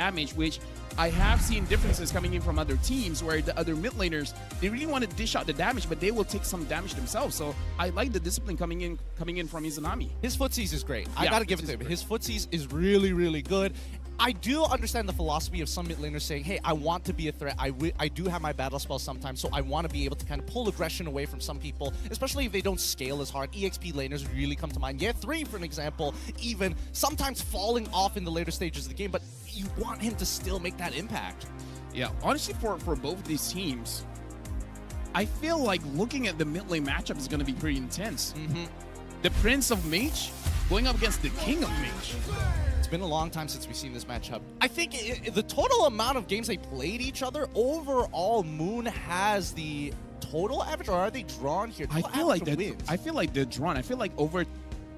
damage, which I have seen differences coming in from other teams where the other mid laners, they really want to dish out the damage, but they will take some damage themselves. So I like the discipline coming in from Izanami. His footsies is great. I gotta give it to him. His footsies is really, really good. I do understand the philosophy of some mid laners saying, hey, I want to be a threat. I do have my battle spell sometimes, so I want to be able to kind of pull aggression away from some people, especially if they don't scale as hard. EXP laners really come to mind. Yeah, 3, for an example, even sometimes falling off in the later stages of the game, but you want him to still make that impact. Yeah, honestly, for both these teams, I feel like looking at the mid lane matchup is going to be pretty intense. The Prince of Mage going up against the King of Mage. It's been a long time since we've seen this matchup. I think the total amount of games they played each other, overall, Moon has the total average, or are they drawn here? I feel like they're drawn. I feel like over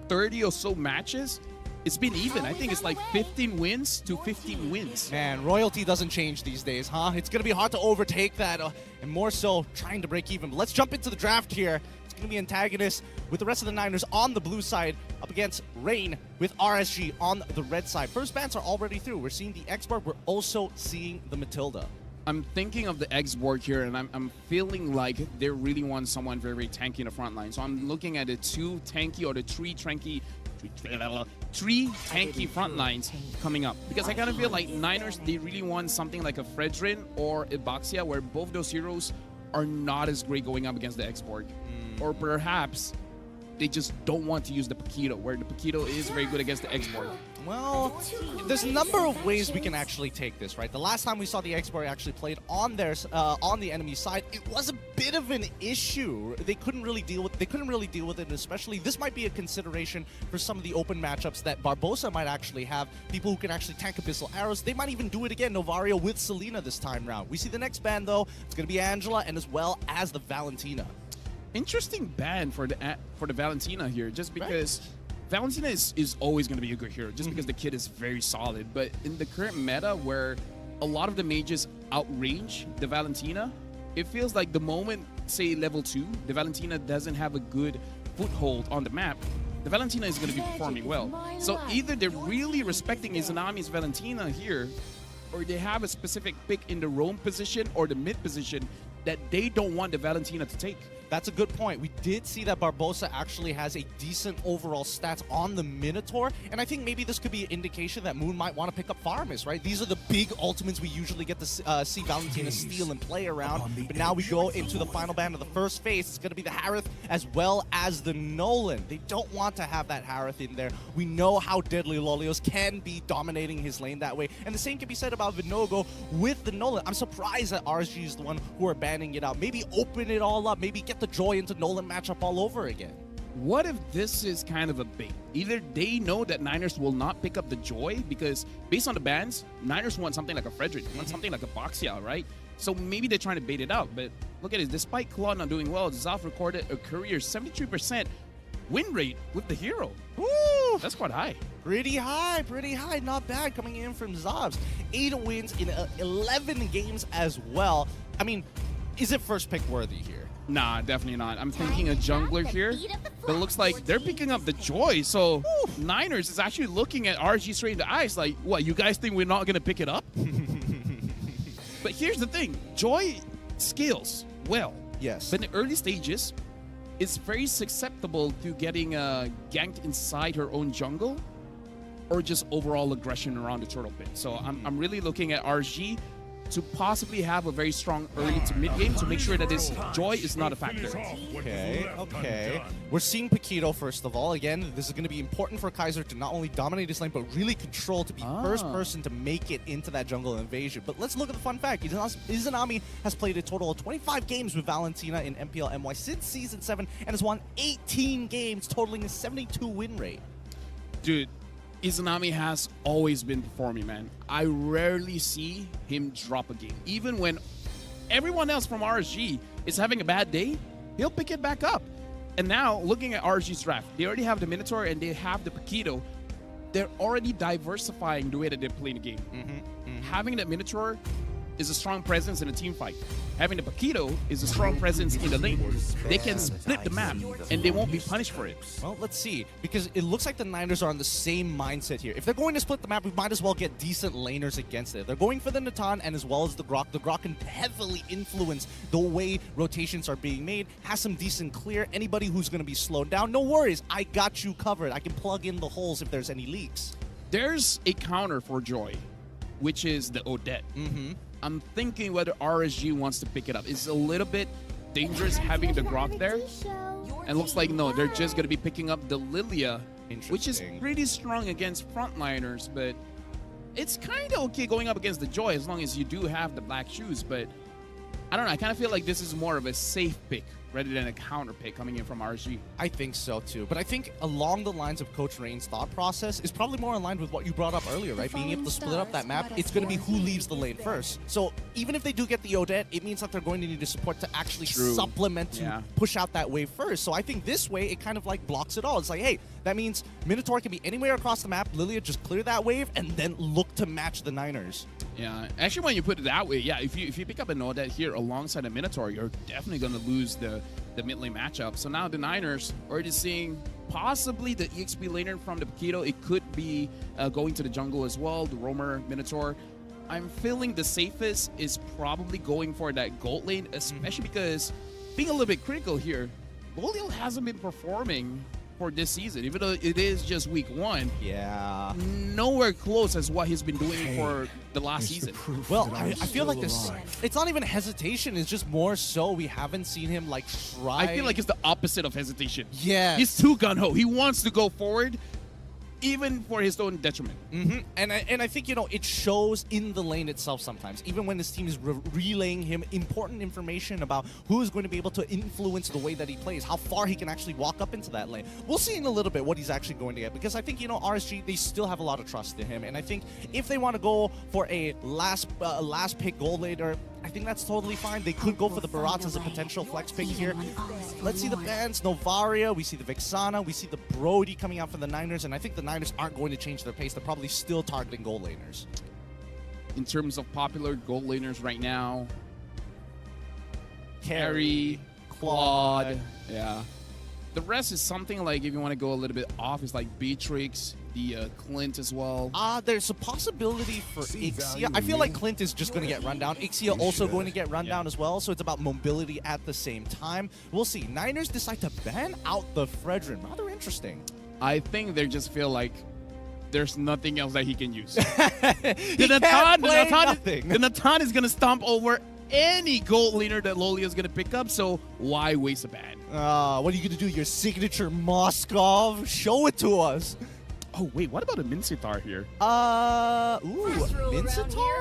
30 or so matches, it's been even. I think it's like 15 wins to 15 wins. Man, royalty doesn't change these days, huh? It's going to be hard to overtake that, and more so trying to break even. But let's jump into the draft here. It's going to be antagonists with the rest of the Niners on the blue side up against Rain with RSG on the red side. First bans are already through. We're seeing the X-Borg. We're also seeing the Matilda. I'm thinking of the X-Borg here, and I'm feeling like they really want someone very, very tanky in the front line. So I'm looking at the 2 tanky or the 3 tanky front lines coming up, because I kind of feel like Niners, they really want something like a Fredrin or a Baxia, where both those heroes are not as great going up against the X-Borg. Or perhaps they just don't want to use the Paquito, where the Paquito is very good against the X-Borg. Well, there's a number of ways we can actually take this, right? The last time we saw the X-Borg actually played on the enemy side, it was a bit of an issue. They couldn't really deal with it, and especially this might be a consideration for some of the open matchups that Barbosa might actually have. People who can actually tank Abyssal Arrows. They might even do it again, Novario with Selena this time round. We see the next ban though. It's going to be Angela, and as well as the Valentina. Interesting ban for the Valentina here, just because Valentina is always going to be a good hero, just because the kid is very solid. But in the current meta, where a lot of the mages outrange the Valentina, it feels like the moment, say, level 2, the Valentina doesn't have a good foothold on the map, the Valentina is going to be performing well. So either they're really respecting Izanami's Valentina here, or they have a specific pick in the roam position or the mid position that they don't want the Valentina to take. That's a good point. We did see that Barbosa actually has a decent overall stats on the Minotaur, and I think maybe this could be an indication that Moon might want to pick up Farmus, right? These are the big ultimates we usually get to see Valentina steal and play around, but now we go into the final ban of the first phase. It's going to be the Harith as well as the Nolan. They don't want to have that Harith in there. We know how deadly Lolios can be dominating his lane that way, and the same can be said about Vinogo with the Nolan. I'm surprised that RSG is the one who are banning it out. Maybe open it all up, maybe get the Joy into Nolan matchup all over again. What if this is kind of a bait? Either they know that Niners will not pick up the Joy, because based on the bans, Niners want something like a Frederick, want something like a Baxia, right? So maybe they're trying to bait it out. But look at it, despite Claude not doing well, Zaf recorded a career 73% win rate with the hero. Woo! That's quite high. Pretty high, not bad coming in from Zavs. 8 wins in 11 games as well. I mean, is it first pick worthy here? Nah, definitely not. I'm thinking a jungler here, but it looks like they're picking up the Joy. So Niners is actually looking at RG straight in the eyes like, what, you guys think we're not going to pick it up? But here's the thing. Joy scales well. Yes. But in the early stages, it's very susceptible to getting ganked inside her own jungle, or just overall aggression around the turtle pit. So I'm really looking at RG to possibly have a very strong early to mid game to make sure that this Joy is not a factor. Okay. We're seeing Paquito first of all. Again, this is going to be important for Kaiser to not only dominate his lane, but really control, to be first person to make it into that jungle invasion. But let's look at the fun fact. Izanami has played a total of 25 games with Valentina in MPL MY since Season 7 and has won 18 games, totaling a 72 win rate. Dude, Izanami has always been performing, man. I rarely see him drop a game. Even when everyone else from RSG is having a bad day, he'll pick it back up. And now, looking at RSG's draft, they already have the Minotaur and they have the Paquito. They're already diversifying the way that they're playing the game. Having that Minotaur is a strong presence in a team fight. Having the Paquito is a strong presence in the lane. They can split the map, and they won't be punished for it. Well, let's see, because it looks like the Niners are on the same mindset here. If they're going to split the map, we might as well get decent laners against it. They're going for the Natan and as well as the Grok. The Grok can heavily influence the way rotations are being made, has some decent clear. Anybody who's going to be slowed down, no worries. I got you covered. I can plug in the holes if there's any leaks. There's a counter for Joy, which is the Odette. I'm thinking whether RSG wants to pick it up. It's a little bit dangerous having the Grok there. And looks like, no, they're just going to be picking up the Lilia, which is pretty strong against frontliners, but it's kind of okay going up against the Joy as long as you do have the black shoes. But I don't know. I kind of feel like this is more of a safe pick rather than a counter pick coming in from RSG. I think so too. But I think along the lines of Coach Rain's thought process is probably more aligned with what you brought up earlier, right? Being able to split up that map, it's going to be who leaves the lane first. So even if they do get the Odette, it means that they're going to need the support to actually supplement to push out that wave first. So I think this way, it kind of like blocks it all. It's like, hey, that means Minotaur can be anywhere across the map. Lilia just clear that wave and then look to match the Niners. Yeah, actually, when you put it that way, yeah, if you pick up an Odette here alongside a Minotaur, you're definitely going to lose the mid lane matchup. So now the Niners are just seeing possibly the EXP laner from the Paquito. It could be going to the jungle as well, the Roamer Minotaur. I'm feeling the safest is probably going for that gold lane, especially because being a little bit critical here, Volio hasn't been performing for this season, even though it is just week 1. Yeah. Nowhere close as what he's been doing for the last season. Well, I feel like this, it's not even hesitation, it's just more so we haven't seen him like try. I feel like it's the opposite of hesitation. Yeah. He's too gung-ho. He wants to go forward, even for his own detriment. And I think, you know, it shows in the lane itself sometimes, even when this team is relaying him important information about who is going to be able to influence the way that he plays, how far he can actually walk up into that lane. We'll see in a little bit what he's actually going to get, because I think, you know, RSG, they still have a lot of trust in him, and I think if they want to go for a last pick gold laner, I think that's totally fine. They could go for the Barats as a potential flex pick here. Let's see the bans. Novaria, we see the Vixana, we see the Brody coming out for the Niners, and I think the Niners aren't going to change their pace. They're probably still targeting gold laners. In terms of popular gold laners right now, Carry, Claude, yeah. The rest is something like, if you want to go a little bit off, it's like Beatrix, the Clint as well. There's a possibility for Ixia. I feel like Clint is just going to get run down. Ixia also going to get run down as well, so it's about mobility at the same time. We'll see. Niners decide to ban out the Fredrin. Rather interesting. I think they just feel like there's nothing else that he can use. The Natan is going to stomp over any gold laner that Lolia is going to pick up, so why waste a ban? What are you going to do? Your signature Moskov? Show it to us. Oh, wait, what about a Mincetar here? Mincetar?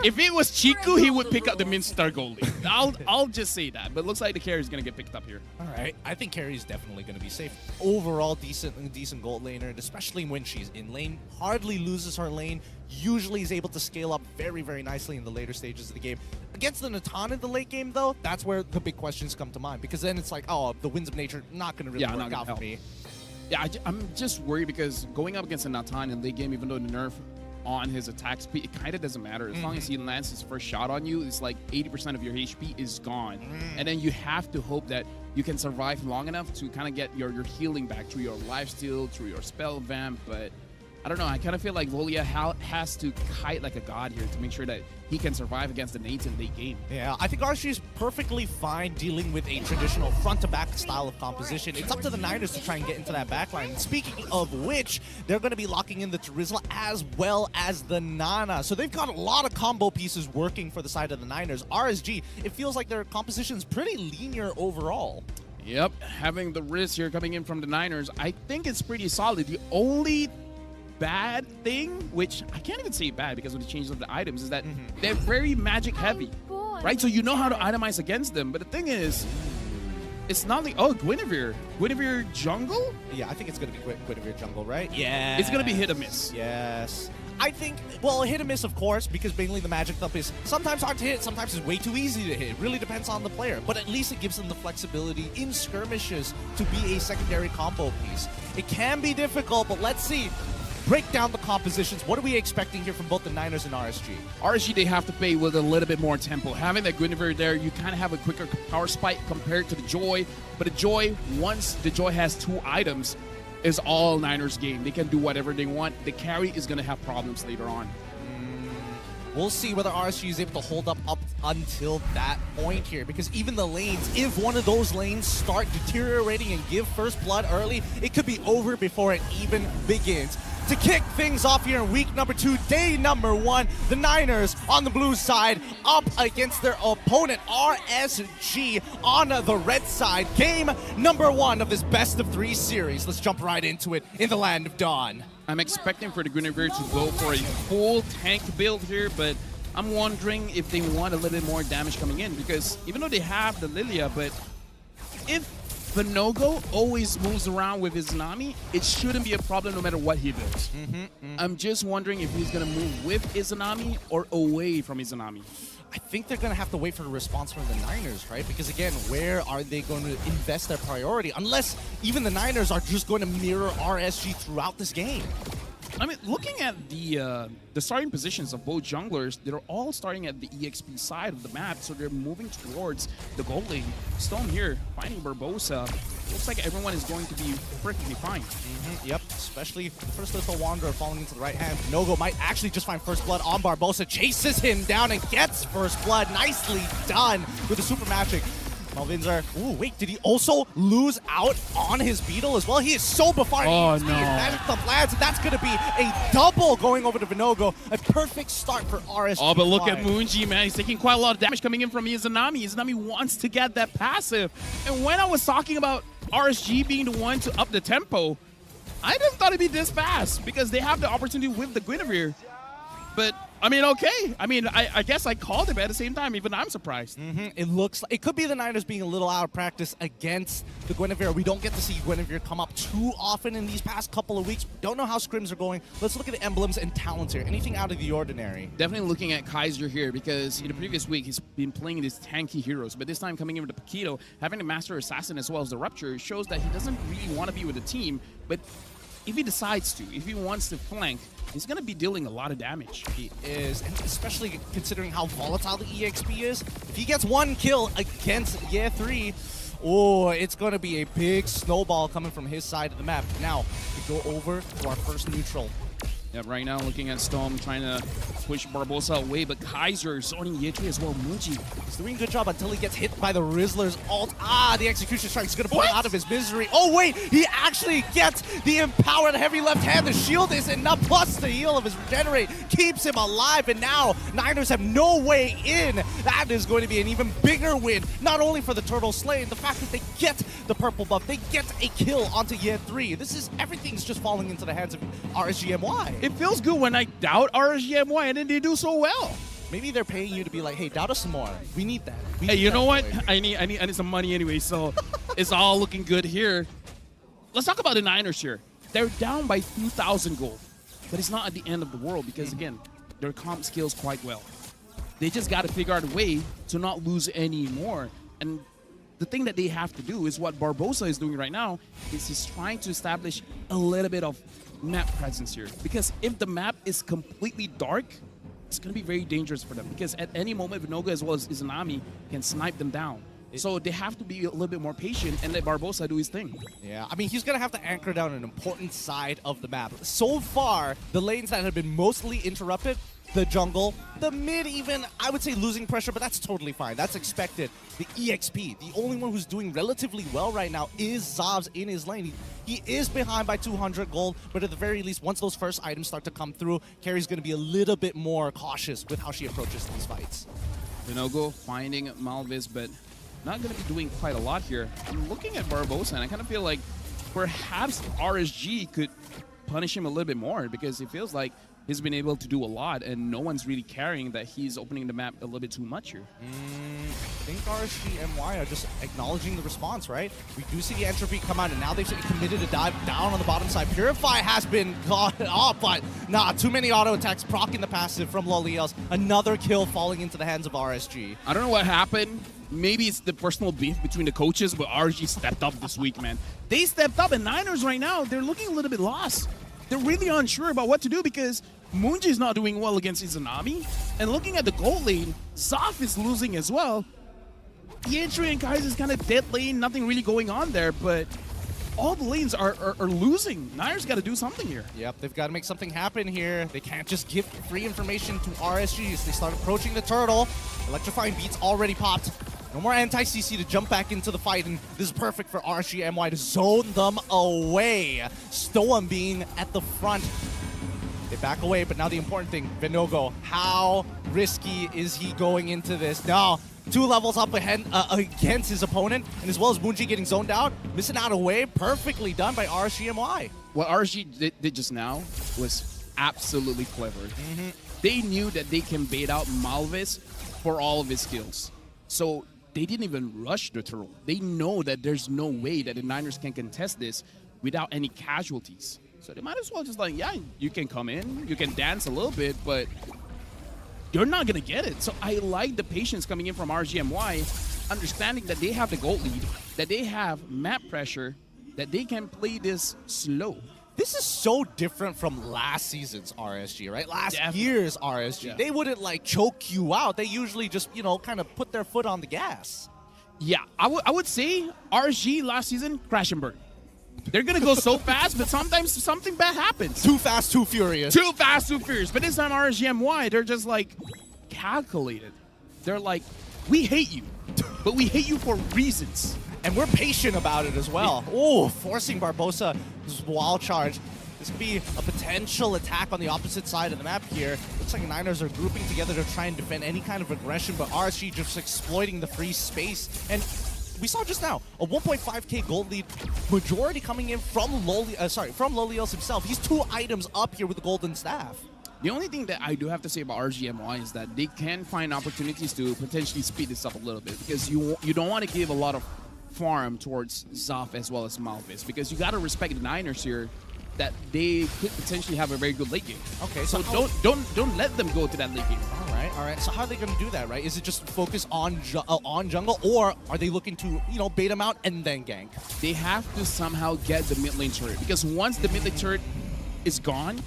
If it was Chiku, he would pick up the Mincetar goalie. I'll just say that, but looks like the carry is going to get picked up here. All right, I think carry is definitely going to be safe. Overall, decent gold laner, and especially when she's in lane. Hardly loses her lane. Usually is able to scale up very, very nicely in the later stages of the game. Against the Natan in the late game, though, that's where the big questions come to mind, because then it's like, oh, the Winds of Nature not going to really work out for me. Yeah, I'm just worried because going up against a Natan in late game, even though the nerf on his attack speed, it kind of doesn't matter. As long as he lands his first shot on you, it's like 80% of your HP is gone. And then you have to hope that you can survive long enough to kind of get your healing back through your lifesteal, through your spell vamp. But I don't know, I kind of feel like Volia has to kite like a god here to make sure that he can survive against the Nates in late game. Yeah, I think RSG is perfectly fine dealing with a traditional front-to-back style of composition. It's up to the Niners to try and get into that backline. Speaking of which, they're going to be locking in the Terizla as well as the Nana. So they've got a lot of combo pieces working for the side of the Niners. RSG, it feels like their composition is pretty linear overall. Yep, having the Riz here coming in from the Niners, I think it's pretty solid. The only bad thing, which I can't even say bad because of the changes of the items, is that they're very magic heavy, right? So you know how to itemize against them. But the thing is, it's not like, oh, Guinevere jungle? Yeah, I think it's going to be Guinevere jungle, right? Yeah. It's going to be hit or miss. Yes. I think, well, hit or miss, of course, because mainly the magic thump is sometimes hard to hit, sometimes it's way too easy to hit. It really depends on the player, but at least it gives them the flexibility in skirmishes to be a secondary combo piece. It can be difficult, but let's see. break down the compositions. What are we expecting here from both the Niners and RSG? RSG, they have to play with a little bit more tempo. Having that Guinevere there, you kind of have a quicker power spike compared to the Joy. But the Joy, once the Joy has 2 items, is all Niners game. They can do whatever they want. The carry is going to have problems later on. We'll see whether RSG is able to hold up until that point here, because even the lanes, if one of those lanes start deteriorating and give first blood early, it could be over before it even begins. To kick things off here in week number 2, day number 1, the Niners on the blue side up against their opponent RSG on the red side. Game number 1 of this best of 3 series. Let's jump right into it in the Land of Dawn. I'm expecting for the Guinevere to go for a full tank build here, but I'm wondering if they want a little bit more damage coming in, because even though they have the Lilia, but if Vinogo always moves around with his Izanami, it shouldn't be a problem no matter what he does. I'm just wondering if he's going to move with Izanami or away from Izanami. I think they're going to have to wait for a response from the Niners, right? Because again, where are they going to invest their priority? Unless even the Niners are just going to mirror RSG throughout this game. I mean, looking at the starting positions of both junglers, they're all starting at the EXP side of the map, so they're moving towards the gold lane. Stone here, finding Barbosa. Looks like everyone is going to be perfectly fine. Yep, especially the first little Wanderer falling into the right hand. Nogo might actually just find first blood on Barbosa, chases him down and gets first blood. Nicely done with the super magic. Malvinzer, ooh, wait, did he also lose out on his Beetle as well? He is so before. Oh, no. Magic the lands, and that's going to be a double going over to Vinogo. A perfect start for RSG. Oh, but look at Moonji, man. He's taking quite a lot of damage coming in from Izanami. Izanami wants to get that passive. And when I was talking about RSG being the one to up the tempo, I didn't thought it'd be this fast, because they have the opportunity with the Guinevere. But I mean, okay. I mean, I guess I called it, but at the same time, even I'm surprised. It looks like it could be the Niners being a little out of practice against the Guinevere. We don't get to see Guinevere come up too often in these past couple of weeks. Don't know how scrims are going. Let's look at the emblems and talents here. Anything out of the ordinary? Definitely looking at Kaiser here, because in the previous week, he's been playing these tanky heroes, but this time coming in with the Paquito, having the Master Assassin as well as the Rupture, shows that he doesn't really want to be with the team, but if he decides to, if he wants to flank, he's going to be dealing a lot of damage. He is, and especially considering how volatile the EXP is. If he gets 1 kill against Year 3, oh, it's going to be a big snowball coming from his side of the map. Now, we go over to our first neutral. Yeah, right now looking at Storm trying to push Barbosa away, but Kaiser zoning Yechi as well. Muji. He's doing a good job until he gets hit by the Rizzler's ult. Ah, the execution strike is going to pull him out of his misery. Oh, wait, he actually gets the empowered heavy left hand. The shield is enough, plus the heal of his regenerate keeps him alive, and now Niners have no way in. That is going to be an even bigger win, not only for the Turtle Slain, the fact that they get the purple buff, they get a kill onto Year 3. This is, everything's just falling into the hands of RSG MY. It feels good when I doubt RSG MY and then they do so well. Maybe they're paying you to be like, hey, doubt us some more. We need that. Hey, you know what? I need some money anyway, so it's all looking good here. Let's talk about the Niners here. They're down by 2,000 gold, but it's not at the end of the world, because again, their comp scales quite well. They just got to figure out a way to not lose any more. And the thing that they have to do is what Barbosa is doing right now, is he's trying to establish a little bit of map presence here. Because if the map is completely dark, it's going to be very dangerous for them, because at any moment, Vinogo as well as Izanami can snipe them down. So they have to be a little bit more patient and let Barbosa do his thing. Yeah, I mean, he's going to have to anchor down an important side of the map. So far, the lanes that have been mostly interrupted, the jungle, the mid even, I would say losing pressure, but that's totally fine. That's expected. The EXP, the only one who's doing relatively well right now is Zavs in his lane. He is behind by 200 gold, but at the very least, once those first items start to come through, Carrie's going to be a little bit more cautious with how she approaches these fights. Vinogo finding Malvis, but not going to be doing quite a lot here. I'm looking at Barbosa, and I kind of feel like perhaps RSG could punish him a little bit more, because it feels like he's been able to do a lot, and no one's really carrying that he's opening the map a little bit too much here. I think RSG MY are just acknowledging the response, right? We do see the entropy come out, and now they've committed to dive down on the bottom side. Purify has been got off, but nah, too many auto attacks, proccing the passive from Loliels. Another kill falling into the hands of RSG. I don't know what happened. Maybe it's the personal beef between the coaches, but RSG stepped up this week, man. They stepped up, and Niners right now, they're looking a little bit lost. they're really unsure about what to do because Moonji is not doing well against Izanami. And looking at the gold lane, Zoff is losing as well. Pietri and Kaiser is kind of dead lane, nothing really going on there, but all the lanes are losing. Niners got to do something here. Yep, they've got to make something happen here. They can't just give free information to RSGs. They start approaching the turtle. Electrifying beats already popped. No more anti-CC to jump back into the fight, and this is perfect for RSG MY to zone them away. Stoem being at the front. They back away, but now the important thing, Vinogo, how risky is he going into this? Now, 2 levels up ahead against his opponent, and as well as Moonji getting zoned out, missing out away, perfectly done by RSG MY. What RSG did just now was absolutely clever. They knew that they can bait out Malvis for all of his skills. So they didn't even rush the turtle. They know that there's no way that the Niners can contest this without any casualties. So they might as well just like, yeah, you can come in, you can dance a little bit, but you're not going to get it. So I like the patience coming in from RGMY, understanding that they have the gold lead, that they have map pressure, that they can play this slow. This is so different from last season's RSG, right? Last year's RSG. Yeah. They wouldn't like choke you out. They usually just, you know, kind of put their foot on the gas. Yeah, I would say RSG last season, crash and burn. They're going to go so fast, but sometimes something bad happens. Too fast, too furious. Too fast, too furious. But this time RSGMY, they're just like calculated. They're like, we hate you, but we hate you for reasons. And we're patient about it as well. Oh, forcing Barbosa's wall charge. This could be a potential attack on the opposite side of the map here. Looks like the Niners are grouping together to try and defend any kind of aggression, but RSG just exploiting the free space. And we saw just now a 1.5k gold lead, majority coming in from Lolios himself. He's 2 items up here with the golden staff. The only thing that I do have to say about RGMY is that they can find opportunities to potentially speed this up a little bit, because you don't want to give a lot of farm towards Zoff as well as Malvis, because you got to respect the Niners here, that they could potentially have a very good late game. Okay, so don't let them go to that late game. All right. So how are they going to do that, right? Is it just focus on jungle, or are they looking to, you know, bait them out and then gank? They have to somehow get the mid lane turret, because once the mid lane turret is gone,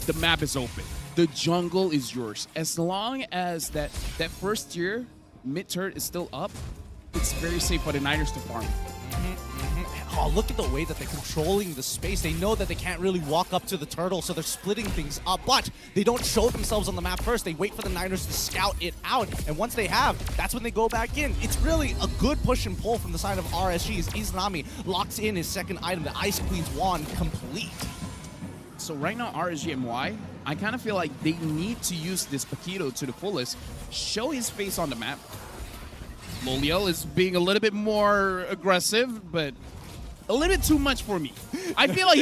the map is open. The jungle is yours. As long as that first tier mid turret is still up, it's very safe for the Niners to farm. Oh, look at the way that they're controlling the space. They know that they can't really walk up to the turtle, so they're splitting things up, but they don't show themselves on the map first. They wait for the Niners to scout it out, and once they have, that's when they go back in. It's really a good push and pull from the side of RSG as Izanami locks in his second item, the Ice Queen's Wand, complete. So right now, RSGMY, I kind of feel like they need to use this Paquito to the fullest, show his face on the map. Loliel is being a little bit more aggressive, but a little bit too much for me. I feel like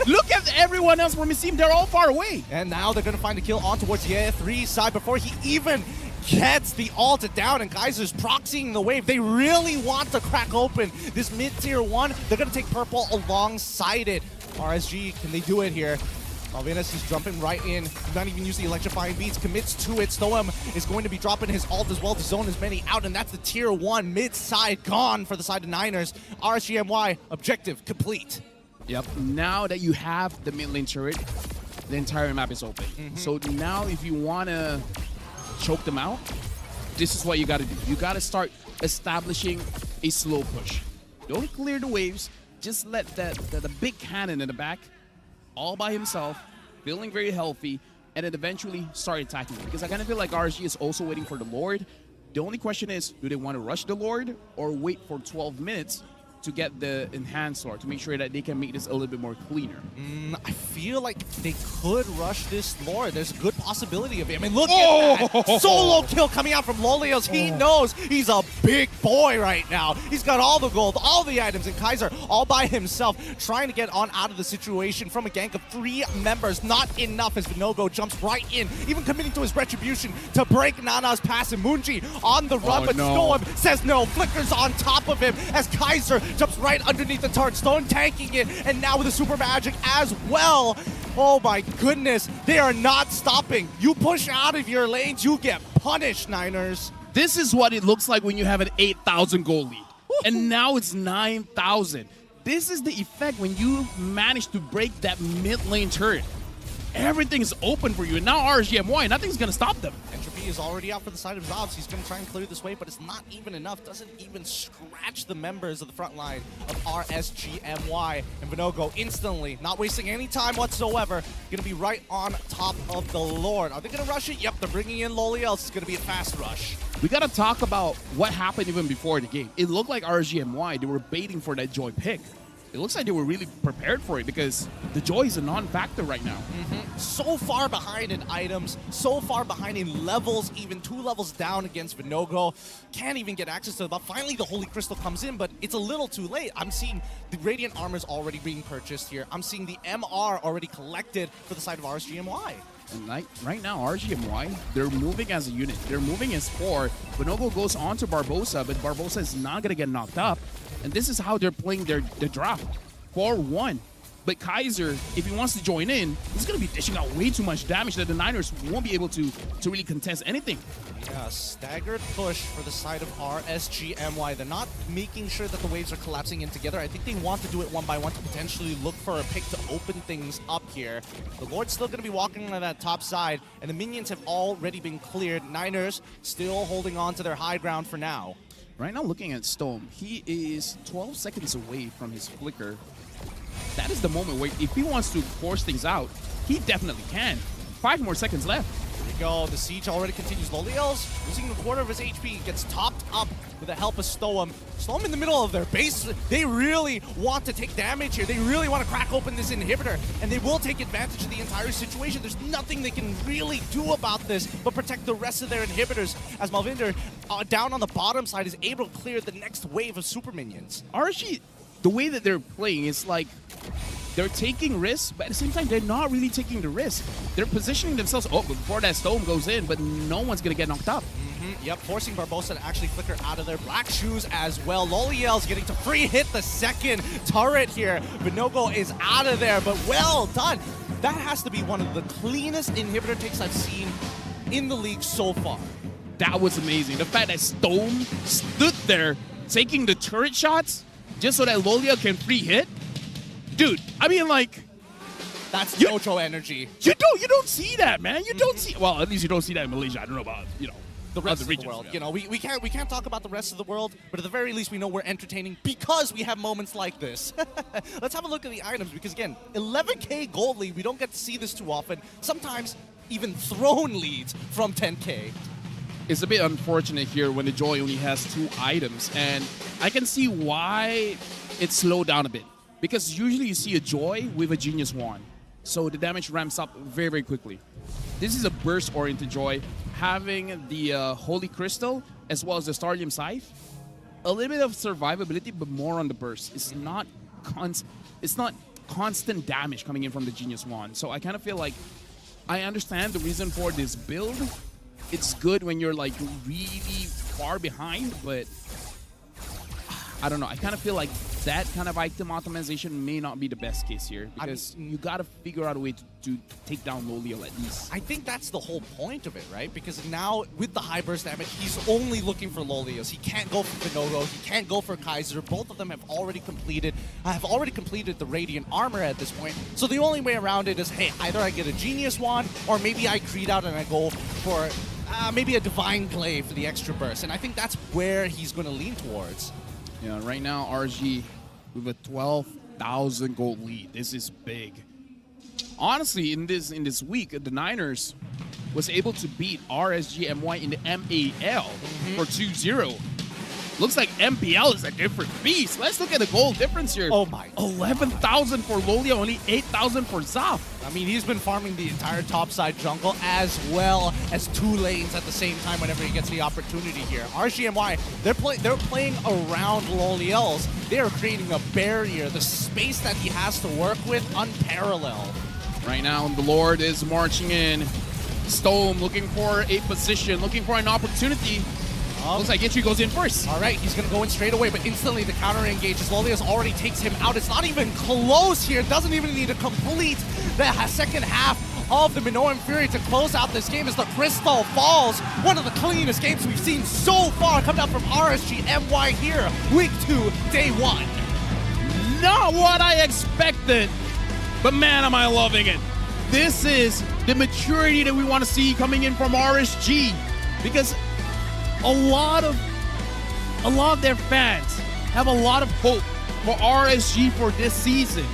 look at everyone else from his team, they're all far away. And now they're going to find a kill on towards the 3 side before he even gets the ult down, and Kaiser's proxying the wave. They really want to crack open this mid-tier 1. They're going to take purple alongside it. RSG, can they do it here? Malvinas is jumping right in, not even use the electrifying beats, commits to it. Stoem is going to be dropping his ult as well to zone as many out, and that's the tier 1 mid-side gone for the side of Niners. RSGMY, objective complete. Yep, now that you have the mid lane turret, the entire map is open. So now if you want to choke them out, this is what you got to do. You got to start establishing a slow push. Don't clear the waves, just let the big cannon in the back all by himself, feeling very healthy, and then eventually start attacking. Because I kind of feel like RSG is also waiting for the Lord. The only question is, do they want to rush the Lord or wait for 12 minutes to get the enhanced Lord to make sure that they can make this a little bit more cleaner? I feel like they could rush this Lord. There's a good possibility of it. I mean, look at that solo kill coming out from Lolios. He knows he's a big boy right now. He's got all the gold, all the items, and Kaiser all by himself trying to get on out of the situation from a gank of 3 members. Not enough as Vinogo jumps right in, even committing to his retribution to break Nana's pass, and Moonji on the run, but Stoem says no, flickers on top of him as Kaiser jumps right underneath the turret. Stone tanking it, and now with the super magic as well. Oh my goodness, they are not stopping. You push out of your lanes, you get punished, Niners. This is what it looks like when you have an 8,000 goal lead. And now it's 9,000. this is the effect when you manage to break that mid lane turret. Everything is open for you, and now RSG MY, nothing's gonna stop them. Entropy is already out for the side of Zobs. He's going to try and clear this wave, but it's not even enough. Doesn't even scratch the members of the front line of RSG MY. And Vinogo instantly, not wasting any time whatsoever, going to be right on top of the Lord. Are they going to rush it? Yep, they're bringing in Loliels. It's going to be a fast rush. We gotta talk about what happened even before the game. It looked like RSG MY, they were baiting for that Joy pick. It looks like they were really prepared for it because the Joy is a non-factor right now. So far behind in items, so far behind in levels, even 2 levels down against Vinogo. Can't even get access to it, but finally the Holy Crystal comes in, but it's a little too late. I'm seeing the Radiant Armor's already being purchased here. I'm seeing the MR already collected for the side of RSG MY. And right now, RSG MY, they're moving as a unit. They're moving as 4. Bonogo goes on to Barbosa, but Barbosa is not going to get knocked up. And this is how they're playing their draft. 4-1. But Kaiser, if he wants to join in, he's going to be dishing out way too much damage that the Niners won't be able to really contest anything. Yeah, staggered push for the side of RSG MY. They're not making sure that the waves are collapsing in together. I think they want to do it one by one to potentially look for a pick to open things up here. The Lord's still going to be walking on that top side, and the minions have already been cleared. Niners still holding on to their high ground for now. Right now, looking at Stone, he is 12 seconds away from his flicker. That is the moment where if he wants to force things out, he definitely can. 5 more seconds left. Here we go. The siege already continues. Loliels losing a quarter of his HP. Gets topped up with the help of Stoem. Stoem in the middle of their base. They really want to take damage here. They really want to crack open this inhibitor, and they will take advantage of the entire situation. There's nothing they can really do about this but protect the rest of their inhibitors as Malvinder, down on the bottom side, is able to clear the next wave of super minions. RSG, the way that they're playing is like they're taking risks, but at the same time, they're not really taking the risk. They're positioning themselves before that Stone goes in, but no one's going to get knocked up. Yep, forcing Barbosa to actually flicker out of their black shoes as well. Loliel's getting to free hit the second turret here. Vinogo is out of there, but well done. That has to be one of the cleanest inhibitor takes I've seen in the league so far. That was amazing. The fact that Stone stood there taking the turret shots just so that Loliel can free hit. Dude, I mean, like, that's JoJo energy. You don't see that, man. You don't see. Well, at least you don't see that in Malaysia. I don't know about the rest of regions, the world. Yeah. You know, we can't talk about the rest of the world, but at the very least we know we're entertaining because we have moments like this. Let's have a look at the items because again, 11K gold lead. We don't get to see this too often. Sometimes even throne leads from 10K. It's a bit unfortunate here when the Joy only has 2 items, and I can see why it slowed down a bit. Because usually you see a Joy with a Genius Wand, so the damage ramps up very, very quickly. This is a burst-oriented Joy, having the Holy Crystal as well as the Starlium Scythe. A little bit of survivability, but more on the burst. It's not constant damage coming in from the Genius Wand, so I kind of feel like I understand the reason for this build. It's good when you're like really far behind, but I don't know. I kind of feel like that kind of item optimization may not be the best case here because you got to figure out a way to take down Loliel at least. I think that's the whole point of it, right? Because now with the high burst damage, he's only looking for Loliels. He can't go for Vinogo. He can't go for Kaiser. Both of them have already completed the Radiant Armor at this point. So the only way around it is, hey, either I get a Genius Wand or maybe I creed out and I go for maybe a Divine Glaive for the extra burst. And I think that's where he's going to lean towards. Yeah, right now, RSG with a 12,000 gold lead. This is big. Honestly, in this week, the Niners was able to beat RSG MY in the MAL for 2-0. Looks like MPL is a different beast. Let's look at the gold difference here. Oh my. 11,000 for Loliel, only 8,000 for Zaf. I mean, he's been farming the entire topside jungle as well as 2 lanes at the same time whenever he gets the opportunity here. RSGMY, they're playing around Loliel's. They are creating a barrier. The space that he has to work with, unparalleled. Right now, the Lord is marching in. Stone looking for a position, looking for an opportunity. Looks like Itchy goes in first. All right, he's going to go in straight away, but instantly the counter engages. Lolios already takes him out. It's not even close here. Doesn't even need to complete the second half of the Minoan Fury to close out this game as the Crystal falls. One of the cleanest games we've seen so far coming out from RSG MY here. Week 2, day 1. not what I expected. But man, am I loving it. This is the maturity that we want to see coming in from RSG. Because a lot of their fans have a lot of hope for RSG for this season.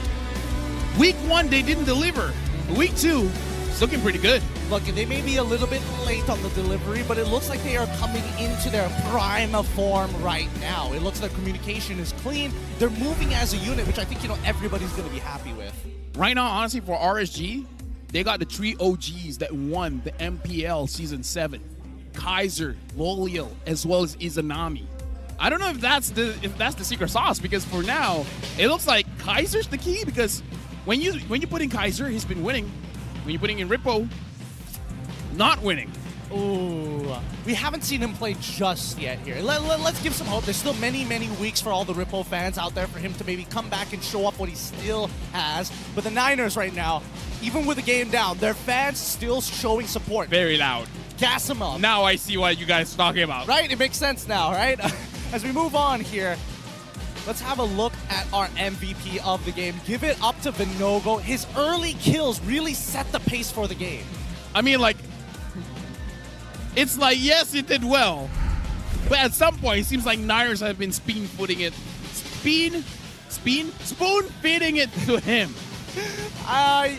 Week 1, they didn't deliver. Week 2, it's looking pretty good. Look, they may be a little bit late on the delivery, but it looks like they are coming into their prime of form right now. It looks like communication is clean. They're moving as a unit, which I think, everybody's going to be happy with. Right now, honestly, for RSG, they got the 3 OGs that won the MPL Season 7. Kaiser, Loliel, as well as Izanami. I don't know if that's the secret sauce, because for now, it looks like Kaiser's the key, because when you put in Kaiser, he's been winning. When you're putting in Rippo, not winning. Ooh, we haven't seen him play just yet here. Let's give some hope. There's still many, many weeks for all the Rippo fans out there for him to maybe come back and show up what he still has. But the Niners right now, even with the game down, their fans still showing support. Very loud. Gas them up. Now I see what you guys are talking about. Right? It makes sense now, right? As we move on here, let's have a look at our MVP of the game. Give it up to Vinogo. His early kills really set the pace for the game. I mean, it's like, yes, it did well. But at some point, it seems like Niners have been spoon-feeding it to him. I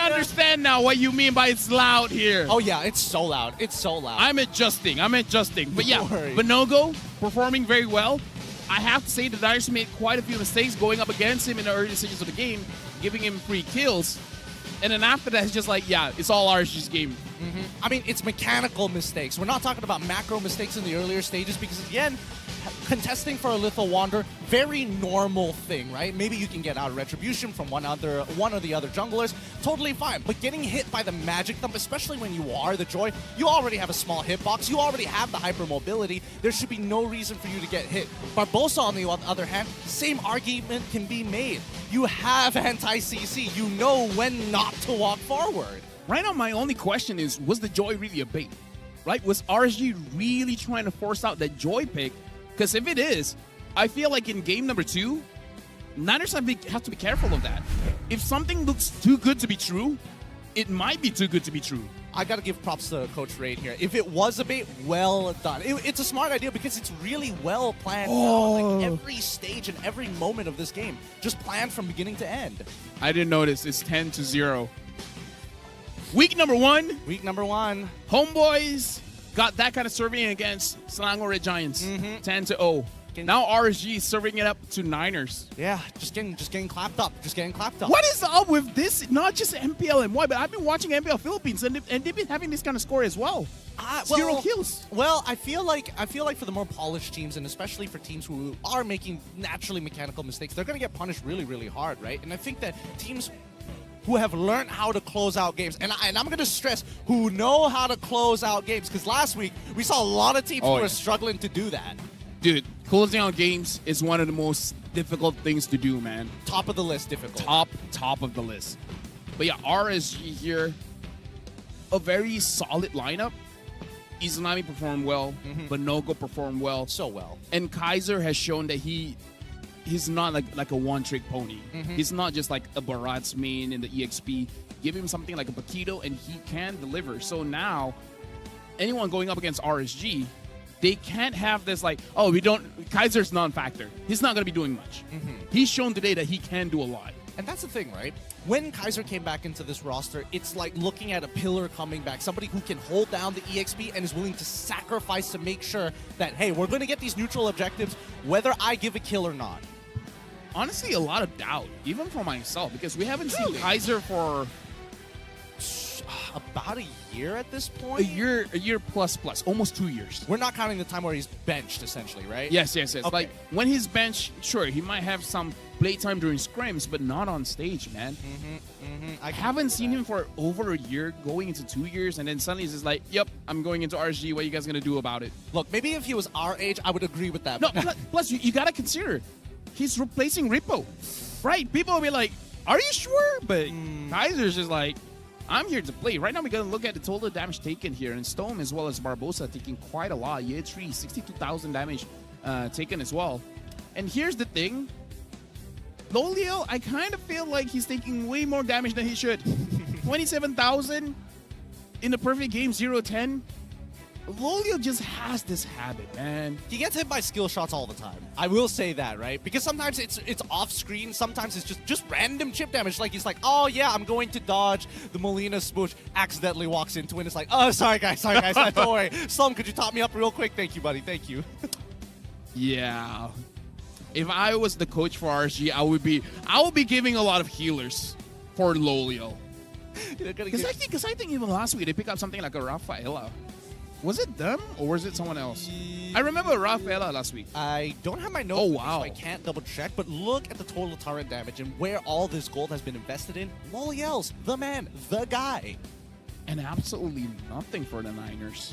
understand now what you mean by it's loud here. Oh, yeah, it's so loud. It's so loud. I'm adjusting. But yeah, Vinogo performing very well. I have to say the Niners made quite a few mistakes going up against him in the early stages of the game, giving him 3 kills. And then after that, it's just like, yeah, it's all RSG's game. I mean, it's mechanical mistakes. We're not talking about macro mistakes in the earlier stages because, again, contesting for a Lethal Wander, very normal thing, right? Maybe you can get out of retribution from one or the other junglers, totally fine. But getting hit by the Magic Thump, especially when you are the Joy, you already have a small hitbox, you already have the hypermobility, there should be no reason for you to get hit. Barbosa, on the other hand, same argument can be made. You have anti-CC, you know when not to walk forward. Right now, my only question is, was the Joy really a bait? Right? Was RSG really trying to force out that Joy pick? Because if it is, I feel like in game number 2, Niners have to be careful of that. If something looks too good to be true, it might be too good to be true. I got to give props to Coach Raid here. If it was a bait, well done. It's a smart idea because it's really well planned out. Like every stage and every moment of this game, just planned from beginning to end. I didn't notice. It's 10-0. Week number 1. Week number 1. Homeboys got that kind of serving against Selangor Red Giants. 10-0. Now RSG is serving it up to Niners. Yeah, just getting clapped up. What is up with this? Not just MPL MY, but I've been watching MPL Philippines, and they've been having this kind of score as well. 0 kills. Well, I feel like for the more polished teams, and especially for teams who are making naturally mechanical mistakes, they're going to get punished really, really hard, right? And I think that teams who have learned how to close out games, and I'm going to stress, who know how to close out games, because last week we saw a lot of teams who were struggling to do that. Dude, closing out games is one of the most difficult things to do, man. Top of the list difficult. Top of the list. But yeah, RSG here, a very solid lineup. Izanami performed well, Vinogo performed well. So well. And Kaiser has shown that he's not like a one-trick pony. He's not just like a Barat's main in the EXP. Give him something like a Paquito and he can deliver. So now, anyone going up against RSG, they can't have this like, oh, Kaiser's non-factor. He's not going to be doing much. He's shown today that he can do a lot. And that's the thing, right? When Kaiser came back into this roster, it's like looking at a pillar coming back. Somebody who can hold down the EXP and is willing to sacrifice to make sure that, hey, we're going to get these neutral objectives, whether I give a kill or not. Honestly, a lot of doubt, even for myself, because we haven't seen Kaiser for about a year at this point. A year plus, almost 2 years. We're not counting the time where he's benched, essentially, right? Yes. Okay. Like when he's benched, sure, he might have some playtime during scrims, but not on stage, man. I haven't seen him for over a year, going into 2 years, and then suddenly he's just like, yep, I'm going into RSG. What are you guys gonna do about it? Look, maybe if he was our age, I would agree with that. No, plus you gotta consider, he's replacing Rippo, right? People will be like, are you sure? But Kaiser's just like, I'm here to play. Right now, we're going to look at the total damage taken here. And Stone as well as Barbosa taking quite a lot. Year 3, 62,000 damage taken as well. And here's the thing. Lolio, I kind of feel like he's taking way more damage than he should. 27,000 in a perfect game, 0-10. Lolio just has this habit, man. He gets hit by skill shots all the time. I will say that, right? Because sometimes it's off screen, sometimes it's just random chip damage. Like he's like, oh yeah, I'm going to dodge the Molina smooch, accidentally walks into it, and it's like, oh sorry guys, don't worry. Slum, could you top me up real quick? Thank you, buddy, thank you. Yeah. If I was the coach for RSG, I would be giving a lot of healers for Lolio. Because I think even last week they picked up something like a Rafaela. Was it them or was it someone else? I remember Rafaela last week. I don't have my notes. Oh, wow. So I can't double check, but look at the total turret damage and where all this gold has been invested in. Loliel's the man, the guy. And absolutely nothing for the Niners.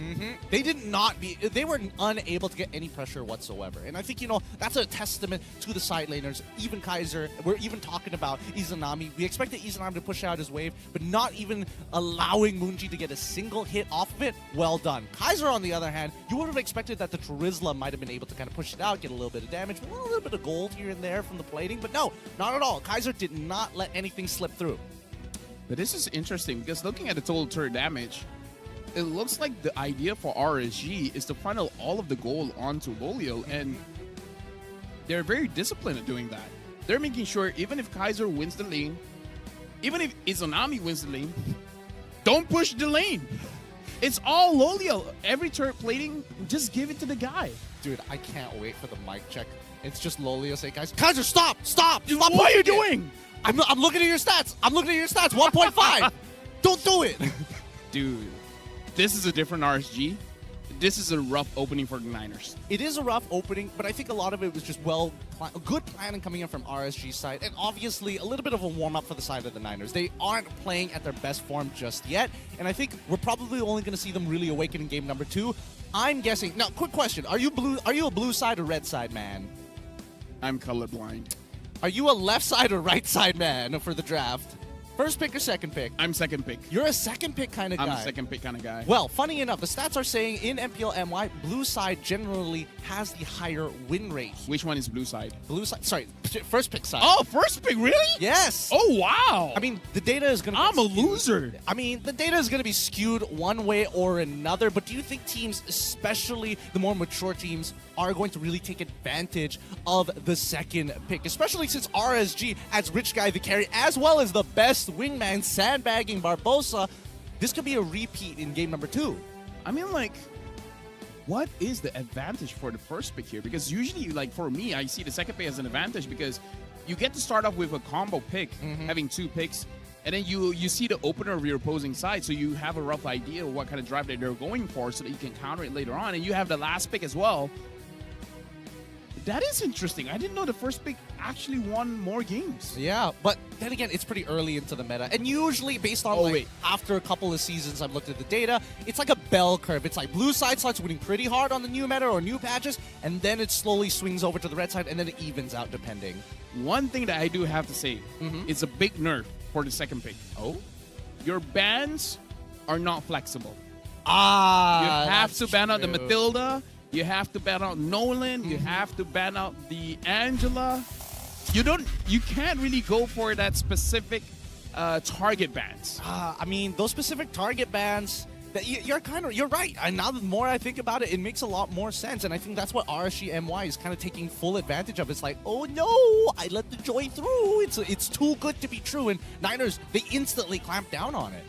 They were unable to get any pressure whatsoever. And I think, that's a testament to the side laners. Even Kaiser, we're even talking about Izanami. We expected Izanami to push out his wave, but not even allowing Moonji to get a single hit off of it. Well done. Kaiser, on the other hand, you would have expected that the Charizla might have been able to kind of push it out, get a little bit of damage, a little bit of gold here and there from the plating. But no, not at all. Kaiser did not let anything slip through. But this is interesting because looking at the total turret damage, it looks like the idea for RSG is to funnel all of the gold onto Lolio, and they're very disciplined at doing that. They're making sure even if Kaiser wins the lane, even if Izanami wins the lane, don't push the lane. It's all Lolio. Every turret plating, just give it to the guy. Dude, I can't wait for the mic check. It's just Lolio say, guys, Kaiser, stop! What are you doing? I'm looking at your stats. 1.5. Don't do it. Dude, this is a different RSG. This is a rough opening for the Niners. It is a rough opening, but I think a lot of it was just good planning coming in from RSG's side, and obviously a little bit of a warm-up for the side of the Niners. They aren't playing at their best form just yet, and I think we're probably only going to see them really awaken in game number 2. I'm guessing. Now, quick question: Are you a blue side or red side man? I'm colorblind. Are you a left side or right side man for the draft? First pick or second pick? I'm second pick. You're a second pick kind of guy. I'm a second pick kind of guy. Well, funny enough, the stats are saying in MPL MY, blue side generally has the higher win rate. Which one is blue side? Blue side. Sorry, first pick side. Oh, first pick, really? Yes. Oh, wow. I mean, the data is going to I'm a loser. I mean, the data is going to be skewed one way or another, but do you think teams, especially the more mature teams, are going to really take advantage of the second pick? Especially since RSG has Rich Guy the carry, as well as the best wingman sandbagging Barbosa. This could be a repeat in game number 2. I mean, like, what is the advantage for the first pick here? Because usually, like, for me, I see the second pick as an advantage because you get to start off with a combo pick, having 2 picks, and then you see the opener of your opposing side, so you have a rough idea of what kind of drive that they're going for so that you can counter it later on, and you have the last pick as well. That is interesting. I didn't know the first pick actually won more games. Yeah, but then again, it's pretty early into the meta. And usually, based on after a couple of seasons, I've looked at the data, it's like a bell curve. It's like blue side starts winning pretty hard on the new meta or new patches, and then it slowly swings over to the red side, and then it evens out depending. One thing that I do have to say, it's a big nerf for the second pick. Oh? Your bans are not flexible. Ah, you have to ban out the true. Matilda. You have to ban out Nolan. You have to ban out the Angela. You can't really go for that specific target bans. I mean, those specific target bans. You're right. And now the more I think about it, it makes a lot more sense. And I think that's what RSG MY is kind of taking full advantage of. It's like, oh no, I let the joy through. It's too good to be true. And Niners, they instantly clamp down on it.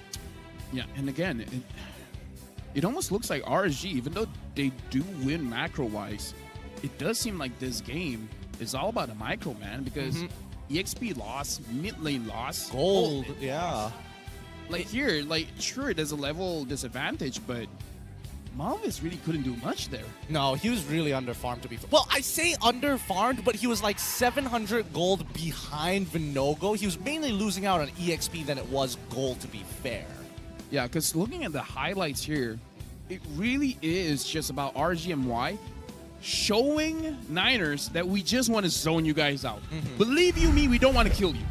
Yeah, and again, it almost looks like RSG, even though they do win macro-wise, it does seem like this game is all about a micro, man, because EXP loss, mid lane loss. Gold, yeah. Like here, like, sure, there's a level disadvantage, but Malvis really couldn't do much there. No, he was really underfarmed to be fair. Well, I say underfarmed, but he was like 700 gold behind Vinogo. He was mainly losing out on EXP than it was gold, to be fair. Yeah, because looking at the highlights here, it really is just about RGMY showing Niners that we just want to zone you guys out. Believe you me, we don't want to kill you.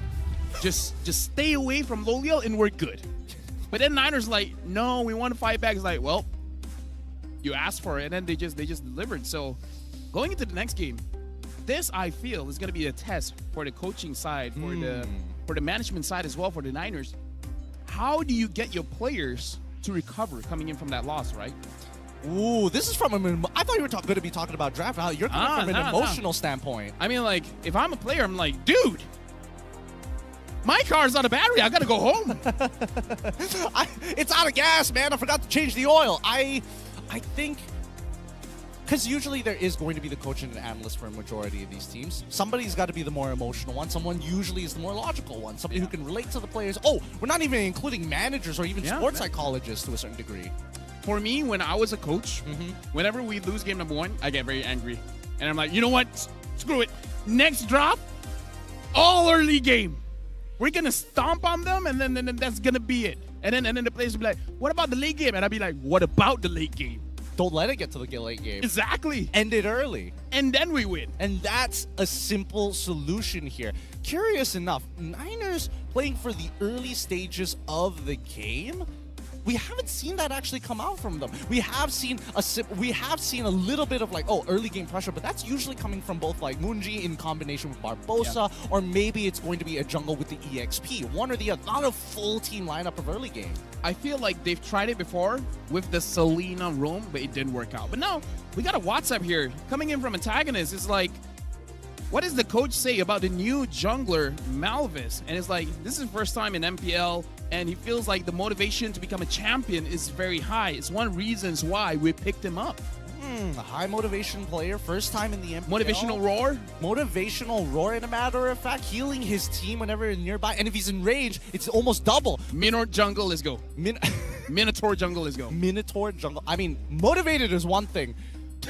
Just stay away from Loliel and we're good. But then Niners like, no, we want to fight back. It's like, well, you asked for it, and then they just delivered. So going into the next game, this, I feel, is going to be a test for the coaching side, for the management side as well, for the Niners. How do you get your players to recover coming in from that loss, right? Ooh, this is from I thought you were going to be talking about draft. You're coming from an emotional standpoint. I mean, like, if I'm a player, I'm like, dude, my car's out of battery. I got to go home. It's out of gas, man. I forgot to change the oil. I think, because usually there is going to be the coach and an analyst for a majority of these teams. Somebody's got to be the more emotional one. Someone usually is the more logical one. Somebody who can relate to the players. Oh, we're not even including managers or even sports psychologists to a certain degree. For me, when I was a coach, whenever we lose game number 1, I get very angry. And I'm like, you know what? Screw it. Next drop, all early game. We're going to stomp on them, and then that's going to be it. And then the players will be like, what about the late game? And I'll be like, what about the late game? Don't let it get to the late game. Exactly. End it early. And then we win. And that's a simple solution here. Curious enough, Niners playing for the early stages of the game, we haven't seen that actually come out from them. We have seen a little bit of like, early game pressure, but that's usually coming from both like Moonji in combination with Barbosa, or maybe it's going to be a jungle with the EXP. One or the other, not a full team lineup of early game. I feel like they've tried it before with the Selena roam, but it didn't work out. But now we got a WhatsApp here coming in from Antagonist. It's like, what does the coach say about the new jungler, Malvis? And it's like, this is his first time in MPL, and he feels like the motivation to become a champion is very high. It's one of the reasons why we picked him up. A high motivation player, first time in the MPL. Motivational roar? Motivational roar, in a matter of fact. Healing his team whenever he's nearby. And if he's in range, it's almost double. Minotaur jungle, let's go. Minotaur jungle, let's go. Minotaur jungle. I mean, motivated is one thing.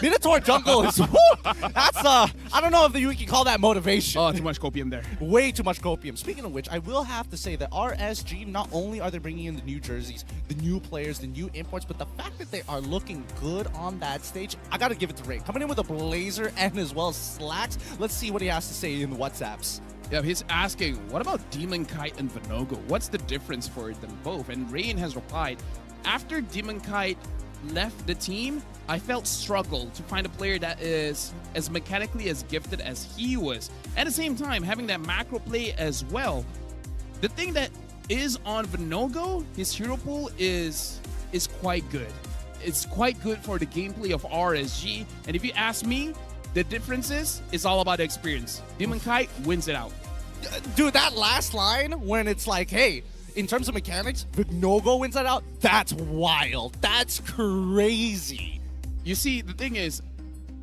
Minotaur jungle is, that's, I don't know if you can call that motivation. Oh, too much copium there. Way too much copium. Speaking of which, I will have to say that RSG, not only are they bringing in the new jerseys, the new players, the new imports, but the fact that they are looking good on that stage, I got to give it to Ray. Coming in with a blazer and as well as slacks. Let's see what he has to say in the WhatsApps. Yeah, he's asking, what about Demon Kite and Vinogo? What's the difference for them both? And Rain has replied, after Demon Kite left the team, I felt struggle to find a player that is as mechanically as gifted as he was. At the same time, having that macro play as well. The thing that is on Vinogo, his hero pool is quite good. It's quite good for the gameplay of RSG. And if you ask me, the difference is it's all about the experience. Demon Kite wins it out. Dude, that last line when it's like, hey, in terms of mechanics, Vinogo wins that out, that's wild. That's crazy. You see, the thing is,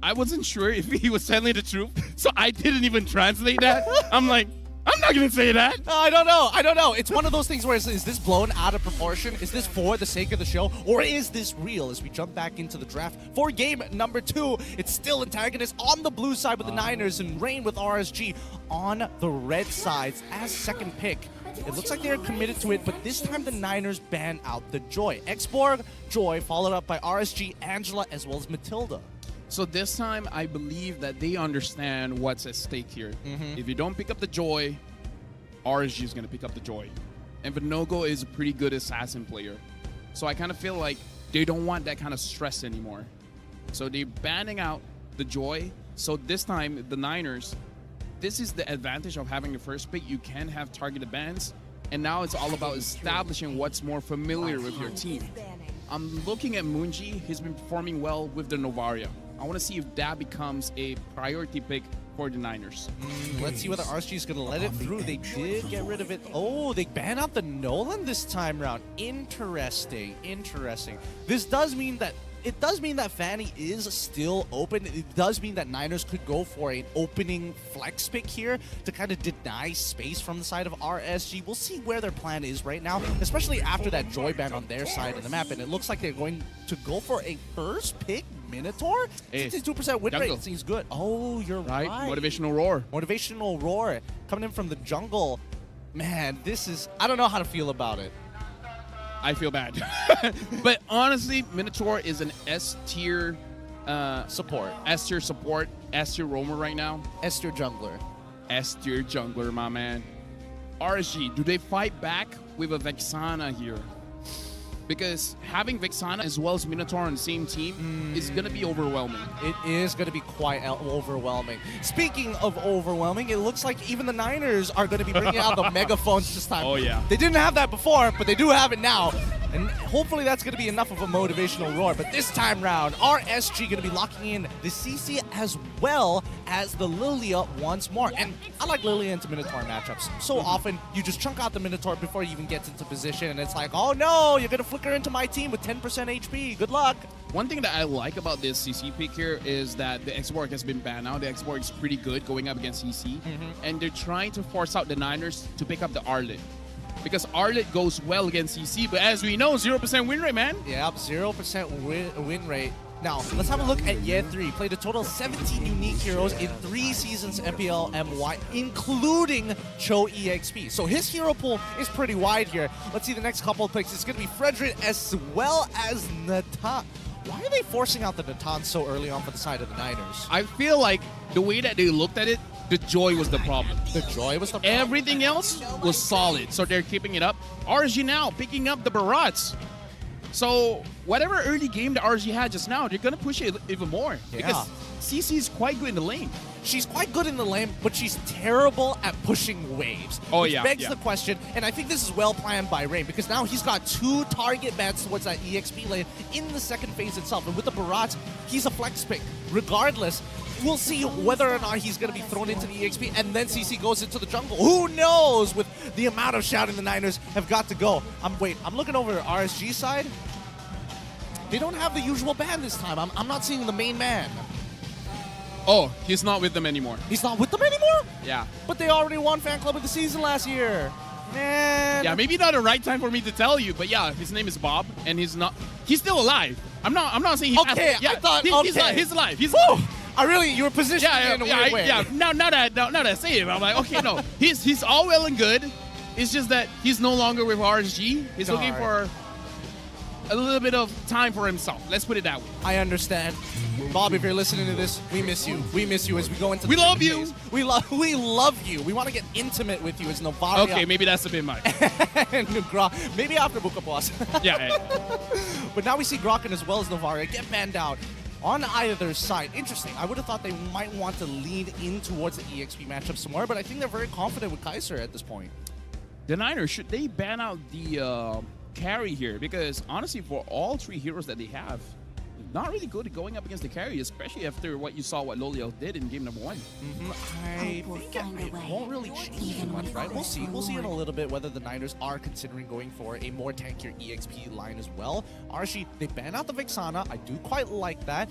I wasn't sure if he was telling the truth, so I didn't even translate that. I'm like, I'm not going to say that. I don't know. It's one of those things where is this blown out of proportion? Is this for the sake of the show? Or is this real? As we jump back into the draft for game number 2, it's still Antagonist on the blue side with the Niners and Rain with RSG on the red sides as second pick. It looks like they're committed to it, but this time the Niners ban out the Joy. Xborg, Joy, followed up by RSG, Angela, as well as Matilda. So this time, I believe that they understand what's at stake here. If you don't pick up the Joy, RSG is going to pick up the Joy. And Vinogo is a pretty good assassin player. So I kind of feel like they don't want that kind of stress anymore. So they're banning out the Joy. So this time, the Niners, this is the advantage of having the first pick. You can have targeted bans. And now it's all about establishing what's more familiar with your team. I'm looking at Moonji. He's been performing well with the Novaria. I want to see if that becomes a priority pick for the Niners. Let's see whether RSG is going to let it through. They did get rid of it. Oh, they ban out the Nolan this time around. Interesting. This does mean that Fanny is still open. It does mean that Niners could go for an opening flex pick here to kind of deny space from the side of RSG. We'll see where their plan is right now, especially after that Joy ban on their side of the map. And it looks like they're going to go for a first pick Minotaur. 62% win rate seems good. Oh, you're right. Motivational roar. Motivational roar coming in from the jungle. Man, this is, I don't know how to feel about it. I feel bad. But honestly, Minotaur is an S-tier support. S-tier support, S-tier roamer right now. S-tier jungler. S-tier jungler, my man. RSG, do they fight back with a Vexana here? because having Vexana as well as Minotaur on the same team is going to be overwhelming. It is going to be quite overwhelming. Speaking of overwhelming, it looks like even the Niners are going to be bringing out the megaphones this time. Oh, yeah. They didn't have that before, but they do have it now. And hopefully that's going to be enough of a motivational roar. But this time round, RSG going to be locking in the CC as well as the Lilia once more. And I like Lilia into Minotaur matchups. So often, you just chunk out the Minotaur before he even gets into position. And it's like, oh no, you're going to flicker into my team with 10% HP. Good luck. One thing that I like about this CC pick here is that the X-Borg has been banned now. The X-Borg is pretty good going up against CC. And they're trying to force out the Niners to pick up the Arlet. Because Arlet goes well against CC, but as we know, 0% win rate, man. Yeah, 0% win rate. Now, let's have a look at Year 3. Played a total of 17 unique heroes in 3 seasons MPL MY, including Cho EXP. So his hero pool is pretty wide here. Let's see the next couple of picks. It's going to be Frederick as well as Natan. Why are they forcing out the Natan so early on for the side of the Niners? I feel like the way that they looked at it, the Joy was the problem. The Joy was the problem? Everything else was solid, so they're keeping it up. RSG now picking up the Barats. So whatever early game the RSG had just now, they're going to push it even more. Yeah. Because CC is quite good in the lane. She's quite good in the lane, but she's terrible at pushing waves. Oh, which yeah, begs yeah. the question, and I think this is well planned by Rain, because now he's got 2 target bans towards that EXP lane in the second phase itself. And with the Barats, he's a flex pick. Regardless, we'll see whether or not he's going to be thrown into the EXP, and then CC goes into the jungle. Who knows with the amount of shouting the Niners have got to go. I'm looking over the RSG side. They don't have the usual ban this time. I'm not seeing the main man. Oh, he's not with them anymore. He's not with them anymore? Yeah. But they already won Fan Club of the Season last year. Man. Yeah, maybe not the right time for me to tell you, but yeah, his name is Bob, and he's still alive. I'm not saying he's okay. Yeah, I thought he's alive. He's Woo! alive. You were positioned in a weird way. Yeah. Now that I say it, I'm like, okay, no, he's all well and good. It's just that he's no longer with RSG. He's looking for a little bit of time for himself. Let's put it that way. I understand. Bob, if you're listening to this, we miss you. We miss you as we go into We the love you. phase. We love you. We want to get intimate with you as Novaria. Okay, maybe that's a bit much. and Gra. Maybe after Buka Boss. yeah. But now we see Grokken as well as Novaria get banned out on either side. Interesting. I would have thought they might want to lean in towards the EXP matchup some more, but I think they're very confident with Kaiser at this point. The Niners, should they ban out the carry here? Because honestly, for all 3 heroes that they have, not really good at going up against the carry, especially after what Lolio did in game number 1. I think it won't really change too much, right? We'll see. We'll see in a little bit whether the Niners are considering going for a more tankier EXP line as well. RSG, they ban out the Vexana. I do quite like that.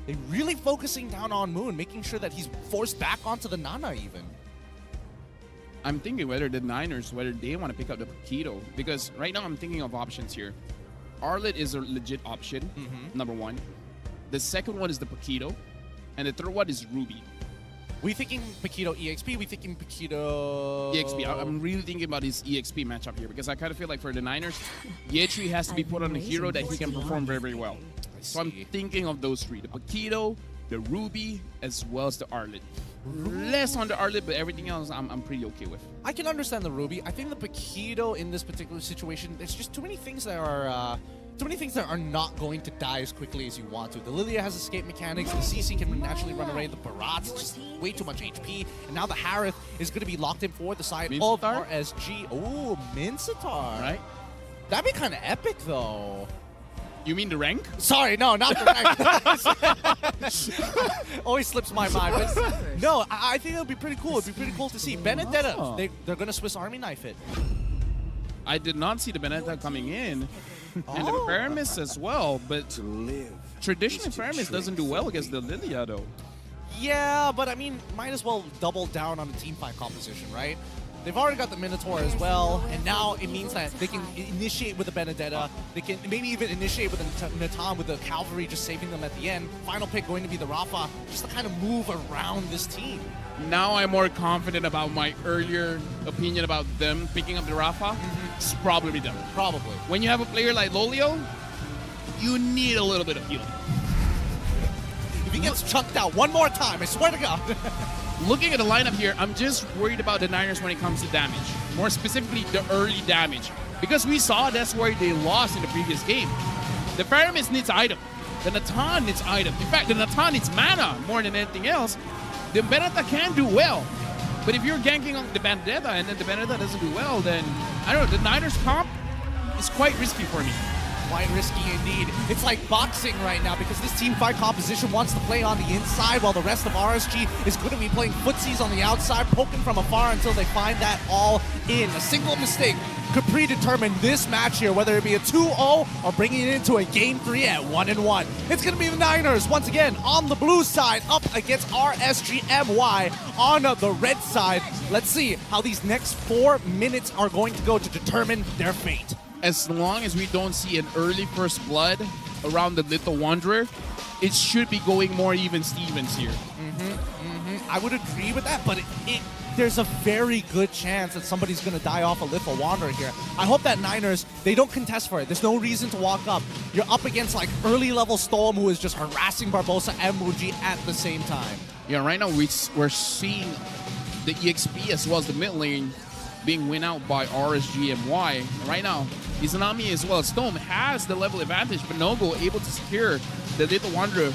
They're really focusing down on Moon, making sure that he's forced back onto the Nana even. I'm thinking whether the Niners, whether they want to pick up the Paquito, because right now I'm thinking of options here. Arlet is a legit option, number 1. The second one is the Paquito, and the third one is Ruby. We thinking Paquito EXP, we thinking Paquito... EXP, I'm really thinking about his EXP matchup here, because I kind of feel like for the Niners, Yetri has to be put on a hero that he can perform very, very well. So I'm thinking of those 3, the Paquito, the Ruby, as well as the Arlet. Less on the Arlet, but everything else I'm pretty okay with. I can understand the Ruby. I think the Paquito in this particular situation, there's just too many things that are not going to die as quickly as you want to. The Lilia has escape mechanics, the CC can naturally run away, the Barat's just way too much HP, and now the Harith is going to be locked in for the side of RSG. Oh, Mincetar. Right? That'd be kind of epic, though. You mean the rank? Sorry, no, not the rank. Always slips my mind. But no, I think it would be pretty cool. It'd be pretty cool to see. Benedetta, they're going to Swiss Army knife it. I did not see the Benedetta coming in. And the Paramis as well, but traditionally Paramis doesn't do well against the Lilia, though. Yeah, but I mean, might as well double down on the team fight composition, right? They've already got the Minotaur as well, and now it means that they can initiate with the Benedetta. They can maybe even initiate with the Natan, with the Cavalry just saving them at the end. Final pick going to be the Rafa, just to kind of move around this team. Now I'm more confident about my earlier opinion about them picking up the Rafa. It's probably them. Probably. When you have a player like Lolio, you need a little bit of healing. If he gets chunked out one more time, I swear to God. Looking at the lineup here, I'm just worried about the Niners when it comes to damage. More specifically, the early damage. Because we saw that's where they lost in the previous game. The Pyramis needs item. The Natan needs item. In fact, the Natan needs mana more than anything else. The Benedetta can do well. But if you're ganking on the Benedetta and then the Benedetta doesn't do well, then, I don't know, the Niners comp is quite risky for me. Quite risky indeed. It's like boxing right now because this team fight composition wants to play on the inside while the rest of RSG is going to be playing footsies on the outside, poking from afar until they find that all in. A single mistake could predetermine this match here, whether it be a 2-0 or bringing it into a Game 3 at 1-1. It's going to be the Niners once again on the blue side up against RSG MY on the red side. Let's see how these next 4 minutes are going to go to determine their fate. As long as we don't see an early first blood around the Little Wanderer, it should be going more even Stevens here. I would agree with that, but there's a very good chance that somebody's going to die off a Little Wanderer here. I hope that Niners, they don't contest for it. There's no reason to walk up. You're up against like early level Storm who is just harassing Barbosa and Muji at the same time. Yeah, right now we're seeing the EXP as well as the mid lane being win out by RSG MY. Right now, Izanami as well as Storm has the level advantage, but Nogo able to secure the Little Wanderer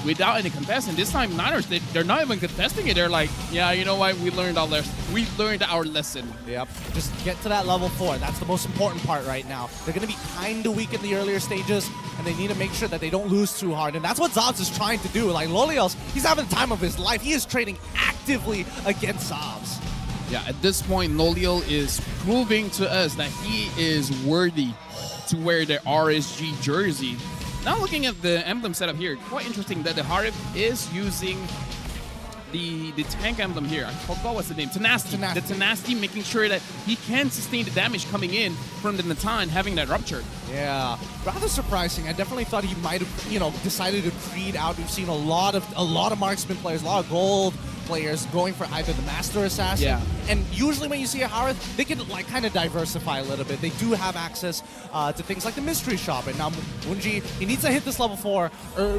without any contest. And this time, Niners, they're not even contesting it. They're like, yeah, you know what? We learned our lesson. Yep. Just get to that level 4. That's the most important part right now. They're going to be kind of weak in the earlier stages, and they need to make sure that they don't lose too hard. And that's what Zobs is trying to do. Like, Lolios, he's having the time of his life. He is trading actively against Zobs. Yeah, at this point, Noliel is proving to us that he is worthy to wear the RSG jersey. Now looking at the emblem setup here, quite interesting that the Harif is using the tank emblem here. I forgot what's the name. Tenacity. The Tenacity, making sure that he can sustain the damage coming in from the Natan having that rupture. Yeah, rather surprising. I definitely thought he might have, decided to creed out. We've seen a lot of marksman players, a lot of gold players going for either the Master Assassin. Yeah. And usually when you see a Harith, they can kind of diversify a little bit. They do have access to things like the Mystery Shop. And now Munji, he needs to hit this level 4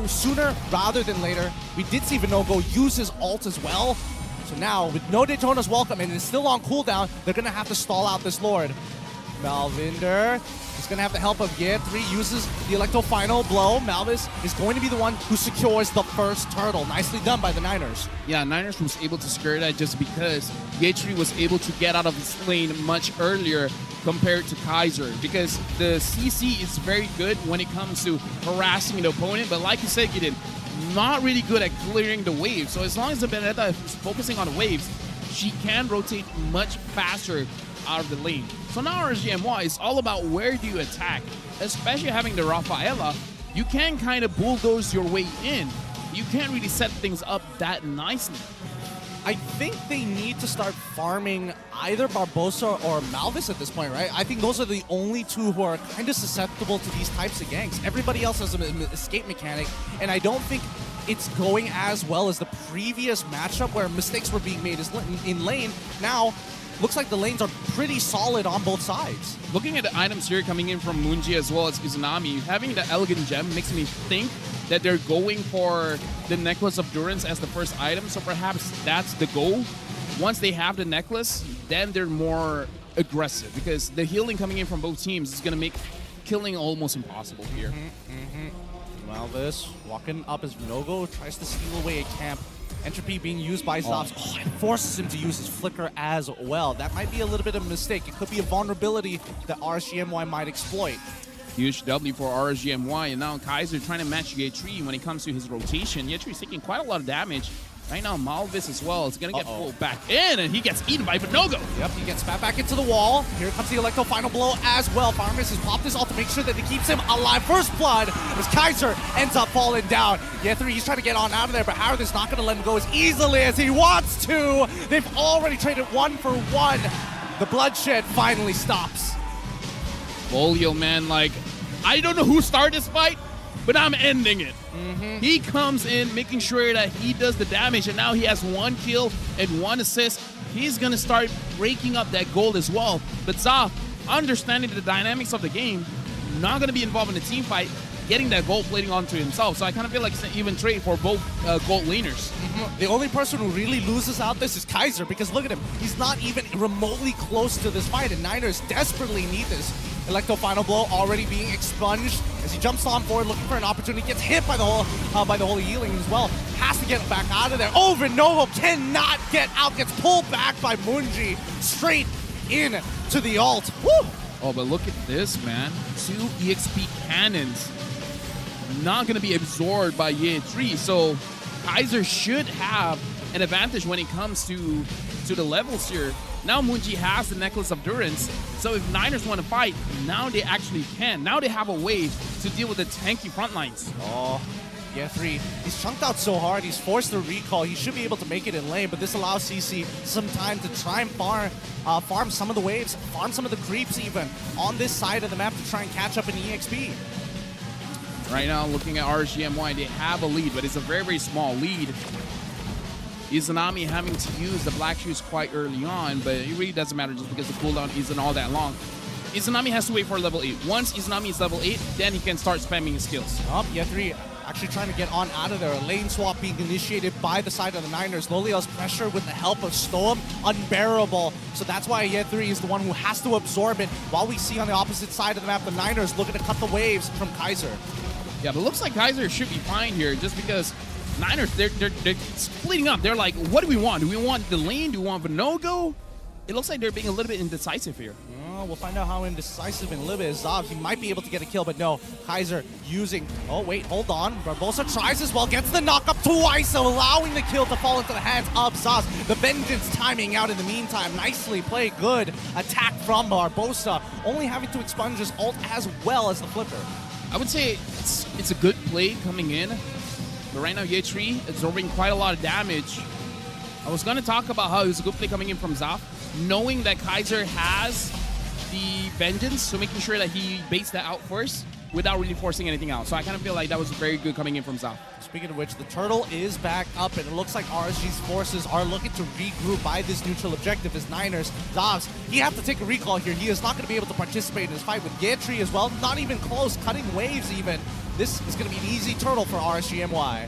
sooner rather than later. We did see Vinogo use his ult as well. So now, with no Daytona's welcome and it's still on cooldown, they're going to have to stall out this Lord. Malvinder is going to have the help of Ye3, uses the Electro Final Blow. Malvis is going to be the one who secures the first turtle. Nicely done by the Niners. Yeah, Niners was able to secure that just because Ye3 was able to get out of his lane much earlier compared to Kaiser, because the CC is very good when it comes to harassing the opponent, but like you said, Gideon, not really good at clearing the waves. So as long as the Benedetta is focusing on the waves, she can rotate much faster out of the lane. So now RSGMY is all about where do you attack, especially having the Rafaela. You can kind of bulldoze your way in. You can't really set things up that nicely. I think they need to start farming either Barbosa or Malvis at this point, right? I think those are the only two who are kind of susceptible to these types of ganks. Everybody else has an escape mechanic, and I don't think it's going as well as the previous matchup where mistakes were being made in lane. Now, looks like the lanes are pretty solid on both sides. Looking at the items here coming in from Munji as well as Izanami, having the Elegant Gem makes me think that they're going for the Necklace of Durance as the first item, so perhaps that's the goal. Once they have the necklace, then they're more aggressive, because the healing coming in from both teams is going to make killing almost impossible here. Malvis walking up as Nogo tries to steal away a camp. Entropy being used by Zobs. Oh, it forces him to use his flicker as well. That might be a little bit of a mistake. It could be a vulnerability that RSGMY might exploit. Huge W for RSGMY, and now Kaiser trying to match Ye3 when it comes to his rotation. Ye3 is taking quite a lot of damage. Right now, Malvis as well is going to get pulled back in, and he gets eaten by Vinogo. Yep, he gets spat back into the wall. Here comes the Electro Final Blow as well. Farmers has popped his ult to make sure that it keeps him alive. First blood as Kaiser ends up falling down. Ye3, he's trying to get on out of there, but Harith is not going to let him go as easily as he wants to. They've already traded 1 for 1. The bloodshed finally stops. Volio, man, like, I don't know who started this fight, but I'm ending it. He comes in making sure that he does the damage, and now he has 1 kill and 1 assist. He's going to start breaking up that gold as well. But Zob, understanding the dynamics of the game, not going to be involved in the team fight, getting that gold plating onto himself. So I kind of feel like it's an even trade for both gold laners. The only person who really loses out this is Kaiser, because look at him. He's not even remotely close to this fight, and Niners desperately need this. Electro final blow already being expunged as he jumps on forward looking for an opportunity. Gets hit by the whole healing as well. Has to get back out of there. Oh, Vinovo cannot get out. Gets pulled back by Munji straight in to the ult. Woo! Oh, but look at this, man. 2 EXP cannons. Not going to be absorbed by Ye 3. So Kaiser should have an advantage when it comes to the levels here. Now Munji has the Necklace of Durance, so if Niners want to fight, now they actually can. Now they have a way to deal with the tanky front lines. Oh, yeah, 3. He's chunked out so hard, he's forced a recall. He should be able to make it in lane, but this allows CC some time to try and farm some of the waves, farm some of the creeps even, on this side of the map to try and catch up in EXP. Right now, looking at RSG MY, they have a lead, but it's a very, very small lead. Izanami having to use the black shoes quite early on, but it really doesn't matter just because the cooldown isn't all that long. Izanami has to wait for level 8. Once Izanami is level 8, then he can start spamming his skills. Oh, yeah, 3 actually trying to get on out of there. A lane swap being initiated by the side of the Niners. Loliel's pressure with the help of Storm, unbearable. So that's why Ye 3 is the one who has to absorb it, while we see on the opposite side of the map the Niners looking to cut the waves from Kaiser. Yeah, but it looks like Kaiser should be fine here just because Niners, they're splitting up. They're like, what do we want? Do we want the lane? Do we want the no-go? It looks like they're being a little bit indecisive here. Oh, we'll find out how indecisive in a little bit is Zav. He might be able to get a kill, but no. Kaiser using... Oh, wait, hold on. Barbosa tries as well, gets the knock-up twice, allowing the kill to fall into the hands of Zaz. The Vengeance timing out in the meantime. Nicely played. Good attack from Barbosa, only having to expunge his ult as well as the flipper. I would say it's a good play coming in. But right now, Ye 3 absorbing quite a lot of damage. I was going to talk about how it was a good play coming in from Zaf, knowing that Kaiser has the Vengeance, so making sure that he baits that out first without really forcing anything out. So I kind of feel like that was very good coming in from Zaf. Speaking of which, the turtle is back up, and it looks like RSG's forces are looking to regroup by this neutral objective as Niners. Zavs, he has to take a recall here. He is not going to be able to participate in this fight with Yetri as well. Not even close, cutting waves even. This is going to be an easy turtle for RSG MY.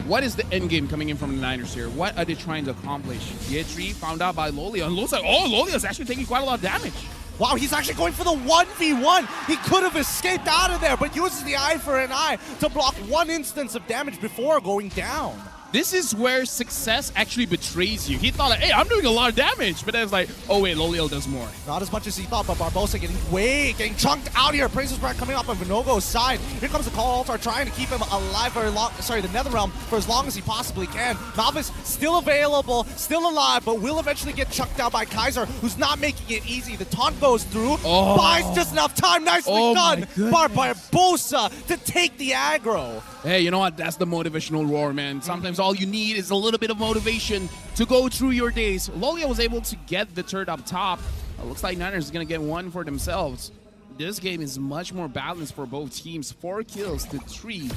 What is the end game coming in from the Niners here? What are they trying to accomplish? Yetri found out by Lolia, and looks like, oh, Lolia is actually taking quite a lot of damage. Wow, he's actually going for the 1v1. He could have escaped out of there, but uses the eye for an eye to block one instance of damage before going down. This is where success actually betrays you. He thought, like, hey, I'm doing a lot of damage, but then it's like, oh wait, Loliel does more. Not as much as he thought, but Barbosa getting chunked out here. Praises Brand coming up on Vinogo's side. Here comes the Call Altar trying to keep him alive for the Netherrealm for as long as he possibly can. Malvis still available, still alive, but will eventually get chucked out by Kaiser, who's not making it easy. The taunt goes through, buys just enough time. Nicely done by Barbosa to take the aggro. Hey, you know what? That's the motivational roar, man. Sometimes all you need is a little bit of motivation to go through your days. Lolia was able to get the turret up top. Looks like Niners is going to get one for themselves. This game is much more balanced for both teams. 4 kills to 3.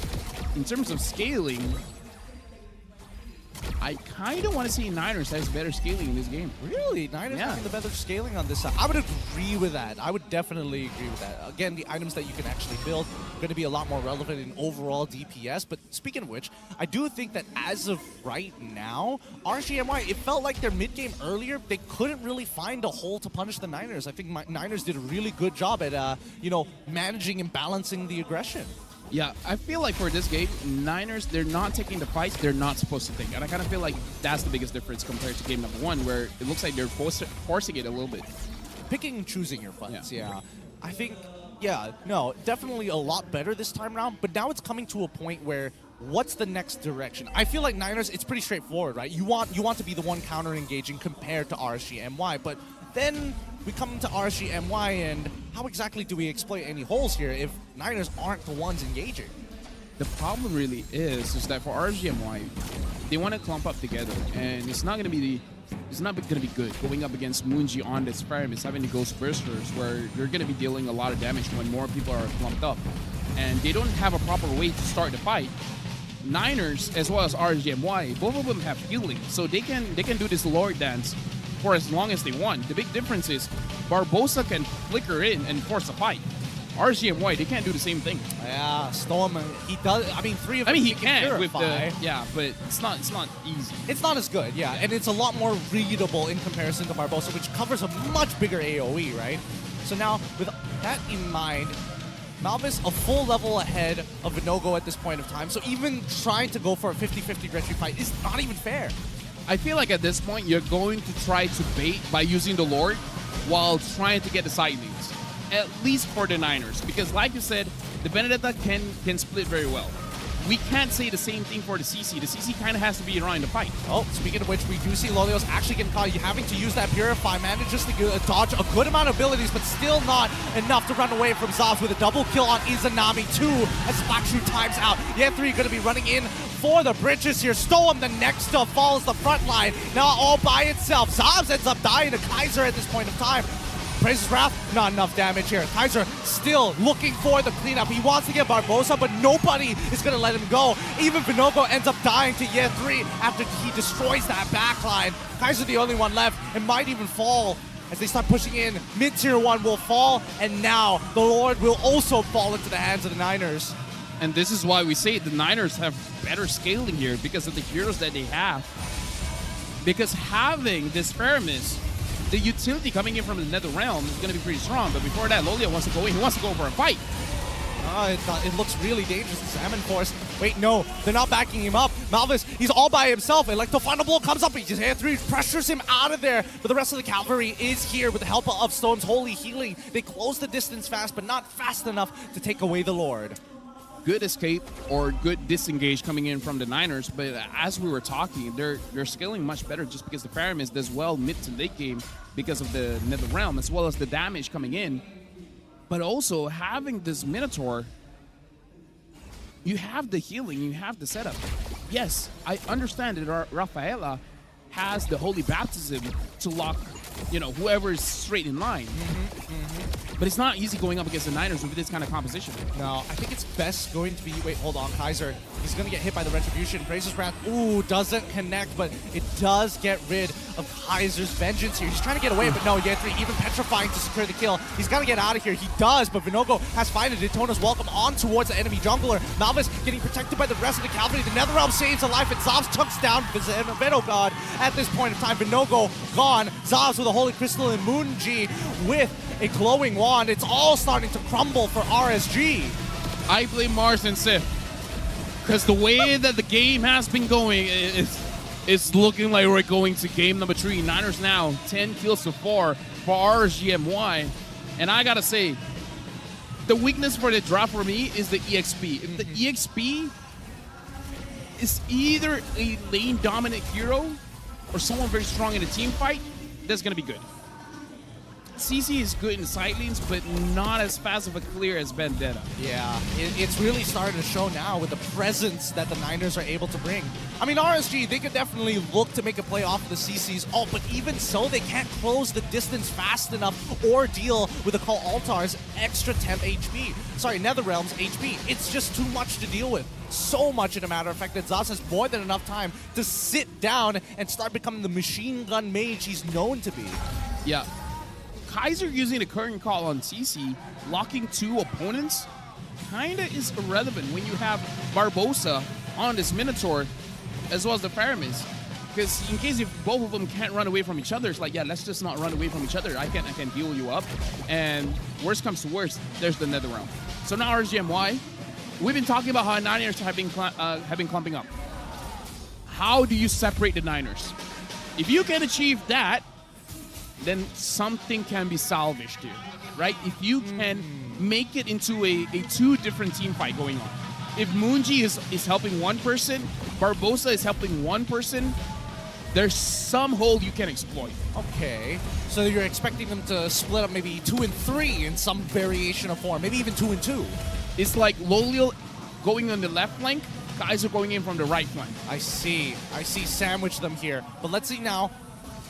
In terms of scaling, I kind of want to see Niners has better scaling in this game. Really? Niners having the better scaling on this side. I would agree with that. I would definitely agree with that. Again, the items that you can actually build are going to be a lot more relevant in overall DPS. But speaking of which, I do think that as of right now, RSGMY, it felt like their mid-game earlier, they couldn't really find a hole to punish the Niners. I think Niners did a really good job at, managing and balancing the aggression. Yeah, I feel like for this game, Niners, they're not taking the fights they're not supposed to take. And I kind of feel like that's the biggest difference compared to game number 1, where it looks like they're forcing it a little bit. Picking and choosing your fights, yeah. I think, definitely a lot better this time around. But now it's coming to a point where, what's the next direction? I feel like Niners, it's pretty straightforward, right? You want to be the one counter-engaging compared to RSGMY, but then we come to RSGMY, and how exactly do we exploit any holes here if Niners aren't the ones engaging? The problem really is that for RSGMY, they want to clump up together, and it's not going to be good going up against Munji on this farm. It's having the Ghost Bursters, where you're going to be dealing a lot of damage when more people are clumped up, and they don't have a proper way to start the fight. Niners as well as RSGMY, both of them have healing, so they can do this Lord Dance for as long as they want. The big difference is Barbosa can flicker in and force a fight. RSG MY, they can't do the same thing. Yeah, Storm, he does. I mean, 3 of them. I mean, he can with purify. the but it's not easy. It's not as good, yeah, and it's a lot more readable in comparison to Barbosa, which covers a much bigger AoE, right? So now, with that in mind, Malvis a full level ahead of Vinogo at this point of time, so even trying to go for a 50-50 retry fight is not even fair. I feel like at this point, you're going to try to bait by using the Lord while trying to get the side lanes, at least for the Niners, because like you said, the Benedetta can split very well. We can't say the same thing for the CC. The CC kind of has to be around the fight. Oh, speaking of which, we do see Lolios actually getting caught. You having to use that Purify, manages to dodge a good amount of abilities, but still not enough to run away from Zavs with a double kill on Izanami 2 as Splakshu times out. Yeah, 3 going to be running in for the bridges here. Stoem, the next up, follows the front line. Now all by itself. Zavs ends up dying to Kaiser at this point of time. Praises Wrath, not enough damage here. Kaiser still looking for the cleanup. He wants to get Barbosa, but nobody is going to let him go. Even Vinogo ends up dying to Year 3 after he destroys that backline. Kaiser the only one left and might even fall as they start pushing in. Mid-tier 1 will fall, and now the Lord will also fall into the hands of the Niners. And this is why we say the Niners have better scaling here because of the heroes that they have. Because having this Paramis, the utility coming in from the Nether Realm is going to be pretty strong. But before that, Lolia wants to go in. He wants to go for a fight. It looks really dangerous. Salmon Force. Wait, no. They're not backing him up. Malvis, he's all by himself. Electro Final Blow comes up. He just Year 3 pressures him out of there. But the rest of the cavalry is here with the help of Stone's Holy Healing. They close the distance fast, but not fast enough to take away the Lord. Good escape or good disengage coming in from the Niners, but as we were talking, they're scaling much better just because the Paramis does well mid to late game because of the Nether Realm as well as the damage coming in. But also having this Minotaur, you have the healing, you have the setup. Yes, I understand that Rafaela has the Holy Baptism to lock, whoever is straight in line. But it's not easy going up against the Niners with this kind of composition. No, I think it's best going to be... Wait, hold on. Kaiser, he's going to get hit by the Retribution. Praises Wrath, ooh, doesn't connect, but it does get rid of Kaiser's Vengeance here. He's trying to get away, but no, Year 3 even petrifying to secure the kill. He's got to get out of here. He does, but Vinogo has finded Daytona's welcome on towards the enemy jungler. Malvis getting protected by the rest of the cavalry. The Netherrealm saves a life, and Zavs chucks down Venom God at this point in time. Vinogo gone. Zavs with a Holy Crystal and Moonji with a glowing wand. It's all starting to crumble for RSG. I blame Mars and Sif because the way that the game has been going, it's looking like we're going to game number 3. Niners now 10 kills to 4 for RSG MY, and I gotta say, the weakness for the draft for me is the EXP. If the EXP is either a lane dominant hero or someone very strong in a team fight, that's gonna be good. CC is good in side lanes, but not as fast of a clear as Vendetta. Yeah, it's really starting to show now with the presence that the Niners are able to bring. I mean, RSG, they could definitely look to make a play off of the CCs. Oh, but even so, they can't close the distance fast enough or deal with the Call Altar's extra temp HP. Sorry, Netherrealm's HP. It's just too much to deal with. So much, in a matter of fact, that Zavs has more than enough time to sit down and start becoming the machine gun mage he's known to be. Yeah. Kaiser using the current call on CC, locking 2 opponents, kinda is irrelevant when you have Barbosa on this Minotaur as well as the Paramis. Because in case if both of them can't run away from each other, it's like, yeah, let's just not run away from each other. I can heal you up. And worst comes to worst, there's the Netherrealm. So now RSG MY, we've been talking about how Niners have been clumping up. How do you separate the Niners? If you can achieve that, then something can be salvaged here, right? If you can make it into a 2 different team fight going on. If Moonji is helping one person, Barbosa is helping one person, there's some hole you can exploit. Okay, so you're expecting them to split up maybe 2 and 3 in some variation of form, maybe even 2 and 2. It's like Loliel going on the left flank, Kaiser going in from the right flank. I see sandwich them here. But let's see now.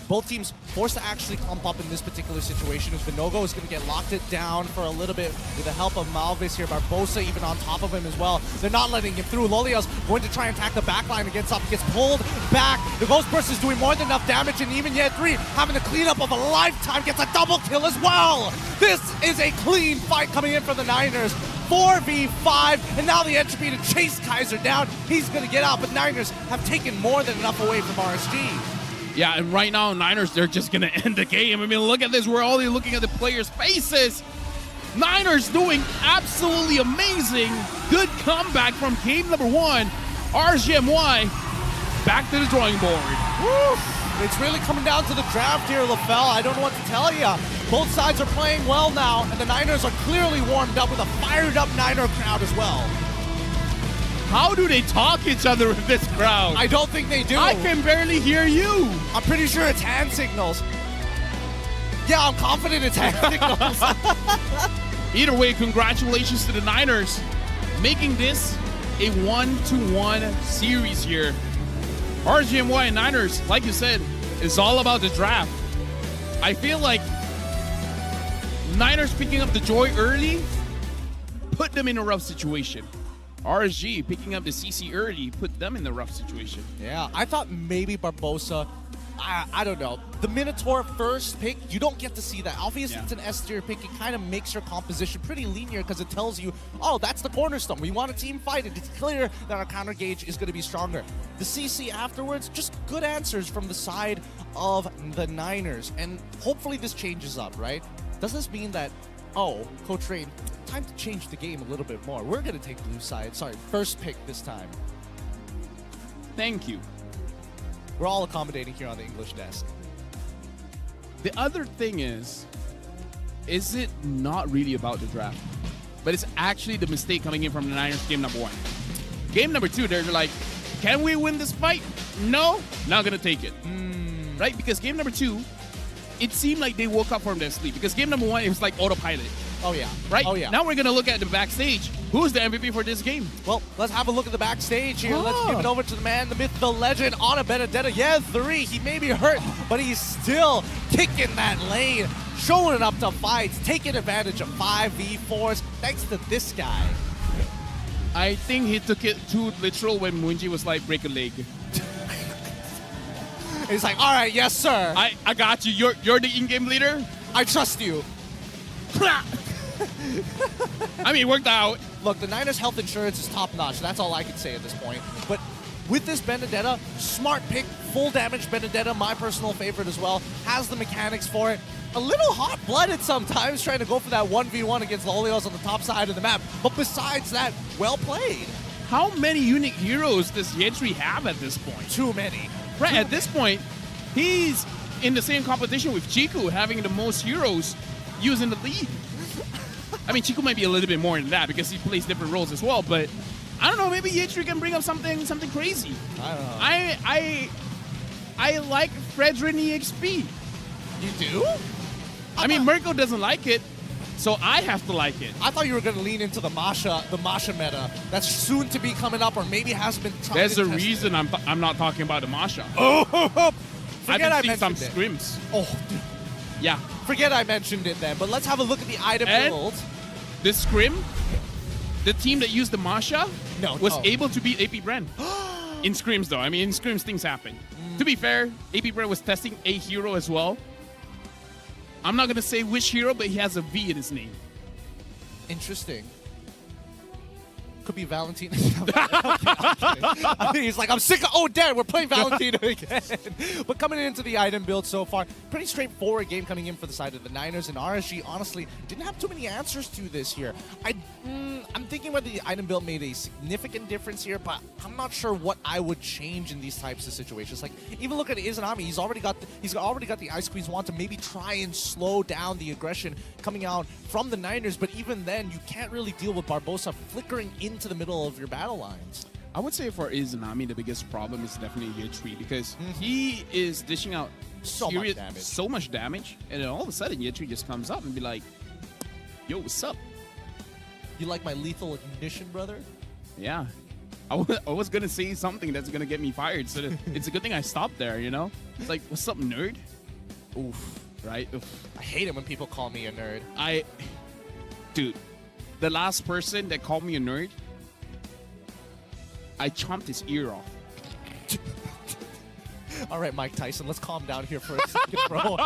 Both teams forced to actually clump up in this particular situation. As Vinogo is going to get locked it down for a little bit with the help of Malvis here. Barbosa even on top of him as well. They're not letting him through. Lolios going to try and attack the backline against up. Gets pulled back. The Ghost Burst is doing more than enough damage, and even yet 3 having the cleanup of a lifetime, gets a double kill as well. This is a clean fight coming in for the Niners. 4v5, and now the entropy to chase Kaiser down. He's going to get out, but Niners have taken more than enough away from RSG. Yeah, and right now, Niners, they're just going to end the game. I mean, look at this. We're only looking at the players' faces. Niners doing absolutely amazing. Good comeback from game number 1. RSG MY back to the drawing board. Woo! It's really coming down to the draft here, LaFell. I don't know what to tell you. Both sides are playing well now, and the Niners are clearly warmed up with a fired-up Niner crowd as well. How do they talk each other with this crowd? I don't think they do. I can barely hear you. I'm pretty sure it's hand signals. Yeah, I'm confident it's hand signals. Either way, congratulations to the Niners making this a 1-1 series here. RSG MY and Niners, like you said, is all about the draft. I feel like Niners picking up the joy early put them in a rough situation. RSG picking up the CC early put them in a rough situation. Yeah, I thought maybe Barbosa, I don't know. The Minotaur first pick, you don't get to see that. Obviously, it's an S tier pick. It kind of makes your composition pretty linear because it tells you, oh, that's the cornerstone. We want a team fight, and it's clear that our counter gauge is going to be stronger. The CC afterwards, just good answers from the side of the Niners. And hopefully this changes up, right? Does this mean that, oh, Coach Rain, time to change the game a little bit more? We're going to take blue side. Sorry, first pick this time. Thank you. We're all accommodating here on the English desk. The other thing is it not really about the draft? But it's actually the mistake coming in from the Niners game number 1. Game number 2, they're like, can we win this fight? No, not going to take it. Right? Because game number 2, it seemed like they woke up from their sleep. Because game number 1, it was like autopilot. Oh, yeah. Right? Oh, yeah. Now we're going to look at the backstage. Who's the MVP for this game? Well, let's have a look at the backstage here. Let's give it over to the man, the myth, the legend, Ana Benedetta. Yeah, 3. He may be hurt, but he's still kicking that lane, showing up to fights, taking advantage of 5v4s thanks to this guy. I think he took it too literal when Munji was like, break a leg. He's like, all right, yes, sir. I got you. You're the in-game leader? I trust you. I mean, it worked out. Look, the Niners' health insurance is top-notch. That's all I can say at this point. But with this Benedetta, smart pick, full damage Benedetta, my personal favorite as well, has the mechanics for it. A little hot-blooded sometimes, trying to go for that 1v1 against the Oleos on the top side of the map. But besides that, well played. How many unique heroes does Yentry have at this point? Too many. Right, at this point, he's in the same competition with Chiku, having the most heroes using the lead. I mean, Chiku might be a little bit more than that because he plays different roles as well, but I don't know, maybe Yentry can bring up something crazy. I don't know. I like Fredrin EXP. You do? I mean, Mirko doesn't like it, so I have to like it. I thought you were going to lean into the Masha meta that's soon to be coming up, or maybe has been tried. There's a reason I'm not talking about the Masha. Oh, I've been seeing some scrims. Oh, dude. Yeah. Forget I mentioned it then, but let's have a look at the item build. The scrim, the team that used the Masha was able to beat AP Brand. In scrims, though. I mean, in scrims, things happen. To be fair, AP Brand was testing a hero as well. I'm not going to say which hero, but he has a V in his name. Interesting. Could be Valentina. Okay. He's like, I'm sick of, oh, Dad, we're playing Valentina again. But coming into the item build so far, pretty straightforward game coming in for the side of the Niners, and RSG, honestly, didn't have too many answers to this here. I'm thinking whether the item build made a significant difference here, but I'm not sure what I would change in these types of situations. Like, even look at Izanami, he's already got the Ice Queen's wand to maybe try and slow down the aggression coming out from the Niners, but even then, you can't really deal with Barbosa flickering into the middle of your battle lines. I would say for Izanami, the biggest problem is definitely Yentry because he is dishing out so much damage, and then all of a sudden Yentry just comes up and be like, yo, what's up? You like my lethal ignition, brother? Yeah. I was going to say something that's going to get me fired, so it's a good thing I stopped there, you know? It's like, what's up, nerd? Oof. right? Oof. I hate it when people call me a nerd. Dude, the last person that called me a nerd, I chomped his ear off. All right, Mike Tyson, let's calm down here for a second, bro.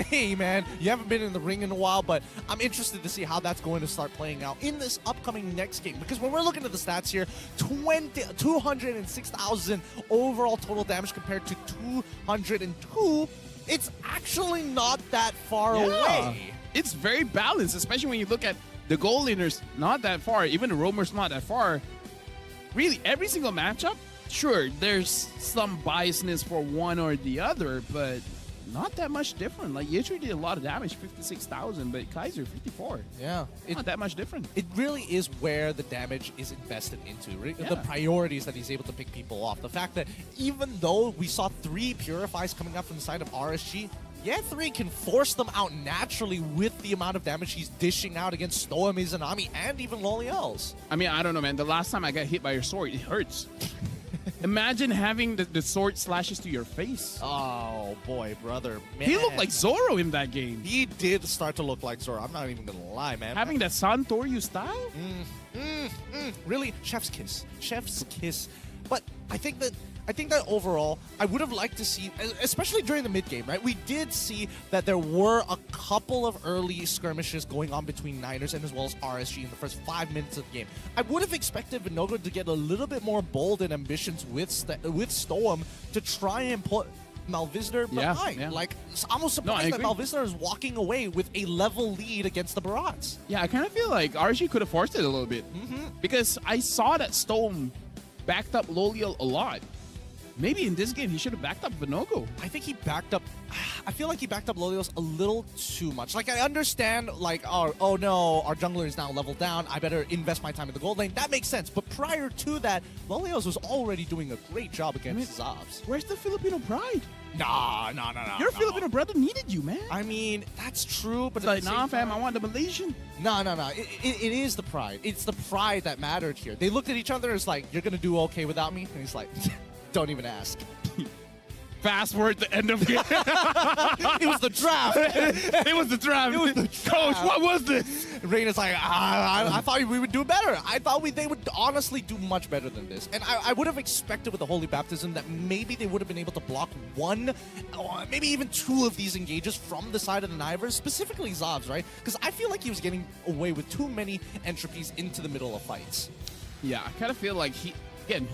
Hey, man, you haven't been in the ring in a while, but I'm interested to see how that's going to start playing out in this upcoming next game. Because when we're looking at the stats here, 206,000 overall total damage compared to 202, it's actually not that far away. It's very balanced, especially when you look at the goal laners, not that far, even the roamers not that far. Really, every single matchup, sure, there's some biasness for one or the other, but not that much different. Like, Yitri did a lot of damage, 56,000, but Kaiser, 54. Yeah. Not that much different. It really is where the damage is invested into, right? Yeah. The priorities that he's able to pick people off. The fact that even though we saw 3 Purifies coming up from the side of RSG, Ye3 can force them out naturally with the amount of damage he's dishing out against Stoa, Mizunami, and even Loliels. I mean, I don't know, man. The last time I got hit by your sword, it hurts. Imagine having the sword slashes to your face. Oh, boy, brother. Man. He looked like Zoro in that game. He did start to look like Zoro. I'm not even going to lie, man. Having that Santoryu style? Really, chef's kiss. Chef's kiss. But I think that overall, I would have liked to see, especially during the mid game, right? We did see that there were a couple of early skirmishes going on between Niners and as well as RSG in the first 5 minutes of the game. I would have expected Vinogo to get a little bit more bold and ambitions with Stoem to try and put Malvisner behind. Yeah. Like, it's almost surprised that Malvisner is walking away with a level lead against the Barats. Yeah, I kind of feel like RSG could have forced it a little bit. Because I saw that Stoem backed up Loliel a lot. Maybe in this game, he should have backed up Vinogo. I think he backed up... I feel like he backed up Lolios a little too much. Like, I understand, like, oh no, our jungler is now leveled down. I better invest my time in the gold lane. That makes sense. But prior to that, Lolios was already doing a great job against Zobs. Where's the Filipino pride? Nah. Your Filipino brother needed you, man. I mean, that's true, but It's like, nah, fam, I want the Malaysian. No. It is the pride. It's the pride that mattered here. They looked at each other as like, you're going to do okay without me? And he's like... Don't even ask. Fast forward the end of game. It was the draft. It was the draft. It was the draft. Coach, what was this? Reina's like, I thought we would do better. I thought they would honestly do much better than this. And I would have expected with the Holy Baptism that maybe they would have been able to block 1, or maybe even 2 of these engages from the side of the Nivers, specifically Zobs, right? Because I feel like he was getting away with too many entropies into the middle of fights. Yeah, I kind of feel like he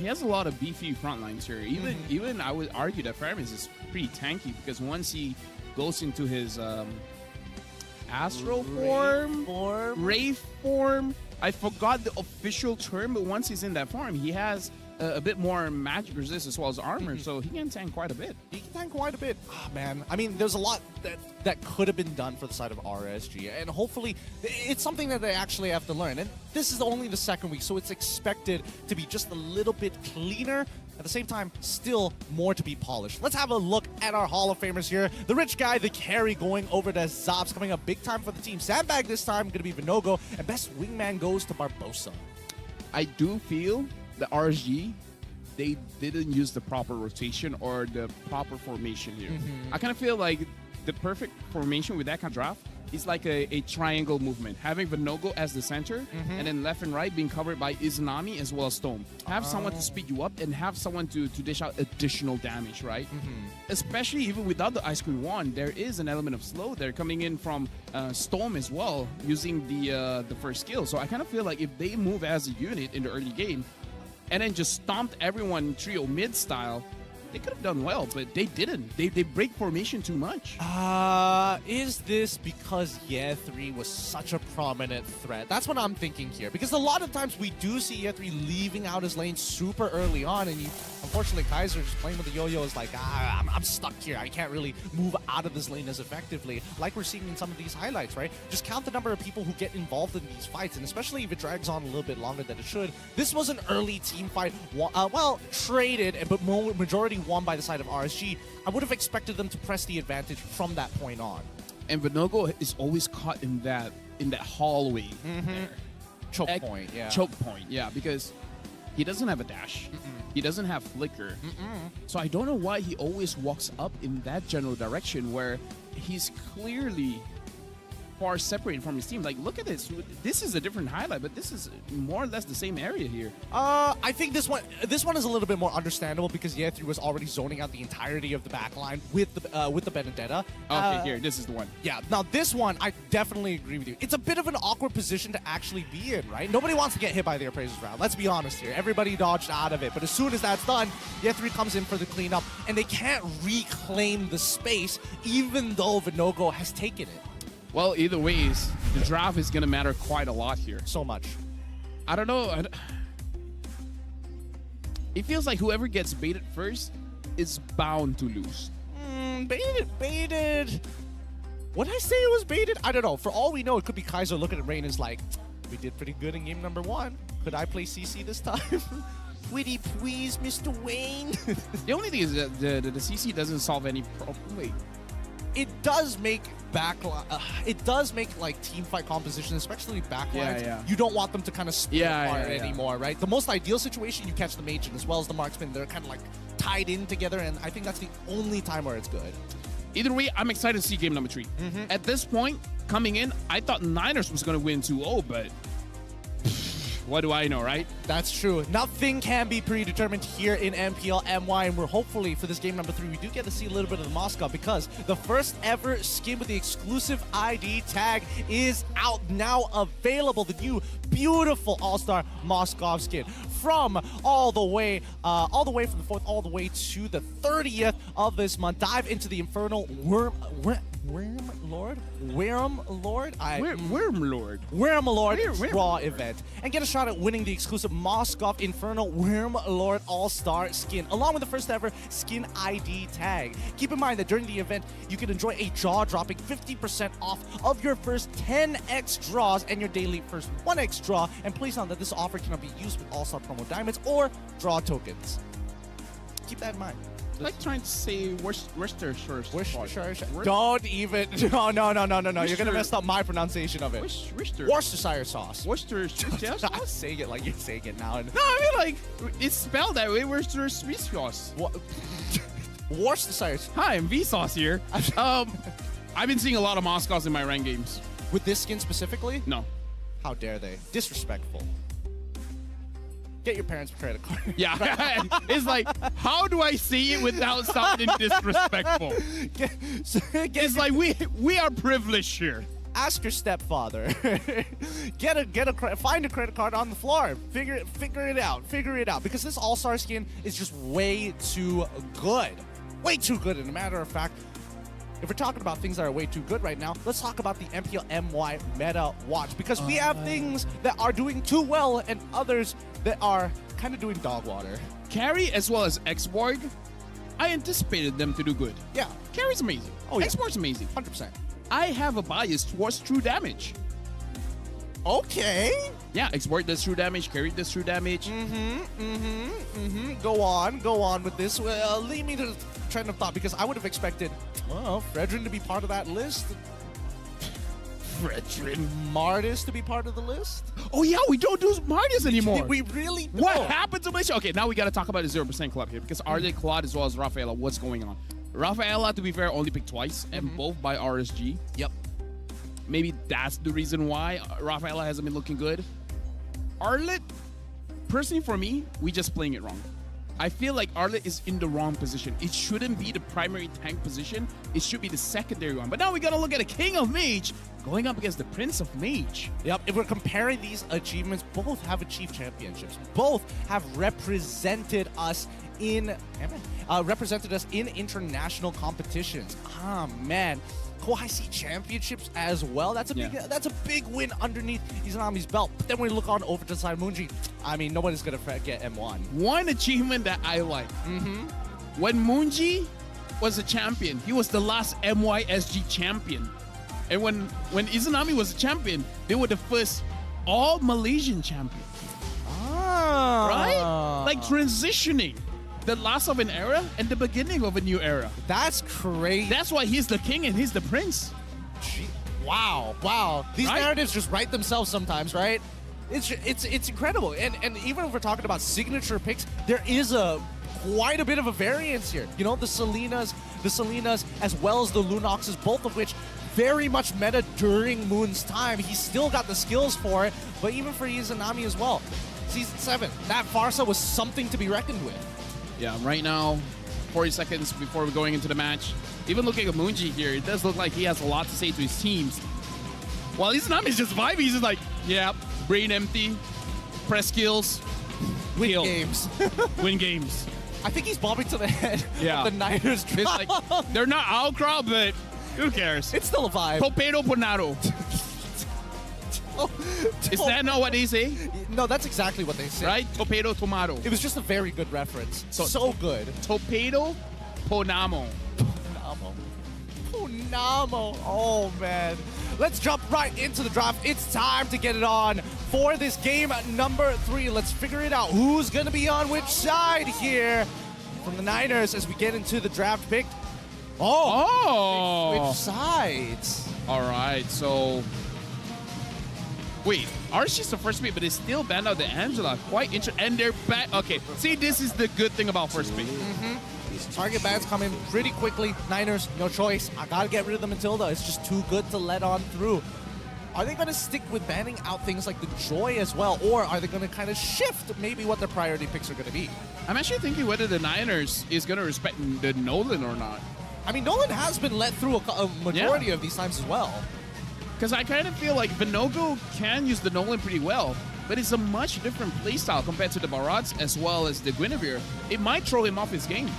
has a lot of beefy front lines here. Even I would argue that Faramis is pretty tanky because once he goes into his astral Wraith form, I forgot the official term, but once he's in that form, he has a bit more magic resist as well as armor, so he can tank quite a bit. He can tank quite a bit. Ah, man. I mean, there's a lot that could have been done for the side of RSG, and hopefully it's something that they actually have to learn. And this is only the second week, so it's expected to be just a little bit cleaner. At the same time, still more to be polished. Let's have a look at our Hall of Famers here. The rich guy, the carry, going over to Zobs, coming up big time for the team. Sandbag this time, going to be Vinogo, and best wingman goes to Barbosa. I do feel the RSG, they didn't use the proper rotation or the proper formation here. I kind of feel like the perfect formation with that kind of draft is like a triangle movement. Having Vinogo as the center, and then left and right being covered by Izanami as well as Stone. Have someone to speed you up and have someone to dish out additional damage, right? Especially even without the Ice Queen wand, there is an element of slow there coming in from Storm as well, using the first skill. So I kind of feel like if they move as a unit in the early game, and then just stomped everyone trio mid style, they could have done well, but they didn't. They break formation too much. Is this because Ye3 was such a prominent threat? That's what I'm thinking here. Because a lot of times we do see Ye3 leaving out his lane super early on, and unfortunately Kaiser just playing with the yo-yo is like, I'm stuck here. I can't really move out of this lane as effectively, like we're seeing in some of these highlights, right? Just count the number of people who get involved in these fights, and especially if it drags on a little bit longer than it should. This was an early team fight, well, traded, but majority won by the side of RSG. I would have expected them to press the advantage from that point on. And Vinogo is always caught in that hallway there. Choke point, yeah. Choke point, yeah, because He doesn't have a dash. He doesn't have flicker. So I don't know why he always walks up in that general direction where he's clearly far separated from his team. Like, look at this. This is a different highlight, but this is more or less the same area here. I think this one is a little bit more understandable because Ye3 was already zoning out the entirety of the back line with the Benedetta. Okay, here, this is the one. Yeah, now this one, I definitely agree with you. It's a bit of an awkward position to actually be in, right? Nobody wants to get hit by the appraisers round. Let's be honest here. Everybody dodged out of it. But as soon as that's done, Ye3 comes in for the cleanup, and they can't reclaim the space, even though Vinogo has taken it. Well, either ways, the draft is going to matter quite a lot here. So much. I don't know. It feels like whoever gets baited first is bound to lose. Baited. Would I say it was baited? I don't know. For all we know, it could be Kaiser looking at Rain is like, we did pretty good in game number 1. Could I play CC this time? Pretty please, Mr. Wayne. The only thing is that the CC doesn't solve any problem. Wait. It does make like team fight composition, especially backlines. Yeah. You don't want them to kind of split apart yeah. anymore, right? The most ideal situation, you catch the mage as well as the marksman. They're kind of like tied in together, and I think that's the only time where it's good. Either way, I'm excited to see game number 3. At this point, coming in, I thought Niners was going to win 2-0, but what do I know, right? That's true. Nothing can be predetermined here in MPL MY, and we're hopefully for this game number 3, we do get to see a little bit of the Moscow because the first ever skin with the exclusive ID tag is out now available. The new beautiful All-Star Moscow skin from all the way from the 4th all the way to the 30th of this month. Dive into the Infernal Worm Lord Raw event and get a shot at winning the exclusive Moskov Infernal Worm Lord All-Star skin along with the first ever skin ID tag. Keep in mind that during the event you can enjoy a jaw-dropping 50% off of your first 10x draws and your daily first 1x draw, and please note that this offer cannot be used with All-Star promo diamonds or draw tokens. Keep that in mind. I like trying to say Worcestershire. Don't even. No. You're going to mess up my pronunciation of it. Worcestershire sauce. Worcestershire sauce? I'm saying it like you're saying it now. No, I mean, like, it's spelled that way. Worcestershire sauce. Worcestershire. Hi, I'm Vsauce here. I've been seeing a lot of Moscows in my rank games. With this skin specifically? No. How dare they? Disrespectful. Get your parents' credit card. Yeah, it's like, how do I say it without sounding disrespectful? It's like we are privileged here. Ask your stepfather. Find a credit card on the floor. Figure it out. Because this All-Star skin is just way too good. Way too good. And a matter of fact, if we're talking about things that are way too good right now, let's talk about the MPL MY meta watch, because we have things that are doing too well and others that are kind of doing dog water. Carry as well as Xborg, I anticipated them to do good. Yeah. Carry's amazing. Oh, yeah. Xborg's amazing. 100%. I have a bias towards true damage. Okay. Yeah, Xborg does true damage, Carry does true damage. Go on with this. Lead me to the train of thought, because I would have expected, Fredrin to be part of that list. Fredrin. Martis to be part of the list. Oh yeah, we don't do Martis anymore. We really don't. What happened to Malaysia? Okay, now we got to talk about the 0% club here, because Arde, Claude, as well as Rafaela, what's going on? Rafaela, to be fair, only picked twice, and both by RSG. Yep. Maybe that's the reason why Rafaela hasn't been looking good. Arlet, personally for me, we just playing it wrong. I feel like Arlet is in the wrong position. It shouldn't be the primary tank position. It should be the secondary one. But now we got to look at a King of Mage going up against the Prince of Mage. Yep, if we're comparing these achievements, both have achieved championships. Both have represented us in international competitions. Ah, man. Kohaisi championships as well. That's a big win underneath Izanami's belt. But then when we look on over to the side of Moonji, I mean, nobody's gonna forget M1. One achievement that I like. When Moonji was a champion, he was the last MYSG champion. And when Izanami was a champion, they were the first all Malaysian champion. Right? Like transitioning. The last of an era and the beginning of a new era. That's crazy. That's why he's the king and he's the prince. Wow. These narratives just write themselves sometimes, right? It's incredible. And even if we're talking about signature picks, there is quite a bit of a variance here. You know, the Salinas as well as the Lunoxes, both of which very much meta during Moon's time. He's still got the skills for it, but even for Izanami as well. Season 7, that Farsa was something to be reckoned with. Yeah, right now, 40 seconds before we're going into the match. Even looking at Moonji here, it does look like he has a lot to say to his teams. While Izanami's just vibing, he's just like, yeah, brain empty, press skills, Win kill. games. Win games. I think he's bobbing to the head Yeah. of the Niners It's drum. like, they're not our crowd, but who cares? It's still a vibe. Torpedo Ponado. Is that not what they say? No, that's exactly what they say. Right? Torpedo Tomato. It was just a very good reference. So good. Torpedo Ponamo. Punamo. Oh, man. Let's jump right into the draft. It's time to get it on for this game number 3. Let's figure it out. Who's going to be on which side here from the Niners as we get into the draft pick? Oh! Which sides? All right, so... Wait, RSG's the first pick, but they still banned out the Angela. Quite interesting. And they're back. Okay, see, this is the good thing about first pick. Target bans come in pretty quickly. Niners, no choice. I gotta get rid of the Matilda. It's just too good to let on through. Are they gonna stick with banning out things like the Joy as well, or are they gonna kind of shift maybe what their priority picks are gonna be? I'm actually thinking whether the Niners is going to respect the Nolan or not. I mean, Nolan has been let through a majority of these times as well. Because I kind of feel like Vinogo can use the Nolan pretty well, but it's a much different playstyle compared to the Barats as well as the Guinevere. It might throw him off his game.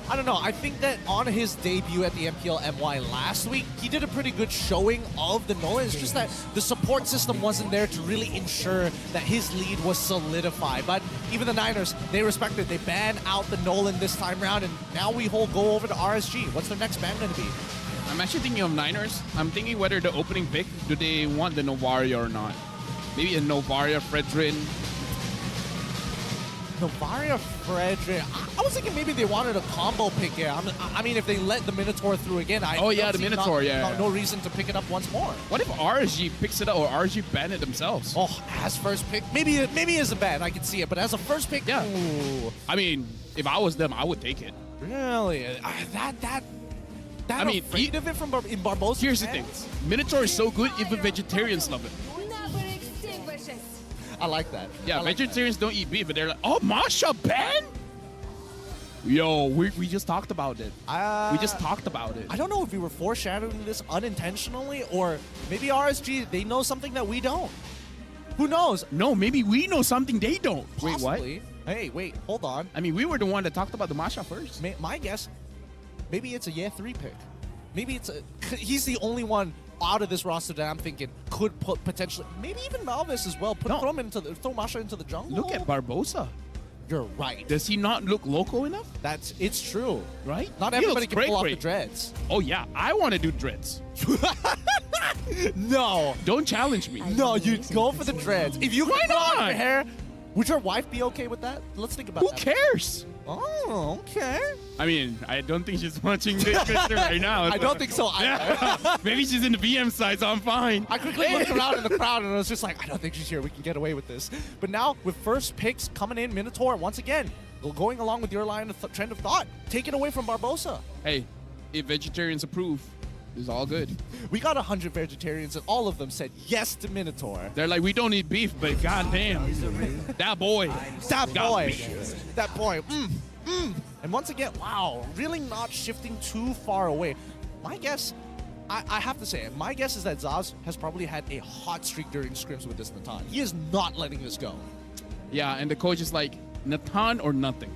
I don't know. I think that on his debut at the MPL MY last week, he did a pretty good showing of the Nolan. It's just that the support system wasn't there to really ensure that his lead was solidified. But even the Niners, they respected. They banned out the Nolan this time around, and now we go over to RSG. What's their next ban going to be? I'm actually thinking of Niners. I'm thinking whether the opening pick, do they want the Novaria or not? Maybe a Novaria, Fredrin. Novaria, Frederick. I was thinking maybe they wanted a combo pick here. I mean, if they let the Minotaur through again, I Oh, yeah, don't the see Minotaur, yeah. no reason to pick it up once more. What if RSG picks it up or RSG ban it themselves? Oh, as first pick, maybe as a ban, I can see it, but as a first pick, Yeah. ooh, I mean, if I was them, I would take it. really, that. I mean, afraid of it from in Barbosa. Here's the thing. Minotaur is so good, even vegetarians love it. Never extinguishes. I like that. Yeah, I like vegetarians don't eat beef, but they're like, oh, Masha ban? Yo, we just talked about it. that. We just talked about it. I don't know if we were foreshadowing this unintentionally, or maybe RSG, they know something that we don't. Who knows? No, maybe we know something they don't. Wait, what? Possibly. Hey, wait, hold on. I mean, we were the one that talked about the Masha first. My guess, maybe it's a 3 pick. Maybe he's the only one out of this roster that I'm thinking could put potentially, maybe even Malvis as well, throw Masha into the jungle. Look at Barbosa. You're right. Does he not look local enough? It's true. Right? Not He everybody looks can pull off the great. dreads. Oh, yeah. I want to do dreads. No. Don't challenge me. No, you go for the dreads. If you Why can pull out not? your hair, would your wife be okay with that? Let's think about Who that. cares? Oh, okay. I mean, I don't think she's watching this picture right now. I don't think so either. Maybe she's in the BM side, so I'm fine. I quickly looked around in the crowd and I was just like, I don't think she's here. We can get away with this. But now, with first picks coming in, Minotaur, once again, going along with your line of trend of thought, take it away from Barbosa. Hey, if vegetarians approve, it's all good. We got 100 vegetarians and all of them said yes to Minotaur. They're like, we don't eat beef, but goddamn, that boy. That got boy. me. That boy. And once again, wow, really not shifting too far away. My guess, I have to say, my guess is that Zaz has probably had a hot streak during scrims with this Natan. He is not letting this go. Yeah, and the coach is like, Natan or nothing.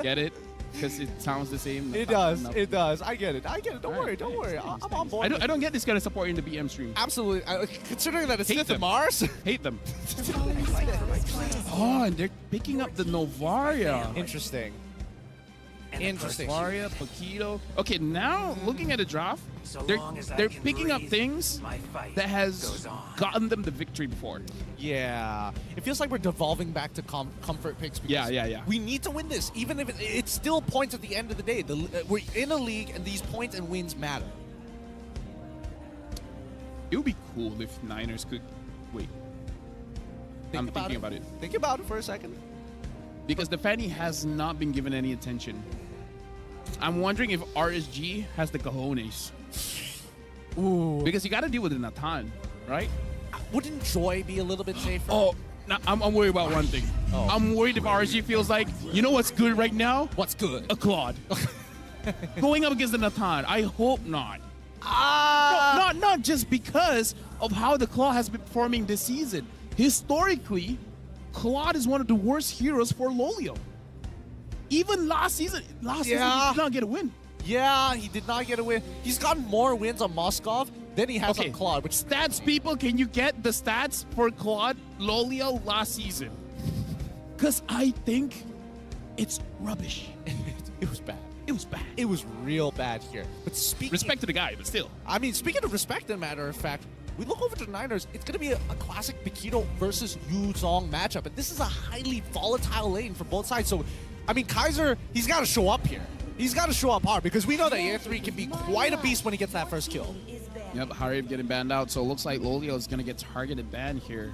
Get it? Because it sounds the same. It Natan, does. nothing. It does. I get it. Don't All worry. right, Don't thanks, worry. thanks, I'm on thanks. board. I don't get this kind of support in the BM stream. Absolutely. Considering that it's Hate Sith and them. Mars. Hate them. Oh, and they're picking up the Novaria. Interesting. Interesting. Novaria, Paquito. Okay, now looking at the draft, they're picking up things that has gotten them the victory before. Yeah. It feels like we're devolving back to comfort picks. Because Yeah. We need to win this, even if it's still points at the end of the day. We're in a league, and these points and wins matter. It would be cool if Niners could... Wait. I'm thinking about it. Think about it for a second. Because the Fanny has not been given any attention. I'm wondering if RSG has the cojones. Ooh. Because you got to deal with the Nathan, right? Wouldn't Joy be a little bit safer? Oh, now I'm worried about one thing. Oh. I'm worried if RSG feels like, you know what's good right now? What's good? A Claude. Going up against the Nathan. I hope not. Not just because of how the Claw has been performing this season. Historically, Claude is one of the worst heroes for Lolio. Even last season he did not get a win. Yeah, he did not get a win. He's gotten more wins on Moskov than he has on Claude. Which stats, people, can you get the stats for Claude Lolio last season? Because I think it's rubbish. it was bad. It was bad. It was real bad here. But respect to the guy, but still. I mean, speaking of respect, as a matter of fact, we look over to the Niners, it's going to be a classic Paquito versus Yu Zhong matchup. And this is a highly volatile lane for both sides. So, I mean, Kaiser, he's got to show up here. He's got to show up hard because we know that Year3 can be quite a beast when he gets that first kill. Yep, Harib getting banned out. So it looks like Lolio is going to get targeted ban here.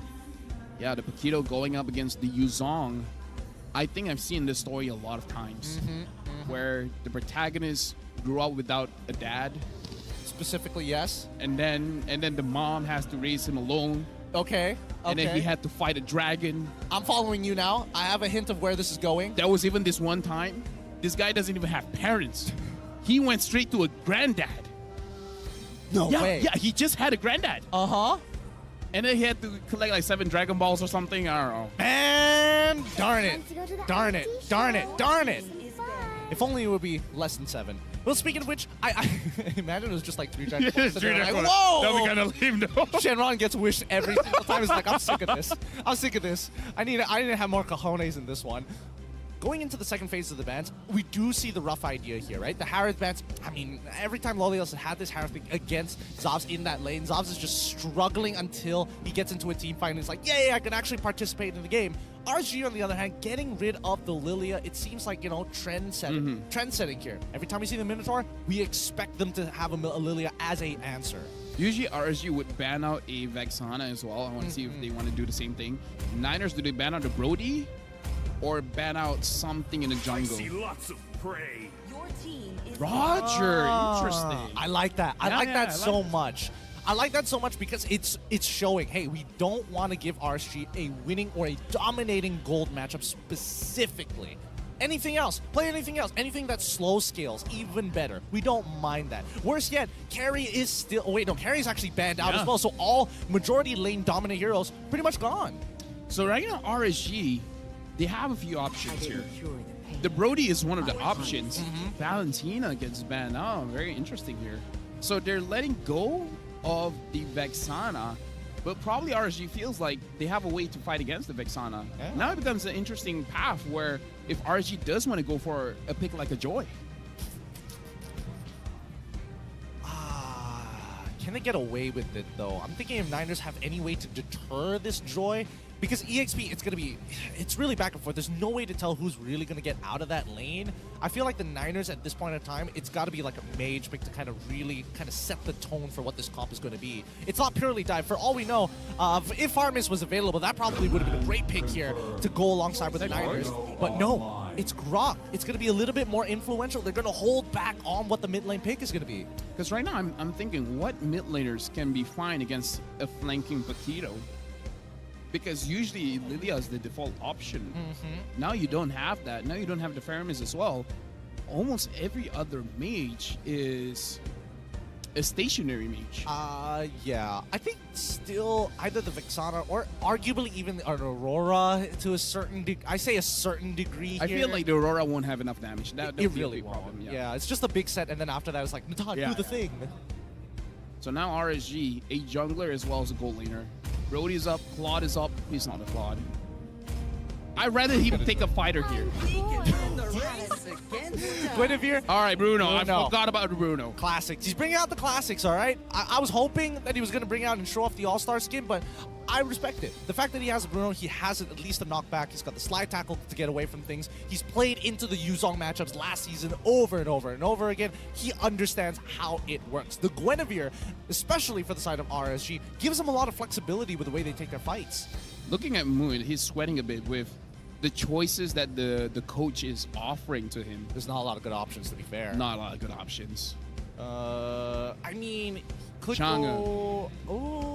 Yeah, the Paquito going up against the Yu Zhong. I think I've seen this story a lot of times where the protagonist grew up without a dad. Specifically, yes. And then the mom has to raise him alone. Okay. And then he had to fight a dragon. I'm following you now. I have a hint of where this is going. There was even this one time, this guy doesn't even have parents. He went straight to a granddad. No way. Yeah, he just had a granddad. Uh-huh. And then he had to collect like 7 Dragon Balls or something. I don't know. And darn it. Darn it. Darn it. Darn it. If only it would be less than 7. Well, speaking of which, I imagine it was just like 3 Dragon Balls. Like, whoa! That was kind of lame, though. Shenron gets wished every single time. It's like, I'm sick of this. I'm sick of this. I need to have more cojones in this one. Going into the second phase of the bans, we do see the rough idea here, right? The Harith bans, I mean, every time Lolios had this Harith against Zobs in that lane, Zobs is just struggling until he gets into a team fight and he's like, yay, I can actually participate in the game. RSG, on the other hand, getting rid of the Lilia, it seems like, you know, trend setting here. Every time we see the Minotaur, we expect them to have a Lilia as an answer. Usually RSG would ban out a Vexana as well. I want to see if they want to do the same thing. Niners, do they ban out the Brody? Or ban out something in the jungle? I see lots of prey. Your team is Roger, interesting. I like that. I like that so much. I like that so much because it's showing, hey, we don't want to give RSG a winning or a dominating gold matchup specifically. Anything else, play anything else, anything that slow scales, even better. We don't mind that. Worse yet, Carry is still, oh wait, no, Carry's actually banned out as well, so all majority lane dominant heroes pretty much gone. So right now, RSG, they have a few options here. The Brody is one of the options. Valentina gets banned. Oh, very interesting here. So they're letting go of the Vexana, but probably RSG feels like they have a way to fight against the Vexana. Yeah. Now it becomes an interesting path where if RSG does want to go for a pick like a Joy. Can they get away with it, though? I'm thinking if Niners have any way to deter this Joy. Because EXP, it's really back and forth. There's no way to tell who's really going to get out of that lane. I feel like the Niners at this point in time, it's got to be like a mage pick to kind of really set the tone for what this comp is going to be. It's not purely dive. For all we know, if Armis was available, that probably would have been a great pick here to go alongside with the Niners. But no, it's Grok. It's going to be a little bit more influential. They're going to hold back on what the mid lane pick is going to be. Because right now, I'm thinking, what mid laners can be fine against a flanking Paquito? Because usually Lilia is the default option. Now you don't have that. Now you don't have the Faramis as well. Almost every other mage is a stationary mage. Yeah. I think still either the Vexana or arguably even an Aurora to a certain degree. I say a certain degree here. I feel like the Aurora won't have enough damage. That it really won't. Problem, yeah, it's just a big set, and then after that, it's like, Natan, do the thing. So now RSG, a jungler as well as a gold laner. Brody's up, Claude is up. He's not a Claude. I'd rather he take a fighter here. Guinevere. All right, Bruno. I Bruno. forgot about Bruno. Classics. He's bringing out the classics, all right? I was hoping that he was going to bring out and show off the All-Star skin, but I respect it. The fact that he has a Bruno, he has at least a knockback. He's got the slide tackle to get away from things. He's played into the Yuzong matchups last season over and over and over again. He understands how it works. The Guinevere, especially for the side of RSG, gives him a lot of flexibility with the way they take their fights. Looking at Moon, he's sweating a bit with the choices that the coach is offering to him. There's not a lot of good options, to be fair. Not a lot of good options. I mean, could Chang'e. go... Ooh.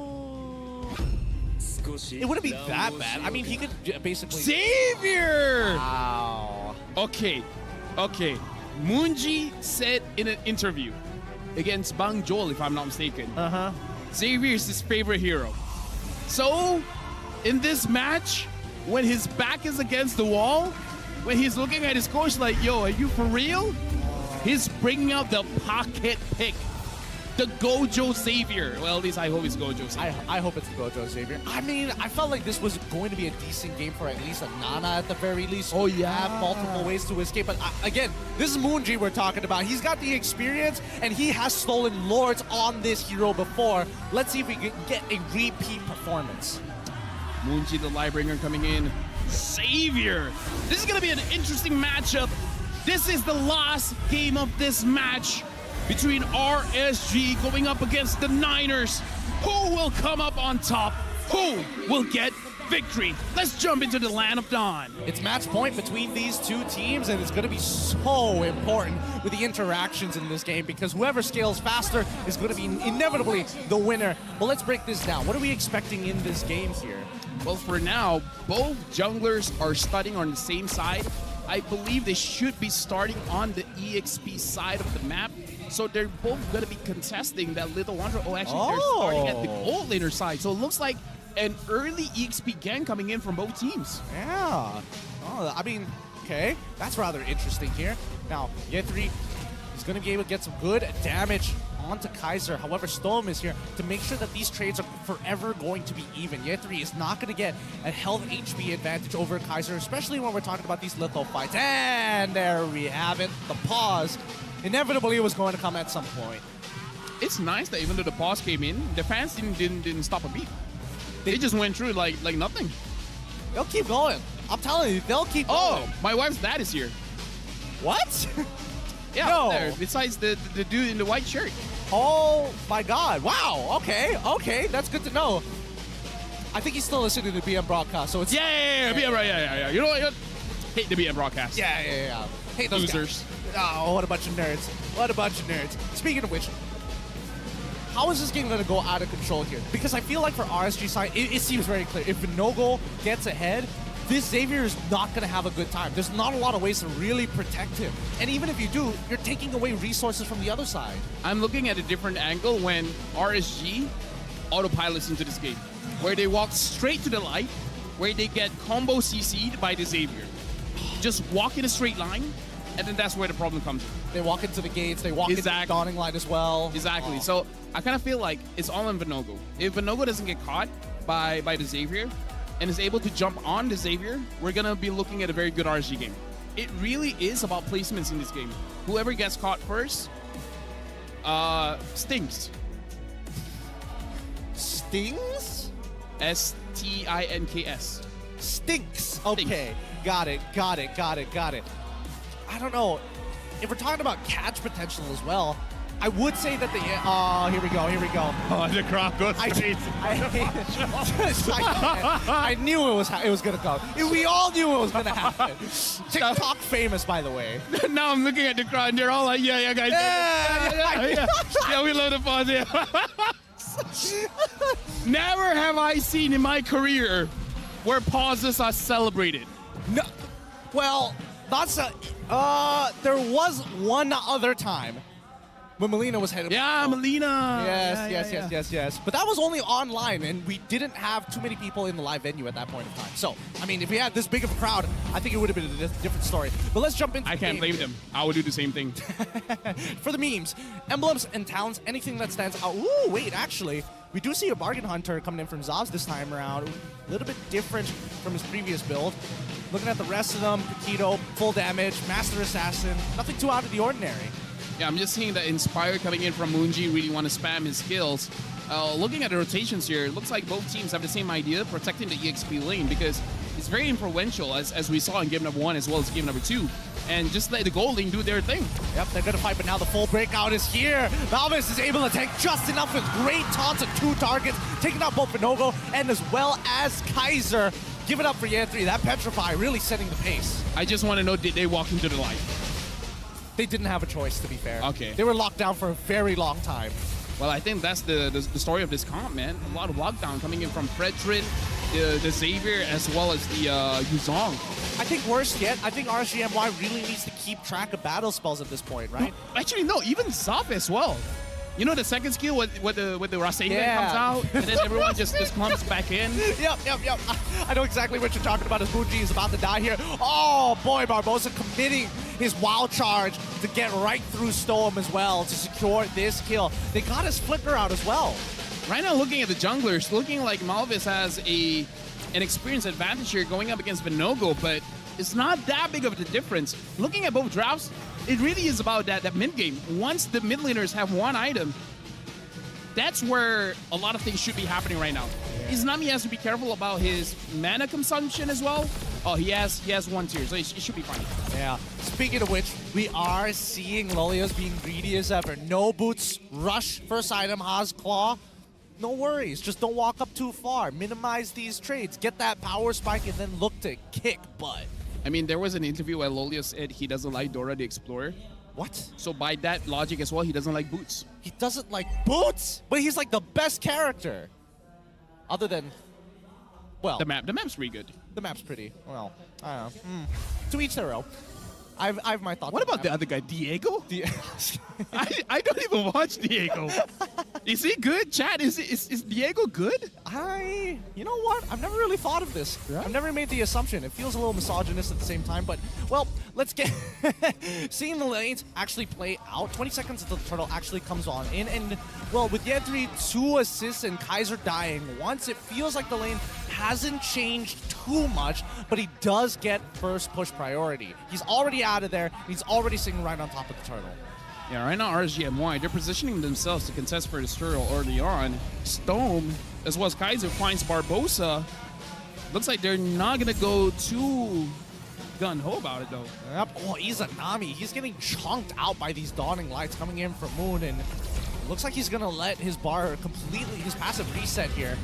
It wouldn't be that bad. I mean, he could basically... Xavier! Wow. Okay. Moonji said in an interview against Bang Joel, if I'm not mistaken, Uh-huh. Xavier is his favorite hero. So, in this match, when his back is against the wall, when he's looking at his coach like, yo, are you for real? He's bringing out the pocket pick. The Gojo Xavier. Well, at least I hope it's Gojo Xavier. I hope it's the Gojo Xavier. I mean, I felt like this was going to be a decent game for at least a Nana at the very least. Oh, You yeah. have multiple ways to escape. But again, this is Moonji we're talking about. He's got the experience, and he has stolen Lords on this hero before. Let's see if we can get a repeat performance. Moonji, the Lightbringer, coming in. Xavier. This is going to be an interesting matchup. This is the last game of this match between RSG going up against the Niners. Who will come up on top? Who will get victory? Let's jump into the land of Dawn. It's match point between these two teams, and it's going to be so important with the interactions in this game because whoever scales faster is going to be inevitably the winner. But let's break this down. What are we expecting in this game here? Well, for now, both junglers are starting on the same side. I believe they should be starting on the EXP side of the map. So they're both going to be contesting that little wonder. Oh, actually, they're starting at the gold laner side. So it looks like an early EXP gang coming in from both teams. Yeah. Oh, I mean, okay. That's rather interesting here. Now, Yetri is going to be able to get some good damage onto Kaiser. However, Storm is here to make sure that these trades are forever going to be even. Yetri is not going to get a health HP advantage over Kaiser, especially when we're talking about these little fights. And there we have it. The pause inevitably was going to come at some point. It's nice that even though the pause came in, the fans didn't stop a beat. They just went through like nothing. They'll keep going. I'm telling you, they'll keep going. Oh, my wife's dad is here. What? Yeah, No. there. Besides the dude in the white shirt. Oh my God! Wow. Okay. That's good to know. I think he's still listening to the BM broadcast, so it's Yeah. You know what? Hate the BM broadcast. yeah. Hey, those Losers. guys. Oh, what a bunch of nerds! What a bunch of nerds. Speaking of which, how is this game going to go out of control here? Because I feel like for RSG side, it seems very clear. If Vinogo gets ahead, this Xavier is not going to have a good time. There's not a lot of ways to really protect him. And even if you do, you're taking away resources from the other side. I'm looking at a different angle when RSG autopilots into this game, where they walk straight to the light, where they get combo CC'd by the Xavier. Just walk in a straight line, and then that's where the problem comes in. They walk into the gates, they walk into the dawning line as well. Exactly. Oh. So I kind of feel like it's all on Vinogo. If Vinogo doesn't get caught by the Xavier and is able to jump on the Xavier, we're going to be looking at a very good RSG game. It really is about placements in this game. Whoever gets caught first stinks. Stings? S-T-I-N-K-S. Stinks. Okay. Got it. I don't know. If we're talking about catch potential as well, I would say that the... Oh, here we go. Oh, the crowd goes crazy. I knew it was going to go. We all knew it was going to happen. TikTok famous, by the way. Now I'm looking at the crowd and they're all like, yeah, guys. Yeah, we love the pause. Yeah. Never have I seen in my career where pauses are celebrated. No. Well, that's a... there was one other time When Melina was headed. Yeah, Melina. Yes. But that was only online, and we didn't have too many people in the live venue at that point in time. So, I mean, if we had this big of a crowd, I think it would have been a different story. But let's jump into I can't blame them. I would do the same thing. For the memes, emblems and talents, anything that stands out. Ooh, wait, actually, we do see a Bargain Hunter coming in from Zavs this time around. A little bit different from his previous build. Looking at the rest of them, Paquito, full damage, Master Assassin, nothing too out of the ordinary. Yeah, I'm just seeing that Inspire coming in from Moonji really want to spam his skills. Looking at the rotations here, it looks like both teams have the same idea, protecting the EXP lane, because it's very influential, as we saw in game number 1 as well as game number 2. And just let the gold lane do their thing. Yep, they're going to fight, but now the full breakout is here. Malvis is able to tank just enough with great taunts and 2 targets, taking out both Vinogo and as well as Kaiser. Give it up for Yan3. That Petrify really setting the pace. I just want to know, did they walk into the light? They didn't have a choice, to be fair. Okay. They were locked down for a very long time. Well, I think that's the story of this comp, man. A lot of lockdown coming in from Fredrin, the Xavier, as well as the Yuzong. I think worse yet, I think RSG MY really needs to keep track of battle spells at this point, right? No, actually, no, even Zop as well. You know the second skill with the Rasengan comes out, and then everyone just clumps back in? Yep. I know exactly what you're talking about as Moonji is about to die here. Oh boy, Barbosa committing his wild charge to get right through Stoem as well to secure this kill. They got his flicker out as well. Right now, looking at the junglers, looking like Malvis has an experience advantage here going up against Vinogo, but it's not that big of a difference. Looking at both drafts, it really is about that mid game. Once the mid laners have one item, that's where a lot of things should be happening right now. Yeah. Izanami has to be careful about his mana consumption as well. Oh, he has 1 tier, so it should be fine. Yeah. Speaking of which, we are seeing Lolios being greedy as ever. No boots, rush, first item, Haas Claw. No worries, just don't walk up too far. Minimize these trades, get that power spike, and then look to kick butt. I mean, there was an interview where Lolio said he doesn't like Dora the Explorer. What? So by that logic as well, he doesn't like boots. He doesn't like boots? But he's like the best character. Other than, well. The map's pretty good. The map's pretty, well, I don't know. To each their own. I have my thoughts. What about the other guy, Diego? I don't even watch Diego. Is he good, chat? Is Diego good? You know what? I've never really thought of this. Yeah? I've never made the assumption. It feels a little misogynist at the same time, but, well, let's get... Seeing the lanes actually play out, 20 seconds until the turtle actually comes on in, and, well, with Yan3, 2 assists and Kaiser dying once, it feels like the lane hasn't changed too much, but he does get first push priority. He's already out of there. He's already sitting right on top of the turtle. Yeah, right now RSG MY, they're positioning themselves to contest for this turtle early on. Stone, as well as Kaiser, finds Barbosa. Looks like they're not going to go too gun-ho about it, though. Yep. Oh, Izanami. He's getting chunked out by these dawning lights coming in from Moon, and it looks like he's going to let his bar completely, his passive reset here.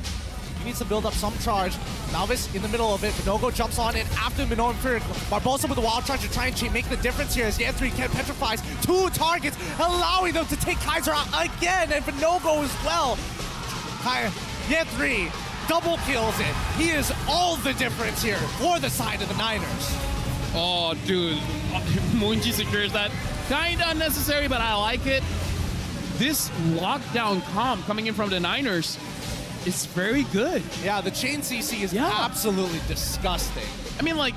He needs to build up some charge. Malvis in the middle of it. Vinogo jumps on it after Minoan Fury. Barbosa with the wild charge to try and make the difference here as Yan3 petrifies 2 targets, allowing them to take Kaiser out again, and Vinogo as well. Yan3 double kills it. He is all the difference here for the side of the Niners. Oh, dude. Moonji secures that. Kind of unnecessary, but I like it. This lockdown comp coming in from the Niners, it's very good. Yeah, the chain CC is absolutely disgusting. I mean, like,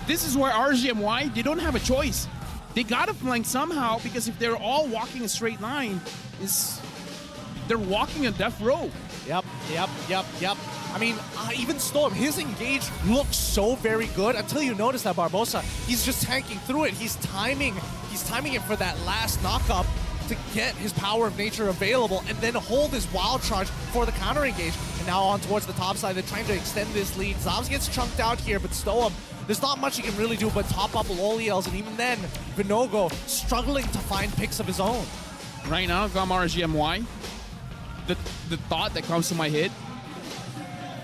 this is where RSG MY, they don't have a choice. They gotta flank somehow, because if they're all walking a straight line, they're walking a death row. Yep. I mean, even Storm, his engage looks so very good until you notice that Barbosa, he's just tanking through it. He's timing it for that last knockup to get his power of nature available and then hold his wild charge for the counter engage. And now on towards the top side, they're trying to extend this lead. Zavs gets chunked out here, but Stoem, there's not much he can really do but top up Loliels, and even then, Vinogo struggling to find picks of his own. Right now, if I'm RSG MY, the thought that comes to my head,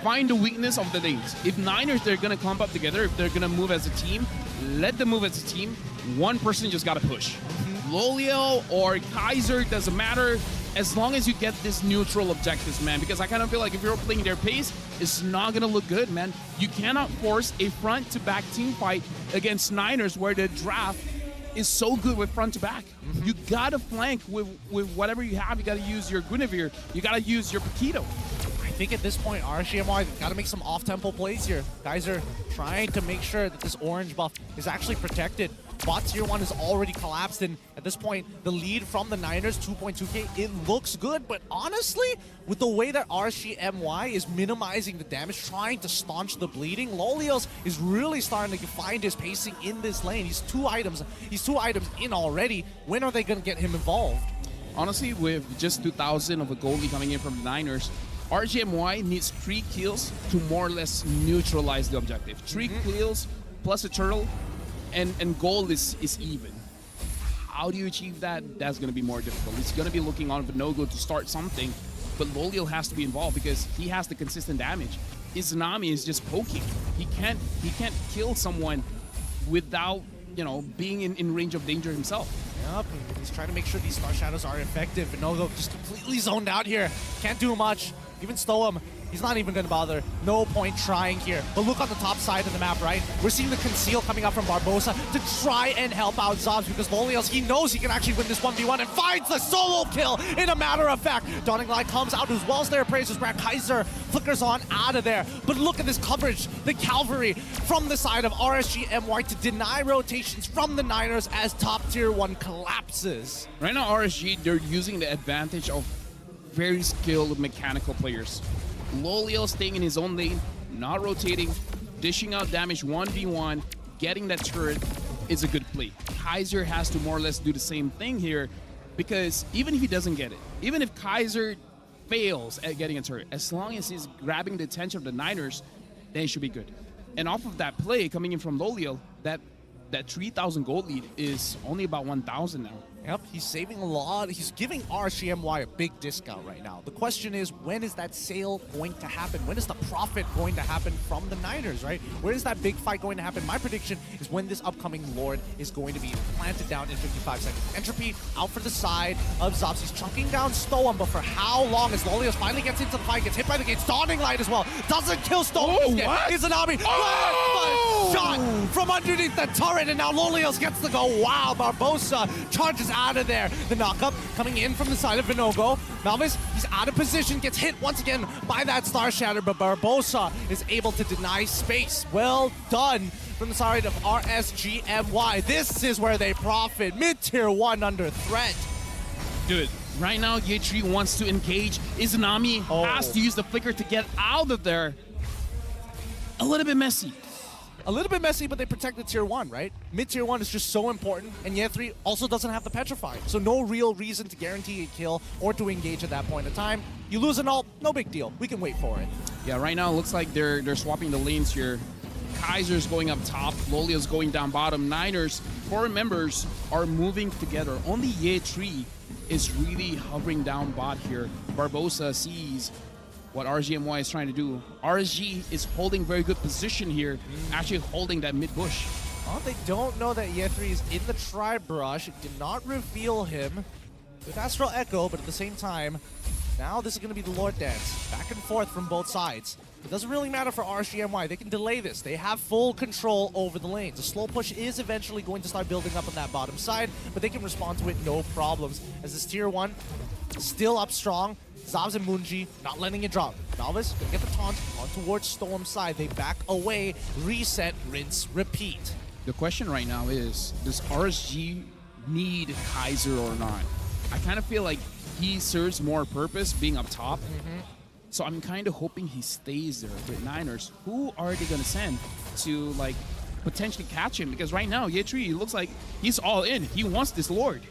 find the weakness of the lanes. If Niners, they're gonna clump up together, if they're gonna move as a team, let them move as a team. One person just gotta push. Loliel or Kaiser, doesn't matter, as long as you get this neutral objectives, man, because I kind of feel like if you're playing their pace, it's not gonna look good, man. You cannot force a front to back team fight against Niners where the draft is so good with front to back. You gotta flank with whatever you have. You gotta use your Guinevere. You gotta use your Paquito. I think at this point, RSG MY got to make some off-tempo plays here. Guys are trying to make sure that this orange buff is actually protected. Bot tier 1 has already collapsed, and at this point, the lead from the Niners, 2.2k, it looks good, but honestly, with the way that RSG MY is minimizing the damage, trying to staunch the bleeding, Lolios is really starting to find his pacing in this lane. He's two items in already. When are they going to get him involved? Honestly, with just 2,000 of a goalie coming in from the Niners, RGMY needs 3 kills to more or less neutralize the objective. 3 kills plus a turtle, and goal is even. How do you achieve that? That's going to be more difficult. It's going to be looking on Vinogo to start something, but Loliel has to be involved because he has the consistent damage. Izanami is just poking. He can't kill someone without, being in range of danger himself. Yep, he's trying to make sure these Star Shadows are effective. Vinogo just completely zoned out here. Can't do much. Even Stoem, he's not even going to bother. No point trying here. But look on the top side of the map, right? We're seeing the Conceal coming out from Barbosa to try and help out Zobs because Lolios, he knows he can actually win this 1v1 and finds the solo kill in a matter of fact. Dawning Light comes out as well as their praises. Brad Kaiser flickers on out of there. But look at this coverage. The Cavalry from the side of RSG MY to deny rotations from the Niners as top tier 1 collapses. Right now, RSG, they're using the advantage of very skilled mechanical players. Loliel staying in his own lane, not rotating, dishing out damage 1v1, getting that turret is a good play. Kaiser has to more or less do the same thing here because even if he doesn't get it, even if Kaiser fails at getting a turret, as long as he's grabbing the attention of the Niners, then he should be good. And off of that play coming in from Loliel, that 3,000 gold lead is only about 1,000 now. Yep, he's saving a lot. He's giving RSGMY a big discount right now. The question is, when is that sale going to happen? When is the profit going to happen from the Niners, right? Where is that big fight going to happen? My prediction is when this upcoming Lord is going to be planted down in 55 seconds. Entropy out for the side of Zobs. He's chunking down Stoem, but for how long as Lolios finally gets into the fight, gets hit by the gates, Dawning Light as well. Doesn't kill Stoem. Izanami, shot from underneath the turret, and now Lolios gets to go. Wow, Barbosa charges out of there. The knockup coming in from the side of Vinogo. Malvis, he's out of position, gets hit once again by that Star Shatter, but Barbosa is able to deny space. Well done from the side of RSGMY. This is where they profit. Mid-tier 1 under threat. Dude, right now, Yetri wants to engage. Izanami has to use the flicker to get out of there. A little bit messy. A little bit messy, but they protect the tier 1, right? Mid-tier 1 is just so important, and Yetri also doesn't have the Petrify, so no real reason to guarantee a kill or to engage at that point in time. You lose an ult, no big deal. We can wait for it. Yeah, right now it looks like they're swapping the lanes here. Kaiser's going up top, Lolia's going down bottom. Niners, 4 members are moving together. Only Yetri is really hovering down bot here. Barbosa sees what RGMY is trying to do. RSG is holding very good position here, actually holding that mid bush. Well, they don't know that Yetri is in the tri-brush. It did not reveal him with Astral Echo, but at the same time, now this is going to be the Lord Dance. Back and forth from both sides. It doesn't really matter for RSGMY. They can delay this. They have full control over the lanes. A slow push is eventually going to start building up on that bottom side, but they can respond to it no problems. As this tier 1 still up strong, Zobs and Moonji not letting it drop. Malvis gonna get the taunt on towards Storm's side. They back away, reset, rinse, repeat. The question right now is, does RSG need Kaiser or not? I kind of feel like he serves more purpose being up top. So I'm kind of hoping he stays there with Niners. Who are they going to send to like potentially catch him? Because right now, Yetri looks like he's all in. He wants this Lord.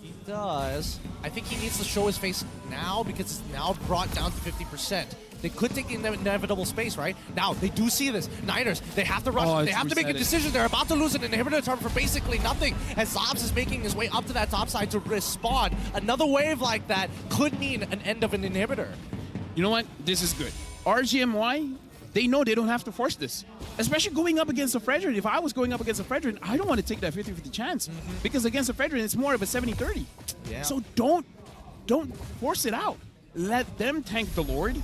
He does. I think he needs to show his face now because it's now brought down to 50%. They could take the inevitable space, right? Now, they do see this. Niners, they have to rush. They have to make a decision. They're about to lose an inhibitor turn for basically nothing as Zobs is making his way up to that top side to respond. Another wave like that could mean an end of an inhibitor. You know what? This is good. RGMY, they know they don't have to force this. Especially going up against a Fredrin. If I was going up against a Fredrin, I don't want to take that 50-50 chance. Because against a Fredrin, it's more of a 70-30. Yeah. So don't force it out. Let them tank the Lord,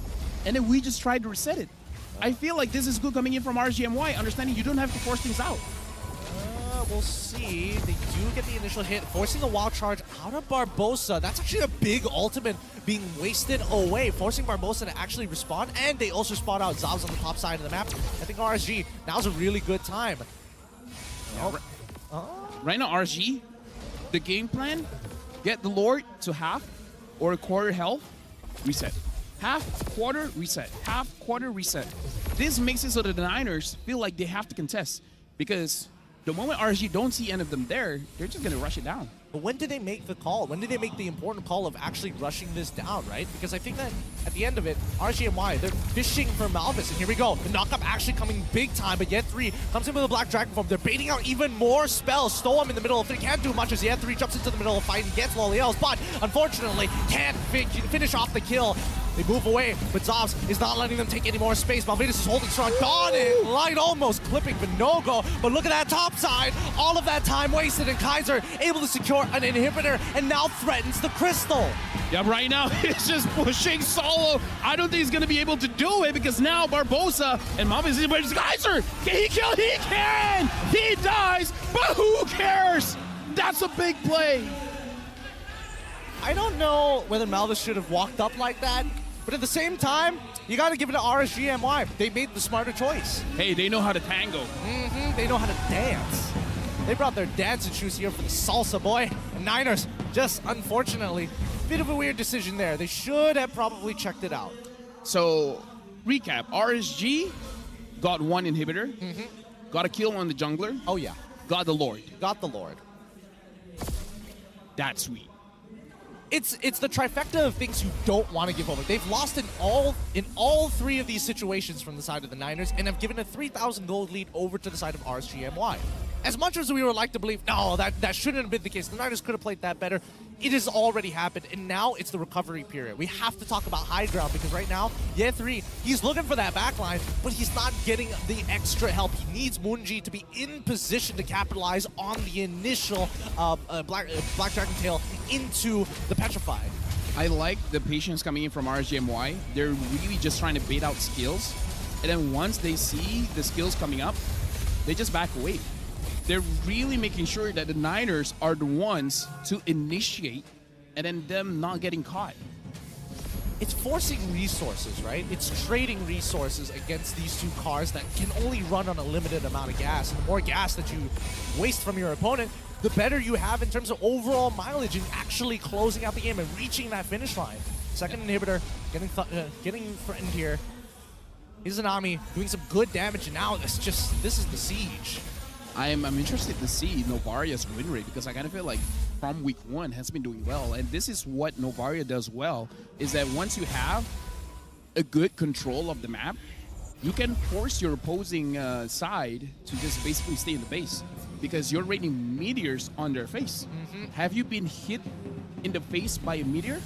and then we just try to reset it. I feel like this is good coming in from RGMY, understanding you don't have to force things out. we'll see. They do get the initial hit, forcing a wild charge out of Barbosa. That's actually a big ultimate being wasted away, forcing Barbosa to actually respond, and they also spot out Zavs on the top side of the map. I think RSG, now's a really good time. Right now, RSG, the game plan, get the Lord to half or a quarter health, reset. Half, quarter, reset. Half, quarter, reset. This makes it so that the Niners feel like they have to contest, because the moment RSG don't see any of them there, they're just going to rush it down. But when did they make the call? When did they make the important call of actually rushing this down, right? Because I think that at the end of it, RSG and MY, they're fishing for Malvis. And here we go. The knockup actually coming big time, but Yet3 comes in with a Black Dragon form. They're baiting out even more spells. Stoem in the middle of 3 can't do much as Yet3 jumps into the middle of the fight and gets Loliels, but unfortunately can't finish off the kill. They move away, but Zavs is not letting them take any more space. Malvinas is holding strong. Dawn in light, almost clipping Vinogo. But look at that top side. All of that time wasted, and Kaiser able to secure an inhibitor and now threatens the crystal. Yeah, right now he's just pushing solo. I don't think he's going to be able to do it, because now Barbosa and Malvis is Kaiser. Can he kill? He can! He dies, but who cares? That's a big play. I don't know whether Malvis should have walked up like that, but at the same time, you got to give it to RSG and MY. They made the smarter choice. Hey, they know how to tango. They know how to dance. They brought their dancing shoes here for the salsa, boy. And Niners, just unfortunately, bit of a weird decision there. They should have probably checked it out. So, recap. RSG got one inhibitor, got a kill on the jungler, Oh yeah, got the Lord. got the Lord. That's sweet. It's the trifecta of things you don't want to give over. They've lost in all 3 of these situations from the side of the Niners and have given a 3,000 gold lead over to the side of RSG and MY. As much as we would like to believe, no, that shouldn't have been the case. The Niners could have played that better. It has already happened, and now it's the recovery period. We have to talk about high ground, because right now, Yet3, he's looking for that backline, but he's not getting the extra help. He needs Moonji to be in position to capitalize on the initial Black Dragon Tail into the Petrify. I like the patience coming in from RSG and MY. They're really just trying to bait out skills, and then once they see the skills coming up, they just back away. They're really making sure that the Niners are the ones to initiate, and then them not getting caught. It's forcing resources, right? It's trading resources against these 2 cars that can only run on a limited amount of gas. And the more gas that you waste from your opponent, the better you have in terms of overall mileage and actually closing out the game and reaching that finish line. Second inhibitor, getting threatened here. Izanami doing some good damage, and now this is the siege. I'm interested to see Novaria's win rate, because I kind of feel like from week 1 has been doing well, and this is what Novaria does well, is that once you have a good control of the map, you can force your opposing side to just basically stay in the base, because you're raining meteors on their face. Have you been hit in the face by a meteor?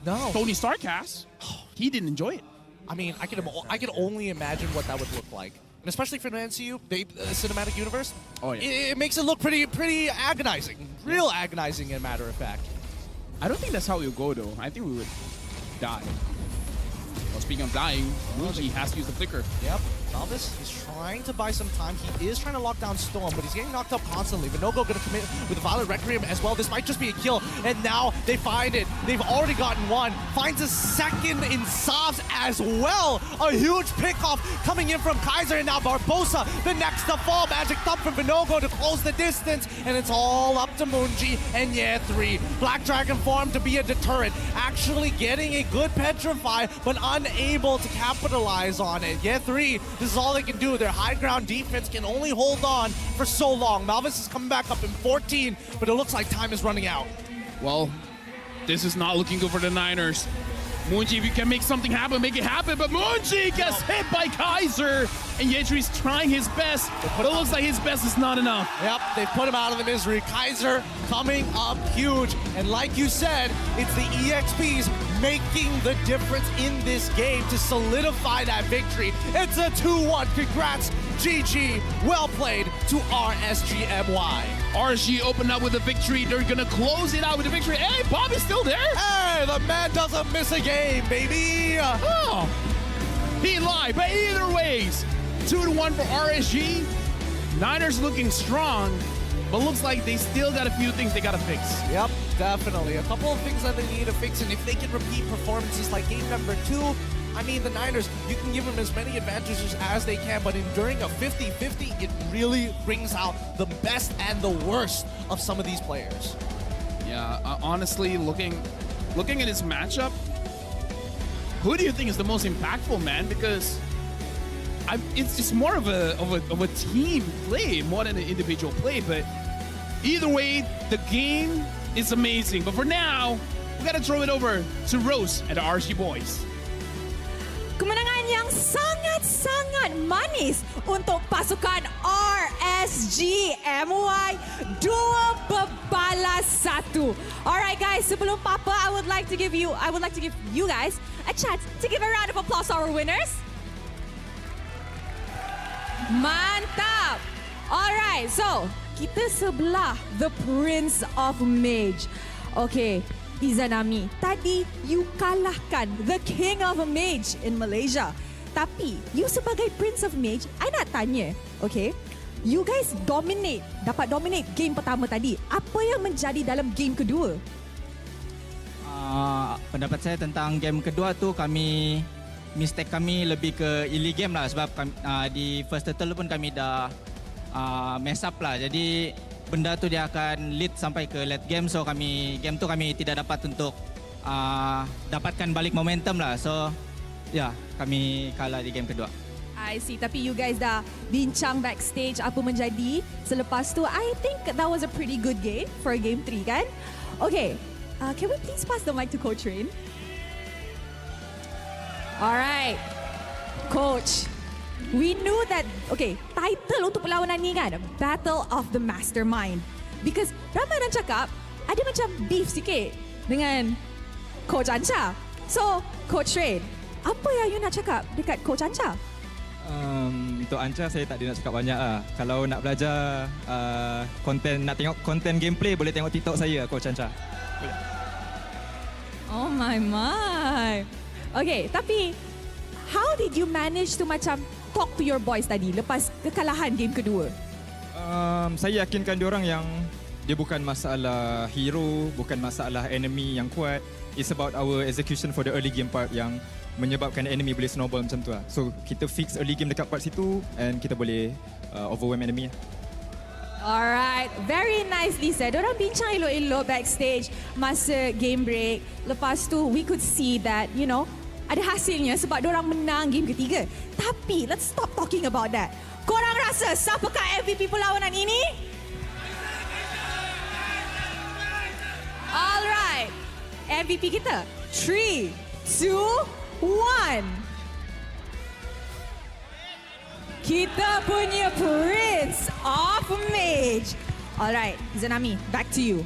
No. Tony Stark has. He didn't enjoy it. I mean, I can only imagine what that would look like. And especially for the MCU, cinematic universe, Oh, yeah. it makes it look pretty agonizing. Real agonizing, as a matter of fact. I don't think that's how it would go, though. I think we would die. Well, speaking of dying, Muji has to use the flicker. Yep. Malvis is trying to buy some time. He is trying to lock down Storm, but he's getting knocked up constantly. Vinogo going to commit with a Violet Requiem as well. This might just be a kill, and now they find it. They've already gotten one. Finds a second in Savs as well. A huge pickoff coming in from Kaiser, and now Barbosa, the next to fall. Magic Thump from Vinogo to close the distance, and it's all up to Moonji and Yet3. Black Dragon form to be a deterrent. Actually getting a good Petrify, but unable to capitalize on it. Yet3, this is all they can do. Their high ground defense can only hold on for so long. Malvis is coming back up in 14, but it looks like time is running out. Well, this is not looking good for the Niners. Moonji, if you can make something happen, make it happen. But Moonji gets hit by Kaiser, and Yetry's trying his best, but it looks like his best is not enough. Yep, they put him out of the misery. Kaiser coming up huge. And like you said, it's the EXPs making the difference in this game to solidify that victory. It's a 2-1. Congrats, GG. Well played to RSGMY. RSG opened up with a victory. They're going to close it out with a victory. Hey, Bob is still there. Hey, the man doesn't miss a game, baby. Oh, he lied. But either ways, 2-1 for RSG. Niners looking strong. but looks like they still got a few things they gotta fix. Yep, definitely. A couple of things that they need to fix, and if they can repeat performances like game number 2, I mean, the Niners, you can give them as many advantages as they can, but during a 50-50, it really brings out the best and the worst of some of these players. Yeah, honestly, looking at this matchup, who do you think is the most impactful, man? Because it's more of a team play more than an individual play. But either way, the game is amazing. But for now, we gotta throw it over to Rose and the RSG boys. Kemenangan yang sangat-sangat manis untuk pasukan RSG MY 2-1. Alright guys, sebelum Papa, I would like to give you guys a chance to give a round of applause to our winners. Mantap. Alright, so kita sebelah the Prince of Mage. Okay, Izanami, tadi you kalahkan the King of Mage in Malaysia. Tapi, you sebagai Prince of Mage, I nak tanya, okay? You guys dapat dominate game pertama tadi. Apa yang menjadi dalam game kedua? Pendapat saya tentang game kedua tu, mistake kami lebih ke early game lah. Sebab di first turtle pun kami dah mess up lah. Jadi, benda tu dia akan lead sampai ke late game, so game tu kami tidak dapat untuk dapatkan balik momentum lah. So ya, kami kalah di game kedua. I see, tapi you guys dah bincang backstage apa menjadi selepas tu. I think that was a pretty good game for game 3 kan? Okay, can we please pass the mic to Coach Rain? Alright, Coach. We knew that, okay, title untuk perlawanan ni kan, Battle of the Mastermind. Because ramai orang cakap, ada macam beef sikit dengan Coach Ancha. So, Coach Rain, apa yang you nak cakap dekat Coach Ancha? Untuk Ancha, saya tak ada nak cakap banyak lah. Kalau nak belajar nak tengok konten gameplay, boleh tengok TikTok saya, Coach Ancha. Oh my. Okay, tapi how did you manage to macam talk to your boys tadi lepas kekalahan game kedua? Saya yakinkan diorang yang dia bukan masalah hero, bukan masalah enemy yang kuat. It's about our execution for the early game part yang menyebabkan enemy boleh snowball macam tu lah. So kita fix early game dekat part situ and kita boleh overwhelm enemy lah. Alright, very nicely said. Diorang bincang elok-elok backstage masa game break. Lepas tu, we could see that, you know, ada hasilnya sebab diorang menang game ketiga. Tapi, let's stop talking about that. Korang rasa siapakah MVP perlawanan ini? Alright, MVP kita. 3, 2, 1. Kita punya Prince of Mage. Alright, Zanami, back to you.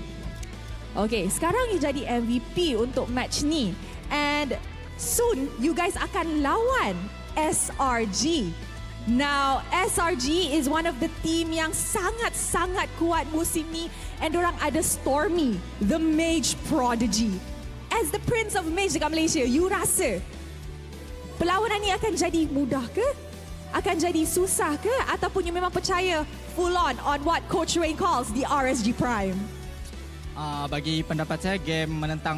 Okay, sekarang you jadi MVP untuk match ni. And soon, you guys akan lawan SRG. Now, SRG is one of the team yang sangat-sangat kuat musim ni. And dorang ada Stormy, the Mage Prodigy. As the Prince of Mage dekat Malaysia, you rasa perlawanan ni akan jadi mudah ke? Akan jadi susah ke? Ataupun you memang percaya full on what Coach Rain calls the RSG Prime? Bagi pendapat saya, game menentang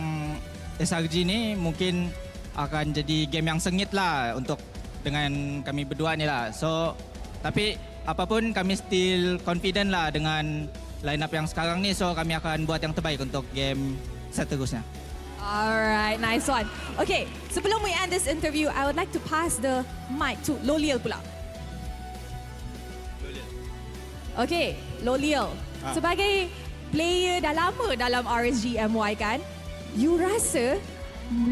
SRG ni mungkin akan jadi game yang sengit lah untuk dengan kami berdua ni lah. So, tapi apapun kami still confident lah dengan line up yang sekarang ni. So, kami akan buat yang terbaik untuk game seterusnya. Alright, nice one. Okay, sebelum we end this interview, I would like to pass the mic to Loliel pula. Okay, Loliel. Sebagai player dah lama dalam RSG MY kan, you rasa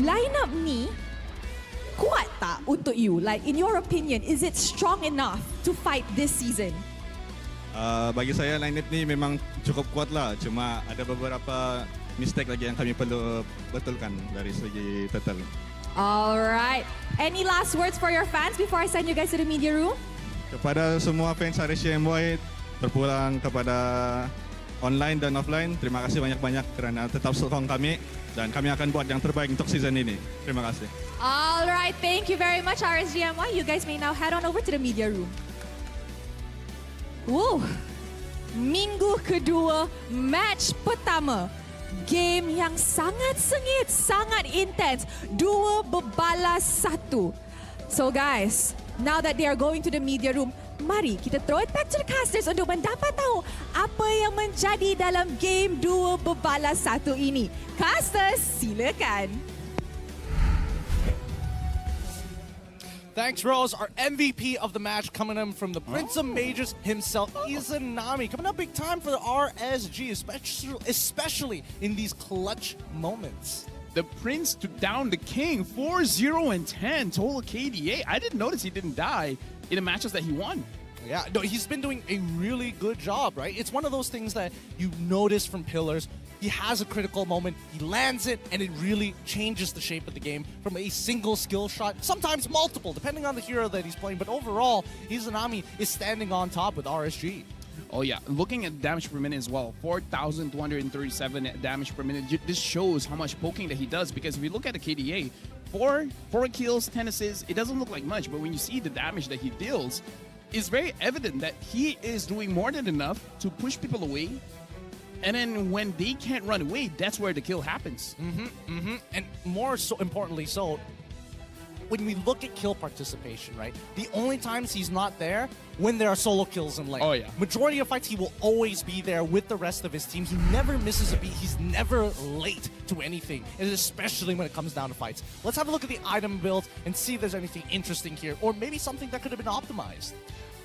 lineup ni kuat tak untuk you? Like, in your opinion, is it strong enough to fight this season? Bagi saya lineup ni memang cukup kuat lah. Cuma ada beberapa mistake lagi yang kami perlu betulkan dari segi total. Alright. Any last words for your fans before I send you guys to the media room? Kepada semua fans RSG MY, terpulang kepada online dan offline, terima kasih banyak-banyak kerana tetap sokong kami dan kami akan buat yang terbaik untuk season ini. Terima kasih. Alright, thank you very much RSG MY. You guys may now head on over to the media room. Woo! minggu kedua, match pertama. Game yang sangat sengit, sangat intens. 2-1. So guys, now that they are going to the media room, mari kita throw it back to the casters untuk mendapat tahu apa yang menjadi dalam game 2-1 ini. Casters, silakan. Thanks, Rose. Our MVP of the match coming in from the Prince of Mages himself, Izanami. Coming up big time for the RSG, especially in these clutch moments. The Prince to down the King, 4-0-10 total KDA. I didn't notice he didn't die in the matches that he won. Yeah, no, he's been doing a really good job, right? It's one of those things that you notice from Pillars. He has a critical moment, he lands it, and it really changes the shape of the game from a single skill shot, sometimes multiple, depending on the hero that he's playing. But overall, Izanami is standing on top with RSG. Oh yeah, looking at damage per minute as well, 4,237 damage per minute. This shows how much poking that he does, because if you look at the KDA, 4 kills, 10 assists, it doesn't look like much, but when you see the damage that he deals, it's very evident that he is doing more than enough to push people away. And then when they can't run away, that's where the kill happens. And more so importantly, so when we look at kill participation, right? The only times he's not there when there are solo kills in lane. Oh, yeah. Majority of fights, he will always be there with the rest of his team. He never misses a beat. He's never late to anything, and especially when it comes down to fights. Let's have a look at the item build and see if there's anything interesting here, or maybe something that could have been optimized.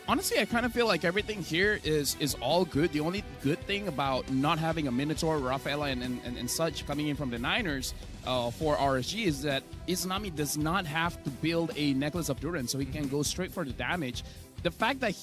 Honestly, I kind of feel like everything here is all good. The only good thing about not having a Minotaur, Rafaela, and such coming in from the Niners for RSG is that Izanami does not have to build a Necklace of Durance, so he can go straight for the damage. The fact that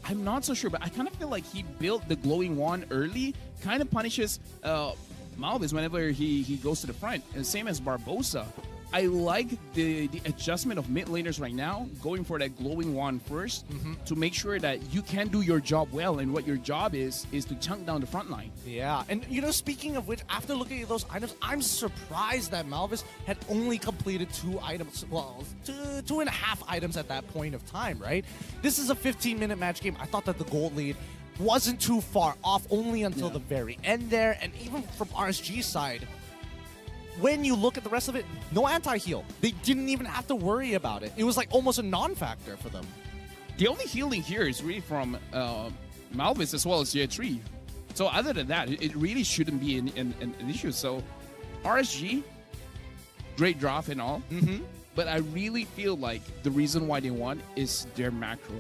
I'm not so sure, but I kind of feel like he built the Glowing Wand early, kind of punishes Malvis whenever he goes to the front, and same as Barbosa. I like the adjustment of mid laners right now, going for that Glowing Wand first to make sure that you can do your job well, and what your job is to chunk down the front line. Yeah, and you know, speaking of which, after looking at those items, I'm surprised that Malvis had only completed 2 items, well, 2.5 items at that point of time, right? This is a 15-minute match game. I thought that the gold lead wasn't too far off, only until the very end there, and even from RSG's side, when you look at the rest of it, no anti-heal. They didn't even have to worry about it. It was like almost a non-factor for them. The only healing here is really from Malvis as well as J3. So other than that, it really shouldn't be an issue. So RSG, great draft and all, but I really feel like the reason why they won is their macro.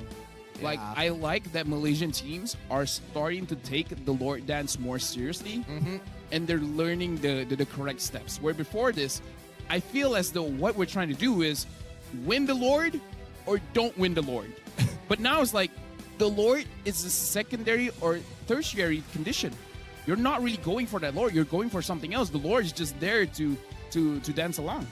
Like, I like that Malaysian teams are starting to take the Lord Dance more seriously, and they're learning the correct steps. Where before this, I feel as though what we're trying to do is win the Lord or don't win the Lord. But now it's like the Lord is a secondary or tertiary condition. You're not really going for that Lord. You're going for something else. The Lord is just there to dance along.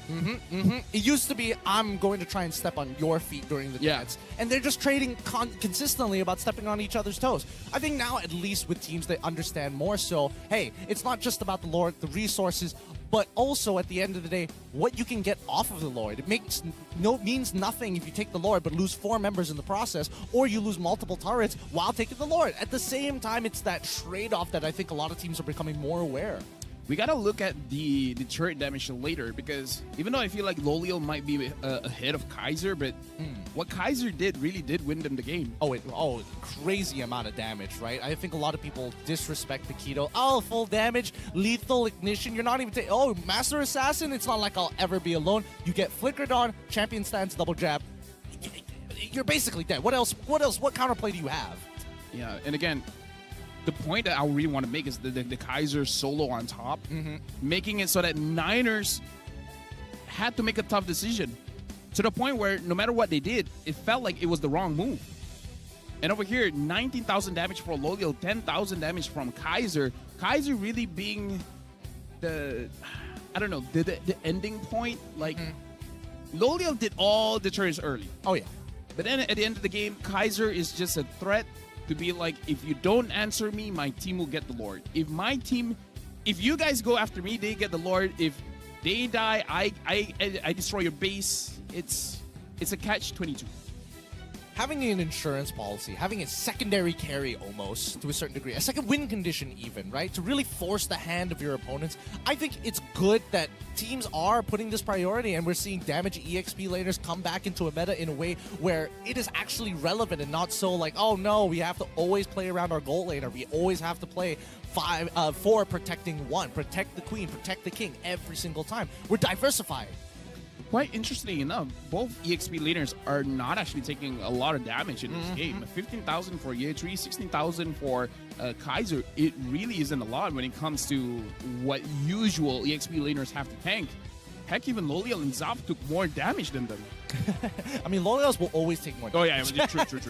It used to be, I'm going to try and step on your feet during the dance. And they're just trading consistently about stepping on each other's toes. I think now, at least with teams, they understand more so, hey, it's not just about the Lord, the resources, but also at the end of the day, what you can get off of the Lord. It means nothing if you take the Lord but lose 4 members in the process, or you lose multiple turrets while taking the Lord. At the same time, it's that trade-off that I think a lot of teams are becoming more aware. We gotta look at the turret damage later, because even though I feel like Loliel might be ahead of Kaiser, but what Kaiser really did win them the game. Crazy amount of damage, right? I think a lot of people disrespect Paquito. Oh, full damage, lethal ignition. You're not even Master Assassin. It's not like I'll ever be alone. You get flickered on, champion stance, double jab. You're basically dead. What else? What counterplay do you have? Yeah, and again, the point that I really want to make is the Kaiser solo on top, making it so that Niners had to make a tough decision, to the point where no matter what they did, it felt like it was the wrong move. And over here, 19,000 damage for Loliel, 10,000 damage from Kaiser. Kaiser really being the ending point. Like, Loliel did all the turns early. Oh, yeah. But then at the end of the game, Kaiser is just a threat to be like, if you don't answer me, my team will get the Lord. If you guys go after me, they get the Lord. If they die, I destroy your base. It's a catch-22. having an insurance policy, having a secondary carry almost to a certain degree, a second win condition even, right? To really force the hand of your opponents. I think it's good that teams are putting this priority, and we're seeing damage EXP laners come back into a meta in a way where it is actually relevant and not so like, oh no, we have to always play around our gold laner. We always have to play 4 protecting 1, protect the queen, protect the king every single time. We're diversifying. Quite interesting enough, both EXP laners are not actually taking a lot of damage in this game. 15,000 for Year 3, 16,000 for Kaiser. It really isn't a lot when it comes to what usual EXP laners have to tank. Heck, even Loliel and Zap took more damage than them. I mean, Loliel's will always take more damage. Oh yeah, true.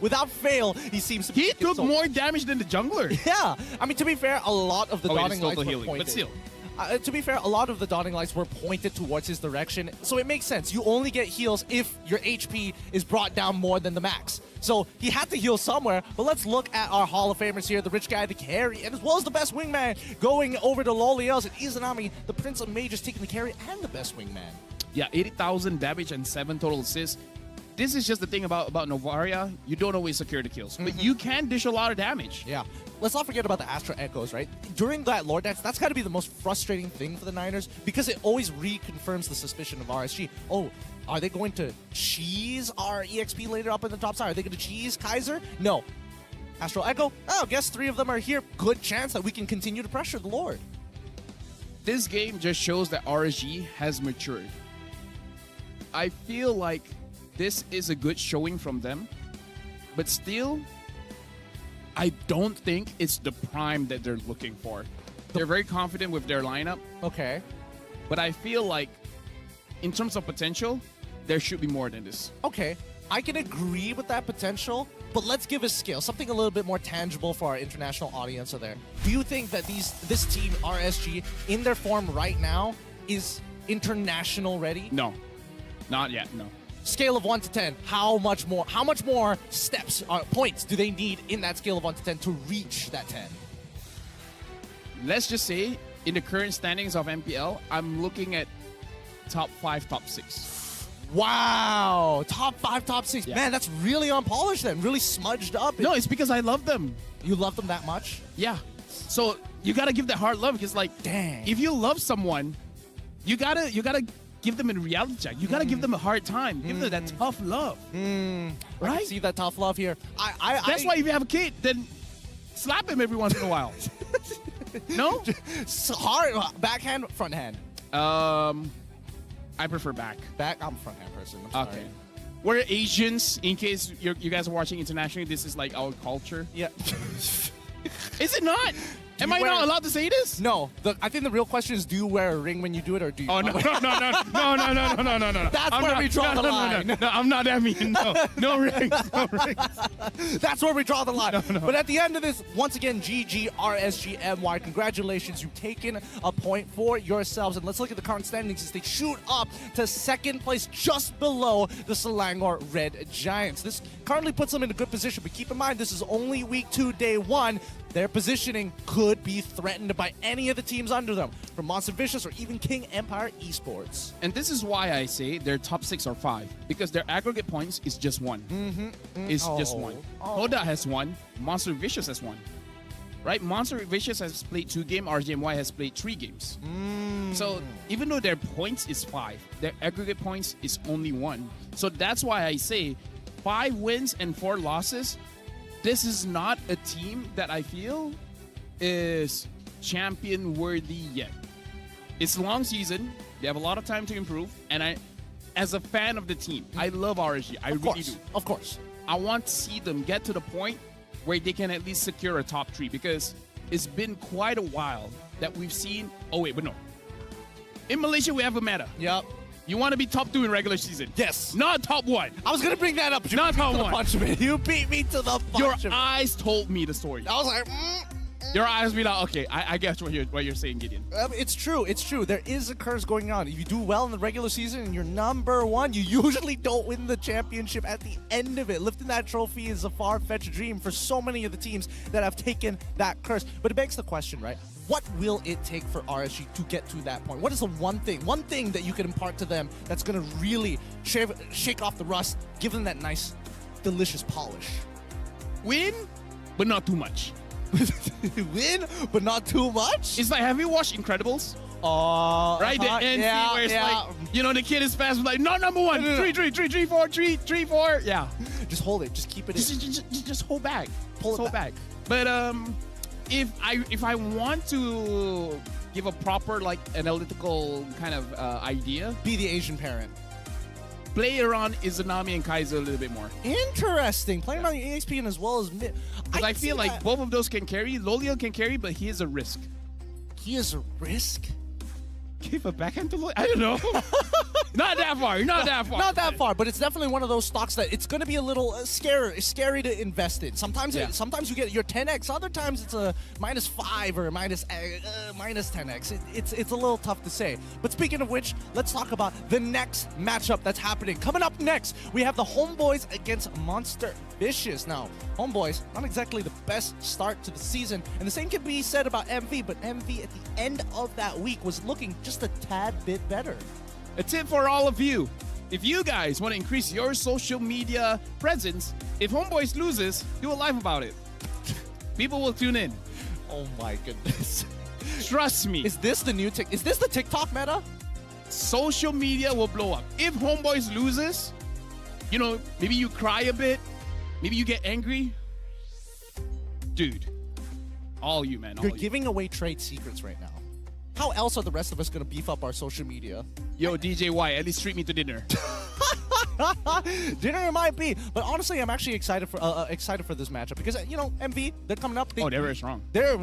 Without fail, he seems to be... He took more damage than the jungler. Yeah, I mean, to be fair, a lot of the dotting still lights were healing, pointed. but still. To be fair, a lot of the dotting lights were pointed towards his direction, so it makes sense. You only get heals if your HP is brought down more than the max. So he had to heal somewhere, but let's look at our Hall of Famers here. The rich guy, the carry, and as well as the best wingman going over to Loliel's, and Izanami, the Prince of Mages, taking the carry and the best wingman. Yeah, 80,000 damage and 7 total assists. This is just the thing about Novaria. You don't always secure the kills, but you can dish a lot of damage. Yeah. Let's not forget about the Astra Echoes, right? During that Lord Dance, that's got to be the most frustrating thing for the Niners because it always reconfirms the suspicion of RSG. Oh, are they going to cheese our EXP later up in the top side? Are they going to cheese Kaiser? No. Astral Echo? Oh, guess 3 of them are here. Good chance that we can continue to pressure the Lord. This game just shows that RSG has matured. I feel like this is a good showing from them, but still, I don't think it's the prime that they're looking for. They're very confident with their lineup, Okay. but I feel like in terms of potential, there should be more than this. Okay. I can agree with that potential, but let's give a scale, something a little bit more tangible for our international audience out there. Do you think that this team, RSG, in their form right now, is international ready? No, not yet, no. Scale of 1 to 10, how much more steps or points do they need in that scale of 1 to 10 to reach that 10? Let's just say, in the current standings of MPL, I'm looking at top 5, top 6. Wow, top 5, top 6. Yeah. Man, that's really unpolished then, really smudged up. No, it's because I love them. You love them that much? Yeah. So you gotta give that hard love because, like, Dang. if you love someone, you gotta give them a reality check. You gotta give them a hard time. Give them that tough love. I Right? can see that tough love here. That's why if you have a kid, then slap him every once in a while. No? So hard. Backhand, front hand. I prefer back. Back. I'm a front hand person. I'm sorry. Okay. We're Asians. In case you guys are watching internationally, this is like our culture. Yeah. Is it not? Am you I wear- not allowed to say this? No. I think the real question is: do you wear a ring when you do it, or do you? Oh no! not? No! That's I'm where not- we draw the line. No, I'm not that mean. No rings. No rings. That's where we draw the line. But at the end of this, once again, GG RSG MY. Congratulations, you've taken a point for yourselves. And let's look at the current standings as they shoot up to second place, just below the Selangor Red Giants. This currently puts them in a good position, but keep in mind, this is only week 2, day 1. Their positioning could be threatened by any of the teams under them, from Monster Vicious or even King Empire Esports. And this is why I say their top 6 or 5, because their aggregate points is just 1. It's just 1. Hoda has 1. Monster Vicious has 1. Right? Monster Vicious has played 2 games. RJMY has played 3 games. So even though their points is 5, their aggregate points is only 1. So that's why I say 5 wins and 4 losses. This is not a team that I feel is champion worthy yet. It's a long season. They have a lot of time to improve. And as a fan of the team, I love RSG. I really do. Of course. I want to see them get to the point where they can at least secure a top 3, because it's been quite a while that we've seen. Oh wait, but no. In Malaysia, we have a meta. Yep. You want to be top 2 in regular season. Yes. Not top 1. I was going to bring that up. You Not beat me top to the 1. punch, man. You beat me to the punch. Your man. eyes told me the story. I was like, Your eyes be like, okay, I get what you're saying, Gideon. It's true. It's true. There is a curse going on. If you do well in the regular season and you're number 1, you usually don't win the championship at the end of it. Lifting that trophy is a far-fetched dream for so many of the teams that have taken that curse. But it begs the question, right? What will it take for RSG to get to that point? What is the one thing that you can impart to them that's going to really shake off the rust, give them that nice delicious polish. Win, but not too much. Win, but not too much. It's like, have you watched Incredibles? Right, the end scene where it's like, you know, the kid is fast, like, no, number one, No. 3, 3, 3, 3, 4, 3, 3, 4. Yeah. Just hold it. Just keep it in. Just hold back. Pull it hold back. But if I want to give a proper like analytical kind of idea, Be the Asian parent. play around Izanami and Kaiser a little bit more. Interesting. Playing on the EXP as well as mid. Because I feel like both of those can carry. Loliel can carry, but he is a risk. he is a risk. Give a backhand to Loliel? I don't know. Not that far. Not that far. Not that far, but it's definitely one of those stocks that it's going to be a little scary to invest in. Sometimes sometimes you get your 10x, other times it's a -5 or minus 10x. It's a little tough to say. But speaking of which, let's talk about the next matchup that's happening. Coming up next, we have the Homeboys against Monster Vicious. Now, Homeboys, not exactly the best start to the season, and the same can be said about MV, but MV at the end of that week was looking just a tad bit better. A tip for all of you. If you guys want to increase your social media presence, if Homeboys loses, do a live about it. People will tune in. Oh my goodness. Trust me. Is this the new Is this the TikTok meta? Social media will blow up. If Homeboys loses, you know, maybe you cry a bit, maybe you get angry. Dude, all you, man. All You're you. giving away trade secrets right now. How else are the rest of us going to beef up our social media? Yo, DJ Y, at least treat me to dinner. Dinner it might be, but honestly, I'm actually excited for this matchup because you know MV, they're coming up. Oh, they're very strong. They're,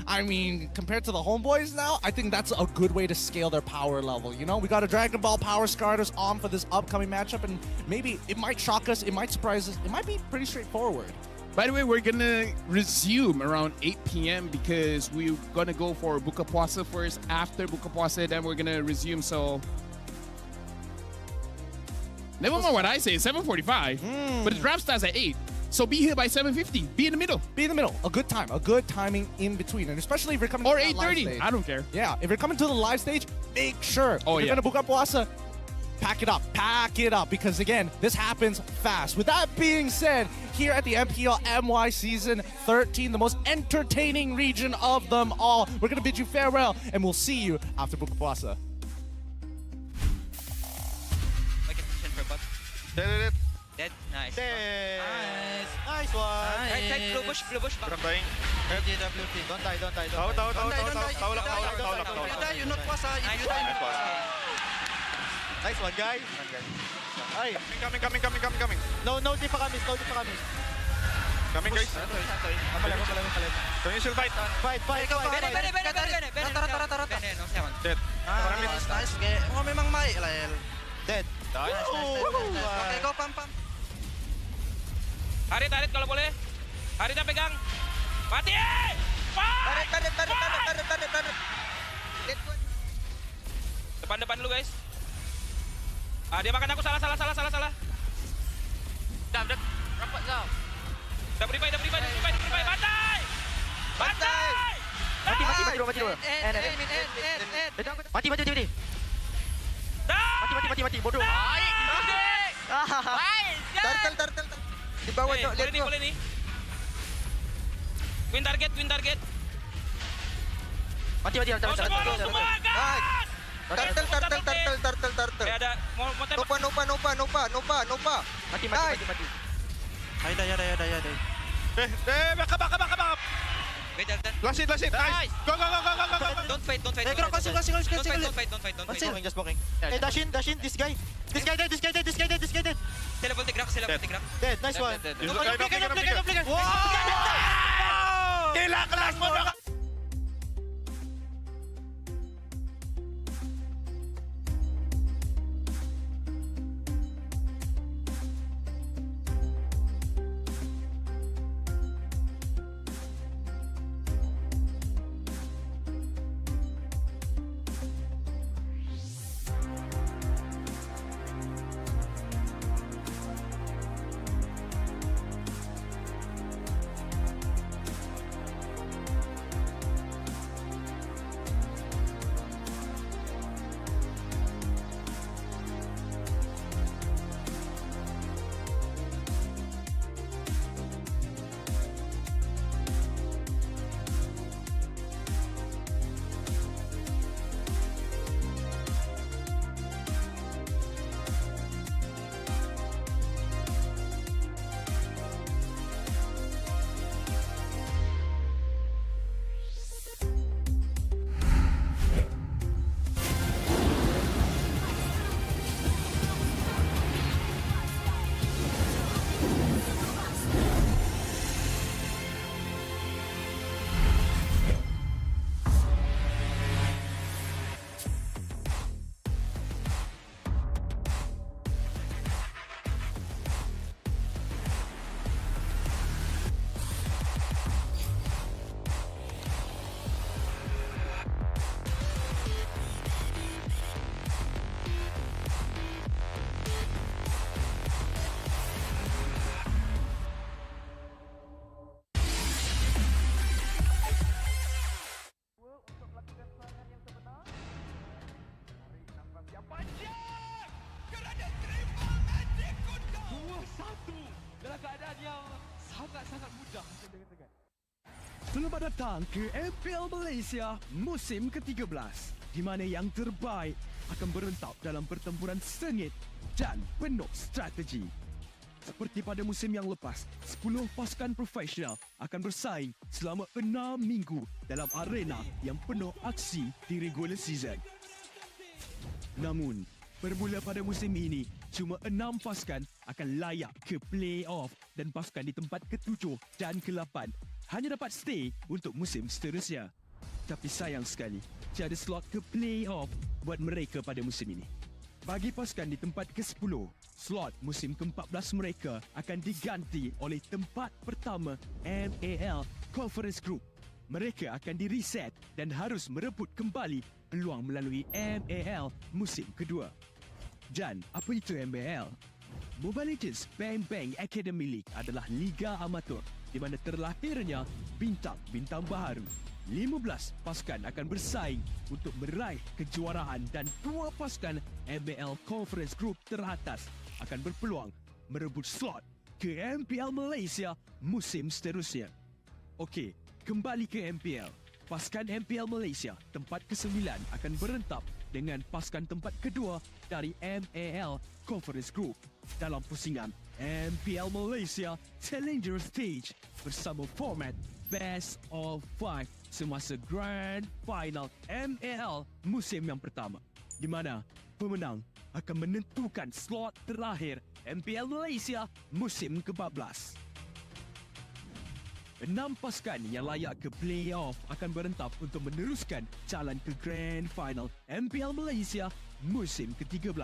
I mean, compared to the Homeboys now, I think that's a good way to scale their power level. You know, we got a Dragon Ball Power Starters on for this upcoming matchup, and maybe it might shock us, it might surprise us, it might be pretty straightforward. By the way, we're gonna resume around 8 p.m. because we're gonna go for Buka Puasa first. After Buka Puasa, then we're gonna resume. So, never mind what I say. 7:45, but the draft starts at 8. So be here by 7:50. Be in the middle. Be in the middle. A good time. A good timing in between, and especially if you're coming Or to that live 8:30. stage. I don't care. Yeah, if you're coming to the live stage, make sure. Oh, if you're yeah. gonna Buka Puasa, pack it up, because again, this happens fast. With that being said, here at the MPL MY Season 13, the most entertaining region of them all, we're gonna bid you farewell, and we'll see you after Buka Puasa. Dead. Nice. Nice. Nice one. Right side, blue bush. Kurang dying. Don't die. Tahu. You die, you not puasa. If you die, Nice one, guys. Ay, coming. No, di pa kami. Coming, guys. Kapalan. Can you still fight? Fight. Dead. Nice. Okay. Oh, memang mai. Dead. Okay, go pam. Harit kalau boleh. Haritnya pegang. Mati! Tarik. Depan dulu guys. Dia makan aku salah. Dah, rapat Zau. Dah beri fight. Bantai! Mati dua. Mati. Dah! Mati, bodoh. Turtle. Di bawah, Cok. Lihat, Boleh nih. Win target. Mati. Semua gas! Turtle. Ada mau tembak. Nopa. Mati. Ya dah. Back up. Wait, Dalton. Last hit. Nice. Go. Don't fight. Don't fight. Just blocking. Hey, dash in. This guy dead. Teleport gerak. Dead. Nice one. Wow! Gila, kelas mo. dalam keadaan yang sangat-sangat mudah. Selamat datang ke MPL Malaysia musim ke-13 di mana yang terbaik akan berentap dalam pertempuran sengit dan penuh strategi. Seperti pada musim yang lepas, 10 pasukan profesional akan bersaing selama 6 minggu dalam arena yang penuh aksi di regular season. Namun, bermula pada musim ini, cuma 6 pasukan akan layak ke play-off dan pasukan di tempat ke-7 dan ke-8 hanya dapat stay untuk musim seterusnya. Tapi sayang sekali, tiada slot ke play-off buat mereka pada musim ini. Bagi pasukan di tempat ke-10, slot musim ke-14 mereka akan diganti oleh tempat pertama MAL Conference Group. Mereka akan di-reset dan harus merebut kembali peluang melalui MAL musim kedua. Dan apa itu MAL? Mobile Legends Bang Bang Academy League adalah liga amatur di mana terlahirnya bintang-bintang baharu. 15 pasukan akan bersaing untuk meraih kejuaraan dan 2 pasukan MPL Conference Group teratas akan berpeluang merebut slot ke MPL Malaysia musim seterusnya. Okey, kembali ke MPL. Pasukan MPL Malaysia tempat ke-9 akan berentap dengan pasukan tempat kedua dari MAL Conference Group dalam pusingan MPL Malaysia Challenger Stage bersama format Best of 5 semasa Grand Final MAL musim yang pertama, di mana pemenang akan menentukan slot terakhir MPL Malaysia musim ke-14. 6 pasukan yang layak ke play-off akan berentap untuk meneruskan jalan ke Grand Final MPL Malaysia musim ke-13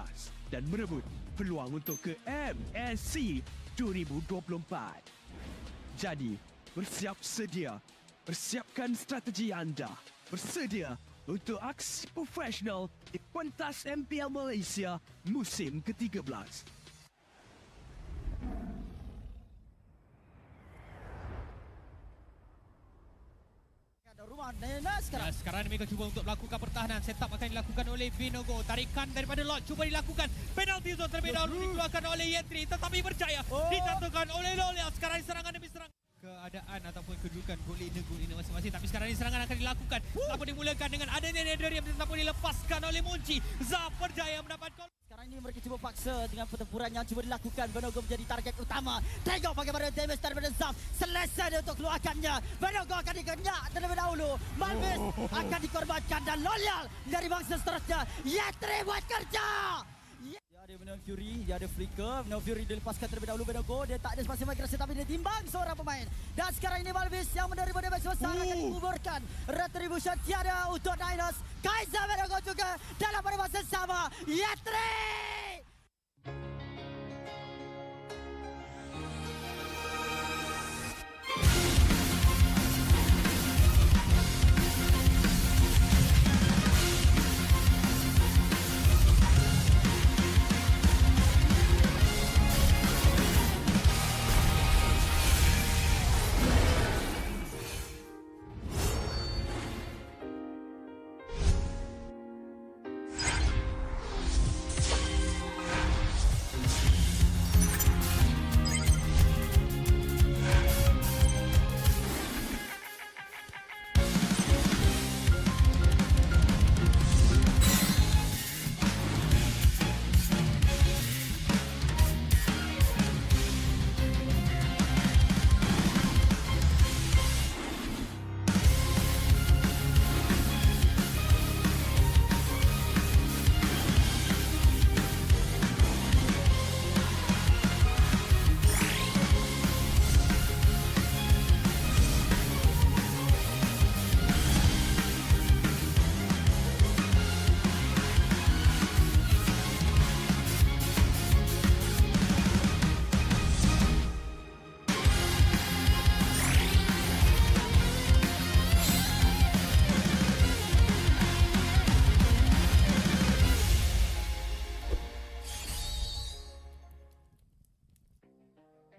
dan merebut peluang untuk ke MSC 2024. Jadi, bersiap sedia. Persiapkan strategi anda. Bersedia untuk aksi profesional di pentas MPL Malaysia musim ke-13. Sekarang mereka cuba untuk melakukan pertahanan. Setup akan dilakukan oleh Vinogo. Tarikan daripada Lord cuba dilakukan. Penalti zone terlebih dahulu dikeluarkan oleh Yentri, tetapi berjaya dijatuhkan oleh Lolia. Sekarang serangan demi serangan. Keadaan ataupun kedudukan gol ini masing-masing, tapi sekarang ini serangan akan dilakukan. Apa dimulakan dengan adanya Nederium, tetapi dilepaskan oleh Munci. Zaf berjaya mendapat gol. Sekarang ini mereka cuba paksa dengan pertempuran yang cuba dilakukan. Vinogo menjadi target utama. Tengok bagaimana damage daripada Zaf. Selesai dia untuk keluarkannya. Vinogo akan dikenyak terlebih dahulu. Malvis akan dikorbankan dan Loyal dari bangsa seterusnya. Yetri buat kerja. Dia ada Venom Fury, dia ada Flicker. Venom Fury dilepaskan terlebih dahulu. Vinogo dia tak ada spasi migrasi tapi dia timbang seorang pemain. Dan sekarang ini Malvis yang menerima damage besar akan dikuburkan. Retribution tiada untuk Niners. Kaiser Vinogo juga dalam pada masa sama. Yetri!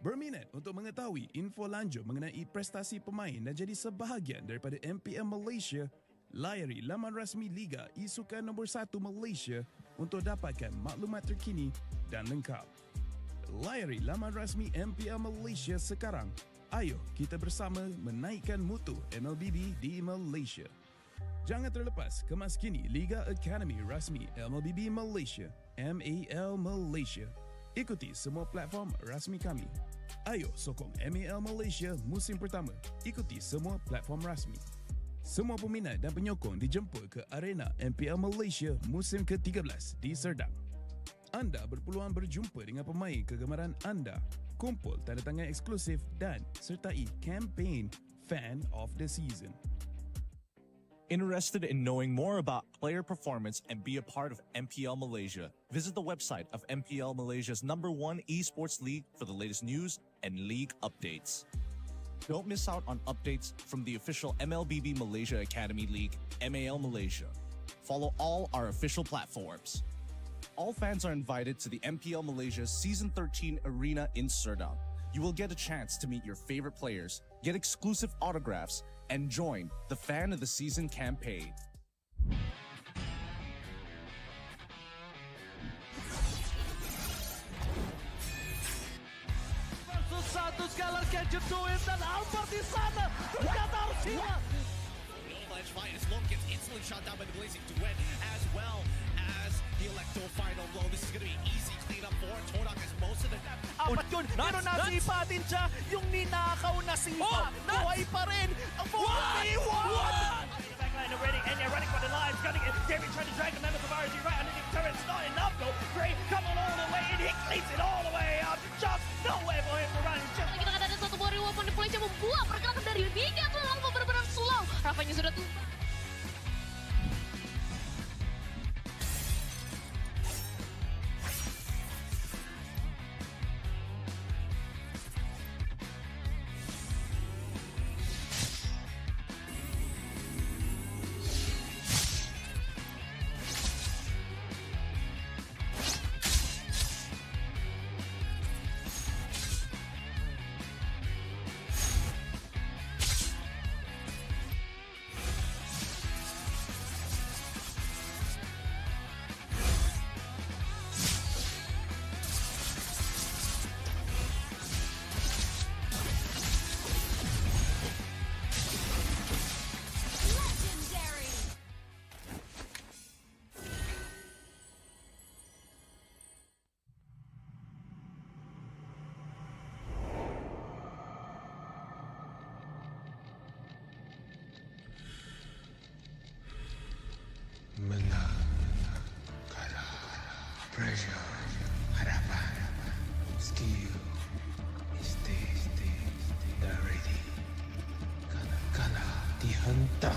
Berminat untuk mengetahui info lanjut mengenai prestasi pemain dan jadi sebahagian daripada MPL Malaysia? Layari laman rasmi Liga e-Sukan nombor 1 Malaysia untuk dapatkan maklumat terkini dan lengkap. layari laman rasmi MPL Malaysia sekarang. Ayo kita bersama menaikkan mutu MLBB di Malaysia. Jangan terlepas kemas kini Liga Academy rasmi MLBB Malaysia, MAL Malaysia. Ikuti semua platform rasmi kami. Ayo sokong MAL Malaysia musim pertama. Ikuti semua platform rasmi. Semua peminat dan penyokong dijemput ke arena MPL Malaysia musim ke-13 di Serdang. Anda berpeluang berjumpa dengan pemain kegemaran anda, kumpul tanda tangan eksklusif dan sertai kempen Fan of the Season. Interested in knowing more about player performance and be a part of MPL Malaysia? Visit the website of MPL Malaysia's #1 esports league for the latest news and league updates. Don't miss out on updates from the official MLBB Malaysia Academy League, MAL Malaysia. Follow all our official platforms. All fans are invited to the MPL Malaysia Season 13 Arena in Serdang. You will get a chance to meet your favorite players, get exclusive autographs, and join the Fan of the Season campaign. Versus satu scalar catch duit dan Albert di sana. Ternyata harus hilang. Minus one gets instantly shot down by the Blazing Duet, as well as the Electo final blow. This is going to be easy cleanup for Todak as most of the... Apat yun, pero nasipa din siya. Yung ninakaw na sipa, buhay pa rin. Ang buhay! Backline already, and you're running for the lines, cutting it. David trying to drag the members of RSG right underneath the turret. It's not enough though. Gray coming all the way in, he cleans it all the way up. Just nowhere for him to run. Kita kata ada satu warrior weapon di Malaysia membuat pergerakan dari Liga terlalu benar-benar slow. Rafanya sudah tumbang. Menang, kalah, pressure, harapan, skill, mistake, dah ready. Kalah, dihentak,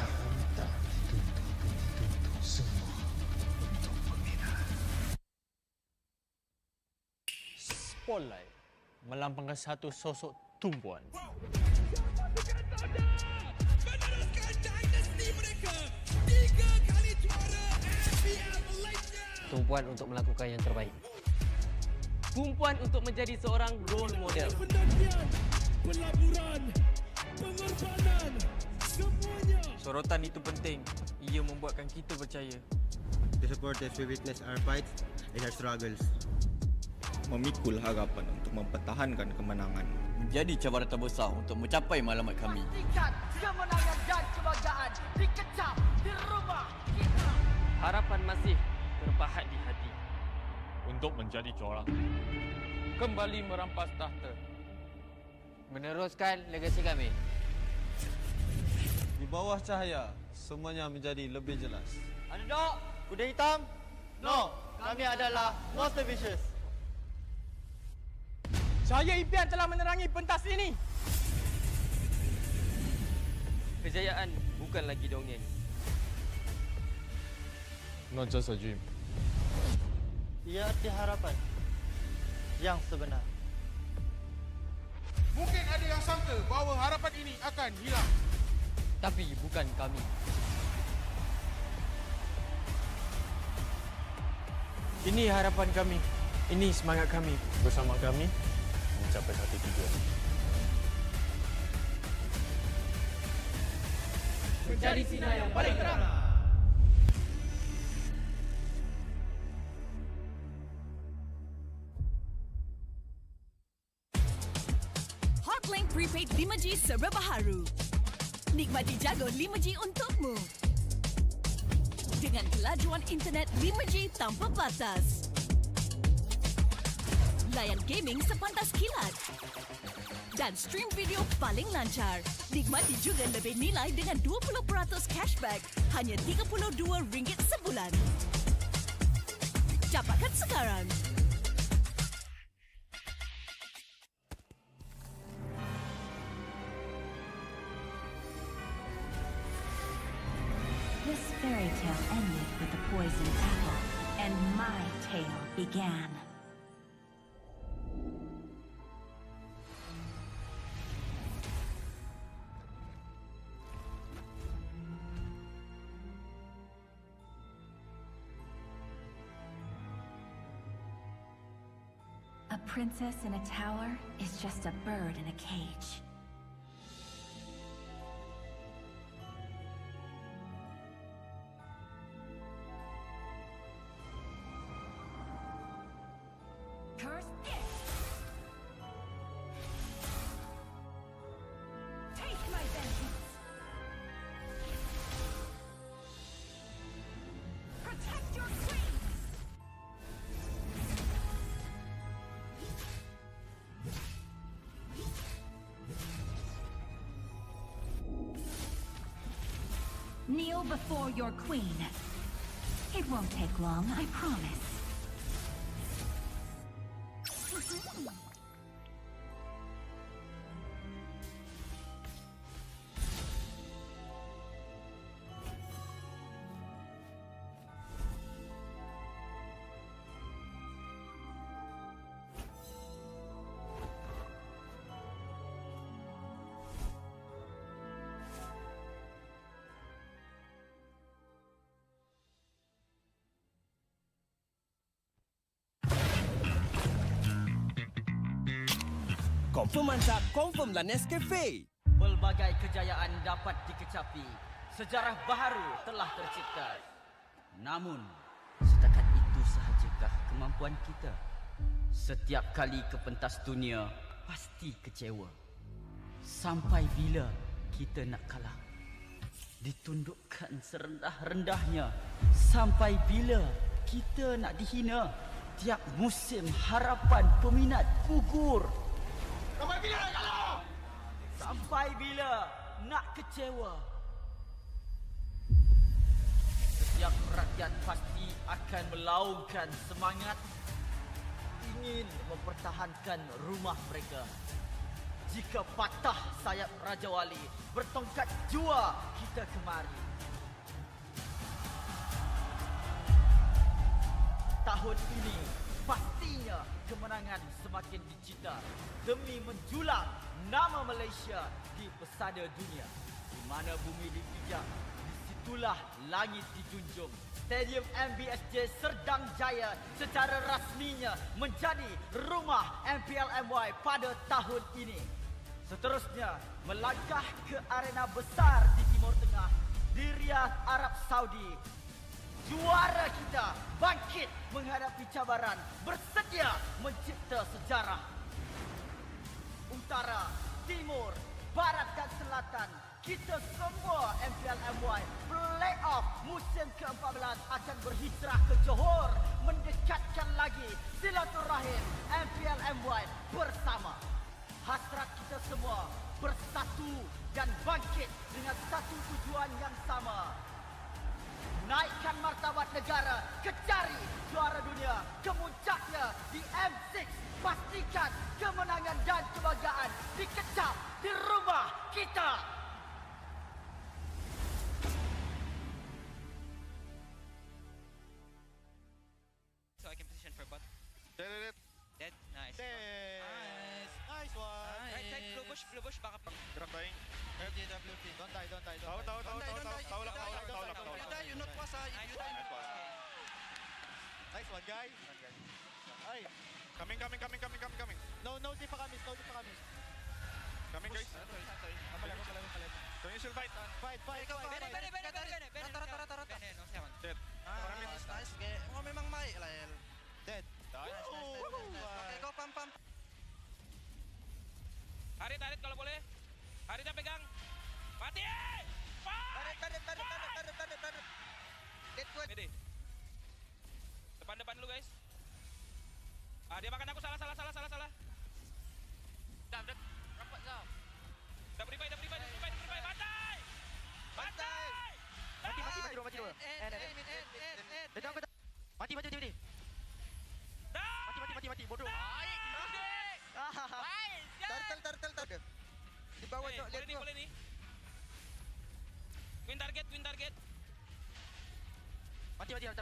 dituntut semua untuk peminat. Spotlight melambangkan satu sosok tumpuan. Tumpuan untuk melakukan yang terbaik. Tumpuan untuk menjadi seorang role model. Pelaburan, pengorbanan, semuanya. Sorotan itu penting. Ia membuatkan kita percaya. The supporters will witness our fights and our struggles. Memikul harapan untuk mempertahankan kemenangan. Menjadi cabaran terbesar untuk mencapai matlamat kami. Pastikan kemenangan dan kebanggaan dikecap di rumah kita. Harapan masih terpahat di hati. Untuk menjadi juara. Kembali merampas tahta. Meneruskan legasi kami. Di bawah cahaya, semuanya menjadi lebih jelas. Underdog, kuda hitam? No, kami adalah Monster Vicious. Cahaya impian telah menerangi pentas ini. Kejayaan bukan lagi dongeng. Not just a dream. Ia arti harapan yang sebenar. Mungkin ada yang sangka bahawa harapan ini akan hilang. Tapi bukan kami. Ini harapan kami. Ini semangat kami. Bersama kami mencapai satu tujuan. Mencari sinar yang paling terang. prepaid 5G serba baharu. Nikmati jago 5G untukmu. Dengan kelajuan internet 5G tanpa batas. Layan gaming sepantas kilat. Dan stream video paling lancar. Nikmati juga lebih nilai dengan 20% cashback hanya RM32 sebulan. Dapatkan sekarang. This fairy tale ended with the poisoned apple, and my tale began. A princess in a tower is just a bird in a cage. Curse it! Take my vengeance! Protect your queen! Kneel before your queen. It won't take long, I promise. Confirm mantap, confirm lah Nescafe. Pelbagai kejayaan dapat dikecapi. Sejarah baharu telah tercipta. Namun, setakat itu sahajakah kemampuan kita? Setiap kali ke pentas dunia, pasti kecewa. Sampai bila kita nak kalah? Ditundukkan serendah-rendahnya. Sampai bila kita nak dihina? Tiap musim harapan peminat gugur. Sampai bila nak kalah? Sampai bila nak kecewa? Setiap rakyat pasti akan melaungkan semangat, ingin mempertahankan rumah mereka. Jika patah sayap Raja Wali, bertongkat jua kita kemari. Tahun ini pastinya kemenangan semakin dicita demi menjulang nama Malaysia di pesada dunia. Di mana bumi dipijak, disitulah langit dijunjung. Stadium MBSJ Serdang Jaya secara rasminya menjadi rumah MPL MY pada tahun ini. Seterusnya, melangkah ke arena besar di Timur Tengah, di Riyadh, Arab Saudi. Juara kita bangkit menghadapi cabaran, bersedia mencipta sejarah. Utara, Timur, Barat dan Selatan, kita semua MPL MY Playoff musim ke-14 akan berhijrah ke Johor, mendekatkan lagi silaturahim MPL MY bersama. Hasrat kita semua bersatu dan bangkit dengan satu tujuan yang sama. Naikkan martabat negara, kecari juara dunia, kemuncaknya di M6. Pastikan kemenangan dan kebanggaan dikecap di rumah kita. So I can position for bot. Dead. Nice. Nice one. Right side, blue bush, baka pa. Gerak dying. FJWP. Don't die. Tahu. You not puasa. Nice one, guys. Ay. Coming. No, di pa kami. Coming, guys. Amalang. So you should fight. Fight. Bene. No, second. Dead. Nice. Oh, memang mai lah. Dead. Okay, go pam. Harit kalau boleh. Haritnya pegang. Mati! Tarik. Dead good. Pede. Depan dulu guys. Dia makan aku salah. Dah rapat Zam. Dah beribai. Bantai! Mati dulu. Mati. Mati. Bodoh. Turtle. Di bawah tu, lihat tu. Boleh ni. Win target. Mati. Turtle.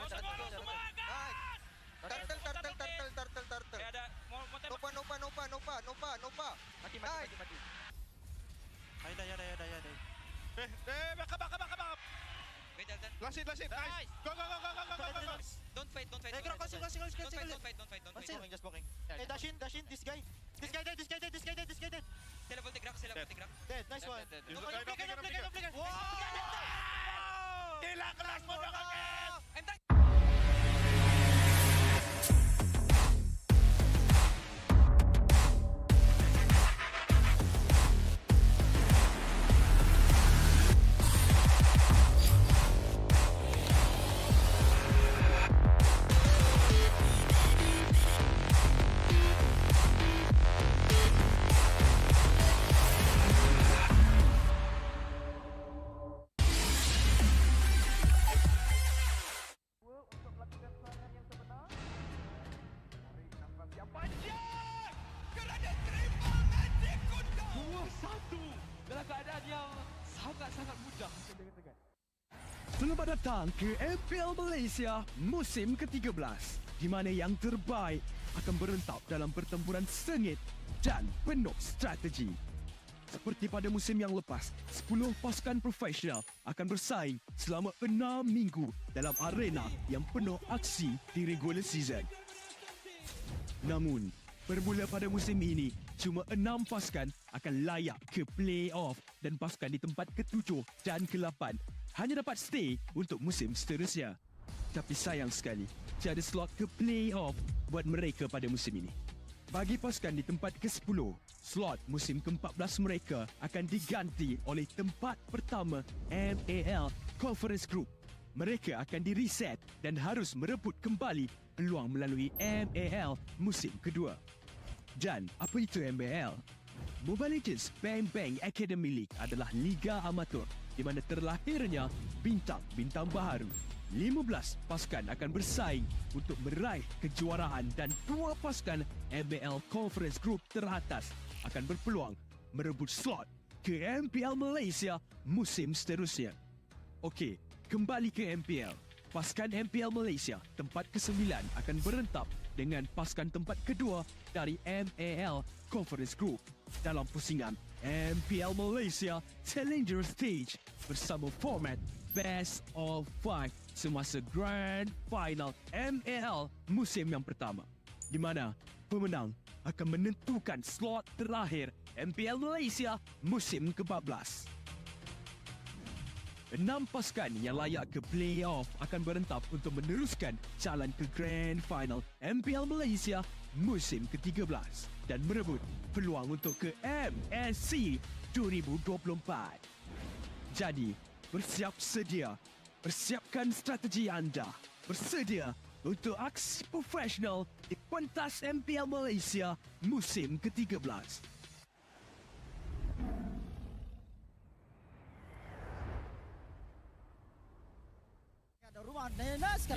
Nopa. Mati. Ay, dah. Backup. Wait, Dalton. Last hit. Nice. Go. Don't fight. Don't fight. Just blocking. Hey, dash in. This guy dead. Level take rock. Dead. Nice one. Don't Flicker. Wow! Gila kelas mo na kagad! I'm done. Selamat datang ke MPL Malaysia musim ke-13 di mana yang terbaik akan berentap dalam pertempuran sengit dan penuh strategi. Seperti pada musim yang lepas, 10 pasukan profesional akan bersaing selama 6 minggu dalam arena yang penuh aksi di regular season. Namun, bermula pada musim ini, cuma 6 pasukan akan layak ke play-off dan pasukan di tempat ke-7 dan ke-8 hanya dapat stay untuk musim seterusnya. Tapi sayang sekali, tiada slot ke play-off buat mereka pada musim ini. Bagi pasukan di tempat ke-10, slot musim ke-14 mereka akan diganti oleh tempat pertama MPL Conference Group. Mereka akan di-reset dan harus merebut kembali peluang melalui MPL musim kedua. Dan apa itu MPL? Mobile Legends Bang Bang Academy League adalah liga amatur di mana terlahirnya bintang-bintang baharu. 15 pasukan akan bersaing untuk meraih kejuaraan dan 2 pasukan MPL Conference Group teratas akan berpeluang merebut slot ke MPL Malaysia musim seterusnya. Okey, kembali ke MPL. Pasukan MPL Malaysia tempat ke-9 akan berentap dengan pasukan tempat kedua dari MPL Conference Group dalam pusingan MPL Malaysia Challenger Stage bersama format Best of 5 semasa Grand Final MPL musim yang pertama, di mana pemenang akan menentukan slot terakhir MPL Malaysia musim ke-14. 6 pasukan yang layak ke play-off akan berentap untuk meneruskan jalan ke Grand Final MPL Malaysia musim ke-13 dan merebut peluang untuk ke MSC 2024. Jadi, bersiap sedia. Persiapkan strategi anda. Bersedia untuk aksi profesional di pentas MPL Malaysia musim ke-13.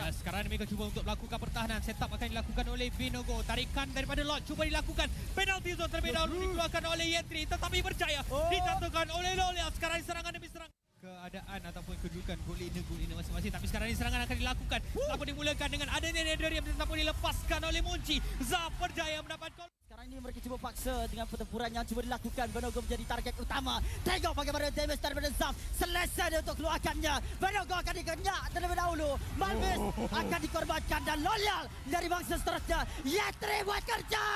Sekarang mereka cuba untuk melakukan pertahanan. Setup akan dilakukan oleh Binogo. Tarikan daripada Lot cuba dilakukan. Penalti zone terlebih dahulu dikeluarkan oleh Yentri, tetapi berjaya dijatuhkan oleh Lolia. Sekarang serangan demi serangan. Keadaan ataupun kedudukan gol-ina masing-masing. Tapi sekarang ini serangan akan dilakukan. Apa dimulakan dengan adanya Nederium tetapi dilepaskan oleh Munci. Zaf berjaya mendapat gol. Sekarang ini mereka cuba paksa dengan pertempuran yang cuba dilakukan. Benogo menjadi target utama. Tengok bagaimana damage daripada Zaf. Selesa dia untuk keluarkannya. Benogo akan dikenyak terlebih dahulu. Malvis akan dikorbankan dan Loyal dari bangsa seterusnya. Yetri buat kerja.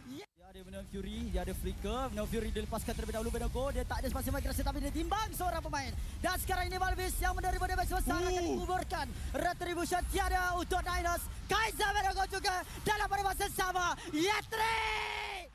Dia ada Venom Fury, dia ada Flicker. Venom Fury dilepaskan terlebih dahulu Benogo. Dia tak ada spasi migrasi tapi dia timbang seorang pemain. Dan sekarang ini Malvis yang menerima damage besar akan dikuburkan. Retribution tiada untuk Niners. Kaiser Benogo juga dalam pada masa sama. Yetri!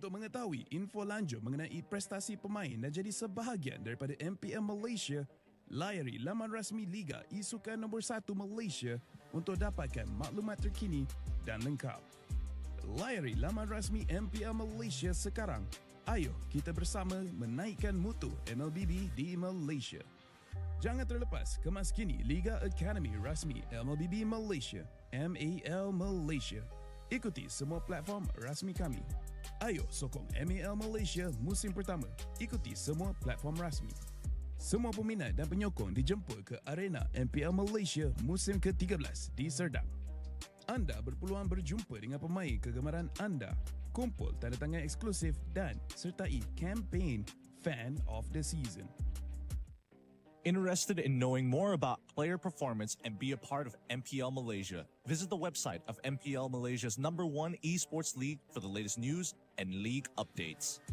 Untuk mengetahui info lanjut mengenai prestasi pemain dan jadi sebahagian daripada MPL Malaysia, layari laman rasmi Liga Isukan nombor 1 Malaysia untuk dapatkan maklumat terkini dan lengkap. Layari laman rasmi MPL Malaysia sekarang. Ayo kita bersama menaikkan mutu MLBB di Malaysia. Jangan terlepas kemas kini Liga Academy rasmi MLBB Malaysia, MAL Malaysia. Ikuti semua platform rasmi kami. Ayo sokong MAL Malaysia musim pertama. Ikuti semua platform rasmi. Semua peminat dan penyokong dijemput ke arena MPL Malaysia musim ke-13 di Serdang. Anda berpeluang berjumpa dengan pemain kegemaran anda, kumpul tanda tangan eksklusif dan sertai kempen Fan of the Season. Interested in knowing more about player performance and be a part of MPL Malaysia? Visit the website of MPL Malaysia's #1 esports league for the latest news and league updates.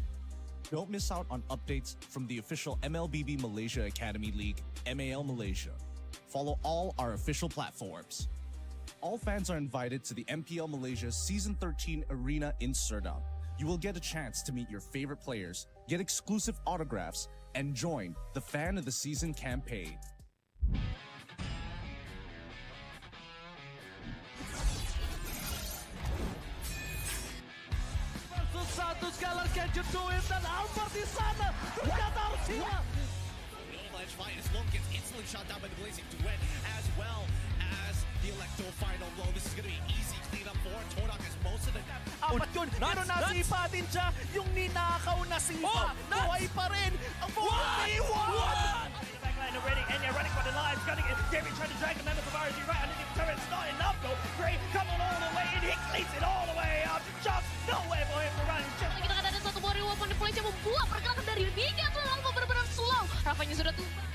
Don't miss out on updates from the official MLBB Malaysia Academy League, MAL Malaysia. Follow all our official platforms. All fans are invited to the MPL Malaysia Season 13 Arena in Serdang. You will get a chance to meet your favorite players, get exclusive autographs, and join the Fan of the Season campaign. Satu sekali catch to it dan Alvar di sana ternyata harus hilang. Avalanche fight as Long gets instantly shot down by the Blazing Duet as well as the Electo final blow. This is going to be easy cleanup for Todak as most of the... Apat yun, pero nasipa din siya yung ninakaw na sipa. Buhay pa rin ang 41! Backline already, and they're running for the lives, gunning it. Gary trying to drag the members of RSG right underneath the turret. It's not enough though. Gray coming all the way in, he cleats it all the way up. Just nowhere for him to run. Kita ada satu warrior weapon di poin yang membuat pergerakan dari Liga tuh Alpha benar-benar slow. Rafanya sudah tumbang.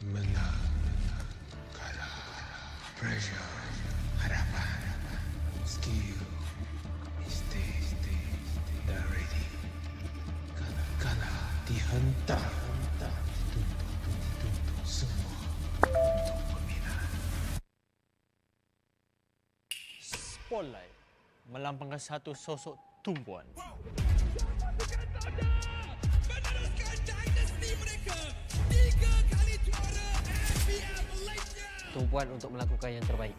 Menang, kalah, pressure, harapan, skill, mistake, dah ready. Kalah, dihentak, tuntut semua untuk peminat. Spotlight melampangkan satu sosok tumpuan. Tumpuan untuk melakukan yang terbaik.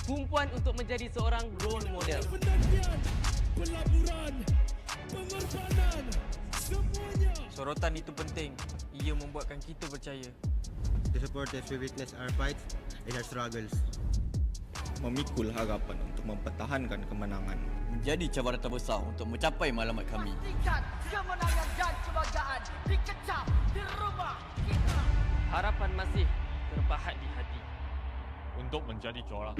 Tumpuan untuk menjadi seorang role model. Pelaburan, pengorbanan, semuanya. Sorotan itu penting. Ia membuatkan kita percaya. The supporters we witness our fights and our struggles. Memikul harapan untuk mempertahankan kemenangan. Menjadi cabaran terbesar untuk mencapai matlamat kami. Pastikan kemenangan dan kebanggaan dikecam di rumah kita. Harapan masih terpahat di hati. Untuk menjadi juara.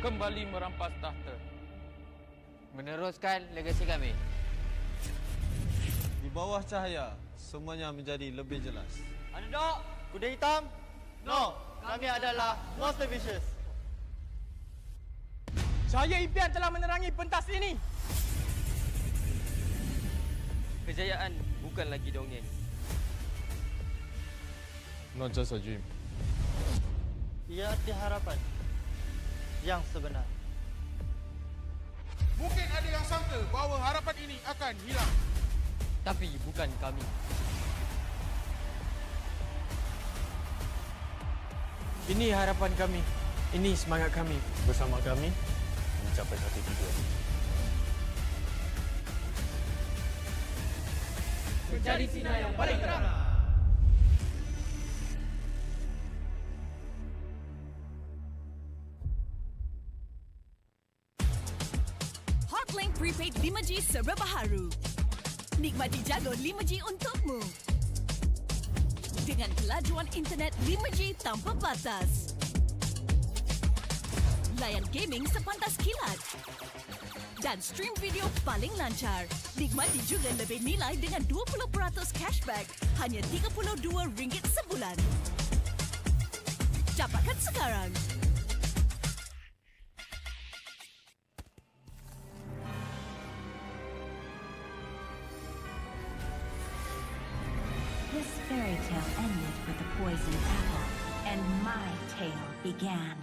Kembali merampas tahta. Meneruskan legasi kami. Di bawah cahaya, semuanya menjadi lebih jelas. Underdog, kuda hitam? No, kami adalah Monster Vicious. Cahaya impian telah menerangi pentas ini. Kejayaan bukan lagi dongeng. Not just a dream. Ia arti harapan yang sebenar. Mungkin ada yang sangka bahawa harapan ini akan hilang. Tapi bukan kami. Ini harapan kami. Ini semangat kami. Bersama kami, mencapai satu tujuan. menjadi sinar yang paling terang. Hotlink Prepaid 5G serba baharu. Nikmati jago 5G untukmu. Dengan kelajuan internet 5G tanpa batas. Layan gaming sepantas kilat. Dan stream video paling lancar. Nikmati juga lebih nilai dengan 20% cashback. Hanya RM32 sebulan. Dapatkan sekarang. This fairy tale ended with the poisoned apple, and my tale began.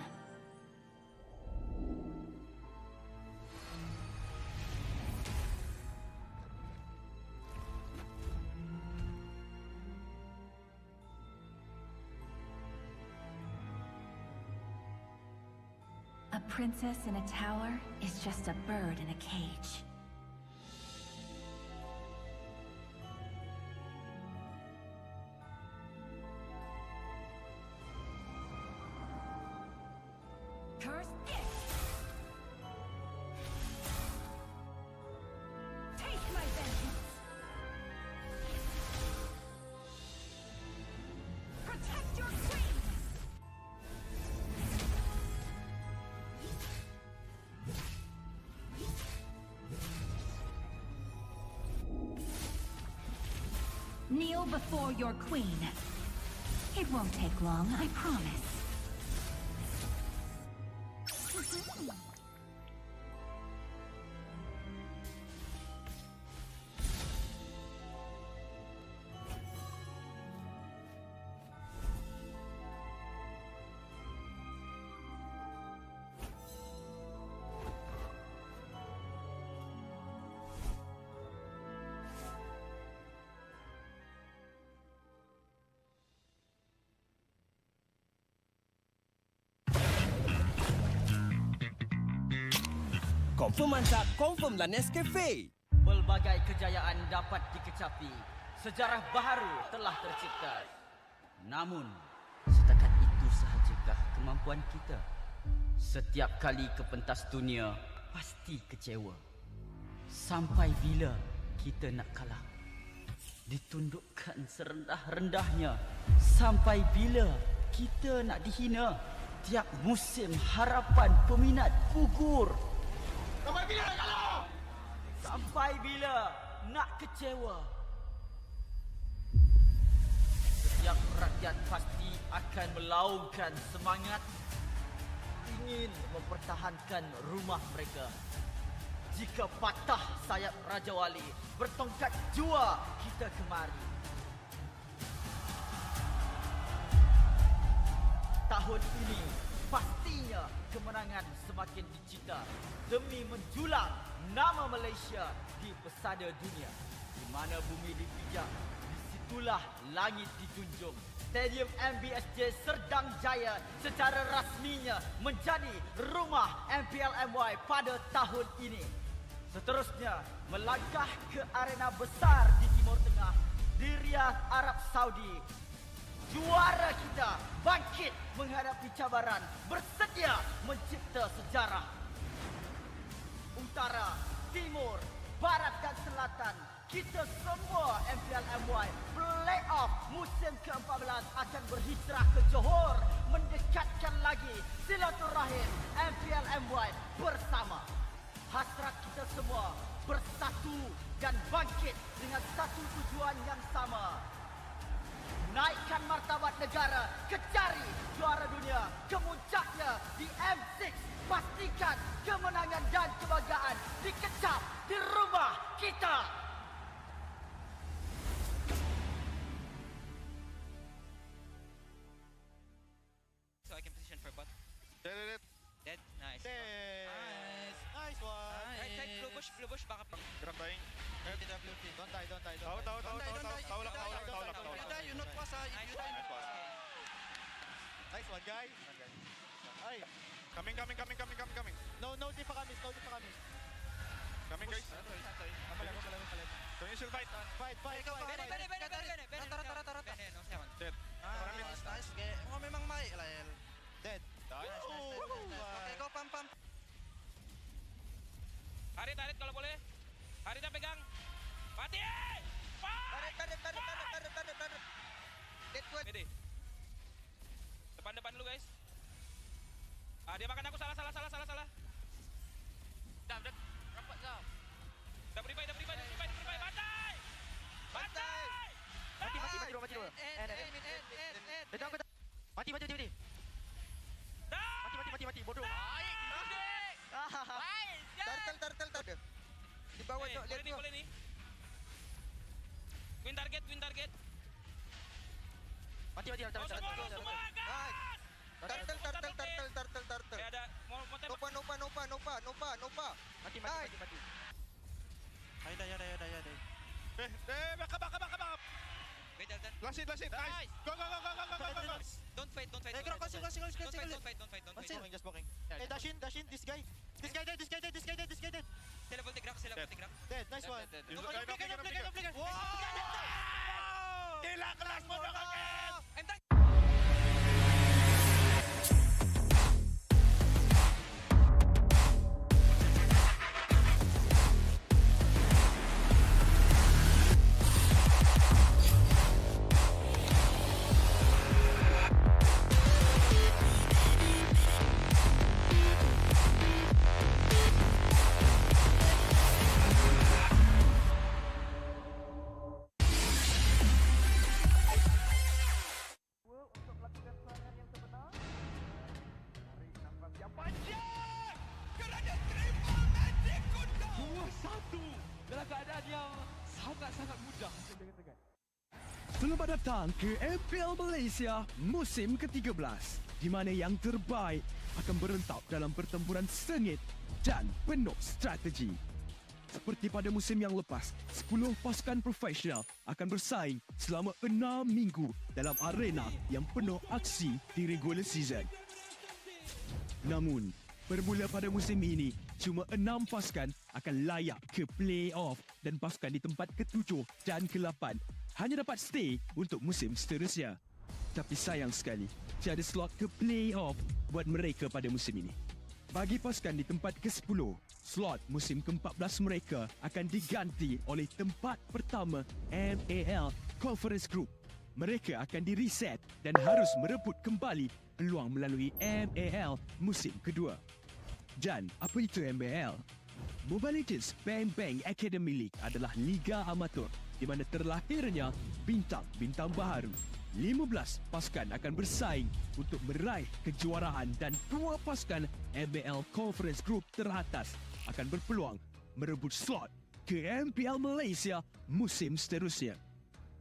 A princess in a tower is just a bird in a cage. Curse it! Take my vengeance! Protect your queen! Kneel before your queen. It won't take long, I promise. Confirm mantap, confirm lah Nescafe. Pelbagai kejayaan dapat dikecapi. Sejarah baharu telah tercipta. Namun, setakat itu sahajakah kemampuan kita? Setiap kali ke pentas dunia, pasti kecewa. Sampai bila kita nak kalah? Ditundukkan serendah-rendahnya. Sampai bila kita nak dihina? Tiap musim harapan peminat gugur. Sampai bila nak kalah? Sampai bila nak kecewa? Setiap rakyat pasti akan melaungkan semangat ingin mempertahankan rumah mereka. Jika patah sayap Raja Wali, bertongkat jua kita kemari. Tahun ini pastinya kemenangan semakin dicita demi menjulang nama Malaysia di pesada dunia. Di mana bumi dipijak, disitulah langit dijunjung. Stadium MBSJ Serdang Jaya secara rasminya menjadi rumah MPL MY pada tahun ini. Seterusnya, melangkah ke arena besar di Timur Tengah, di Riyadh, Arab Saudi. Juara kita bangkit menghadapi cabaran, bersedia mencipta sejarah. Utara, Timur, Barat dan Selatan, kita semua MPL MY playoff musim ke-14 akan berhijrah ke Johor, mendekatkan lagi silaturahim MPL MY bersama. Hasrat kita semua bersatu dan bangkit dengan satu tujuan yang sama. Naikkan martabat negara, kecari juara dunia, kemuncaknya di M6. Pastikan kemenangan dan kebanggaan dikecap di rumah kita. So I can position for bot. Dead. Dead. Nice. Nice. Nice one. Right side, blue bush, baka pa. Grab dying. WT. Don't die. Tahu lang. You die, you not pass. You die. Nice one, guys. Ay. Coming. No, di pa kami. Coming, guys. Malam. So initial fight. Fight. Dead. Nice. Okay. Oh, memang baik lah, El. Dead. Okay, go pam. Harit kalau boleh. Harit pegang. Mati! Tarik. Dead good. Pede. Depan dulu guys. Dia makan aku salah. Dah rapat dah. Dah beri fight. Bantai! Mati dulu. Mati. Mati, bodoh. Turtle. Di bawah tu, lihat tu. Boleh ni. Win target. Mati. Semua gas! Turtle. Ada mau Nopa. Mati. Ayo dah. Back up. Wait, Dalton. Last hit. Nice. Go. Don't fight. Kasih. Don't fight. Just blocking. Hey, dash in. This guy dead. Level take rock. Dead. Nice one. No flicker. Wow! Gila kelas mo na kagad! Selamat datang ke MPL Malaysia musim ke-13 di mana yang terbaik akan berentap dalam pertempuran sengit dan penuh strategi. Seperti pada musim yang lepas, 10 pasukan profesional akan bersaing selama 6 minggu dalam arena yang penuh aksi di regular season. Namun, bermula pada musim ini, cuma 6 pasukan akan layak ke play-off dan pasukan di tempat ke-7 dan ke-8 hanya dapat stay untuk musim seterusnya. Tapi sayang sekali, tiada slot ke play-off buat mereka pada musim ini. Bagi pasukan di tempat ke-10, slot musim ke-14 mereka akan diganti oleh tempat pertama MPL Conference Group. Mereka akan di-reset dan harus merebut kembali peluang melalui MPL musim kedua. Dan apa itu MPL? Mobile Legends Bang Bang Academy League adalah liga amatur di mana terlahirnya bintang-bintang baharu. 15 pasukan akan bersaing untuk meraih kejuaraan dan 2 pasukan MPL Conference Group teratas akan berpeluang merebut slot ke MPL Malaysia musim seterusnya.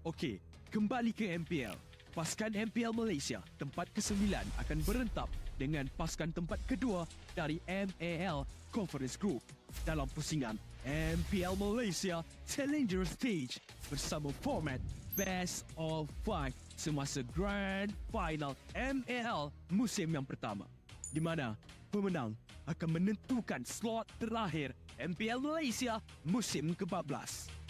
Okey, kembali ke MPL. Pasukan MPL Malaysia tempat ke-9 akan berentap dengan pasukan tempat kedua dari MPL Conference Group dalam pusingan MPL Malaysia Challenger Stage bersama format Best of 5 semasa Grand Final MPL musim yang pertama, di mana pemenang akan menentukan slot terakhir MPL Malaysia musim ke-14.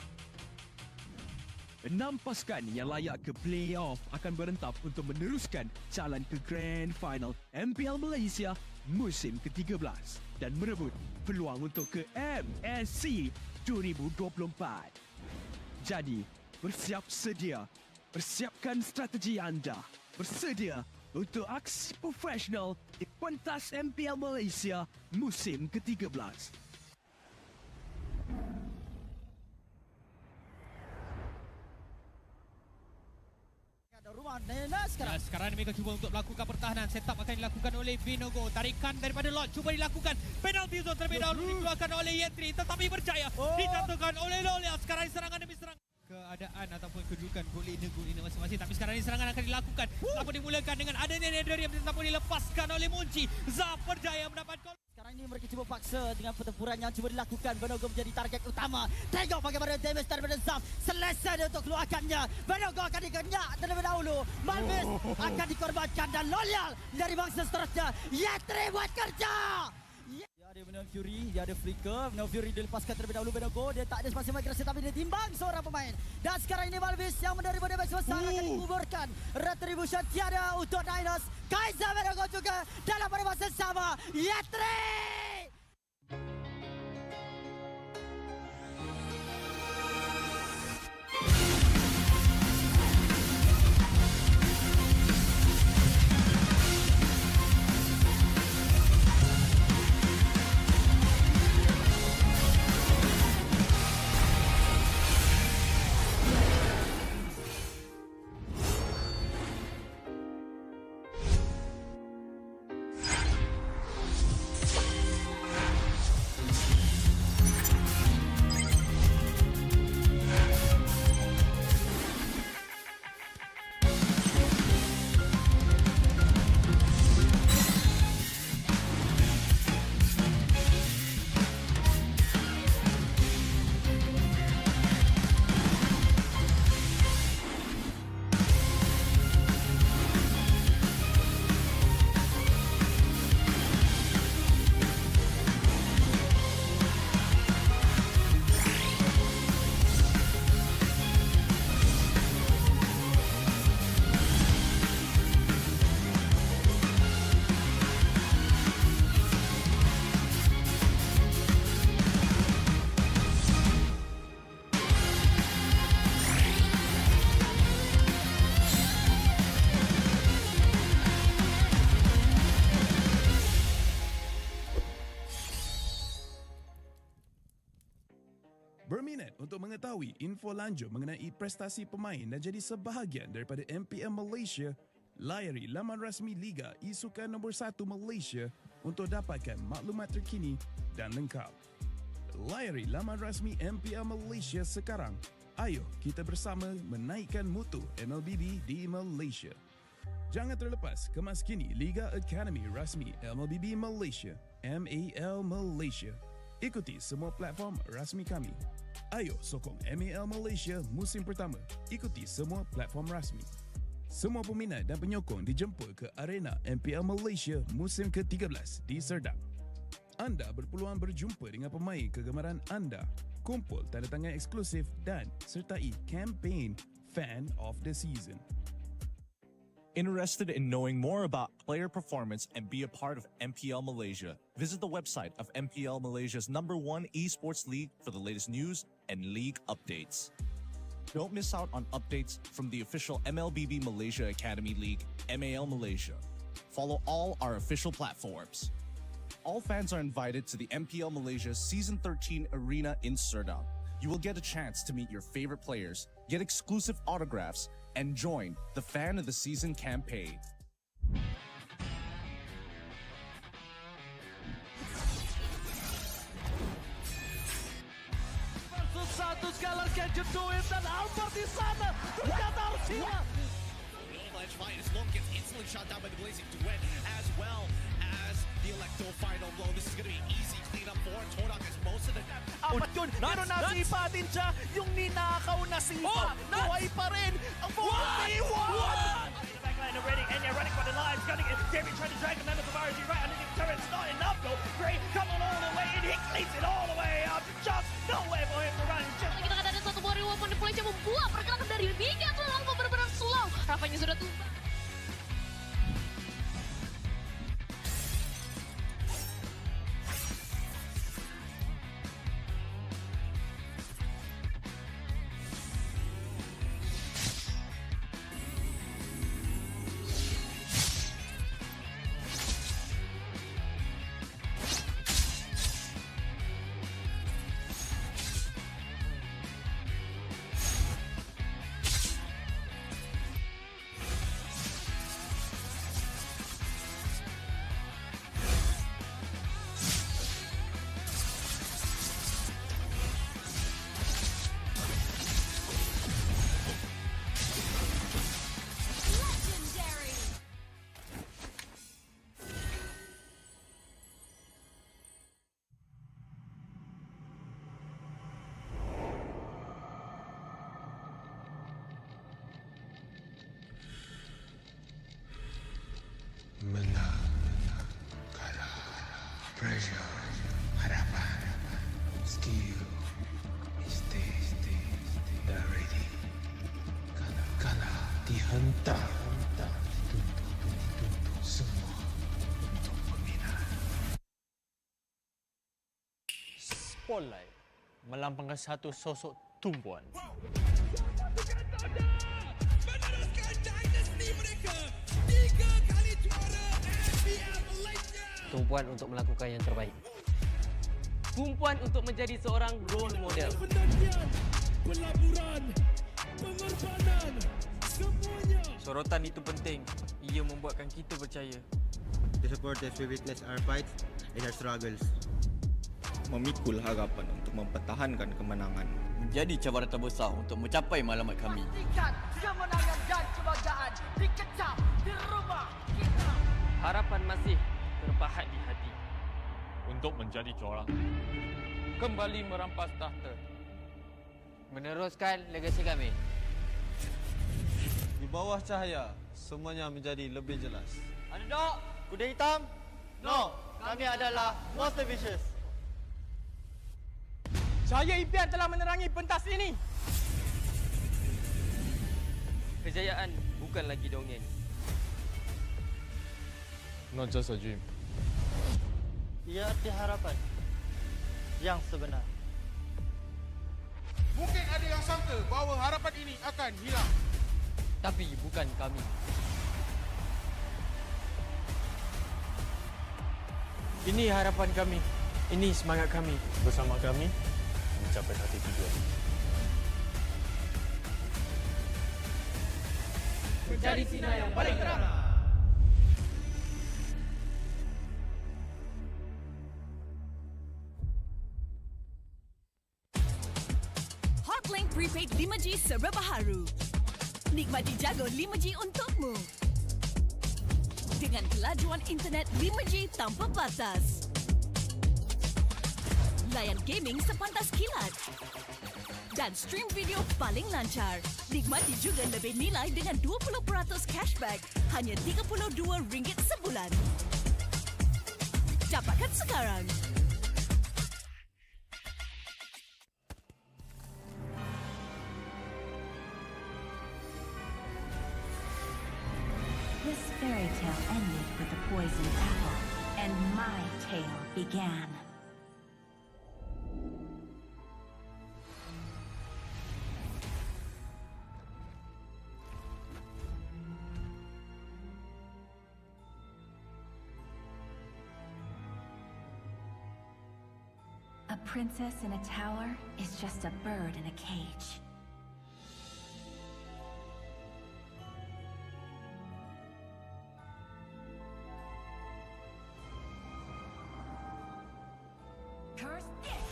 6 pasukan yang layak ke play-off akan berentap untuk meneruskan jalan ke Grand Final MPL Malaysia musim ke-13 dan merebut peluang untuk ke MSC 2024. Jadi, bersiap sedia. Persiapkan strategi anda. Bersedia untuk aksi profesional di pentas MPL Malaysia musim ke-13. Sekarang mereka cuba untuk melakukan pertahanan. Setup akan dilakukan oleh Vinogo. Tarikan daripada Lord cuba dilakukan. Penalty zone terlebih dahulu dikeluarkan oleh Yentri, tetapi berjaya ditantukan oleh Lolia. Sekarang serangan demi serangan. Keadaan ataupun kedudukan gol ini masing-masing, tapi sekarang ini serangan akan dilakukan. Apa dimulakan dengan adanya Nederium tetapi dilepaskan oleh Munci. Zaf berjaya mendapat gol. Sekarang ini mereka cuba paksa dengan pertempuran yang cuba dilakukan. Vinogo menjadi target utama. Tengok bagaimana damage daripada Zaf. Selesa dia untuk keluarkannya. Vinogo akan dikenyak terlebih dahulu. Malvis akan dikorbankan dan Loyal dari bangsa seterusnya. Yetri buat kerja. Dia menang Fury, dia ada flicker. No Fury dilepaskan terlebih dahulu Benago. Dia tak ada spasi migrasi tapi dia timbang seorang pemain. Dan sekarang ini Malvis yang menerima damage besar akan dikuburkan. Retribution tiada untuk Niners. Kaiser Benago juga dalam pada masa sama. Yetri! Berminat untuk mengetahui info lanjut mengenai prestasi pemain dan jadi sebahagian daripada MPL Malaysia? Layari laman rasmi Liga Isukan nombor 1 Malaysia untuk dapatkan maklumat terkini dan lengkap. Layari laman rasmi MPL Malaysia sekarang. Ayo kita bersama menaikkan mutu MLBB di Malaysia. Jangan terlepas kemas kini Liga Academy rasmi MLBB Malaysia, MAL Malaysia. Ikuti semua platform rasmi kami. Ayo sokong MAL Malaysia musim pertama. Ikuti semua platform rasmi. Semua peminat dan penyokong dijemput ke arena MPL Malaysia musim ke-13 di Serdang. Anda berpeluang berjumpa dengan pemain kegemaran anda, kumpul tanda tangan eksklusif dan sertai kempen Fan of the Season. Interested in knowing more about player performance and be a part of MPL Malaysia? Visit the website of MPL Malaysia's #1 esports league for the latest news and league updates. Don't miss out on updates from the official MLBB Malaysia Academy League, MAL Malaysia. Follow all our official platforms. All fans are invited to the MPL Malaysia Season 13 Arena in Serdang. You will get a chance to meet your favorite players, get exclusive autographs, and join the Fan of the Season campaign. Satu sekali catch to it dan Albert di sana ternyata harus hilang. Edge fight as Long gets instantly shot down by the Blazing Duet as well as the Electro final blow. This is going to be an easy cleanup for Todak as most of the... Apat yun, pero nasipa din siya yung ninakaw na sipa. Buhay pa rin ang 4v1! Backline already, and you're running for the lives, gunning it. David trying to drag the members of RSG right underneath the turret. It's not enough though. Gray coming all the way in, he cleans it all the way up. Just nowhere for him to run. Just... Kita akan ada satu buah reward di Malaysia membuat pergerakan dari Liga terlalu benar-benar slow. Rafanya sudah tumbang. dihentak dituntut semua untuk peminat. Spotlight melambangkan satu sosok tumpuan. Tumpuan untuk melakukan yang terbaik. Tumpuan untuk menjadi seorang role model. Pelaburan, pengorbanan, semuanya. Sorotan itu penting. Ia membuatkan kita percaya. The supporters we witness our fights and our struggles. Memikul harapan untuk mempertahankan kemenangan. Menjadi cabaran terbesar untuk mencapai matlamat kami. Pastikan kemenangan dan kebanggaan dikecam di rumah kita. Harapan masih terpahat di hati. Untuk menjadi juara. Kembali merampas tahta. Meneruskan legasi kami. Di bawah cahaya, semuanya menjadi lebih jelas. Underdog, kuda hitam? No, kami adalah most vicious. Cahaya impian telah menerangi pentas ini. Kejayaan bukan lagi dongeng. Not just a dream. Ia arti harapan yang sebenar. Mungkin ada yang sangka bahawa harapan ini akan hilang. Tapi bukan kami. Ini harapan kami. Ini semangat kami. Bersama kami, mencapai hati tujuan. Menjadi sinar yang paling terang. Hotlink Prepaid 5G serba baharu. Nikmati jago 5G untukmu. Dengan kelajuan internet 5G tanpa batas. Layan gaming sepantas kilat. Dan stream video paling lancar. Nikmati juga lebih nilai dengan 20% cashback. Hanya RM32 sebulan. Dapatkan sekarang. This fairy tale ended with the poisoned apple, and my tale began. A princess in a tower is just a bird in a cage. Curse it!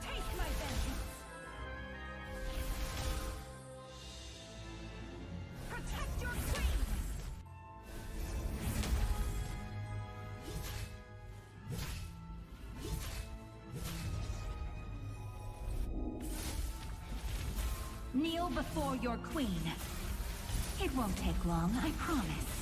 Take my vengeance! Protect your queen! Kneel before your queen. It won't take long, I promise.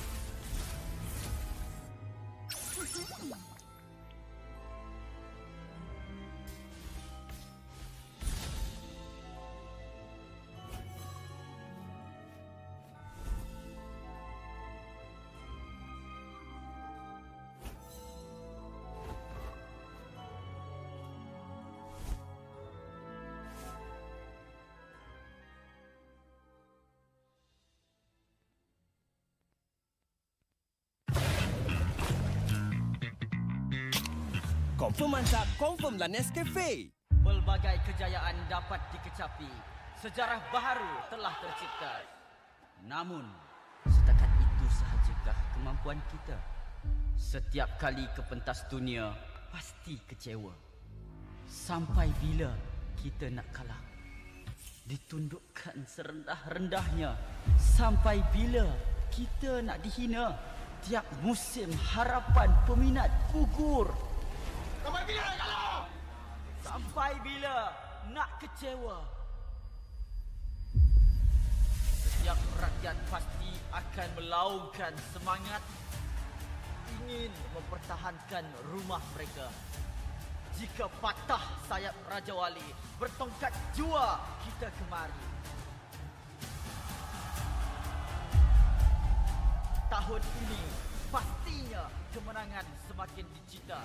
Confirm mantap, confirm lah Nescafe. Pelbagai kejayaan dapat dikecapi. Sejarah baharu telah tercipta. Namun, setakat itu sahajakah kemampuan kita? Setiap kali ke pentas dunia, pasti kecewa. Sampai bila kita nak kalah? Ditundukkan serendah-rendahnya. Sampai bila kita nak dihina? Tiap musim harapan peminat gugur. Sampai bila nak kalah? Sampai bila nak kecewa? Setiap rakyat pasti akan melaungkan semangat ingin mempertahankan rumah mereka. jika patah sayap Raja Wali, bertongkat jua kita kemari. Tahun ini pastinya kemenangan semakin dicita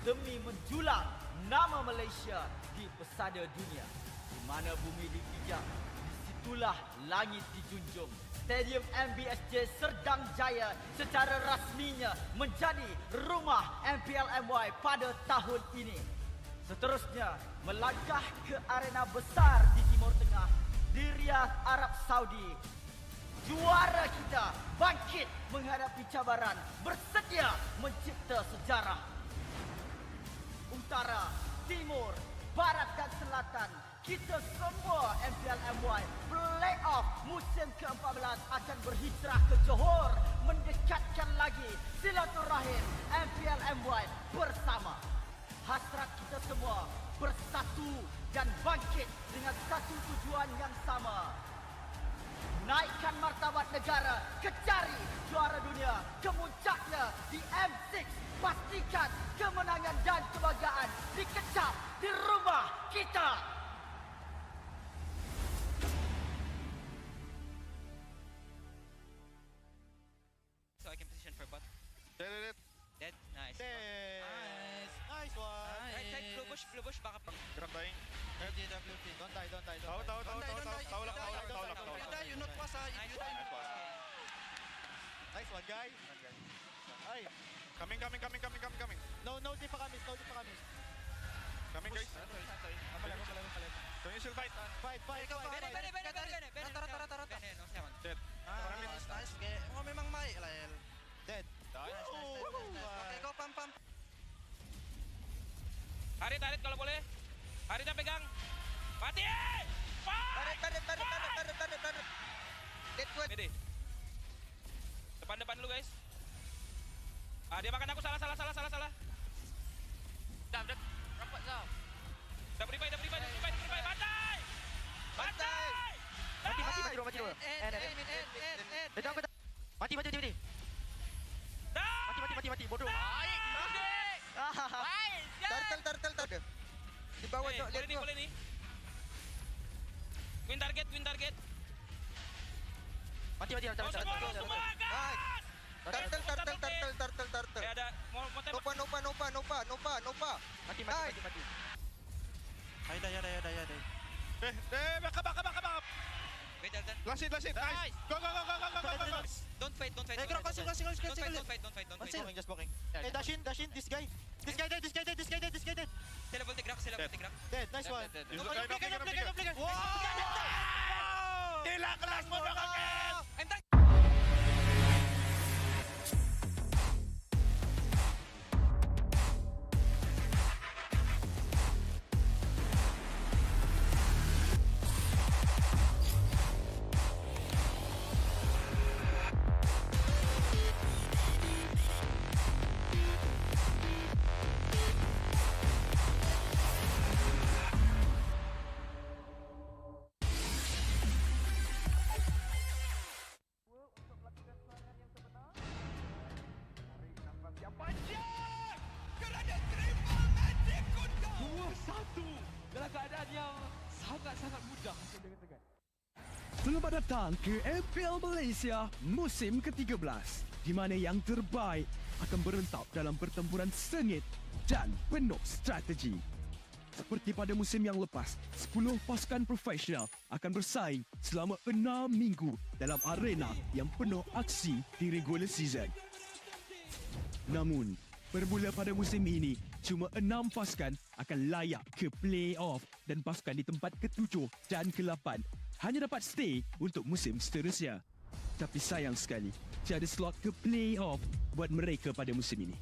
demi menjulang nama Malaysia di pesada dunia. Di mana bumi dipijak, disitulah langit dijunjung. Stadium MBSJ Serdang Jaya secara rasminya menjadi rumah MPL MY pada tahun ini. Seterusnya, melangkah ke arena besar di Timur Tengah, di Riyadh, Arab Saudi. Juara kita bangkit menghadapi cabaran, bersedia mencipta sejarah. Utara, Timur, Barat dan Selatan, kita semua MPL MY Playoff musim ke-14 akan berhijrah ke Johor, mendekatkan lagi silaturahim MPL MY bersama. Hasrat kita semua bersatu dan bangkit dengan satu tujuan yang sama. Naikkan martabat negara, kecari juara dunia, kemuncaknya di M6. Pastikan kemenangan dan kebanggaan dikecap di rumah kita. So I can position for bot. Dead. Nice. Nice one. Right side, blue bush, back up. Grab dying. JWP. Don't die. Tahu lang. You die, you not pass. You die. Nice one, guys. Ay. Coming. No, di pa kami. Coming, guys. Don't you still fight? Fight. Dead. Nice. Oh, memang baik lah, El. Dead. Okay, go pam. Harit kalau boleh. Haritnya pegang. Mati! Tarik. Dead good. Mede. Depan dulu, guys. Dia makan aku salah. Dah, rapat dah. Dah beri baik. Bantai! Mati dua. Mati. Mati, bodoh. Turtle. Di bawah jok, lihat boleh ni. Win target. Mati. Semua gas! Turtle. Ada mau Nopa. Mati. Ay, dah. Back. Wait, Dalton. Last hit. Nice. Go. Don't fight. Don't fight. Just walking. Hey, dash in. This guy dead. Sila voltig rock. Dead. Nice one. Wow! Tila kelas mo na kagad. I'm done. Selamat datang ke MPL Malaysia musim ke-13, di mana yang terbaik akan berentap dalam pertempuran sengit dan penuh strategi. Seperti pada musim yang lepas, 10 pasukan profesional akan bersaing selama 6 minggu dalam arena yang penuh aksi di regular season. Namun, bermula pada musim ini, cuma 6 pasukan akan layak ke play-off dan pasukan di tempat ke-7 dan ke-8 hanya dapat stay untuk musim seterusnya. Tapi sayang sekali, tiada slot ke play-off buat mereka pada musim ini.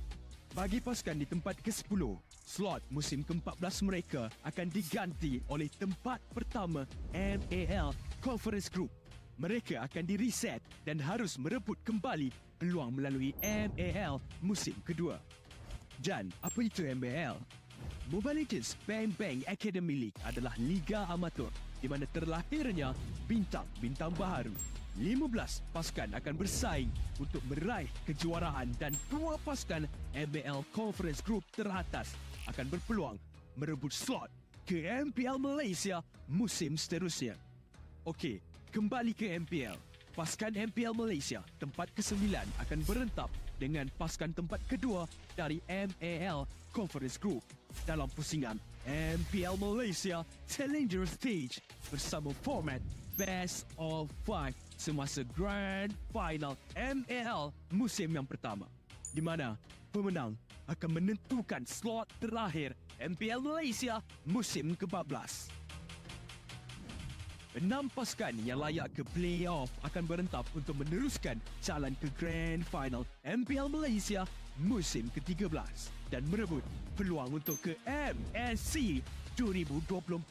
Bagi pasukan di tempat ke-10, slot musim ke-14 mereka akan diganti oleh tempat pertama MAL Conference Group. Mereka akan di-reset dan harus merebut kembali peluang melalui MAL musim kedua. Dan apa itu MAL? Mobile Legends Bang Bang Academy League adalah liga amatur di mana terlahirnya bintang-bintang baharu. 15 pasukan akan bersaing untuk meraih kejuaraan dan 2 pasukan MPL Conference Group teratas akan berpeluang merebut slot ke MPL Malaysia musim seterusnya. Okey, kembali ke MPL. Pasukan MPL Malaysia tempat ke-9 akan berentap dengan pasukan tempat kedua dari MAL Conference Group dalam pusingan MPL Malaysia Challenger Stage bersama format Best of 5 semasa Grand Final MAL musim yang pertama, di mana pemenang akan menentukan slot terakhir MPL Malaysia musim ke-14. 6 pasukan yang layak ke playoff akan berentap untuk meneruskan jalan ke Grand Final MPL Malaysia musim ke-13 dan merebut peluang untuk ke MSC 2024.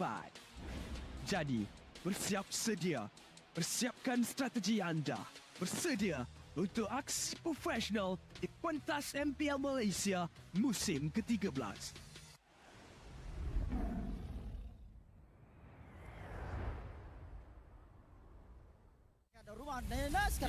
Jadi, bersiap sedia. Persiapkan strategi anda. Bersedia untuk aksi profesional di pentas MPL Malaysia musim ke-13.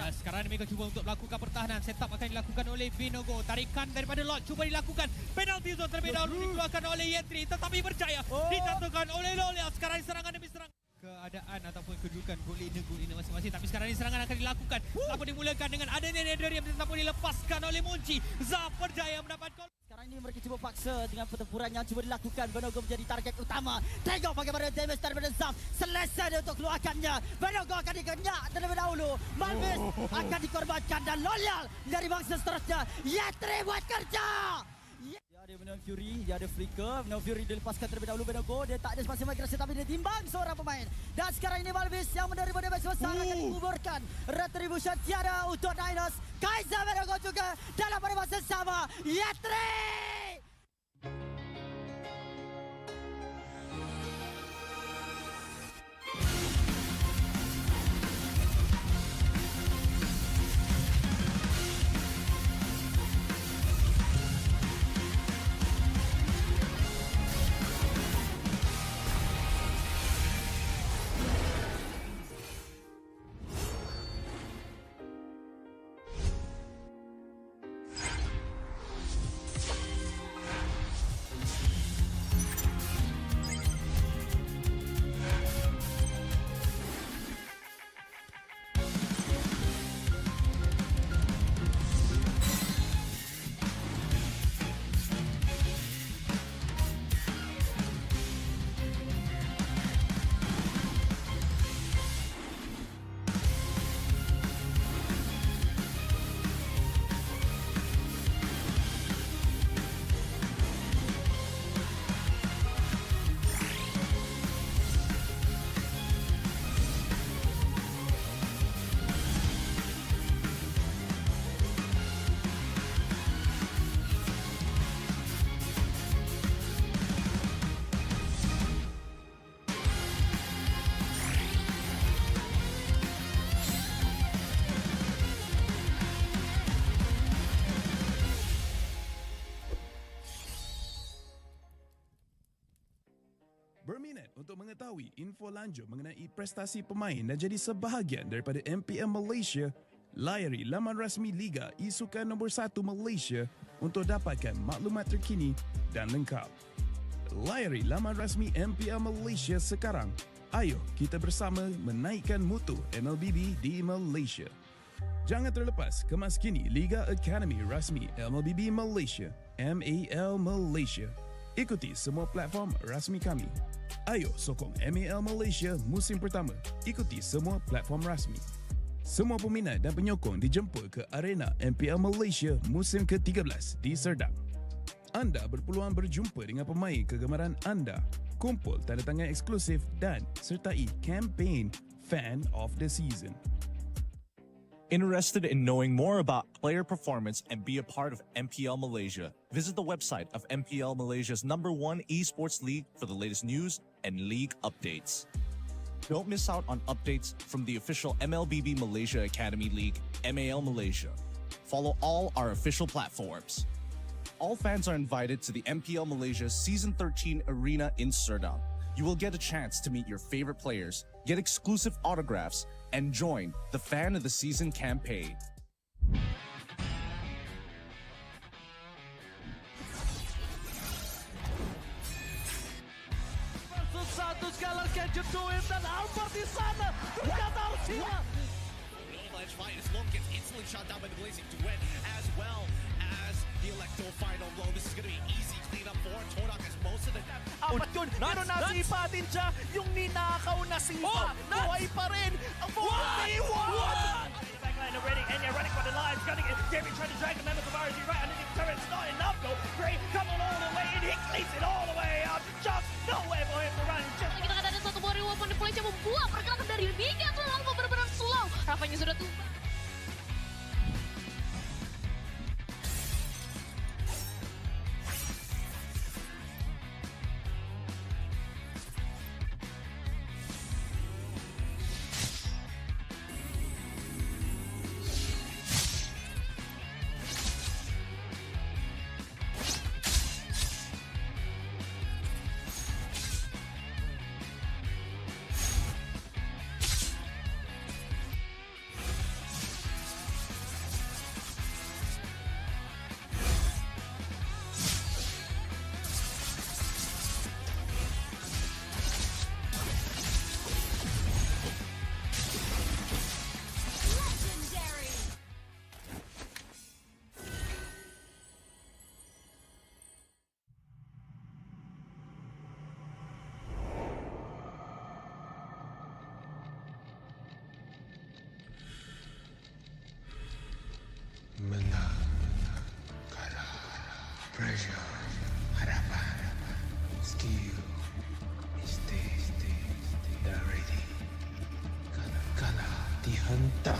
Sekarang mereka cuba untuk melakukan pertahanan. Setup akan dilakukan oleh Binogo. Tarikan daripada Lot cuba dilakukan. Penalti zone terlebih dahulu dikeluarkan oleh Yetri, tetapi berjaya dijatuhkan oleh Lolia. Sekarang serangan demi serangan. Keadaan ataupun kedudukan gol ini masing-masing, tapi sekarang ini serangan akan dilakukan. Apa dimulakan dengan adanya Nederium, tetapi dilepaskan oleh Munci. Zaf berjaya mendapat gol. Sekarang ini mereka cuba paksa dengan pertempuran yang cuba dilakukan. Benogo menjadi target utama. Tengok bagaimana damage daripada Zaf. Selesai dia untuk keluarkannya. Benogo akan dikenyak terlebih dahulu. Malvis akan dikorbankan dan Loyal dari bangsa seterusnya. Yetri buat kerja. Dia ada Venom Fury, dia ada Flicker. Venom Fury dilepaskan terlebih dahulu Benogo. Dia tak ada spasi migrasi tapi dia timbang seorang pemain. Dan sekarang ini Malvis yang menerima damage besar akan dikuburkan. Retribution tiada untuk Niners. Kaiser Benogo juga dalam pada masa sama. Yetri! Berminat untuk mengetahui info lanjut mengenai prestasi pemain dan jadi sebahagian daripada MPL Malaysia? Layari laman rasmi Liga Isukan nombor 1 Malaysia untuk dapatkan maklumat terkini dan lengkap. Layari laman rasmi MPL Malaysia sekarang. Ayo kita bersama menaikkan mutu MLBB di Malaysia. Jangan terlepas kemas kini Liga Academy rasmi MLBB Malaysia, MAL Malaysia. Ikuti semua platform rasmi kami. Ayo sokong MAL Malaysia musim pertama. Ikuti semua platform rasmi. Semua peminat dan penyokong dijemput ke arena MPL Malaysia musim ke-13 di Serdang. Anda berpeluang berjumpa dengan pemain kegemaran anda, kumpul tanda tangan eksklusif dan sertai kempen Fan of the Season. Interested in knowing more about player performance and be a part of MPL Malaysia? Visit the website of MPL Malaysia's #1 esports league for the latest news and league updates. Don't miss out on updates from the official MLBB Malaysia Academy League, MAL Malaysia. Follow all our official platforms. All fans are invited to the MPL Malaysia Season 13 Arena in Serdang. You will get a chance to meet your favorite players, get exclusive autographs, and join the Fan of the Season campaign. Skylar's gadget to him dan Albert di sana ternyata harus hilang. Avalanche fight as Logan gets instantly shot down by the Blazing Duet, as well as the Electro final low. This is going to be easy cleanup for Todak as most of the... Apat yun, pero nasipa din siya. Yung ninakaw na sipa, buhay pa rin. Ang 41! Backline already, and you're running for the lines, gunning it. David trying to drag the members of RSG right underneath the turret. It's not enough though. Gray coming all the way, and he cleats it all the way out. Just nowhere for him to run. Just... Kita akan ada satu buah reward manipulasi yang membuat pergerakan dari Liga terlalu benar-benar slow. Rafanya sudah tumbang. Menang, kalah, pressure, harapan, skill, mistake, dah ready. Kalah, dihentak,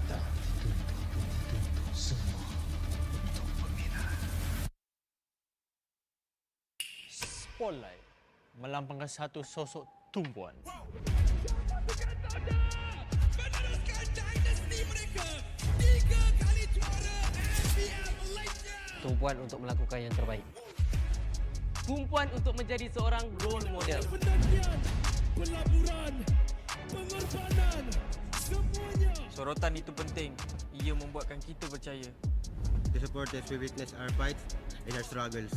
dituntut semua untuk peminat. Spotlight melambangkan satu sosok tumpuan. Tumpuan untuk melakukan yang terbaik. Tumpuan untuk menjadi seorang role model. Pelaburan, pengorbanan, semuanya. Sorotan itu penting. Ia membuatkan kita percaya. The supporters we witness our fights and our struggles.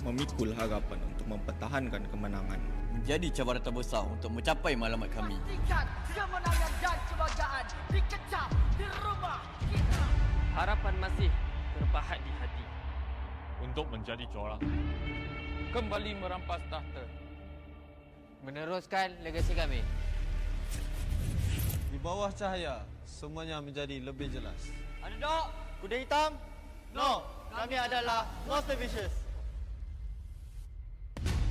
Memikul harapan untuk mempertahankan kemenangan. Menjadi cabaran terbesar untuk mencapai matlamat kami. Pastikan kemenangan dan kebanggaan dikecam di rumah kita. Harapan masih terpahat di hati. Untuk menjadi juara. Kembali merampas tahta. Meneruskan legasi kami. Di bawah cahaya, semuanya menjadi lebih jelas. Underdog, kuda hitam? No, kami adalah Monster Vicious.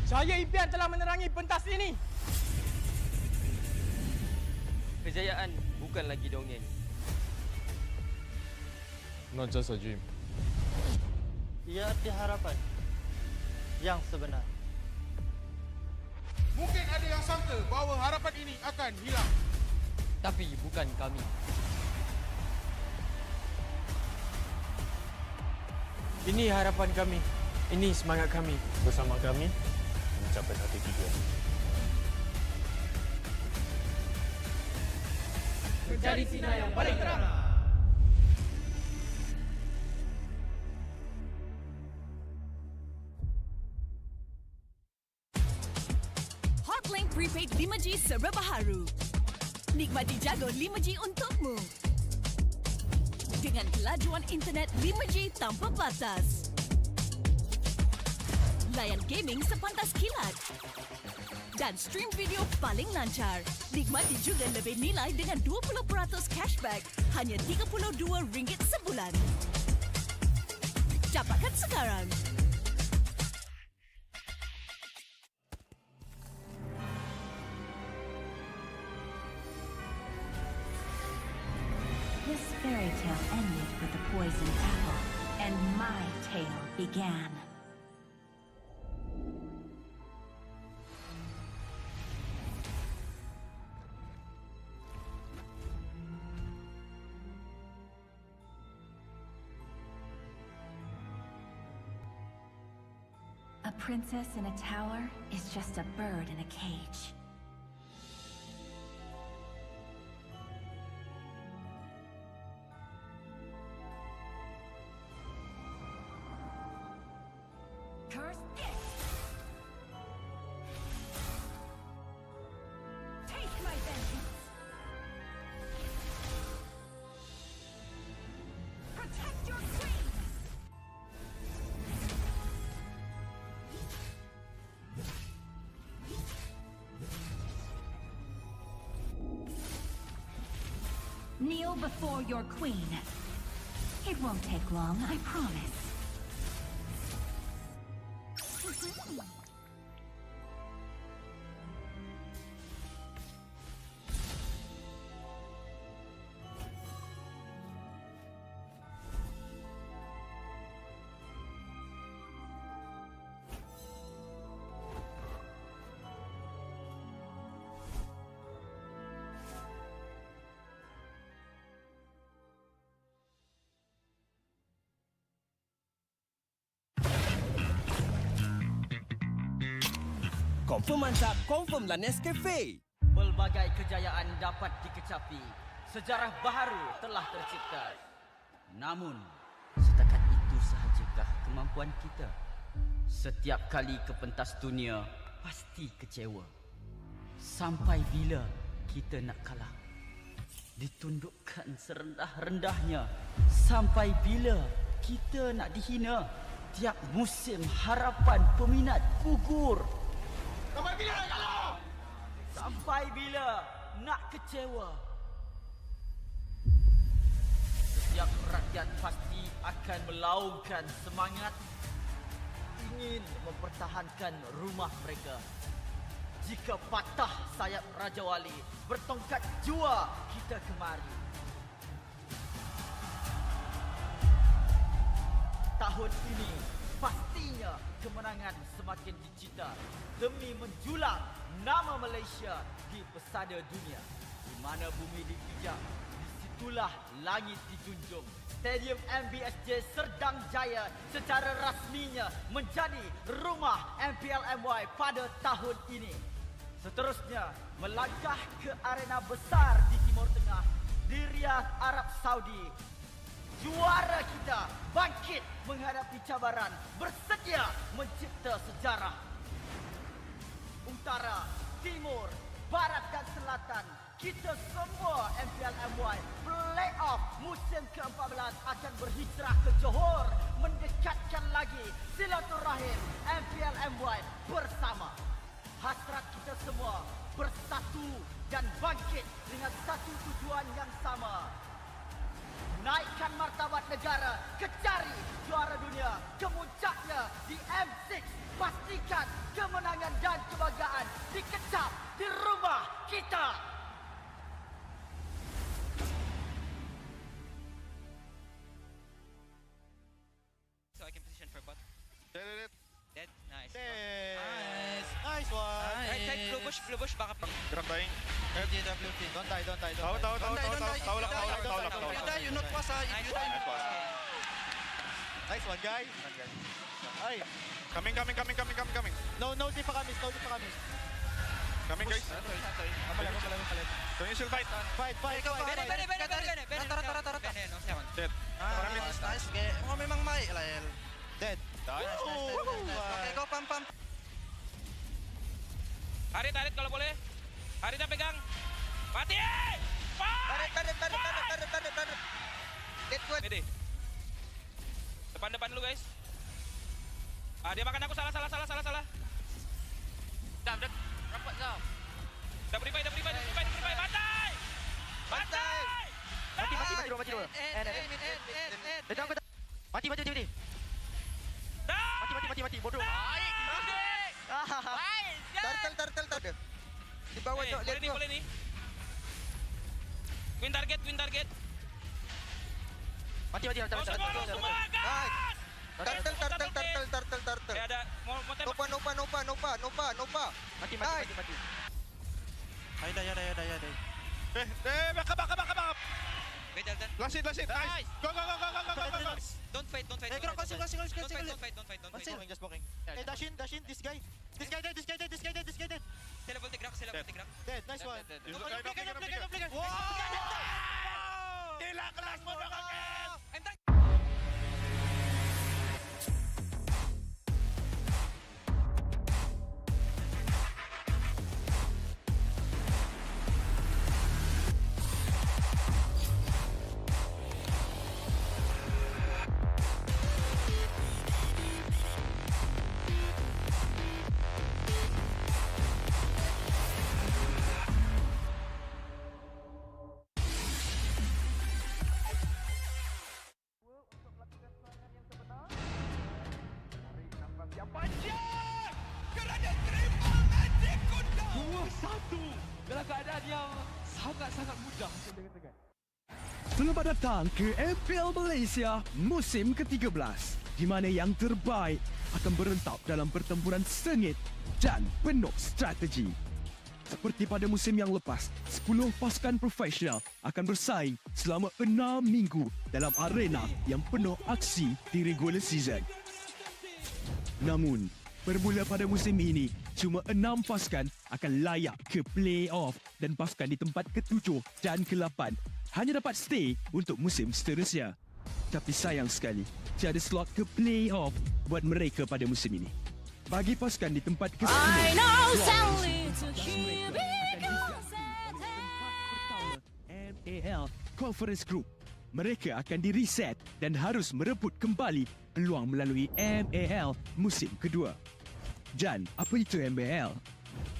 Cahaya impian telah menerangi pentas ini. Kejayaan bukan lagi dongeng. Not just a dream. Ia arti harapan yang sebenar. Mungkin ada yang sangka bahawa harapan ini akan hilang. Tapi bukan kami. Ini harapan kami. Ini semangat kami. Bersama kami, mencapai hati tujuan. Menjadi sinar yang paling terang. Hotlink Prepaid 5G serba baharu. Nikmati jago 5G untukmu. Dengan kelajuan internet 5G tanpa batas. Layan gaming sepantas kilat. Dan stream video paling lancar. Nikmati juga lebih nilai dengan 20% cashback. Hanya RM32 sebulan. Dapatkan sekarang. This fairy tale ended with the poisoned apple, and my tale began. A princess in a tower is just a bird in a cage. Curse this! Kneel before your queen. It won't take long, I promise. Confirm mantap, confirm lah Nescafe. Pelbagai kejayaan dapat dikecapi. Sejarah baharu telah tercipta. Namun, setakat itu sahajakah kemampuan kita? Setiap kali ke pentas dunia, pasti kecewa. Sampai bila kita nak kalah? Ditundukkan serendah-rendahnya. Sampai bila kita nak dihina? Tiap musim harapan peminat gugur. Sampai bila nak kalah? Sampai bila nak kecewa? Setiap rakyat pasti akan melaungkan semangat, ingin mempertahankan rumah mereka. Jika patah sayap Raja Wali, bertongkat jua kita kemari. Tahun ini pastinya kemenangan semakin dicita demi menjulang nama Malaysia di pesada dunia. Di mana bumi dipijak, disitulah langit dijunjung. Stadium MBSJ Serdang Jaya secara rasminya menjadi rumah MPL MY pada tahun ini. Seterusnya, melangkah ke arena besar di Timur Tengah, di Riyadh, Arab Saudi. Juara kita bangkit menghadapi cabaran, bersedia mencipta sejarah. Utara, Timur, Barat dan Selatan, kita semua MPL MY Playoff musim ke-14 akan berhijrah ke Johor, mendekatkan lagi silaturahim MPL MY bersama. Hasrat kita semua bersatu dan bangkit dengan satu tujuan yang sama. Naikkan martabat negara, kecari juara dunia, kemuncaknya di M6. Pastikan kemenangan dan kebanggaan dikecap di rumah kita. So I can position for bot. Dead. Nice. Nice. Nice one. Right, blue bush, baka pa. Grab dying. WT. Don't die. Tahu. Tahu. You die, you not pass. If you die, Nice one, guys. Ay. Coming. No, di pa kami. Coming, guys. Kapalit. So you should fight. Fight. Tara. Dead. Nice. Oh, memang mai. Dead. Nice. Okay, go pam. Harit kalau boleh. Haritnya pegang. Mati! Tarik. Get good. Mede. Depan dulu, guys. Dia makan aku salah. Dah, rapat kau. Dah beri fight. Bantai! Mati dua. Mati. Mati, bodoh. Baik. Turtle. Di bawah jok, lihat boleh ni. Win target. Mati. Semua gas! Turtle. Ada motor. Nopa. Mati. Back up. Wait, Dalton. Last it. Nice. Go. Don't fight. Don't fight. Just walking. Hey, dash in. This guy dead. Teleport the crack. Dead. Nice one. Wow! Tila kelas mo na kakit! I'm done. sangat-sangat mudah untuk dikatakan. Selamat datang ke MPL Malaysia musim ke-13 di mana yang terbaik akan berentap dalam pertempuran sengit dan penuh strategi. Seperti pada musim yang lepas, 10 pasukan profesional akan bersaing selama 6 minggu dalam arena yang penuh aksi di regular season. Namun, bermula pada musim ini, cuma 6 pasukan akan layak ke play-off dan pasukan di tempat ke-7 dan ke-8 hanya dapat stay untuk musim seterusnya. Tapi sayang sekali, tiada slot ke play-off buat mereka pada musim ini. Bagi pasukan di tempat ke-10, MPL Conference Group, mereka akan di-reset dan harus merebut kembali peluang melalui MPL musim kedua. Dan apa itu MPL?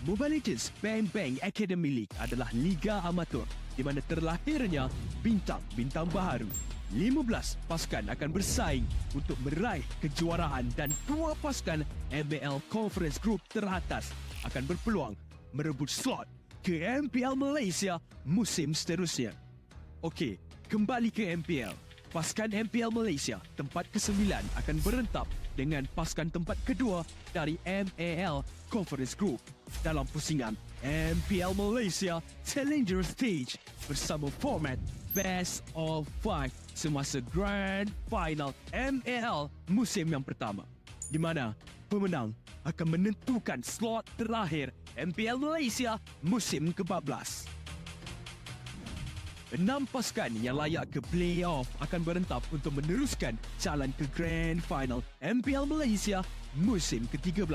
Mobile Legends Bang Bang Academy League adalah liga amatur di mana terlahirnya bintang-bintang baharu. 15 pasukan akan bersaing untuk meraih kejuaraan dan 2 pasukan MPL Conference Group teratas akan berpeluang merebut slot ke MPL Malaysia musim seterusnya. Okey, kembali ke MPL. Pasukan MPL Malaysia tempat ke-9 akan berentap dengan pasukan tempat kedua dari MPL Conference Group dalam pusingan MPL Malaysia Challenger Stage bersama format Best of 5 semasa Grand Final MPL musim yang pertama, di mana pemenang akan menentukan slot terakhir MPL Malaysia musim ke-14. 6 pasukan yang layak ke play-off akan berentap untuk meneruskan jalan ke Grand Final MPL Malaysia musim ke-13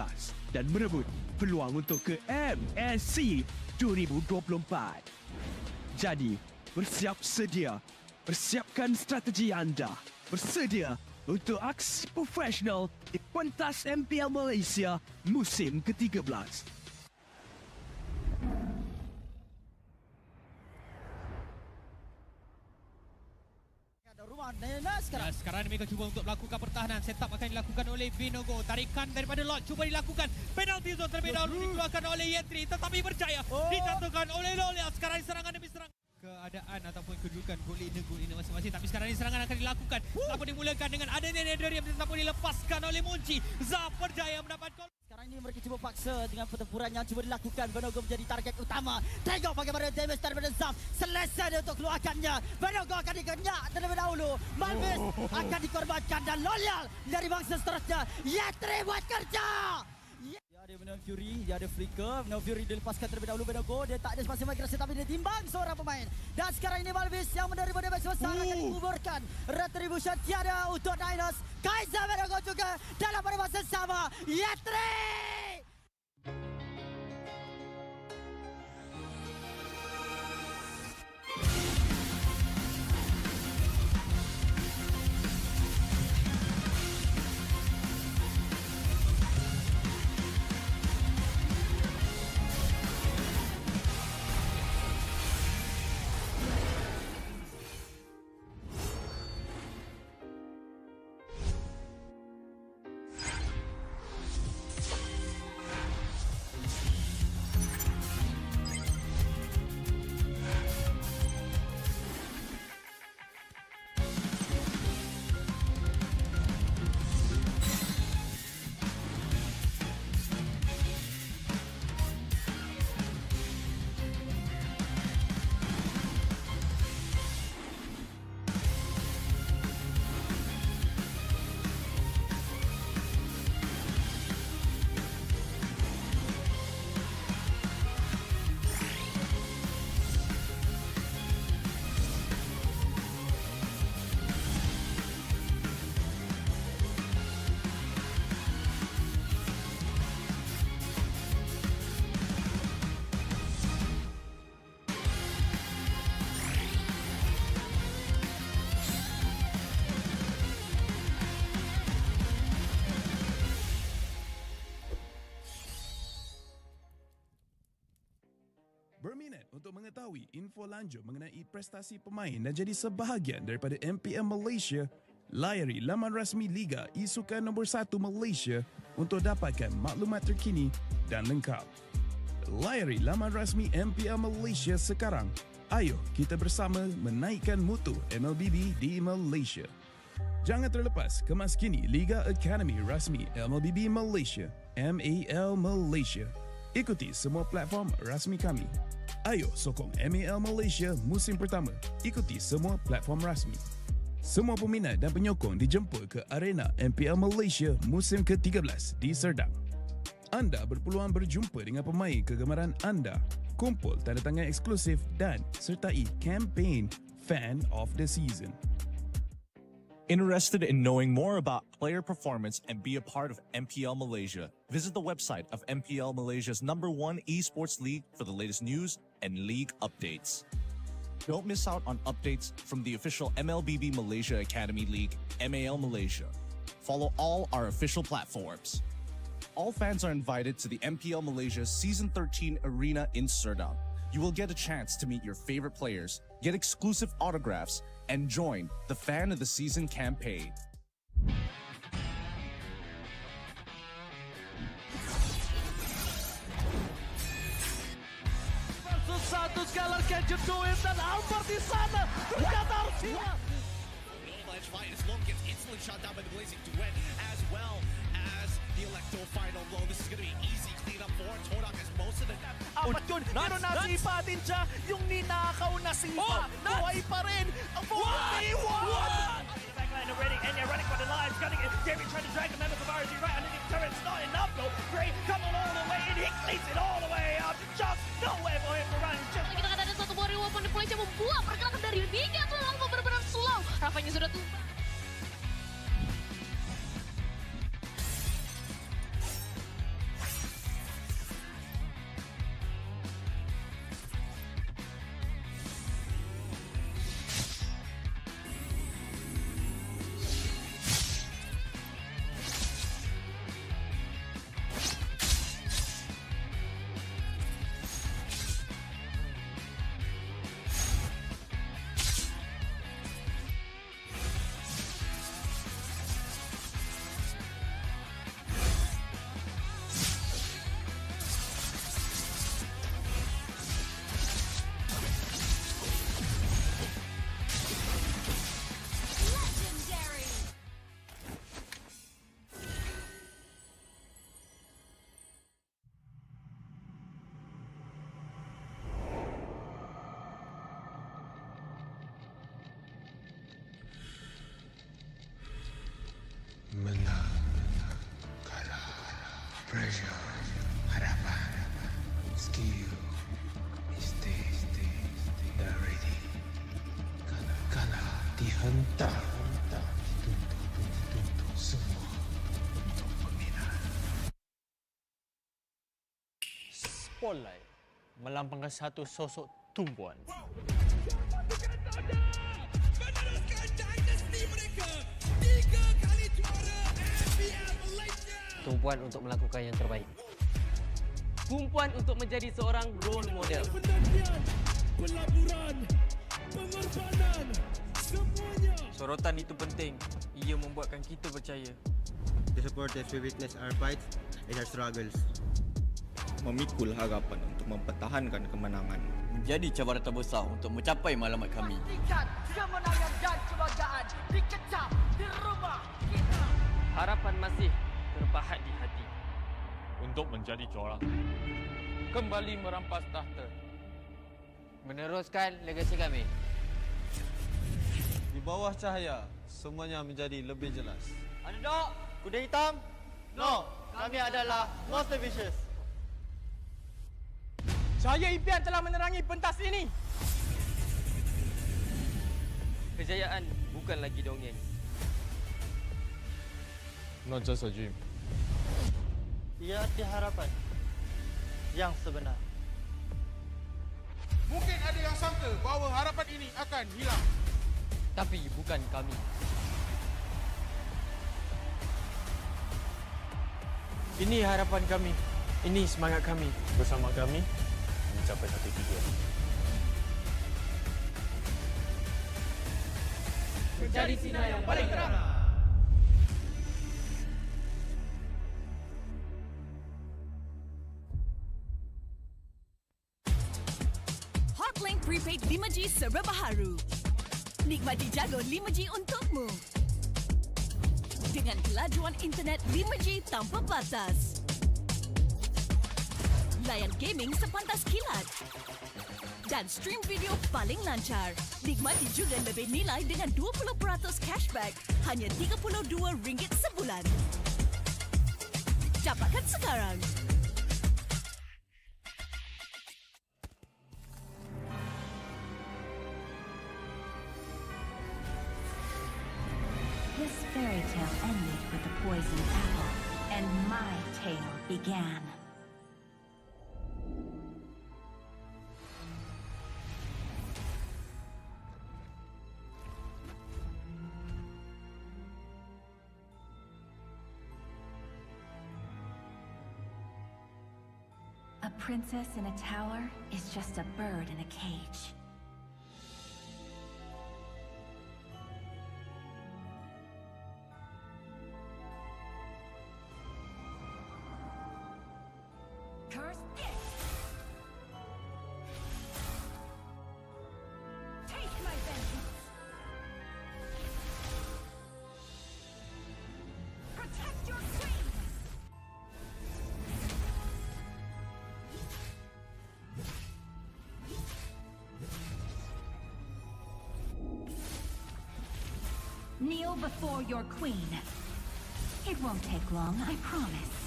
dan merebut peluang untuk ke MSC 2024. Jadi, bersiap sedia. Persiapkan strategi anda. Bersedia untuk aksi profesional di pentas MPL Malaysia musim ke-13. Sekarang mereka cuba untuk melakukan pertahanan. Setup akan dilakukan oleh Binogo. Tarikan daripada Lot cuba dilakukan. Penalti zone terlebih dahulu dikeluarkan oleh Yetri, tetapi berjaya dijatuhkan oleh Lolia. Sekarang serangan demi serangan. Keadaan ataupun kedudukan golek negeri ini masing-masing, tapi sekarang ini serangan akan dilakukan. Tanpa dimulakan dengan adanya Nederium, tetapi dilepaskan oleh Munci. Zaf berjaya mendapat gol. Sekarang ini mereka cuba paksa dengan pertempuran yang cuba dilakukan. Benogo menjadi target utama. Tengok bagaimana damage daripada Zaf. Selesa dia untuk keluarkannya. Benogo akan dikenyak terlebih dahulu. Malvis akan dikorbankan dan Loyal dari bangsa seterusnya. Yetri buat kerja. Dia ada Venom Fury, dia ada Flicker. Venom Fury dilepaskan terlebih dahulu. Benogo, dia tak ada spasi migrasi tapi dia timbang seorang pemain. Dan sekarang ini Malvis yang menerima damage besar akan dikuburkan. Retribution tiada untuk Dinos. Kaiser Benogo juga dalam pada masa sama. Yetri! Berminat untuk mengetahui info lanjut mengenai prestasi pemain dan jadi sebahagian daripada MPL Malaysia? Layari laman rasmi Liga Isukan nombor 1 Malaysia untuk dapatkan maklumat terkini dan lengkap. layari laman rasmi MPL Malaysia sekarang. Ayo kita bersama menaikkan mutu MLBB di Malaysia. Jangan terlepas kemas kini Liga Akademi rasmi MLBB Malaysia, MAL Malaysia. Ikuti semua platform rasmi kami. Ayo sokong MAL Malaysia musim pertama. Ikuti semua platform rasmi. Semua peminat dan penyokong dijemput ke arena MPL Malaysia musim ke-13 di Serdang. Anda berpeluang berjumpa dengan pemain kegemaran anda, kumpul tanda tangan eksklusif dan sertai kempen Fan of the Season. Interested in knowing more about player performance and be a part of MPL Malaysia? Visit the website of MPL Malaysia's #1 esports league for the latest news and league updates. Don't miss out on updates from the official MLBB Malaysia Academy League, MAL Malaysia. Follow all our official platforms. All fans are invited to the MPL Malaysia Season 13 Arena in Serdang. You will get a chance to meet your favorite players, get exclusive autographs, and join the Fan of the Season campaign. Versus satu Skylar can you do it? Dan Albert di sana ternyata harus hilang. Avalanche fight as Lone gets instantly shot down by the Blazing Duet as well as the Electo final blow. This is going to be easy cleanup for Todak as most of the... Apat yun, pero nasipa din siya yung ninakaw na sipa. Buhay pa rin ang 41! Backline already, and you're running for the lives, gunning it. Jerry trying to drag the members of RSG right underneath the turret. It's not enough though. Gray coming all the way in, he cleans it all the way up. Just nowhere for him to run. Just... Kita kata ada satu warrior weapon di Malaysia membuat pergerakan dari Liga terlalu benar-benar slow. Rafanya sudah tumpah. Menang, kalah, pressure, harapan, skill, mistake, dah ready. Kalah, dihentak, dituntut semua untuk peminat. Spotlight melambangkan satu sosok tumpuan. Tumpuan untuk melakukan yang terbaik. Tumpuan untuk menjadi seorang role model. Pelaburan, pengorbanan, semuanya. Sorotan itu penting. Ia membuatkan kita percaya. The supporters we witness our fights and our struggles. Memikul harapan untuk mempertahankan kemenangan. Menjadi cabaran terbesar untuk mencapai matlamat kami. Pastikan kemenangan dan kebanggaan dikecap di rumah kita. Harapan masih terpahat di hati. Untuk menjadi juara. Kembali merampas tahta. Meneruskan legasi kami. Di bawah cahaya, semuanya menjadi lebih jelas. Underdog, kuda hitam? No, kami adalah Monster Vicious. Cahaya impian telah menerangi pentas ini. Kejayaan bukan lagi dongeng. Not just a dream. Ia arti harapan yang sebenar. Mungkin ada yang sangka bahawa harapan ini akan hilang. Tapi bukan kami. Ini harapan kami. Ini semangat kami. Bersama kami mencapai satu tujuan. Mencari sinar yang paling terang. prepaid 5G serba baharu. Nikmati jago 5G untukmu. Dengan kelajuan internet 5G tanpa batas. Layan gaming sepantas kilat. Dan stream video paling lancar. Nikmati juga lebih nilai dengan 20% cashback. Hanya RM32 sebulan. Dapatkan sekarang. This fairy tale ended with the poisoned apple, and my tale began. A princess in a tower is just a bird in a cage. Curse it! Take my vengeance! Protect your queen! Kneel before your queen. It won't take long, I promise.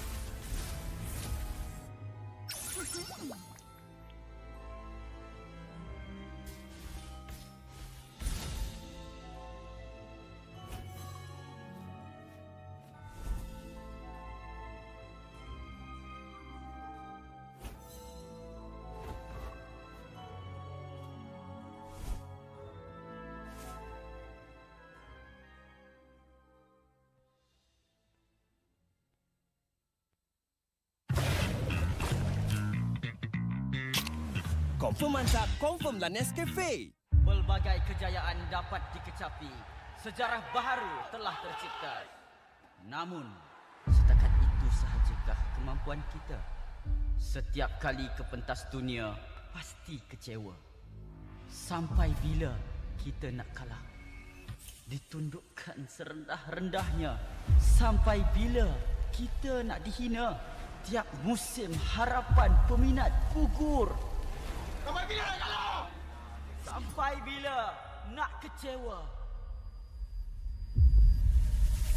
Confirm mantap, confirm lah Nescafe. Pelbagai kejayaan dapat dikecapi. Sejarah baharu telah tercipta. Namun, setakat itu sahajakah kemampuan kita? Setiap kali ke pentas dunia, pasti kecewa. Sampai bila kita nak kalah? Ditundukkan serendah-rendahnya. Sampai bila kita nak dihina? Tiap musim harapan peminat gugur. Sampai bila nak kalah? Sampai bila nak kecewa?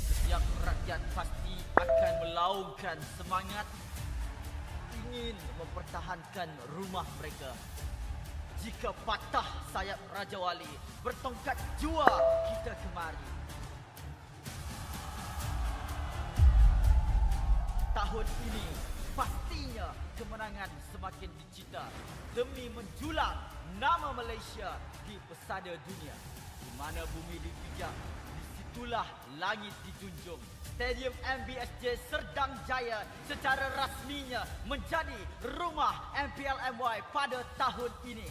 Setiap rakyat pasti akan melaungkan semangat, ingin mempertahankan rumah mereka. Jika patah sayap Raja Wali, bertongkat jua kita kemari. Tahun ini pastinya kemenangan semakin dicita demi menjulang nama Malaysia di pesada dunia. Di mana bumi dipijak, disitulah langit dijunjung. Stadium MBSJ Serdang Jaya secara rasminya menjadi rumah MPL MY pada tahun ini.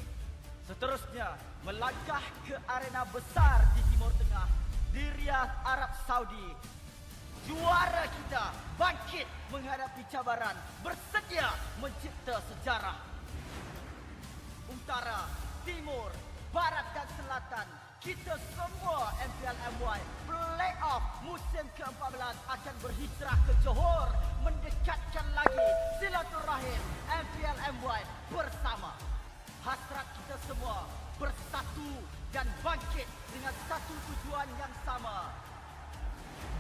Seterusnya, melangkah ke arena besar di Timur Tengah, di Riyadh, Arab Saudi. Juara kita bangkit menghadapi cabaran, bersedia mencipta sejarah. Utara, Timur, Barat dan Selatan, kita semua MPL MY Playoff musim ke-14 akan berhijrah ke Johor, mendekatkan lagi silaturahim MPL MY bersama. Hasrat kita semua bersatu dan bangkit dengan satu tujuan yang sama.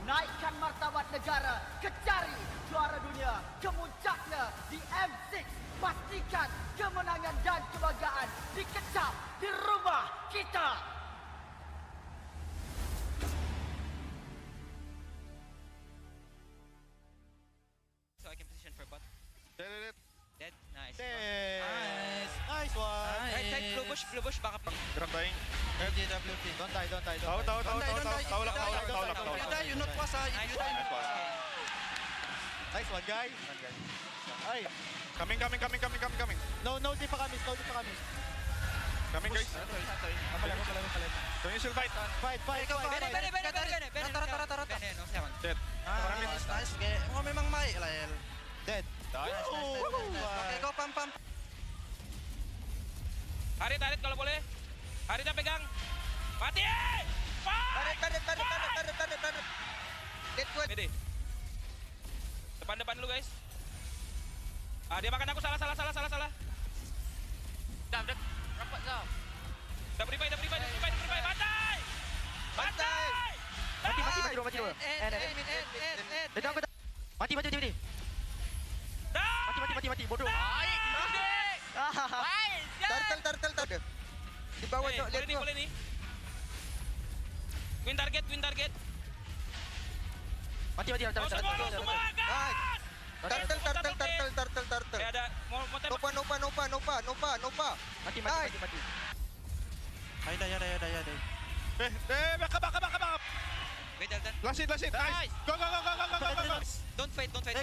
Naikkan martabat negara, kecari juara dunia, kemuncaknya di M6. Pastikan kemenangan dan kebanggaan dikecap di rumah kita. So I can position for bot. Dead. Nice. Nice one. Right, blue bush, back up. Drop dying. JWP. Don't die. Tahu lah. You die, you not puasa. Nice one, guys. Ay. Coming. No, di pa kami. Coming, guys. Kapalan. Don't you still fight? Fight. Bene, no, seven. Dead. Nice. Okay. Memang baik lah, El. Dead. Okay, go pam. Harit kalau boleh. Harit dah pegang. Mati! Tarik. Dead one. Pede. Depan dulu guys. Dia makan aku salah. Dah rapat dah. Dah beri bantai. Mati dulu. Mati. Mati, bodoh. Turtle. Di bawah tu, lihat tu. Boleh ni. Win target. Mati. Turtle. Ada. Nopa. Mati. Ay, dah. Back up. Wait, Dalton. Last hit. Nice. Go. Don't fight. Don't fight.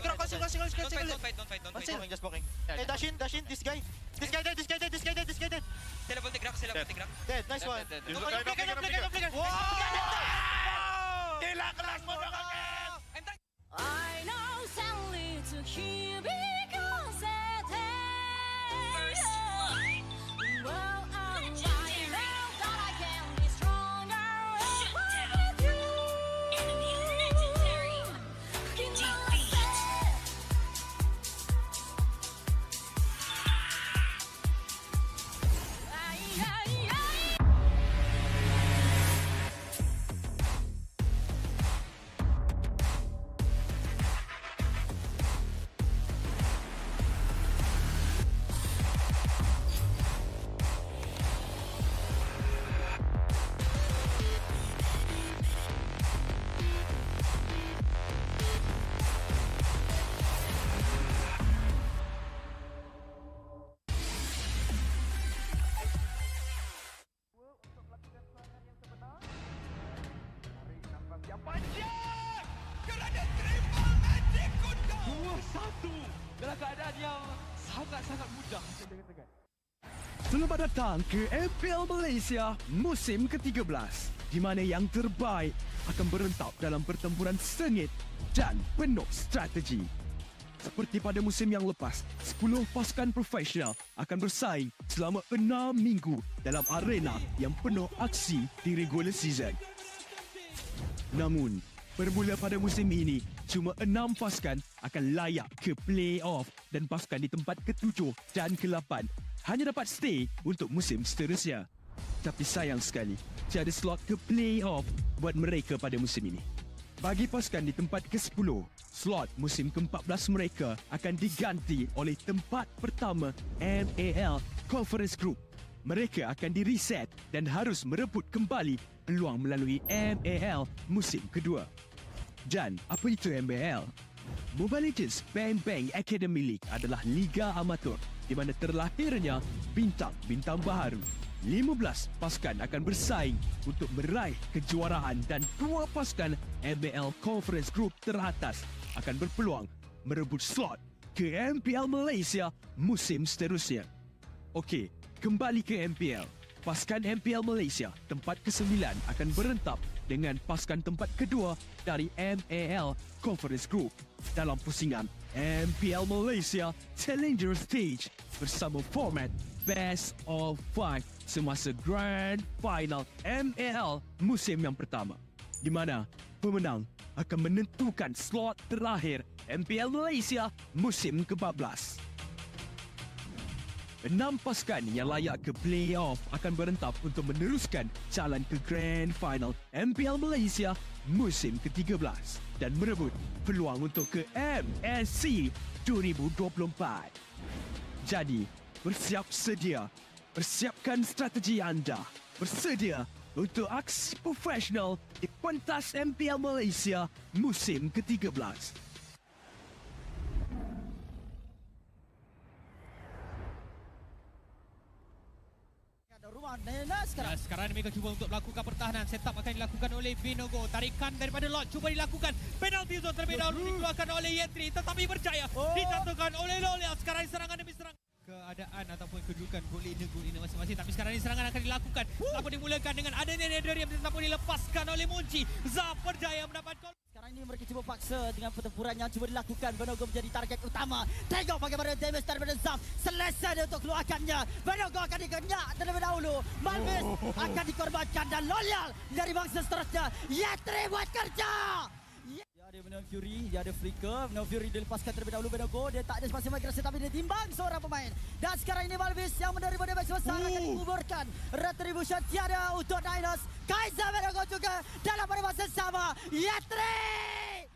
Just blocking. Hey, dash in. This guy dead. Telepon tigrak. Dead. Nice one. Don't Flicker. Wow! Gila kelas mo na I know sadly to hear because it is. Well, I'm right now that I can be stronger with you. Enemy legendary. Dalam keadaan yang sangat mudah. Selamat datang ke MPL Malaysia musim ke-13, di mana yang terbaik akan berentap dalam pertempuran sengit dan penuh strategi. Seperti pada musim yang lepas, 10 pasukan profesional akan bersaing selama 6 minggu dalam arena yang penuh aksi di regular season. Namun, bermula pada musim ini, cuma 6 pasukan akan layak ke play-off dan pasukan di tempat ke-7 dan ke-8 hanya dapat stay untuk musim seterusnya. Tapi sayang sekali, tiada slot ke play-off buat mereka pada musim ini. Bagi pasukan di tempat ke-10, slot musim ke-14 mereka akan diganti oleh tempat pertama MAL Conference Group. Mereka akan di-reset dan harus merebut kembali peluang melalui MAL musim kedua. Dan apa itu MAL? Mobile Legends Bang Bang Academy League adalah liga amatur di mana terlahirnya bintang-bintang baharu. 15 pasukan akan bersaing untuk meraih kejuaraan dan 2 pasukan MPL Conference Group teratas akan berpeluang merebut slot ke MPL Malaysia musim seterusnya. Okey, kembali ke MPL. Pasukan MPL Malaysia tempat ke-9 akan berentap dengan pasukan tempat kedua dari MAL Conference Group dalam pusingan MPL Malaysia Challenger Stage bersama format Best of 5 semasa Grand Final MAL musim yang pertama, di mana pemenang akan menentukan slot terakhir MPL Malaysia musim ke-14. 6 pasukan yang layak ke play-off akan berentap untuk meneruskan jalan ke Grand Final MPL Malaysia musim ke-13 dan merebut peluang untuk ke MSC 2024. Jadi, bersiap sedia. Persiapkan strategi anda. Bersedia untuk aksi profesional di pentas MPL Malaysia musim ke-13. Sekarang mereka cuba untuk melakukan pertahanan. Setup akan dilakukan oleh Vinogo. Tarikan daripada Lord cuba dilakukan. Penalty zone terlebih dahulu dikeluarkan oleh Yentri, tetapi berjaya ditentukan oleh Lolia. Sekarang serangan demi serangan. keadaan ataupun kedudukan gol leader masing-masing. Tapi sekarang ini serangan akan dilakukan. Namun dimulakan dengan adanya Nederium, tetapi dilepaskan oleh Munci. Zaf berjaya mendapat gol. Sekarang ini mereka cuba paksa dengan pertempuran yang cuba dilakukan. Benogo menjadi target utama. Tengok bagaimana damage daripada Zaf. Selesa dia untuk keluarkannya. Benogo akan dikenyak terlebih dahulu. Malvis akan dikorbankan dan loyal dari bangsa seterusnya. Yetri buat kerja. Dia ada Venom Fury, dia ada flicker. Venom Fury dilepaskan terlebih dahulu. Benogo dia tak ada spasi migrasi tapi dia timbang seorang pemain. Dan sekarang ini Malvis yang menerima damage besar akan dikuburkan. Retribution tiada untuk Dinos. Kaiser Benogo juga dalam pada masa sama. Yetri!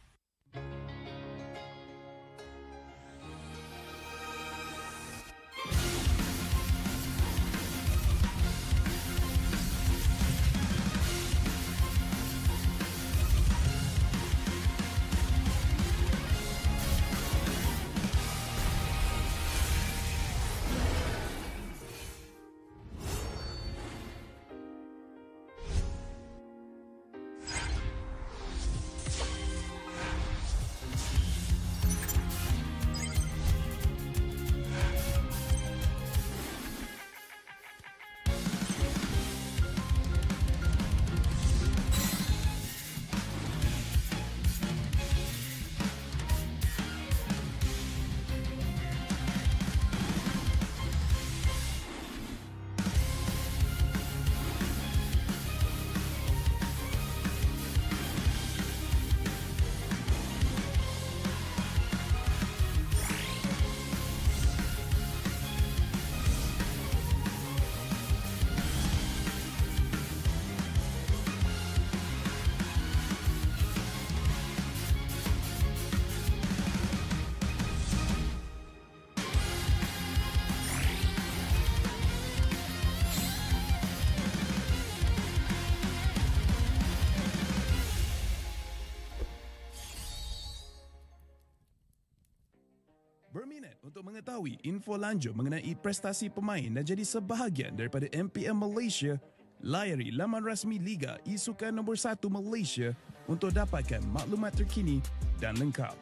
Berminat untuk mengetahui info lanjut mengenai prestasi pemain dan jadi sebahagian daripada MPL Malaysia? Layari laman rasmi Liga Isukan nombor 1 Malaysia untuk dapatkan maklumat terkini dan lengkap.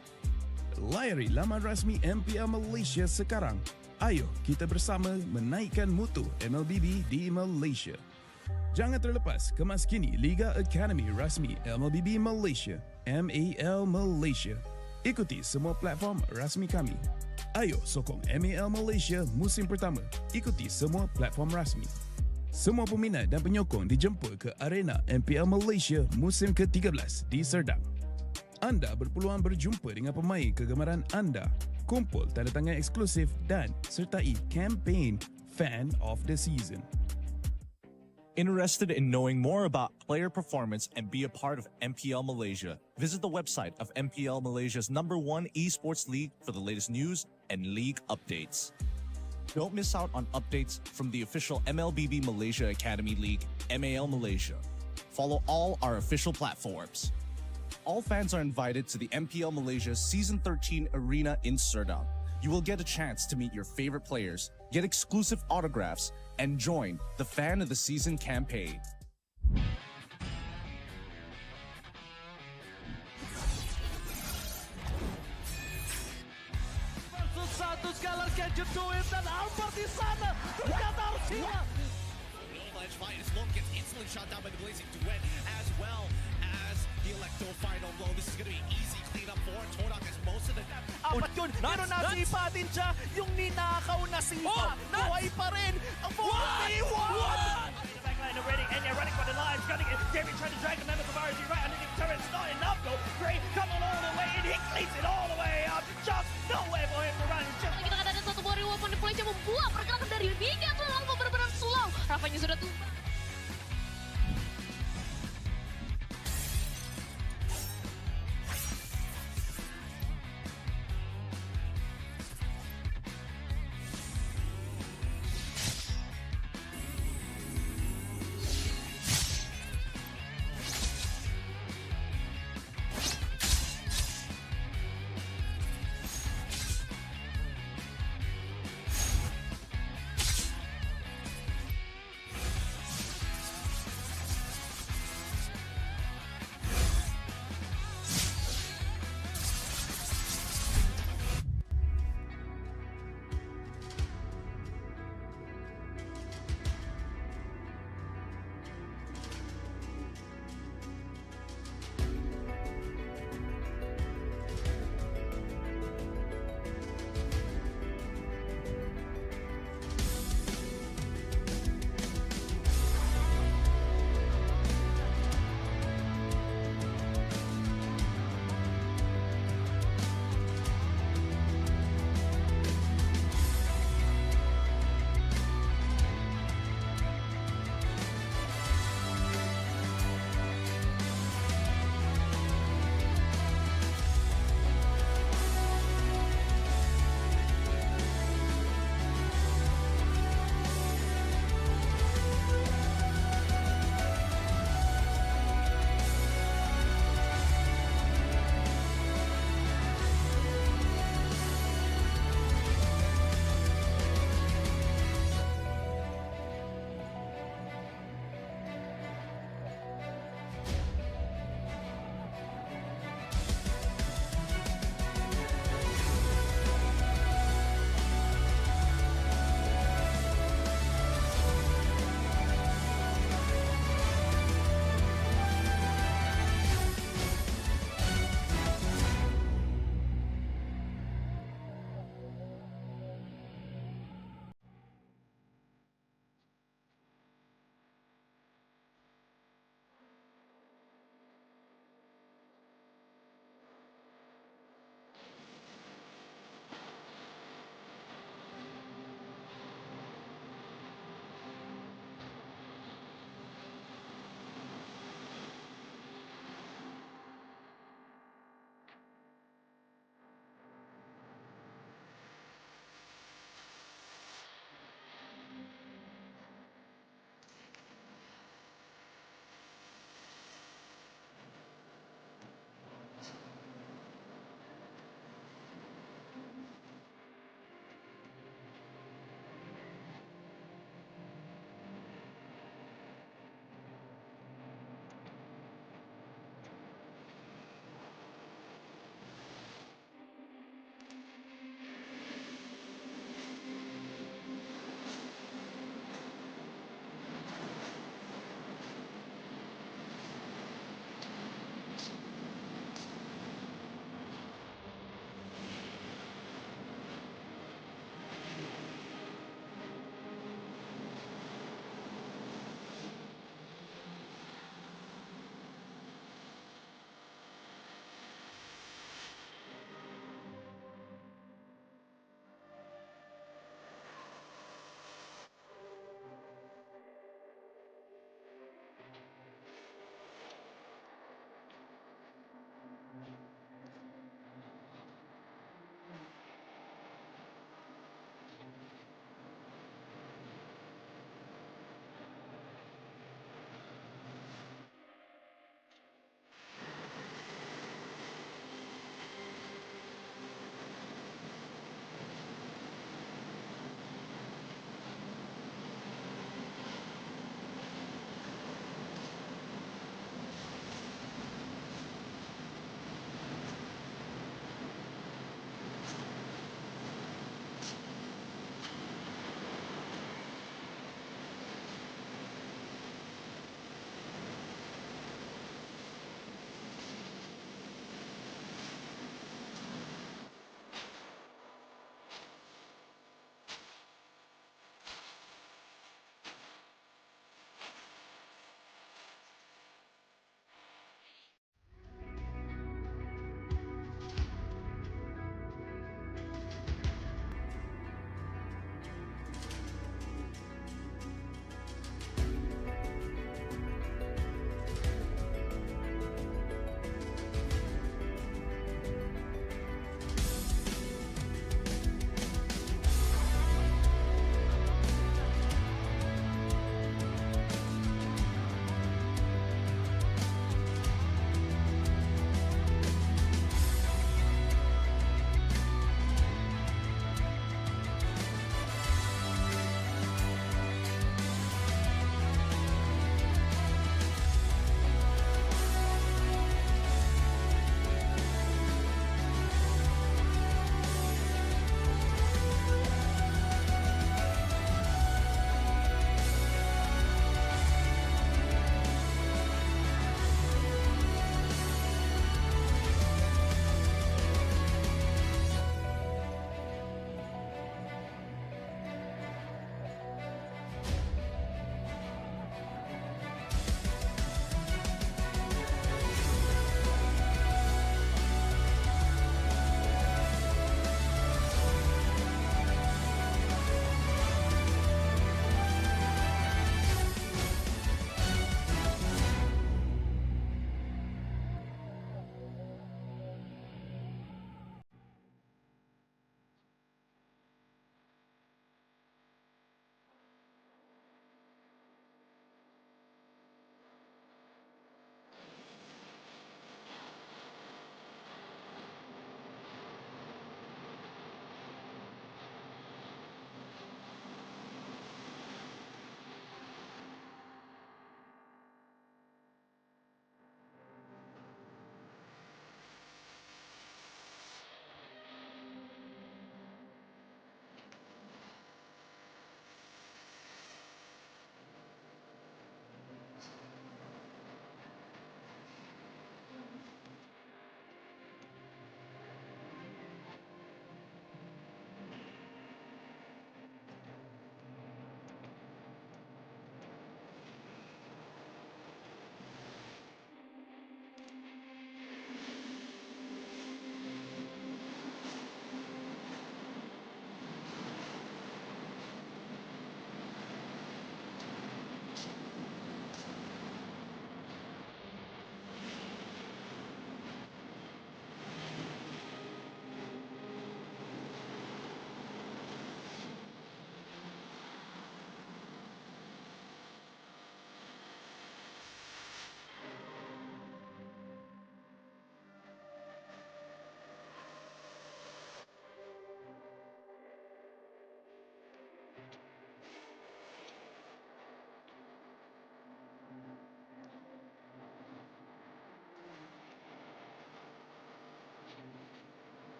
Layari laman rasmi MPL Malaysia sekarang. Ayo kita bersama menaikkan mutu MLBB di Malaysia. Jangan terlepas kemas kini Liga Academy rasmi MLBB Malaysia, MAL Malaysia. Ikuti semua platform rasmi kami. Ayo sokong MAL Malaysia musim pertama. Ikuti semua platform rasmi. Semua peminat dan penyokong dijemput ke arena MPL Malaysia musim ke-13 di Serdang. Anda berpeluang berjumpa dengan pemain kegemaran anda, kumpul tanda tangan eksklusif dan sertai kempen Fan of the Season. Interested in knowing more about player performance and be a part of MPL Malaysia? Visit the website of MPL Malaysia's #1 esports league for the latest news and league updates. Don't miss out on updates from the official MLBB Malaysia Academy League, MAL Malaysia. Follow all our official platforms. All fans are invited to the MPL Malaysia Season 13 Arena in Serdang. You will get a chance to meet your favorite players, get exclusive autographs, and join the Fan of the Season campaign. Satu sekali gadget duit dan Albert di sana ternyata harus hilang. Avalanche fight as Long gets instantly shot down by the Blazing Duet as well as the Electo final blow. This is going to be easy cleanup for Todak as most of the Apat yun, pero nasipa din siya yung ninakaw na sipa. Buhay pa rin ang 41! Backline already, and you're running for the lives, cutting it. David trying to drag the members of RSG right underneath the turret. It's not enough though. Gray coming all the way, and he cleans it all the way up. Just nowhere for him to run. Kita ada satu body weapon di Malaysia membuat pergerakan dari Liga tuh lalu benar-benar slow. Rafanya sudah tuh.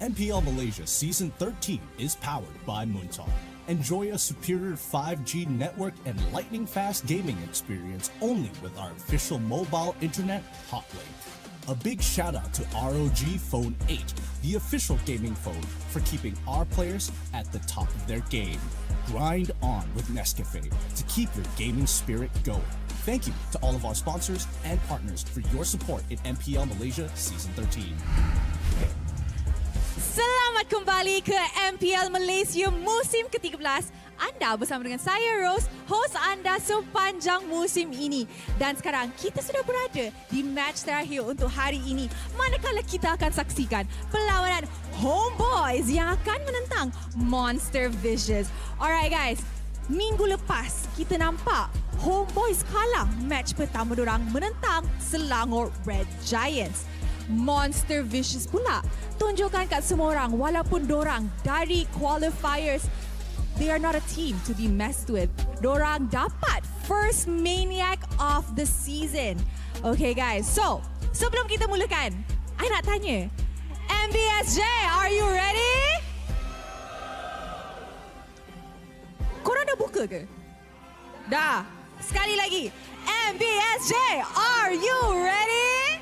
MPL Malaysia Season 13 is powered by Muntar. Enjoy a superior 5G network and lightning-fast gaming experience only with our official mobile internet hotlink. A big shout out to ROG Phone 8, the official gaming phone, for keeping our players at the top of their game. Grind on with Nescafe to keep your gaming spirit going. Thank you to all of our sponsors and partners for your support in MPL Malaysia Season 13. Selamat kembali ke MPL Malaysia musim ke-13. Anda bersama dengan saya Rose, host anda sepanjang musim ini. Dan sekarang kita sudah berada di match terakhir untuk hari ini. Manakala kita akan saksikan perlawanan Homeboys yang akan menentang Monster Vicious. Alright guys, minggu lepas kita nampak Homeboys kalah match pertama dorang menentang Selangor Red Giants. Monster Vicious pula tunjukkan kat semua orang walaupun dorang dari qualifiers, they are not a team to be messed with. Dorang dapat first maniac of the season. Okay guys, so sebelum kita mulakan, I nak tanya, MBSJ, are you ready? Korang dah buka ke? Dah. Sekali lagi, MBSJ, are you ready?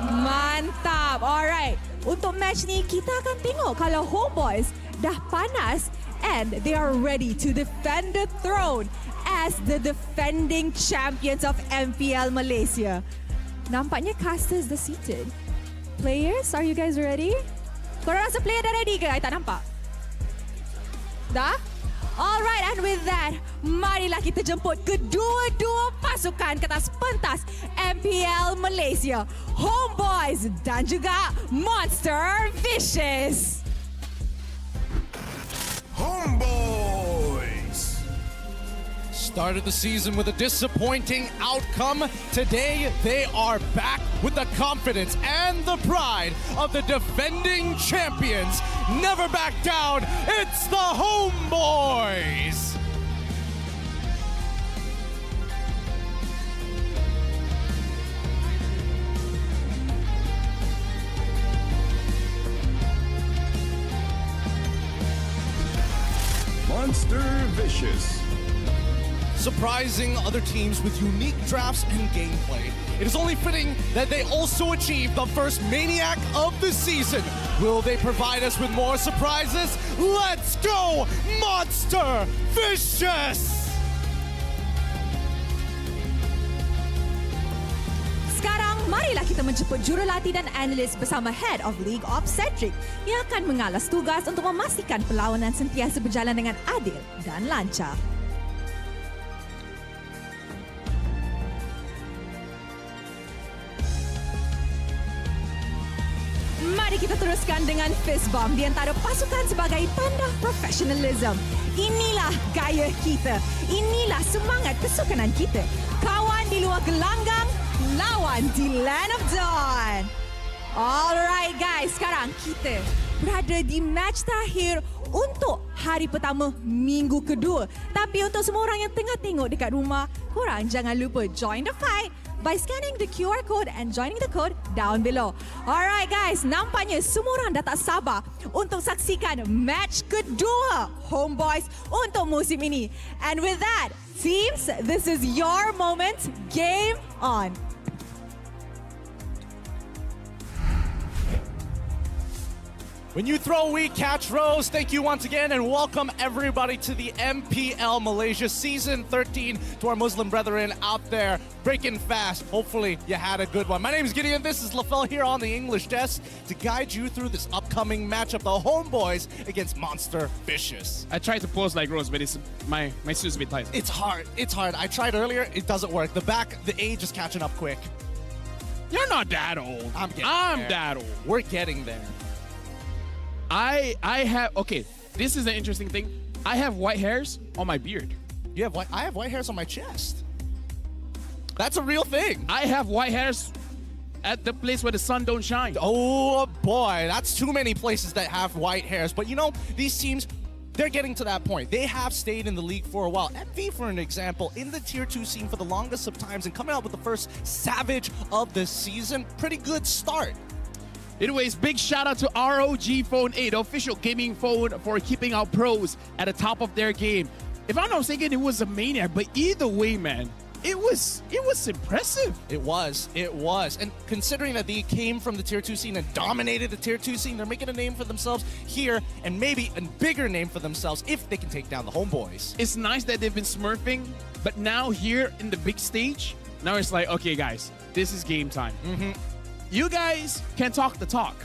Mantap. Alright. Untuk match ni kita akan tengok kalau Homeboys dah panas and they are ready to defend the throne as the defending champions of MPL Malaysia. Nampaknya casters dah seated. Players, are you guys ready? Korang rasa player dah ready ke? I tak nampak. Dah? Alright, and with that, marilah kita jemput kedua-dua pasukan ke atas pentas MPL Malaysia, Homeboys dan juga Monster Vicious. Homeboys started the season with a disappointing outcome. Today, they are back with the confidence and the pride of the defending champions. Never back down. It's the Homeboys. Monster Vicious. Surprising other teams with unique drafts and gameplay. It is only fitting that they also achieved the first Maniac of the season. Will they provide us with more surprises? Let's go, Monster Vicious! Sekarang, marilah kita menjemput jurulatih dan analis bersama Head of League Ops Cedric yang akan mengalas tugas untuk memastikan perlawanan sentiasa berjalan dengan adil dan lancar. Mari kita teruskan dengan fist bump di antara pasukan sebagai tanda professionalism. Inilah gaya kita. Inilah semangat kesukanan kita. Kawan di luar gelanggang, lawan di Land of Dawn. Alright guys, sekarang kita berada di match terakhir untuk hari pertama minggu kedua. Tapi untuk semua orang yang tengah tengok dekat rumah, korang jangan lupa join the fight by scanning the QR code and joining the code down below. Alright guys, nampaknya semua orang dah tak sabar untuk saksikan match kedua Homeboys untuk musim ini. And with that, teams, this is your moment. Game on. When you throw, we catch. Rose, thank you once again and welcome everybody to the MPL Malaysia Season 13. To our Muslim brethren out there, breaking fast. Hopefully you had a good one. My name is Gideon. This is LaFell here on the English desk to guide you through this upcoming matchup, the Homeboys against Monster Vicious. I tried to pose like Rose, but my suit's a bit tight. It's hard. It's hard. I tried earlier. It doesn't work. The age is catching up quick. You're not that old. I'm that old. We're getting there. I have, okay, this is an interesting thing. I have white hairs on my beard. You have I have white hairs on my chest. That's a real thing. I have white hairs at the place where the sun don't shine. Oh boy, that's too many places that have white hairs. But you know, these teams, they're getting to that point. They have stayed in the league for a while. MV, for an example, in the Tier 2 scene for the longest of times and coming out with the first Savage of the season. Pretty good start. Anyways, big shout out to ROG Phone 8, official gaming phone, for keeping our pros at the top of their game. If I'm not mistaken, it was a Maniac, but either way, man, it was impressive. It was. And considering that they came from the Tier 2 scene and dominated the Tier 2 scene, they're making a name for themselves here and maybe a bigger name for themselves if they can take down the homeboys. It's nice that they've been smurfing, but now here in the big stage, now it's like, okay, guys, this is game time. You guys can talk the talk.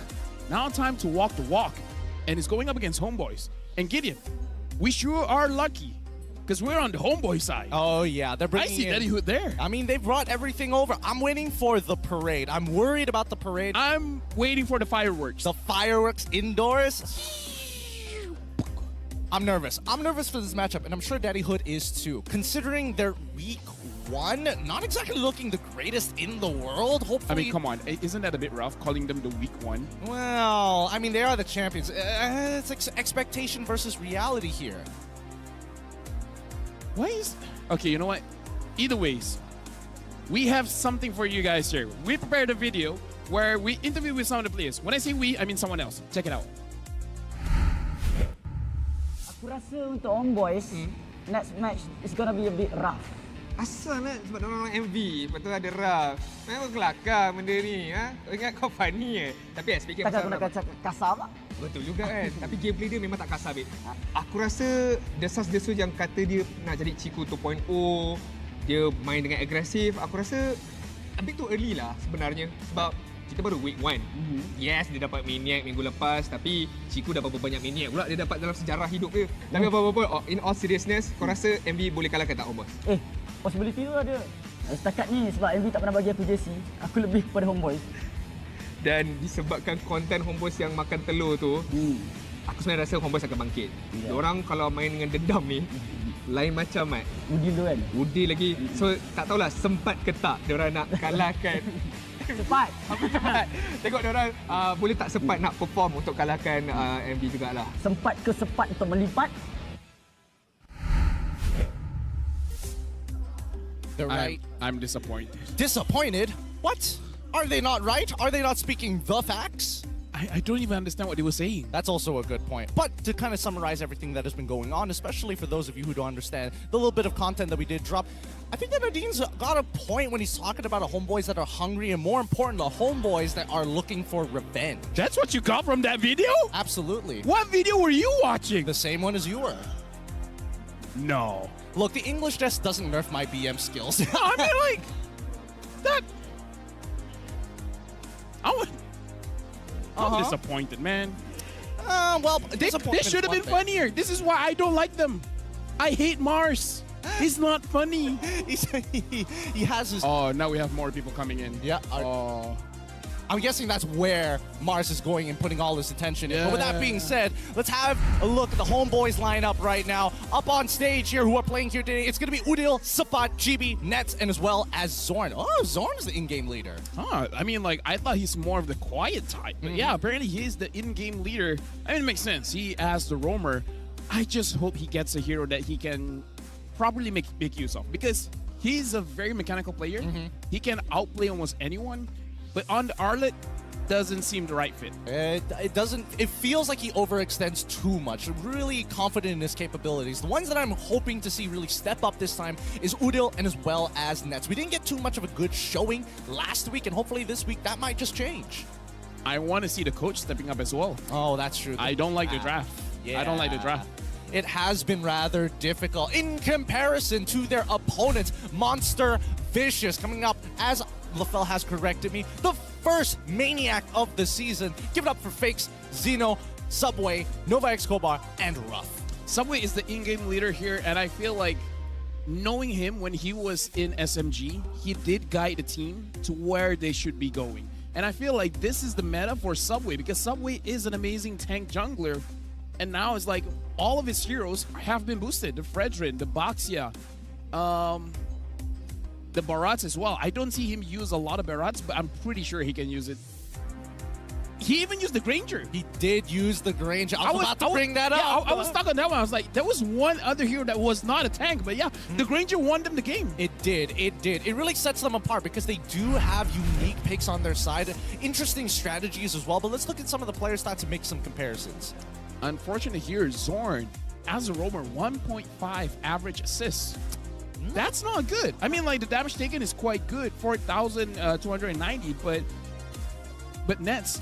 Now time to walk the walk. And it's going up against homeboys. And Gideon, we sure are lucky because we're on the homeboy side. Oh, yeah. They're bringing I see Daddy Hood there. I mean, they brought everything over. I'm waiting for the parade. I'm worried about the parade. I'm waiting for the fireworks. The fireworks indoors. I'm nervous. I'm nervous for this matchup, and I'm sure Daddy Hood is too. Considering they're week 1, not exactly looking the greatest in the world. Hopefully, I mean, come on. Isn't that a bit rough, calling them the week 1? Well, I mean, they are the champions. It's expectation versus reality here. Why is... Okay, you know what? Either ways, we have something for you guys here. We prepared a video where we interview with some of the players. When I say we, I mean someone else. Check it out. Aku rasa untuk Homeboys, next match is gonna be a bit rough. Asal lah sebab orang MV, lepas tu ada Raf. Memang kelakar benda ni. Ingat kau funny Tapi speaking pasal nak kasar tak? Betul juga kan. Tapi gameplay dia memang tak kasar, babe. Aku rasa desas-desus yang kata dia nak jadi Ciku 2.0, dia main dengan agresif, aku rasa a bit too early lah sebenarnya. Sebab kita baru week 1. Yes, dia dapat Maniac minggu lepas, tapi Ciku dah berapa banyak Maniac pula dia dapat dalam sejarah hidup dia. Tapi apa-apa, in all seriousness, kau rasa MV boleh kalahkan tak Homeboys? Possibility tu ada. Setakat ni sebab MV tak pernah bagi aku jersey, aku lebih kepada Homeboys. Dan disebabkan konten Homeboys yang makan telur tu, aku sebenarnya rasa Homeboys akan bangkit. Diorang kalau main dengan dendam ni, lain macam Mat. Udil tu kan? Udil lagi. So tak tahulah sempat ke tak diorang nak kalahkan. Cepat. Cepat. Tengok diorang boleh tak sempat nak perform untuk kalahkan MV jugalah. Sempat ke sepat untuk melipat? They're right. I'm disappointed. Disappointed? What? Are they not right? Are they not speaking the facts? I don't even understand what they were saying. That's also a good point. But to kind of summarize everything that has been going on, especially for those of you who don't understand the little bit of content that we did drop, I think that Nadine's got a point when he's talking about homeboys that are hungry and, more important, the homeboys that are looking for revenge. That's what you got from that video? Absolutely. What video were you watching? The same one as you were. No. Look, the English just doesn't nerf my BM skills. I mean, like, that... I'm disappointed, man. Well, they should have been funnier. This is why I don't like them. I hate Mars. He's not funny. He has his... Oh, now we have more people coming in. Yeah. I'm guessing that's where Mars is going and putting all his attention in. But with that being said, let's have a look at the homeboys lineup right now. Up on stage here, who are playing here today, it's going to be Udil, Sapat, GB, Nets, and as well as Zorn. Oh, Zorn is the in-game leader. Huh. I mean, like, I thought he's more of the quiet type. But yeah, apparently he's the in-game leader. I mean, it makes sense. He as the roamer. I just hope he gets a hero that he can properly make use of. Because he's a very mechanical player. He can outplay almost anyone. But on the Arlet, doesn't seem the right fit. It doesn't. It feels like he overextends too much. Really confident in his capabilities. The ones that I'm hoping to see really step up this time is Udil and as well as Nets. We didn't get too much of a good showing last week, and hopefully this week that might just change. I want to see the coach stepping up as well. Oh, that's true. I don't like the draft. Yeah. I don't like the draft. It has been rather difficult in comparison to their opponents. Monster Vicious coming up, as LaFell has corrected me, the first Maniac of the season. Give it up for Fakes, Xeno, Subway, Nova Escobar, and Ruff. Subway is the in-game leader here, and I feel like knowing him when he was in SMG, he did guide the team to where they should be going. And I feel like this is the meta for Subway, because Subway is an amazing tank jungler. And now it's like all of his heroes have been boosted. The Fredrin, the Baxia, the Barats as well. I don't see him use a lot of Barats, but I'm pretty sure he can use it. he even used the Granger. He did use the Granger. I was about to bring that up. I was stuck on that one. I was like, there was one other hero that was not a tank, but yeah, the Granger won them the game. It did. It really sets them apart because they do have unique picks on their side. Interesting strategies as well, but let's look at some of the player stats and make some comparisons. Unfortunately here, Zorn, as a roamer, 1.5 average assists. That's not good. I mean, like, the damage taken is quite good, 4,290, but Nets,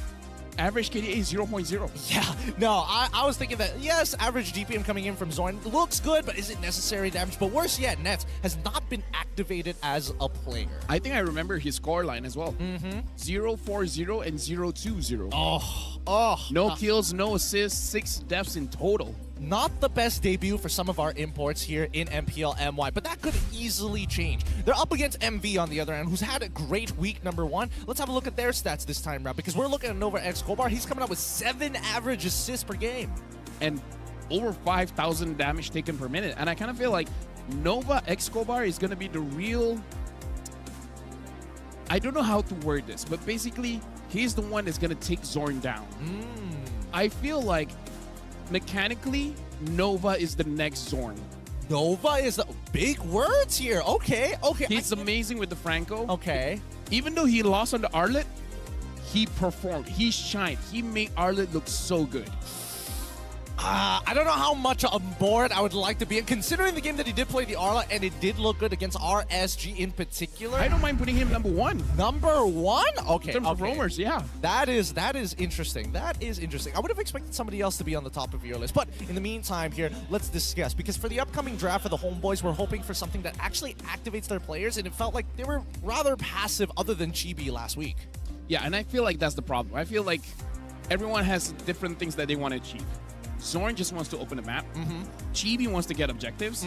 average KDA is 0.0. Yeah, no, I was thinking that, yes, average DPM coming in from Zorn looks good, but is it necessary damage? But worse yet, Nets has not been activated as a player. I think I remember his score line as well. 0-4-0 and 0-2-0. No kills, no assists, 6 deaths in total. Not the best debut for some of our imports here in MPL MY, but that could easily change. They're up against MV on the other end, who's had a great week, number one. Let's have a look at their stats this time around, because we're looking at Nova Escobar. He's coming out with 7 average assists per game. And over 5,000 damage taken per minute. And I kind of feel like Nova Escobar is going to be the real... I don't know how to word this, but basically, he's the one that's going to take Zorn down. I feel like mechanically, Nova is the next Zorn. Nova is the big words here. Okay. He's amazing with the Franco. Okay. Even though he lost on the Arlet, he performed. He shined. He made Arlet look so good. I don't know how much on board I would like to be in, considering the game that he did play the Arla, and it did look good against RSG in particular. I don't mind putting him number 1. Number 1? Okay. In terms of roamers, yeah. That is interesting. That is interesting. I would have expected somebody else to be on the top of your list. But in the meantime here, let's discuss. Because for the upcoming draft for the Homeboys, we're hoping for something that actually activates their players, and it felt like they were rather passive other than Chibi last week. Yeah, and I feel like that's the problem. I feel like everyone has different things that they want to achieve. Zorn just wants to open the map. Chibi wants to get objectives.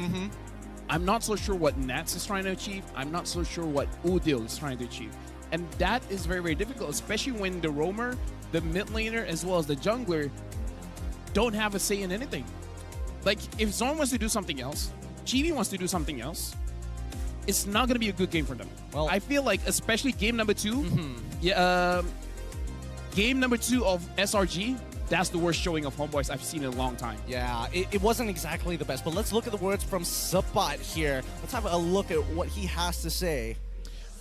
I'm not so sure what Nats is trying to achieve. I'm not so sure what Udil is trying to achieve. And that is very, very difficult, especially when the roamer, the mid laner, as well as the jungler don't have a say in anything. Like, if Zorn wants to do something else, Chibi wants to do something else, it's not going to be a good game for them. Well, I feel like, especially game number 2, game number 2 of SRG, that's the worst showing of Homeboys I've seen in a long time. Yeah, it wasn't exactly the best, but let's look at the words from Sabat here. Let's have a look at what he has to say.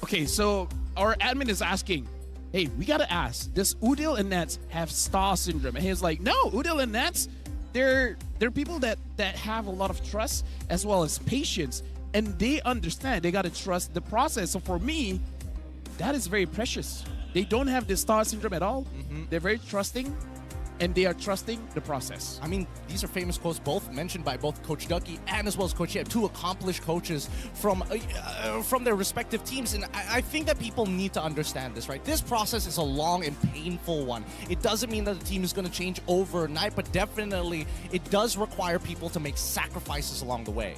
Okay, so our admin is asking, hey, we gotta ask, does Udil and Nats have star syndrome? And he's like, no, Udil and Nats, they're people that have a lot of trust as well as patience, and they understand they gotta trust the process. So for me, that is very precious. They don't have the star syndrome at all. They're very trusting, and they are trusting the process. I mean, these are famous quotes both mentioned by both Coach Ducky and as well as Coach Yeb, 2 accomplished coaches from their respective teams. And I think that people need to understand this, right? This process is a long and painful one. It doesn't mean that the team is going to change overnight, but definitely it does require people to make sacrifices along the way.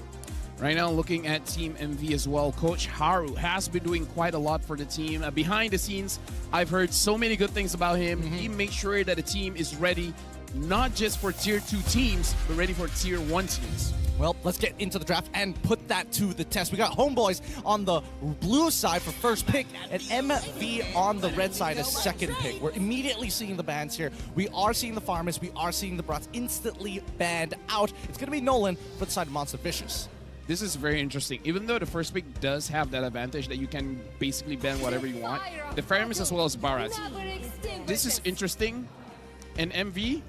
Right now, looking at Team MV as well, Coach Haru has been doing quite a lot for the team. Behind the scenes, I've heard so many good things about him. He makes sure that the team is ready, not just for Tier 2 teams, but ready for Tier 1 teams. Well, let's get into the draft and put that to the test. We got Homeboys on the blue side for first pick and MV on the red side as second pick. We're immediately seeing the bans here. We are seeing the farmers. We are seeing the brats instantly banned out. It's going to be Nolan for the side of Monster Vicious. This is very interesting. Even though the first pick does have that advantage that you can basically ban whatever you want, the Faramis as well as Barat. This is interesting. And MV,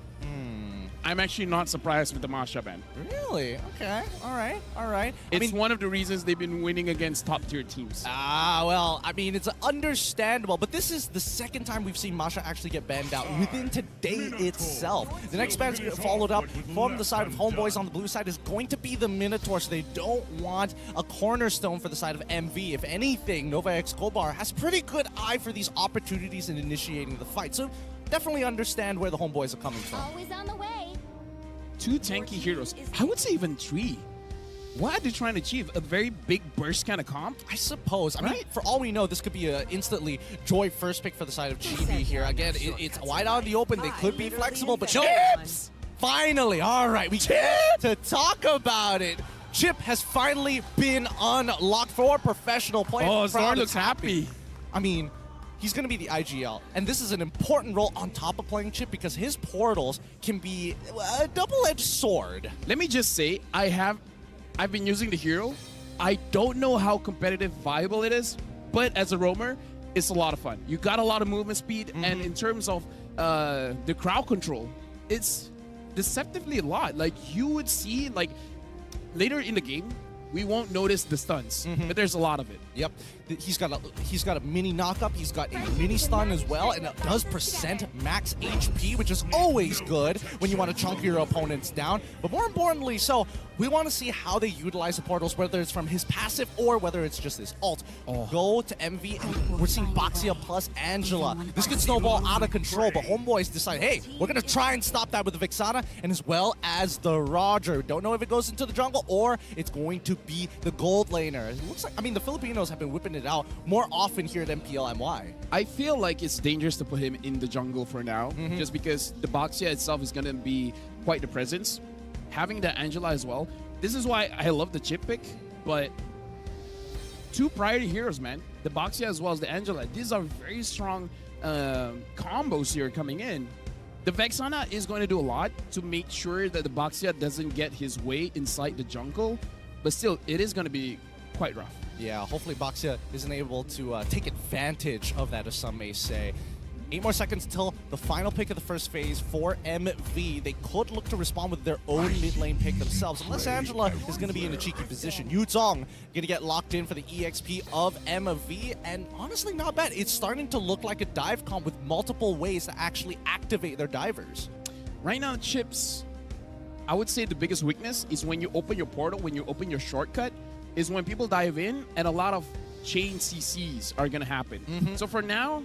I'm actually not surprised with the Masha ban. Really? Okay. All right. It's one of the reasons they've been winning against top-tier teams. Well, I mean, it's understandable, but this is the second time we've seen Masha actually get banned out within today itself. The next ban followed up from the side of Homeboys on the blue side is going to be the Minotaur, so they don't want a cornerstone for the side of MV. If anything, Nova Escobar has pretty good eye for these opportunities in initiating the fight, so definitely understand where the Homeboys are coming from. Always on the way. 2 tanky heroes. I would say even 3. What are they trying to achieve? A very big burst kind of comp? I suppose. I mean, for all we know, this could be an instantly Joy first pick for the side of Chibi here. Again, it's wide out in the open. They could be flexible, but Chips! Finally! All right, we get to talk about it. Chip has finally been unlocked for professional play. Oh, Zorn looks happy. I mean, he's going to be the IGL. And this is an important role on top of playing Chip because his portals can be a double-edged sword. Let me just say, I've been using the hero. I don't know how competitive viable it is, but as a roamer, it's a lot of fun. You got a lot of movement speed, and in terms of the crowd control, it's deceptively a lot. Like, you would see, like, later in the game, we won't notice the stuns, but there's a lot of it. Yep, he's got a mini knockup, he's got a mini stun as well, and it does percent max HP, which is always good when you want to chunk your opponents down. But more importantly, so we want to see how they utilize the portals, whether it's from his passive or whether it's just his ult. Go to MV, and we're seeing Boxia plus Angela. This could snowball out of control, but Homeboys decide, hey, we're going to try and stop that with the Vixana, and as well as the Roger. Don't know if it goes into the jungle or it's going to be the gold laner. It looks like, I mean, the Filipinos have been whipping it out more often here at MPL MY. I feel like it's dangerous to put him in the jungle for now, just because the Boxia itself is going to be quite the presence. Having the Angela as well. This is why I love the Chip pick, but two priority heroes, man. The Boxia as well as the Angela. These are very strong combos here coming in. The Vexana is going to do a lot to make sure that the Boxia doesn't get his way inside the jungle, but still, it is going to be quite rough. Yeah, hopefully Boxia isn't able to take advantage of that, as some may say. 8 more seconds till the final pick of the first phase for MV. They could look to respond with their own mid lane pick themselves, unless Angela is going to be in a cheeky position. Yuzong going to get locked in for the EXP of MV, and honestly, not bad. It's starting to look like a dive comp with multiple ways to actually activate their divers. Right now, Chips, I would say the biggest weakness is when you open your portal, when you open your shortcut, is when people dive in and a lot of chain CCs are going to happen. So for now,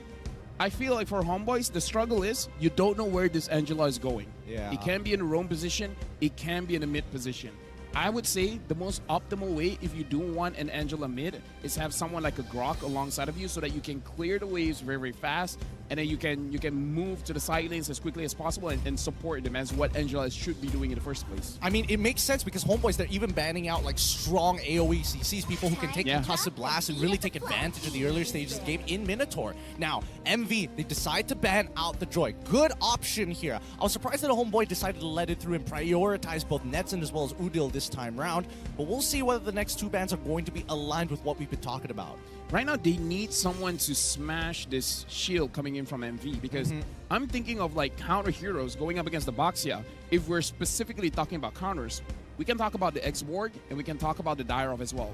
I feel like for Homeboys, the struggle is you don't know where this Angela is going. Yeah. It can be in a roam position. It can be in a mid position. I would say the most optimal way if you do want an Angela mid is have someone like a Grok alongside of you so that you can clear the waves very, very fast, and then you can move to the side lanes as quickly as possible and support them as what Angela should be doing in the first place. I mean, it makes sense because Homeboys, they're even banning out like strong AoE CCs, people who can take concussive blasts and really take advantage of the earlier stages of the game in Minotaur. Now, MV, they decide to ban out the Joy. Good option here. I was surprised that a Homeboy decided to let it through and prioritize both Netson as well as Udil this time round, but we'll see whether the next two bans are going to be aligned with what we've been talking about. Right now, they need someone to smash this shield coming in from MV, because I'm thinking of like counter heroes going up against the Boxia. If we're specifically talking about counters, we can talk about the X-Borg and we can talk about the Dyrov as well.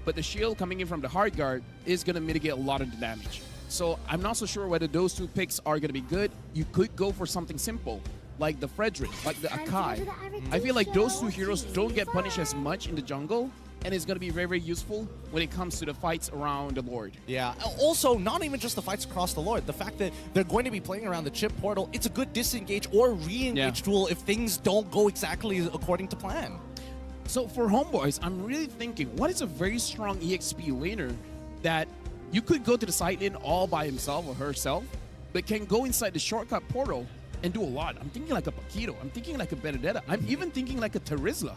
But the shield coming in from the Hard Guard is going to mitigate a lot of the damage. So I'm not so sure whether those two picks are going to be good. You could go for something simple, like the Frederick, like the Akai. I feel like those two heroes don't get punished as much in the jungle, and it's going to be very, very useful when it comes to the fights around the Lord. Yeah, also, not even just the fights across the Lord. The fact that they're going to be playing around the Chip portal, it's a good disengage or re-engage tool if things don't go exactly according to plan. So for Homeboys, I'm really thinking, what is a very strong EXP laner that you could go to the side lane all by himself or herself, but can go inside the shortcut portal and do a lot? I'm thinking like a Paquito. I'm thinking like a Benedetta. I'm even thinking like a Terizla.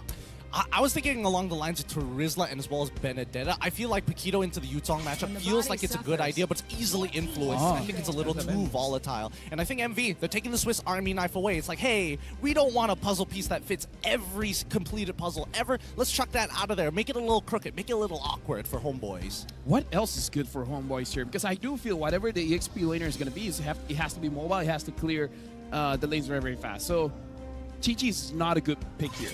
I was thinking along the lines of Terizla and as well as Benedetta. I feel like Paquito into the Yutong matchup feels like it's a good idea, but it's easily influenced. I think it's a little too volatile. And I think MV, they're taking the Swiss Army knife away. It's like, hey, we don't want a puzzle piece that fits every completed puzzle ever. Let's chuck that out of there. Make it a little crooked. Make it a little awkward for Homeboys. What else is good for Homeboys here? Because I do feel whatever the EXP laner is going to be, it has to be mobile. It has to clear the lanes very, very fast. So Chi-Chi's not a good pick here.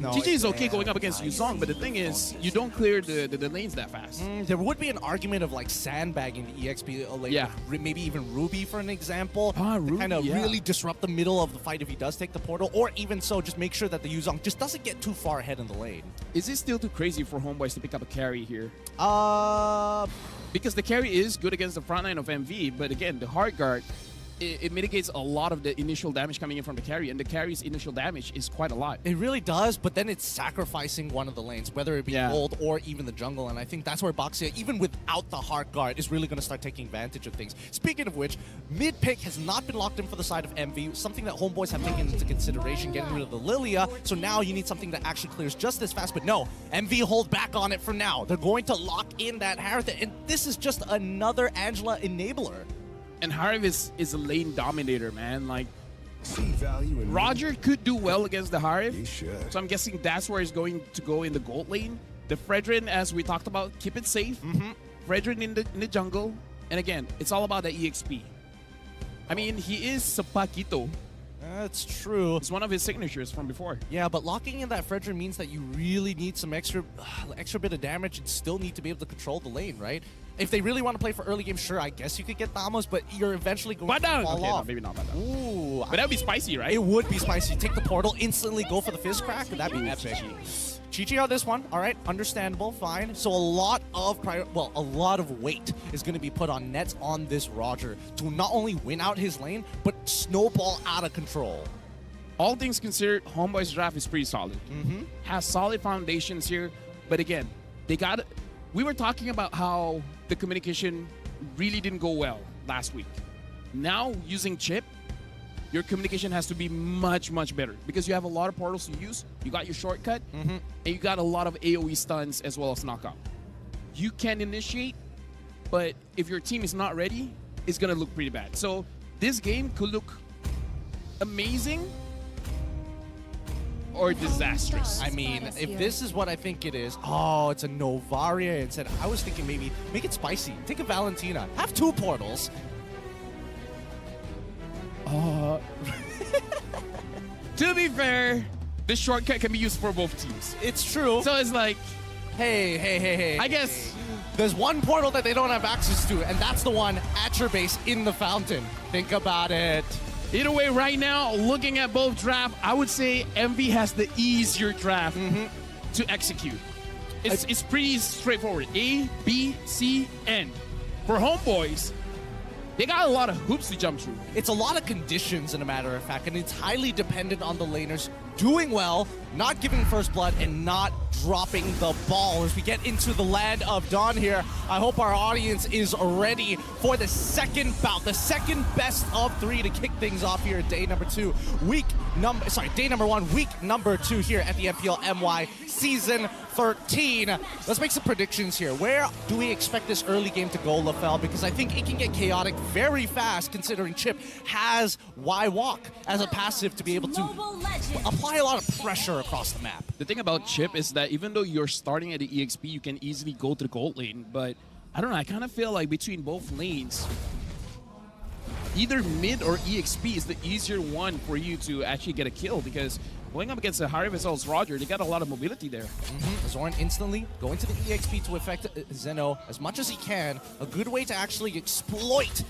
Chi-Chi is okay going up against Yuzong, but the thing is, you don't clear the lanes that fast. There would be an argument of like sandbagging the EXP lane, maybe even Ruby for an example, to kind of really disrupt the middle of the fight if he does take the portal, or even so, just make sure that the Yuzong just doesn't get too far ahead in the lane. Is it still too crazy for Homeboys to pick up a carry here? Because the carry is good against the front line of MV, but again, the Hard Guard, it mitigates a lot of the initial damage coming in from the carry, and the carry's initial damage is quite a lot. It really does, but then it's sacrificing one of the lanes, whether it be gold or even the jungle, and I think that's where Boxia, even without the Heart Guard, is really going to start taking advantage of things. Speaking of which, mid-pick has not been locked in for the side of MV, something that Homeboys have taken into consideration, getting rid of the Lilia, so now you need something that actually clears just as fast, but no, MV hold back on it for now. They're going to lock in that Haratha, and this is just another Angela enabler. And Harv is a lane dominator, man. Like, Roger could do well against the Harv. So I'm guessing that's where he's going to go in the gold lane. The Fredrin, as we talked about, keep it safe. Fredrin in the jungle. And again, it's all about the EXP. I mean, he is Sapakito. That's true. It's one of his signatures from before. Yeah, but locking in that Fredrin means that you really need some extra bit of damage and still need to be able to control the lane, right? If they really want to play for early game, sure, I guess you could get Thamos, but you're eventually going to fall okay, off. No, maybe not Badan. Ooh. But that would be spicy, right? It would be spicy. Take the portal, instantly go for the fizz crack. That'd be epic. Chi-Chi on this one, all right, understandable, fine. So a lot of weight is going to be put on Nets on this Roger to not only win out his lane, but snowball out of control. All things considered, Homeboy's draft is pretty solid. Has solid foundations here, but again, we were talking about how the communication really didn't go well last week. Now, using Chip, your communication has to be much, much better because you have a lot of portals to use. You got your shortcut, and you got a lot of AoE stuns as well as knockout. You can initiate, but if your team is not ready, it's going to look pretty bad. So this game could look amazing or disastrous. I mean, if this is what I think it is, it's a Novaria instead. I was thinking maybe make it spicy. Take a Valentina. Have 2 portals. To be fair, this shortcut can be used for both teams. It's true. So it's like, hey. I guess there's one portal that they don't have access to, and that's the one at your base in the fountain. Think about it. Either way, right now, looking at both drafts, I would say MV has the easier draft to execute. It's pretty straightforward. A, B, C, N. For Homeboys, they got a lot of hoops to jump through. It's a lot of conditions, in a matter of fact, and it's highly dependent on the laners doing well, not giving first blood, and not dropping the ball. As we get into the land of Dawn here, I hope our audience is ready for the second bout, the second best of 3 to kick things off here at day number 2, day number 1, week number 2 here at the MPL MY season 13. Let's make some predictions here. Where do we expect this early game to go, LaFell? Because I think it can get chaotic very fast, considering Chip has Y-Walk as a passive to be able to apply a lot of pressure across the map. The thing about Chip is that even though you're starting at the EXP, you can easily go to the gold lane, but I don't know, I kind of feel like between both lanes, either mid or EXP is the easier one for you to actually get a kill, because going up against a Harv as well as Roger, they got a lot of mobility there. Zorn instantly going to the EXP to affect Zeno as much as he can. A good way to actually exploit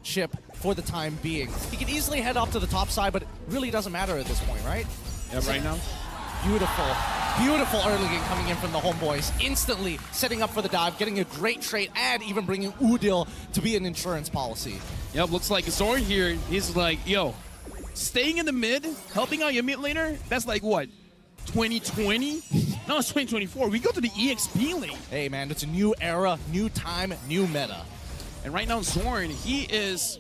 Chip for the time being. He can easily head up to the top side, but it really doesn't matter at this point, right? Yeah, right now. Beautiful early game coming in from the Homeboys. Instantly setting up for the dive, getting a great trade, and even bringing Udil to be an insurance policy. Yep, looks like Zorn here, he's like, yo, staying in the mid, helping out your mid laner, that's like what? 2020? No, it's 2024. We go to the EXP lane. Hey man, it's a new era, new time, new meta. And right now, Zorn, he is...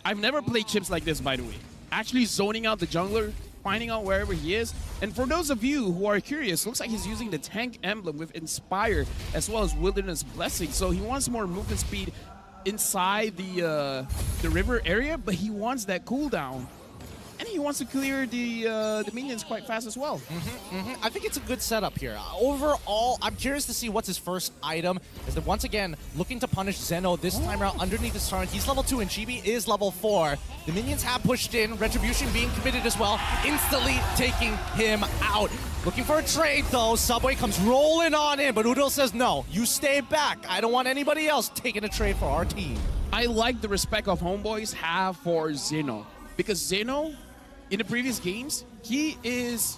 I've never played Chips like this, by the way. Actually zoning out the jungler, finding out wherever he is. And for those of you who are curious, looks like he's using the tank emblem with Inspire as well as Wilderness Blessing. So he wants more movement speed inside the river area, but he wants that cooldown. And he wants to clear the minions quite fast as well. I think it's a good setup here. Overall, I'm curious to see what's his first item. As they're once again looking to punish Zeno this time around underneath his turret. He's level 2 and Chibi is level 4. The minions have pushed in, Retribution being committed as well, instantly taking him out. Looking for a trade though, Subway comes rolling on in, but Udil says no, you stay back. I don't want anybody else taking a trade for our team. I like the respect of Homeboys have for Zeno, because Zeno, in the previous games, he is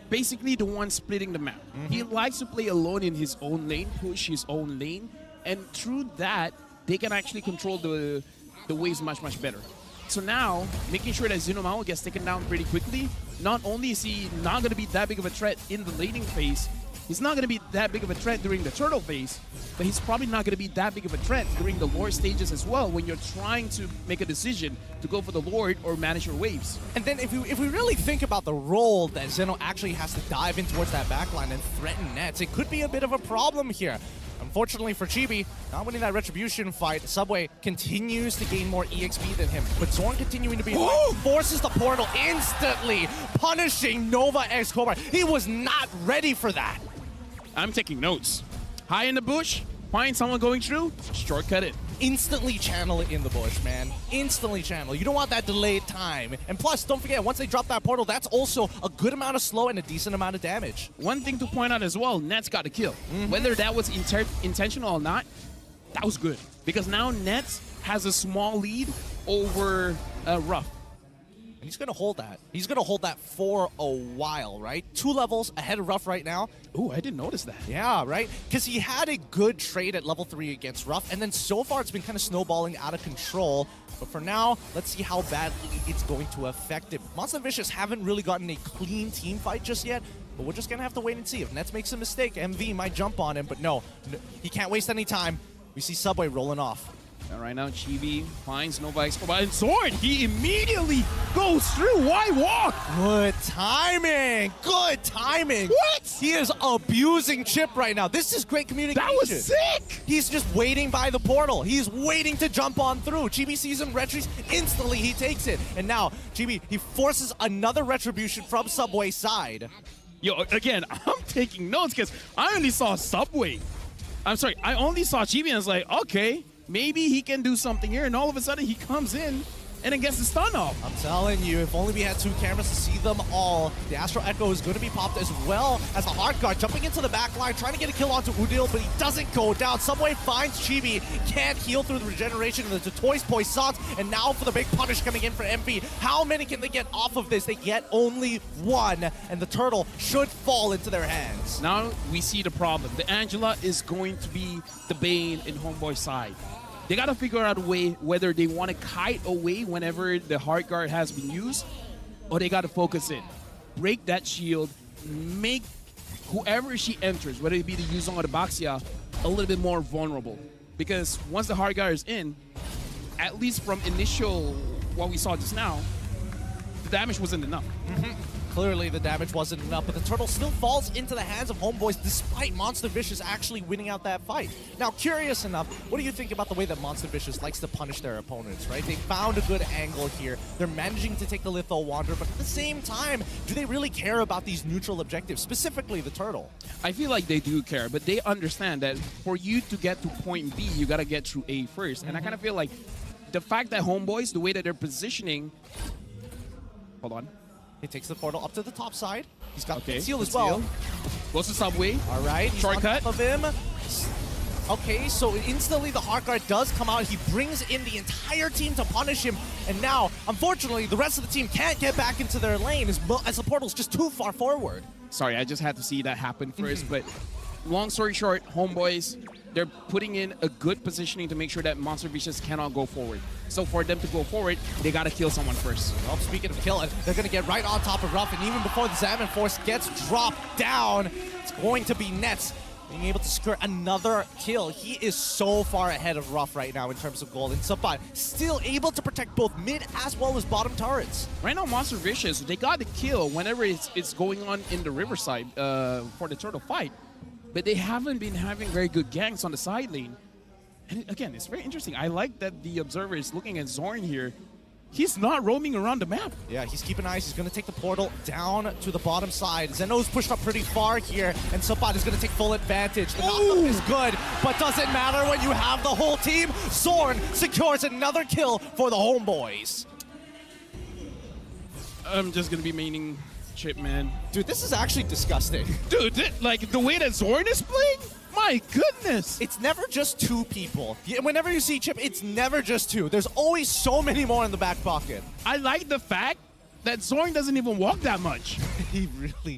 basically the one splitting the map. He likes to play alone in his own lane, push his own lane, and through that, they can actually control the waves much, much better. So now, making sure that Zeno Mao gets taken down pretty quickly, not only is he not going to be that big of a threat in the laning phase, he's not going to be that big of a threat during the turtle phase, but he's probably not going to be that big of a threat during the Lord stages as well when you're trying to make a decision to go for the Lord or manage your waves. And then if we really think about the role that Zeno actually has to dive in towards that backline and threaten Nets, it could be a bit of a problem here. Unfortunately for Chibi, not winning that Retribution fight, Subway continues to gain more EXP than him. But Zorn continuing to be forces the portal instantly, punishing Nova X Cobra. He was not ready for that. I'm taking notes. High in the bush, find someone going through, shortcut it. Instantly channel it in the bush, man. Instantly channel. You don't want that delayed time. And plus, don't forget, once they drop that portal, that's also a good amount of slow and a decent amount of damage. One thing to point out as well, Nets got a kill. Whether that was intentional or not, that was good. Because now Nets has a small lead over Rough. And he's going to hold that. He's going to hold that for a while, right? 2 levels ahead of Rough right now. Ooh, I didn't notice that. Yeah, right? Because he had a good trade at level 3 against Rough, and then so far it's been kind of snowballing out of control. But for now, let's see how badly it's going to affect him. Monster Vicious haven't really gotten a clean team fight just yet, but we're just going to have to wait and see. If Nets makes a mistake, MV might jump on him, but no, he can't waste any time. We see Subway rolling off. And right now, Chibi finds Nova X Cobra, and Zorn, he immediately goes through. Why walk? Good timing. Good timing. What? He is abusing Chip right now. This is great communication. That was sick. He's just waiting by the portal. He's waiting to jump on through. Chibi sees him, retries. Instantly, he takes it. And now, Chibi, he forces another retribution from Subway's side. Yo, again, I'm taking notes because I only saw Subway. I'm sorry, I only saw Chibi and I was like, okay, maybe he can do something here, and all of a sudden he comes in and then gets the stun off. I'm telling you, if only we had 2 cameras to see them all. The Astral Echo is going to be popped as well as the Hard Guard jumping into the back line, trying to get a kill onto Udil, but he doesn't go down. Subway finds Chibi, can't heal through the regeneration of the Toys Poissons, and now for the big punish coming in for MV. How many can they get off of this? They get only 1, and the turtle should fall into their hands. Now we see the problem. The Angela is going to be the bane in Homeboy's side. They got to figure out a way whether they want to kite away whenever the hard guard has been used, or they got to focus in. Break that shield, make whoever she enters, whether it be the Yuzong or the Baxia, a little bit more vulnerable. Because once the hard guard is in, at least from initial what we saw just now, the damage wasn't enough. Clearly, the damage wasn't enough, but the turtle still falls into the hands of Homeboys despite Monster Vicious actually winning out that fight. Now, curious enough, what do you think about the way that Monster Vicious likes to punish their opponents, right? They found a good angle here. They're managing to take the Litho Wanderer, but at the same time, do they really care about these neutral objectives, specifically the turtle? I feel like they do care, but they understand that for you to get to point B, you got to get through A first. And I kind of feel like the fact that Homeboys, the way that they're positioning... Hold on. He takes the portal up to the top side. He's got okay, seal as well. Goes to Subway. All right. Shortcut. Of him. Okay, so instantly the hard guard does come out. He brings in the entire team to punish him. And now, unfortunately, the rest of the team can't get back into their lane as the portal's just too far forward. Sorry, I just had to see that happen first. But long story short, Homeboys, they're putting in a good positioning to make sure that Monster Vicious cannot go forward. So for them to go forward, they got to kill someone first. Well, speaking of killing, they're going to get right on top of Ruff, and even before the Zaman Force gets dropped down, it's going to be Nets being able to secure another kill. He is so far ahead of Ruff right now in terms of gold, and Subban still able to protect both mid as well as bottom turrets. Right now, Monster Vicious, they got the kill whenever it's going on in the Riverside for the turtle fight. But they haven't been having very good ganks on the side lane. And again, it's very interesting. I like that the observer is looking at Zorn here. He's not roaming around the map. Yeah, he's keeping eyes. He's going to take the portal down to the bottom side. Zeno's pushed up pretty far here, and Subban is going to take full advantage. The knock-up is good, but doesn't matter when you have the whole team. Zorn secures another kill for the Homeboys. I'm just going to be maining Chip, man. Dude, this is actually disgusting. Dude, like the way that Zorn is playing? My goodness. It's never just 2 people. Whenever you see Chip, it's never just 2. There's always so many more in the back pocket. I like the fact that Zorn doesn't even walk that much. He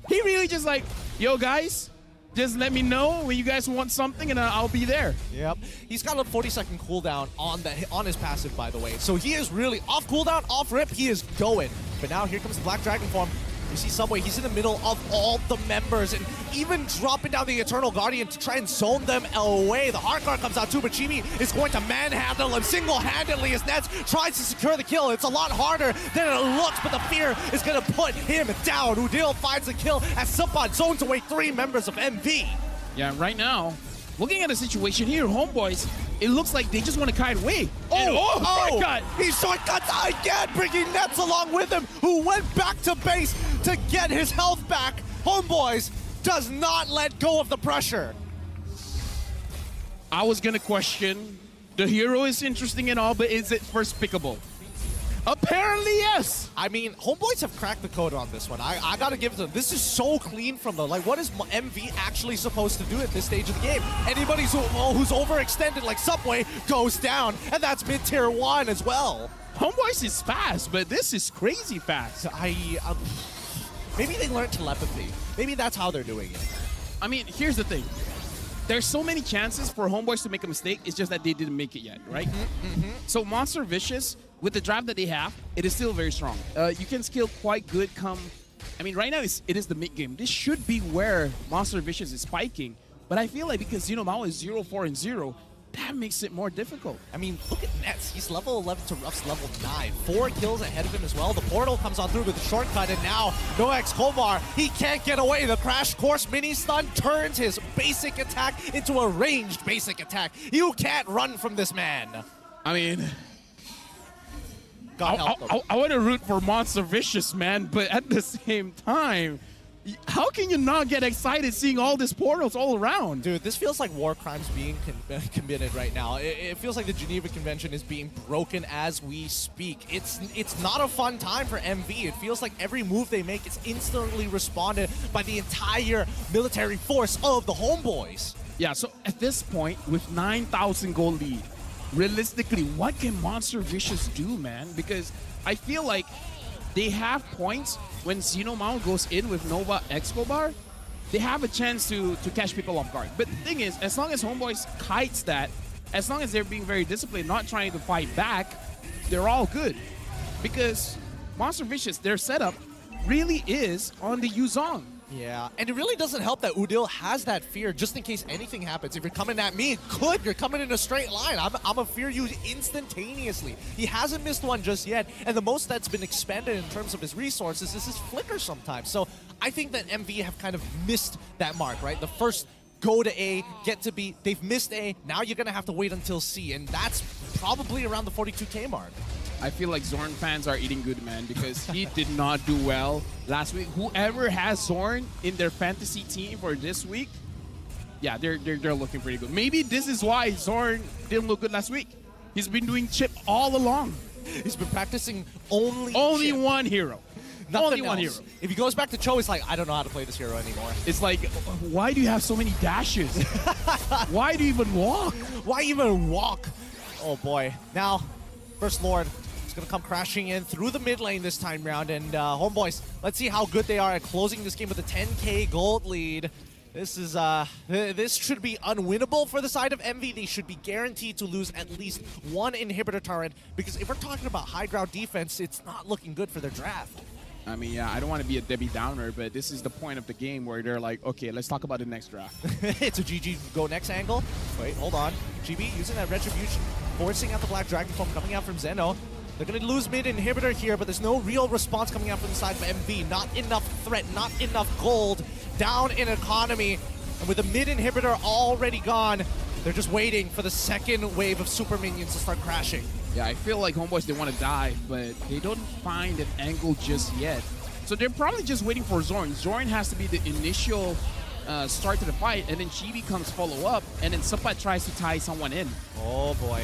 really just like, yo guys, just let me know when you guys want something and I'll be there. Yep. He's got a 40-second cooldown on his passive, by the way. So he is really off cooldown, off rip, he is going. But now here comes the Black Dragon form. You see Subway, he's in the middle of all the members and even dropping down the Eternal Guardian to try and zone them away. The Hard Guard comes out too, but Chibi is going to manhandle him single-handedly as Nets tries to secure the kill. It's a lot harder than it looks, but the fear is going to put him down. Udil finds the kill as Subban zones away 3 members of MV. Yeah, right now, looking at the situation here, Homeboys, it looks like they just want to kite away. Shortcut! He shortcuts again, bringing Nets along with him, who went back to base to get his health back. Homeboys does not let go of the pressure. I was gonna question, the hero is interesting and all, but is it first pickable? Apparently, yes. I mean, Homeboys have cracked the code on this one. I gotta give it to them. This is so clean from them. Like, what is MV actually supposed to do at this stage of the game? Anybody who's overextended like Subway goes down, and that's mid-tier 1 as well. Homeboys is fast, but this is crazy fast. Maybe they learned telepathy. Maybe that's how they're doing it. I mean, here's the thing. There's so many chances for Homeboys to make a mistake. It's just that they didn't make it yet, right? So Monster Vicious, with the drive that they have, it is still very strong. You can skill quite good come... I mean, right now it is the mid game. This should be where Monster Vicious is spiking. But I feel like because Mao is 0-4-0, that makes it more difficult. I mean, look at Nets. He's level 11 to Ruff's level 9. 4 kills ahead of him as well. The portal comes on through with the shortcut, and now Nox Komar, he can't get away. The Crash Course mini stun turns his basic attack into a ranged basic attack. You can't run from this man. I mean... God help them. I want to root for Monster Vicious, man, but at the same time, how can you not get excited seeing all these portals all around? Dude, this feels like war crimes being committed right now. It feels like the Geneva Convention is being broken as we speak. It's not a fun time for MV. It feels like every move they make is instantly responded by the entire military force of the Homeboys. Yeah, so at this point, with 9,000 gold lead, realistically, what can Monster Vicious do, man? Because I feel like they have points when Xenomao goes in with Nova Escobar. They have a chance to catch people off guard. But the thing is, as long as Homeboys kites that, as long as they're being very disciplined, not trying to fight back, they're all good. Because Monster Vicious, their setup really is on the Yuzong. Yeah, and it really doesn't help that Udil has that fear just in case anything happens. If you're coming at me, good, you're coming in a straight line. I'm gonna fear you instantaneously. He hasn't missed one just yet, and the most that's been expended in terms of his resources is his flicker sometimes. So I think that MV have kind of missed that mark, right? The first go to A, get to B, they've missed A, now you're gonna have to wait until C, and that's probably around the 42K mark. I feel like Zorn fans are eating good, man, because he did not do well last week. Whoever has Zorn in their fantasy team for this week, yeah, they're looking pretty good. Maybe this is why Zorn didn't look good last week. He's been doing chip all along. He's been practicing only chip. One hero. Only one hero. If he goes back to Cho, he's like, I don't know how to play this hero anymore. It's like, why do you have so many dashes? Why do you even walk? Why even walk? Oh boy. Now, First Lord is going to come crashing in through the mid lane this time round. And Homeboys, let's see how good they are at closing this game with a 10K gold lead. This is this should be unwinnable for the side of MV. They should be guaranteed to lose at least one inhibitor turret, because if we're talking about high ground defense, it's not looking good for their draft. I mean, yeah, I don't want to be a Debbie Downer, but this is the point of the game where they're like, okay, let's talk about the next draft. It's a GG go next angle. Wait, hold on. GB using that Retribution, forcing out the Black Dragon Form coming out from Zeno. They're going to lose mid inhibitor here, but there's no real response coming out from the side of MV. Not enough threat, not enough gold. Down in economy. And with the mid inhibitor already gone, they're just waiting for the second wave of super minions to start crashing. Yeah, I feel like Homeboys, they want to dive, but they don't find an angle just yet. So they're probably just waiting for Zorn. Zorn has to be the initial start to the fight, and then Chibi comes follow up, and then Sapat tries to tie someone in. Oh boy.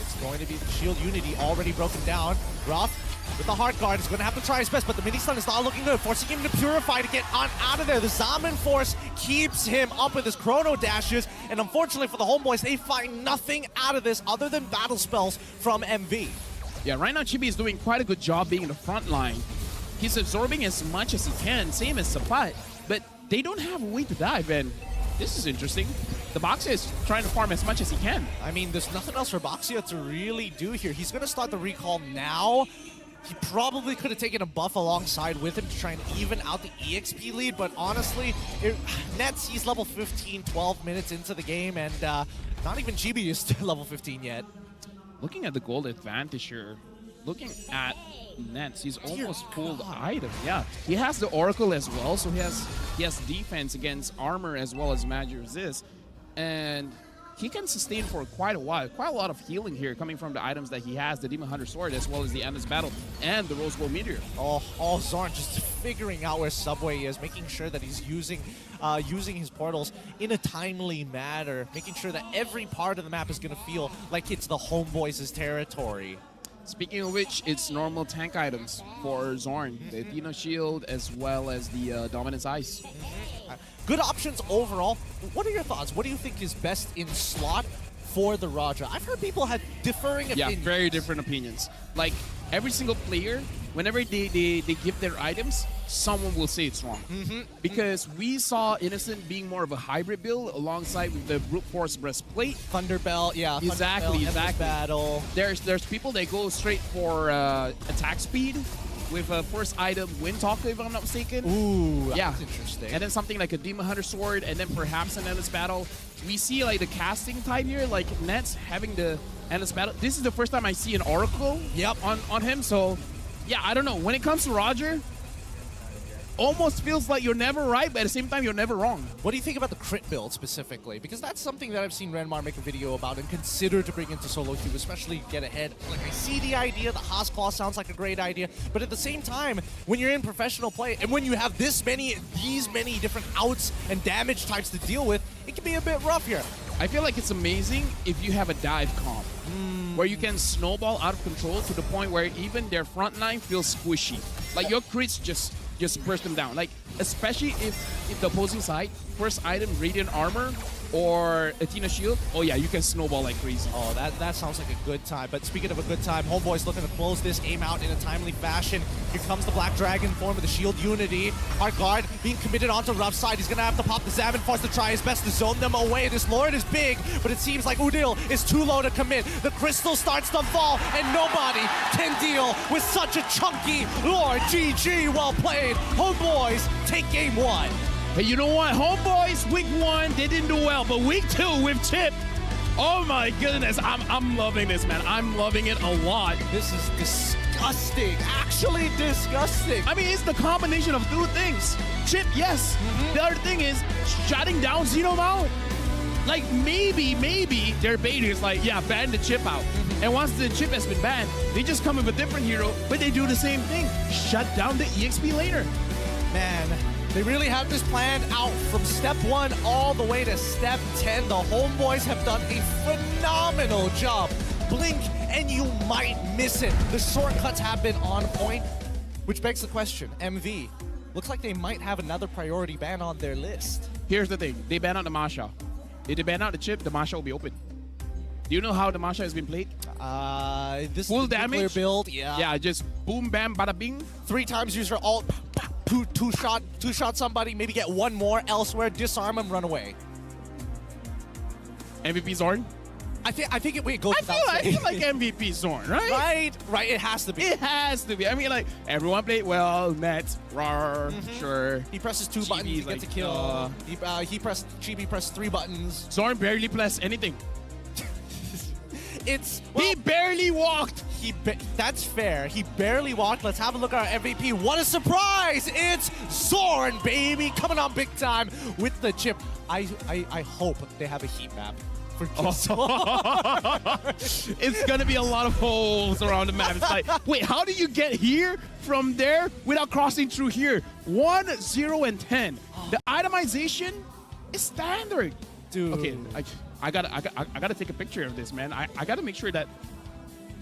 It's going to be the shield unity already broken down. Ruff with the hard guard is going to have to try his best, but the mini stun is not looking good, forcing him to purify to get on out of there. The Zaman Force keeps him up with his chrono dashes, and unfortunately for the Homeboys, they find nothing out of this other than battle spells from MV. Yeah, right now Chibi is doing quite a good job being in the front line. He's absorbing as much as he can, same as Sapat, but they don't have a way to dive, and this is interesting. The Boxia is trying to farm as much as he can. I mean, there's nothing else for Boxia to really do here. He's going to start the recall now. He probably could have taken a buff alongside with him to try and even out the EXP lead, but honestly, Nets, he's level 15, 12 minutes into the game, and not even Chibi is level 15 yet. Looking at the gold advantage here, looking at Nets, he's almost full item. Yeah, he has the Oracle as well, so he has defense against armor as well as magic resist. and he can sustain for quite a while. Quite a lot of healing here coming from the items that he has, the Demon Hunter Sword, as well as the Endless Battle and the Rose Gold Meteor. Oh, Zorn just figuring out where Subway is, making sure that he's using his portals in a timely manner, making sure that every part of the map is going to feel like it's the homeboys' territory. Speaking of which, it's normal tank items for Zorn. The Dino Shield as well as the Dominance Ice. Good options overall. What are your thoughts? What do you think is best in slot for the Raja? I've heard people had differing opinions. Yeah, very different opinions. Like, every single player, whenever they give their items, someone will say it's wrong. Because we saw Innocent being more of a hybrid build alongside with the Brute Force Breastplate. Thunderbelt, yeah. Exactly, Thunderbelt, exactly. Battle. There's people that go straight for attack speed with a first item Wind Talker, if I'm not mistaken. Ooh, yeah, that's interesting. And then something like a Demon Hunter Sword, and then perhaps an Endless Battle. We see like the casting type here, like Nets having the Endless Battle. This is the first time I see an Oracle on him, so yeah, I don't know. When it comes to Roger, almost feels like you're never right, but at the same time, you're never wrong. What do you think about the crit build specifically? Because that's something that I've seen Renmar make a video about and consider to bring into solo queue, especially get ahead. Like, I see the idea, the Haas Claw sounds like a great idea, but at the same time, when you're in professional play and when you have these many different outs and damage types to deal with, it can be a bit rough here. I feel like it's amazing if you have a dive comp where you can snowball out of control to the point where even their front line feels squishy. Like your crits just burst them down. Like, especially if the opposing side, first item, Radiant Armor or Athena Shield, oh yeah, you can snowball like crazy. Oh, that sounds like a good time. But speaking of a good time, Homeboy's looking to close this aim out in a timely fashion. Here comes the Black Dragon form of the Shield Unity. Our guard being committed onto rough side. He's going to have to pop the Zavin Force to try his best to zone them away. This Lord is big, but it seems like Udil is too low to commit. The crystal starts to fall, and nobody can deal with such a chunky Lord. GG, well played. Homeboys take game one. Hey, you know what? Homeboys, week 1, they didn't do well, but week 2 with Chip, oh my goodness, I'm loving this, man. I'm loving it a lot. This is disgusting. Actually disgusting. I mean, it's the combination of two things. Chip, yes. The other thing is shutting down Xenomount. Like, maybe their bait is like, yeah, ban the Chip out. And once the Chip has been banned, they just come with a different hero, but they do the same thing. Shut down the EXP laner. Man, they really have this planned out from step 1 all the way to step 10. The Homeboys have done a phenomenal job. Blink and you might miss it. The shortcuts have been on point, which begs the question, MV, looks like they might have another priority ban on their list. Here's the thing, they ban out the Masha. If they ban out the Chip, the Masha will be open. Do you know how the Masha has been played? This full is the damage build, yeah. Yeah, just boom, bam, bada bing. 3 times use your ult, two shot somebody, maybe get one more elsewhere, disarm him, run away. MVP Zorn? I think it goes I feel like MVP Zorn, right? Right, it has to be. It has to be. I mean, like, everyone played well, Nets, rar, sure. He presses 2 buttons, he gets a kill. Chibi pressed 3 buttons. Zorn barely pressed anything. He barely walked. That's fair. He barely walked. Let's have a look at our MVP. What a surprise! It's Zorn, baby, coming on big time with the Chip. I hope they have a heat map for It's gonna be a lot of holes around the map. It's like, wait, how do you get here from there without crossing through here? 1, 0, and 10. The itemization is standard. Dude. Okay, I gotta take a picture of this, man. I gotta make sure that.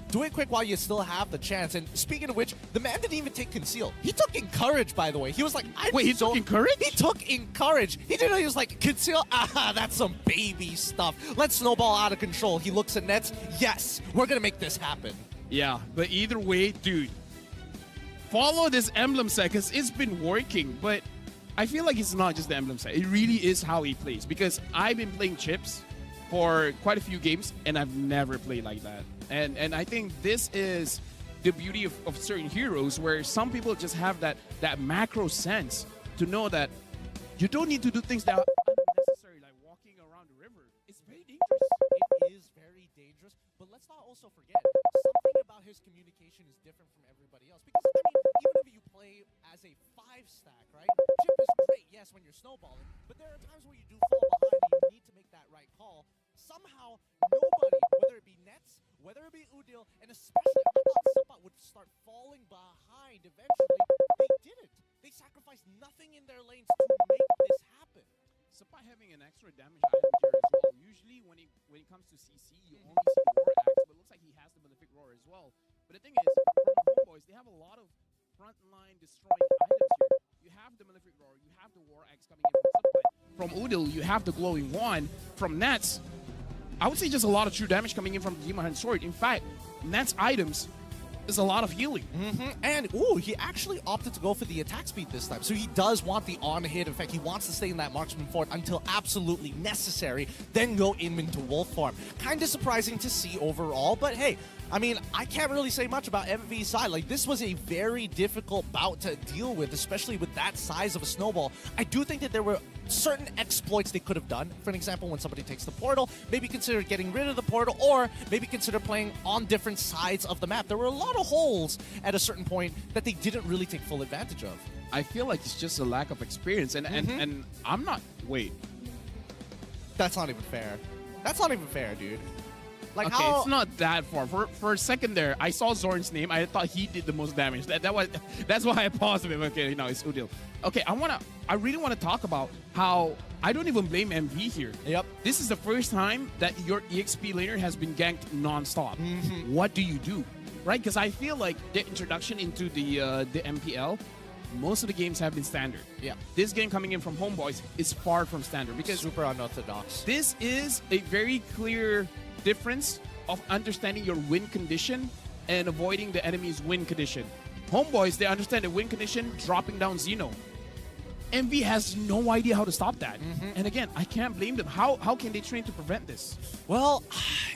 Do it quick while you still have the chance. And speaking of which, the man didn't even take Conceal. He took Encourage, by the way. He was like, wait, he took Encourage? He took Encourage. He didn't know. He was like, Conceal? Ah, that's some baby stuff. Let's snowball out of control. He looks at Nets. Yes, we're going to make this happen. Yeah, but either way, dude, follow this emblem set because it's been working. But I feel like it's not just the emblem set. It really is how he plays. Because I've been playing Chips for quite a few games, and I've never played like that. And I think this is the beauty of certain heroes, where some people just have that macro sense to know that you don't need to do things that are unnecessary, like walking around the river. It's very dangerous. It is very dangerous, but let's not also forget, something about his communication is different from everybody else. Because, I mean, even if you play as a 5-stack, right? Chip is great, yes, when you're snowballing, but there are times where you do fall behind and you need to make that right right call. Somehow, nobody, whether it be Nets, whether it be Udil, and especially I thought Supa would start falling behind eventually. They didn't. They sacrificed nothing in their lanes to make this happen. Supa having an extra damage item here as well. Usually when it comes to CC, you only see the Roar Axe, but it looks like he has the Malefic Roar as well. But the thing is, from Homeboys, they have a lot of frontline destroying items here. You have the Malefic Roar, you have the War Axe coming in from Supa. From Udil, you have the Glowing Wand. From Nets, I would say just a lot of true damage coming in from the Demon Hand Sword. In fact, Nets items is a lot of healing. And, he actually opted to go for the attack speed this time. So he does want the on-hit effect. He wants to stay in that marksman fort until absolutely necessary, then go into wolf form. Kind of surprising to see overall, but hey, I mean, I can't really say much about MV's side. Like, this was a very difficult bout to deal with, especially with that size of a snowball. I do think that there were certain exploits they could have done. For an example, when somebody takes the portal, maybe consider getting rid of the portal, or maybe consider playing on different sides of the map. There were a lot of holes at a certain point that they didn't really take full advantage of. I feel like it's just a lack of experience, and I'm not. Wait, that's not even fair. That's not even fair, dude. Like, okay, it's not that far. For a second there, I saw Zorn's name. I thought he did the most damage. That's why I paused him. Okay, no, it's Udil. Okay, I really want to talk about how I don't even blame MV here. Yep. This is the first time that your EXP laner has been ganked non-stop. What do you do? Right? Because I feel like the introduction into the MPL, most of the games have been standard. Yeah. This game coming in from Homeboys is far from standard because super unorthodox. This is a very clear difference of understanding your win condition and avoiding the enemy's win condition. Homeboys, they understand the win condition, dropping down Xeno. MV has no idea how to stop that. And again, I can't blame them. How can they train to prevent this? Well,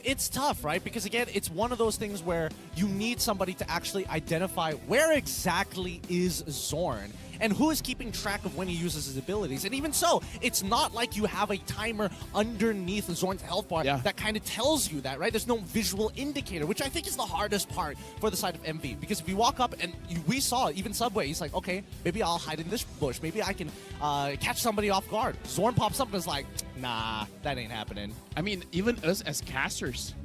it's tough, right? Because again, it's one of those things where you need somebody to actually identify where exactly is Zorn and who is keeping track of when he uses his abilities. And even so, it's not like you have a timer underneath Zorn's health bar that kind of tells you that, right? There's no visual indicator, which I think is the hardest part for the side of MV. Because if you walk up and we saw, even Subway, he's like, okay, maybe I'll hide in this bush. Maybe I can catch somebody off guard. Zorn pops up and is like, nah, that ain't happening. I mean, even us as casters,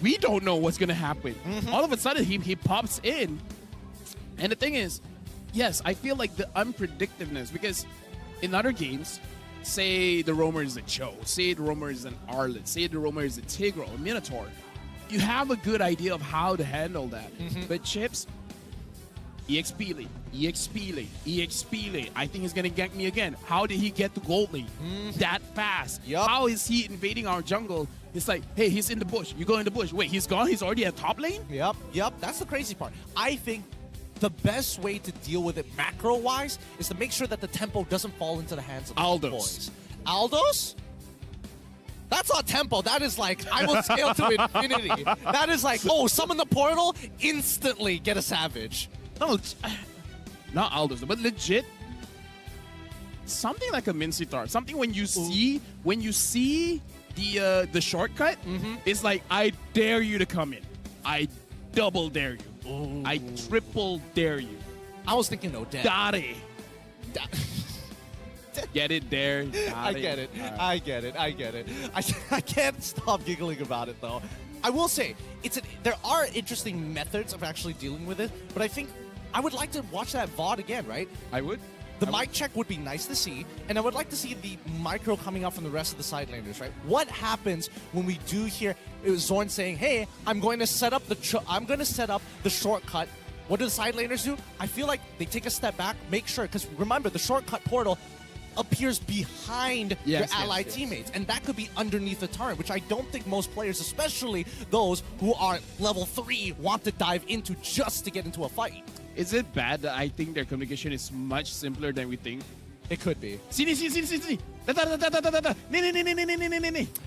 we don't know what's gonna happen. All of a sudden, he pops in. And the thing is, yes, I feel like the unpredictiveness, because in other games, say the roamer is a Cho, say the roamer is an Arlet, say the roamer is a Tigro, a Minotaur, you have a good idea of how to handle that. But Chips, EXP lane, EXP lane, EXP lane. I think he's gonna gank me again. How did he get to gold lane that fast? How is he invading our jungle? It's like, hey, he's in the bush. You go in the bush. Wait, he's gone? He's already at top lane? Yep. That's the crazy part. I think the best way to deal with it macro-wise is to make sure that the tempo doesn't fall into the hands of the Aldos. boys. Aldos? That's not tempo. That is like, I will scale to infinity. That is like, oh, summon the portal, instantly get a savage. No, not Aldos, but legit, something like a Mincitar. Something when you see the shortcut, it's like, I dare you to come in. I double dare you. I triple dare you. I was thinking Odette. Dare. Get it there. I get it. I get it. I can't stop giggling about it though. I will say, there are interesting methods of actually dealing with it, but I think I would like to watch that VOD again, right? I would. The mic check would be nice to see, and I would like to see the micro coming out from the rest of the side laners, right? What happens when we do hear Zorn saying, "Hey, I'm going to set up the shortcut." What do the side laners do? I feel like they take a step back, make sure, because remember, the shortcut portal appears behind your allied teammates, and that could be underneath the turret, which I don't think most players, especially those who are level 3, want to dive into just to get into a fight. Is it bad that I think their communication is much simpler than we think? It could be. Sini.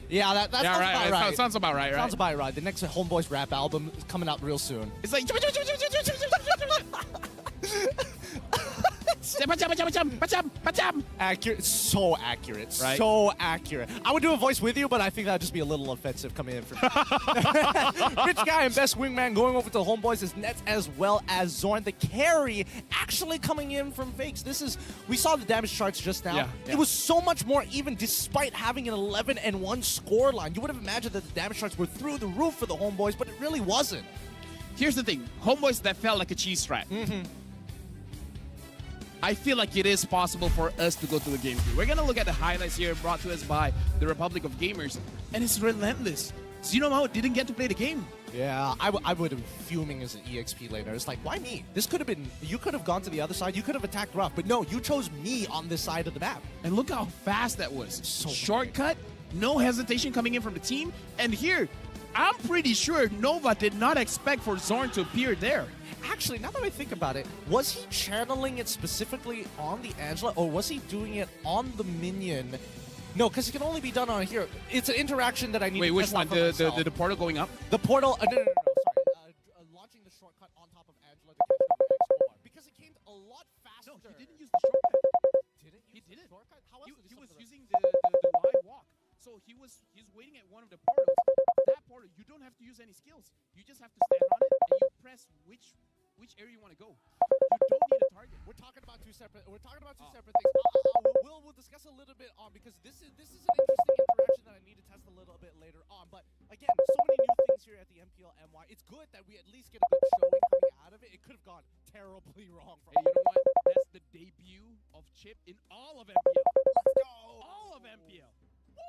Yeah, that sounds about right. Sounds about right, right? Sounds about right. The next Homeboys rap album is coming out real soon. It's like... Accurate, so accurate, right? So accurate. I would do a voice with you, but I think that'd just be a little offensive coming in from Rich Guy and Best Wingman going over to the Homeboys as Nets as well as Zorn. The carry actually actually coming in from fakes. We saw the damage charts just now. Yeah. It was so much more even despite having an 11-1 scoreline. You would have imagined that the damage charts were through the roof for the Homeboys, but it really wasn't. Here's the thing. Homeboys, that felt like a cheese strat. I feel like it is possible for us to go to the game 3. We're going to look at the highlights here brought to us by the Republic of Gamers, and it's relentless. Xenomao didn't get to play the game. Yeah, I would have been fuming as an EXP laner. It's like, why me? This could have been, you could have gone to the other side, you could have attacked rough, but no, you chose me on this side of the map. And look how fast that was. Shortcut, no hesitation coming in from the team, and here, I'm pretty sure Nova did not expect for Zorn to appear there. Actually, now that I think about it, was he channeling it specifically on the Angela, or was he doing it on the minion? No, because it can only be done on here. It's an interaction that I need to which test one? out for myself. The portal going up? The portal, no, sorry. Launching the shortcut on top of Angela to catch the X-Bar. Because it came a lot faster. No, he didn't use the shortcut. He didn't. Shortcut? How else He was using the Y walk. So he's waiting at one of the portals. That portal, you don't have to use any skills. You just have to stand on it and you press which area you want to go. You don't need a target. We're talking about two separate things. We'll discuss a little bit on, because this is an interesting interaction that I need to test a little bit later on. But again, so many new things here at the MPL MY. It's good that we at least get a good showing coming out of it. It could have gone terribly wrong. Hey, you know what? That's the debut of Chip in all of MPL. Let's go. All of MPL. So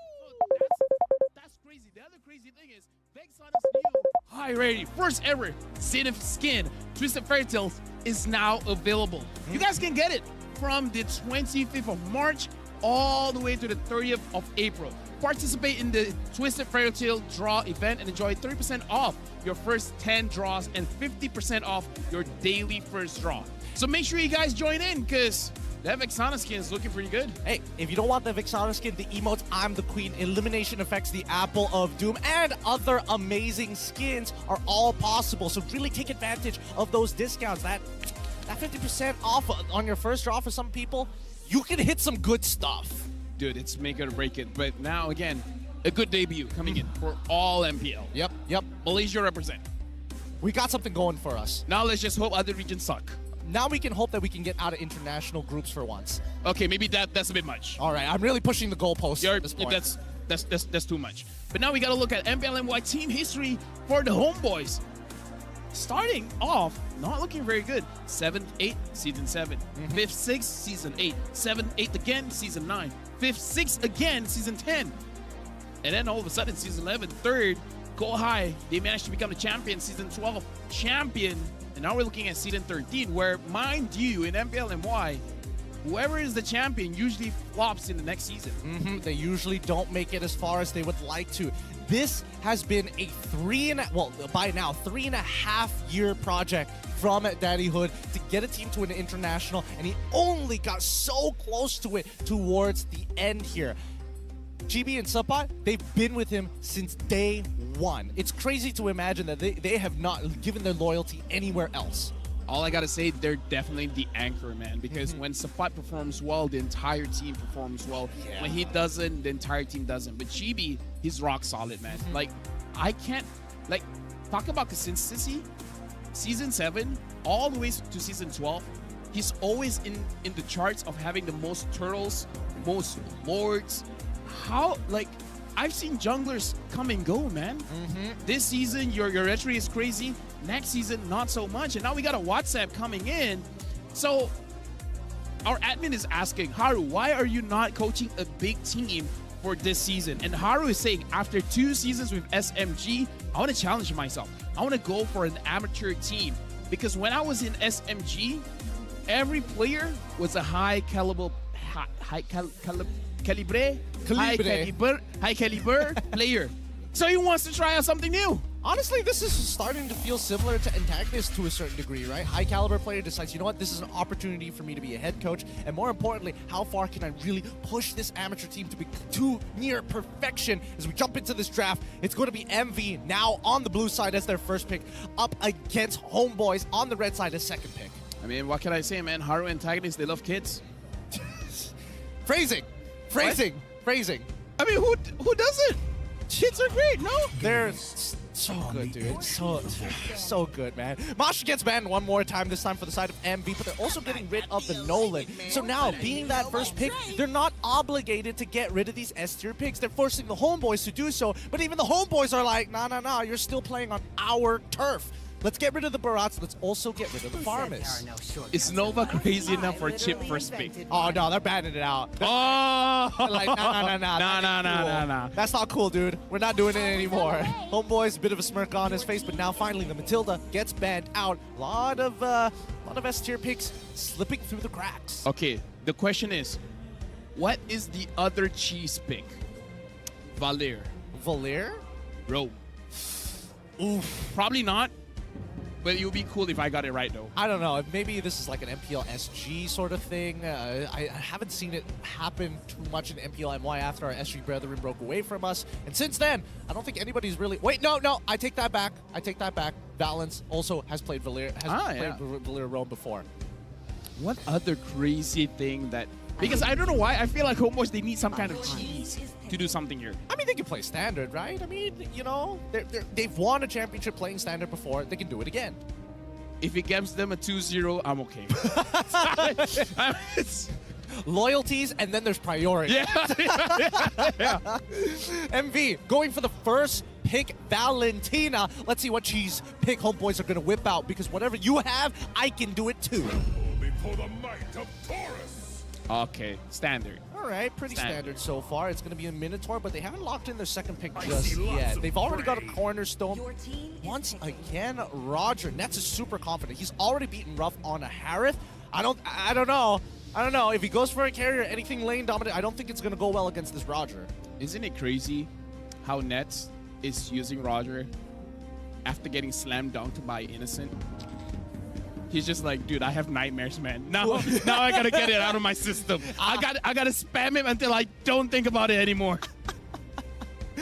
that's crazy. The other crazy thing is Vexana's new high rating, first ever Zenith skin, Twisted Fairy Tales, is now available. You guys can get it from the 25th of March all the way to the 30th of April. Participate in the Twisted Fairy Tale draw event and enjoy 30% off your first 10 draws and 50% off your daily first draw. So make sure you guys join in, because that Vexana skin is looking pretty good. Hey, if you don't want the Vexana skin, the emotes, I'm the Queen, Elimination Effects, the Apple of Doom, and other amazing skins are all possible. So really take advantage of those discounts. That 50% off on your first draw for some people, you can hit some good stuff. Dude, it's make it or break it. But now, again, a good debut coming in for all MPL. Yep. Malaysia represent. We got something going for us. Now let's just hope other regions suck. Now we can hope that we can get out of international groups for once. Okay, maybe that's a bit much. All right, I'm really pushing the goalposts at this point. That's too much. But now we got to look at MPL MY team history for the Homeboys. Starting off, not looking very good. 7th, 8th, Season 7. 5th, 6th, Season 8. 7th, 8th again, Season 9. 5th, 6th again, Season 10. And then all of a sudden, Season 11, 3rd, go high. They managed to become the champion. Season 12, champion. And now we're looking at Season 13, where, mind you, in MPL MY, whoever is the champion usually flops in the next season. They usually don't make it as far as they would like to. This has been a 3.5 year project from Daddy Hood to get a team to an international, and he only got so close to it towards the end here. GB and Sapat, they've been with him since day one. It's crazy to imagine that they have not given their loyalty anywhere else. All I gotta say, they're definitely the anchor, man, because when Sapat performs well, the entire team performs well. Yeah. When he doesn't, the entire team doesn't. But GB, he's rock solid, man. Like, I can't, like, talk about consistency. Season 7, all the way to Season 12, he's always in the charts of having the most turtles, most lords. How, like, I've seen junglers come and go, man. This season, your entry is crazy. Next season, not so much. And now we got a WhatsApp coming in. So our admin is asking, Haru, why are you not coaching a big team for this season? And Haru is saying, after 2 seasons with SMG, I want to challenge myself. I want to go for an amateur team. Because when I was in SMG, every player was a high caliber player. So he wants to try out something new. Honestly, this is starting to feel similar to Antagonist to a certain degree, right? High caliber player decides, you know what, this is an opportunity for me to be a head coach, and more importantly, how far can I really push this amateur team to be to near perfection as we jump into this draft. It's going to be MV now on the blue side as their first pick, up against Homeboys on the red side as second pick. I mean, what can I say, man? Haru Antagonists, they love kids. Phrasing. I mean, who doesn't? Kids are great, no? So good, dude. So good, man. Masha gets banned one more time, this time for the side of MV, but they're also getting rid of the Nolan. So now, being that first pick, they're not obligated to get rid of these S-tier picks. They're forcing the homeboys to do so, but even the homeboys are like, nah, you're still playing on our turf. Let's get rid of the Barats. Let's also get rid of the Farmers. Is Nova crazy enough for Chip first pick? Oh, no, they're banning it out. Oh! Like, nah. That's not cool, dude. We're not doing it anymore. Homeboy's a bit of a smirk on his face, but now finally the Matilda gets banned out. A lot of S-tier picks slipping through the cracks. Okay, the question is, what is the other cheese pick? Valir. Rome. Oof. Probably not. But it would be cool if I got it right, though. I don't know. Maybe this is like an MPL SG sort of thing. I haven't seen it happen too much in MPL MY after our SG brethren broke away from us. And since then, I don't think anybody's really... Wait, no. I take that back. Valence also has played Valir Rome before. What other crazy thing that... Because I don't know why. I feel like homeboys, they need some kind of cheese to do something here. I mean, they can play standard, right? I mean, you know, they've won a championship playing standard before. They can do it again. If it gives them a 2-0, I'm okay. Loyalties, and then there's priority. Yeah. MV going for the first pick, Valentina. Let's see what cheese pick homeboys are going to whip out, because whatever you have, I can do it too. Before the might of Taurus. Okay, standard. All right, pretty standard so far. It's going to be a Minotaur, but they haven't locked in their second pick just yet. They've already got a cornerstone. Once again, Roger. Nets is super confident. He's already beaten Ruff on a Harith. I don't know. If he goes for a carrier, anything lane dominant, I don't think it's going to go well against this Roger. Isn't it crazy how Nets is using Roger after getting slammed dunked by Innocent? He's just like, dude, I have nightmares, man. Now I gotta get it out of my system. I gotta spam him until I don't think about it anymore.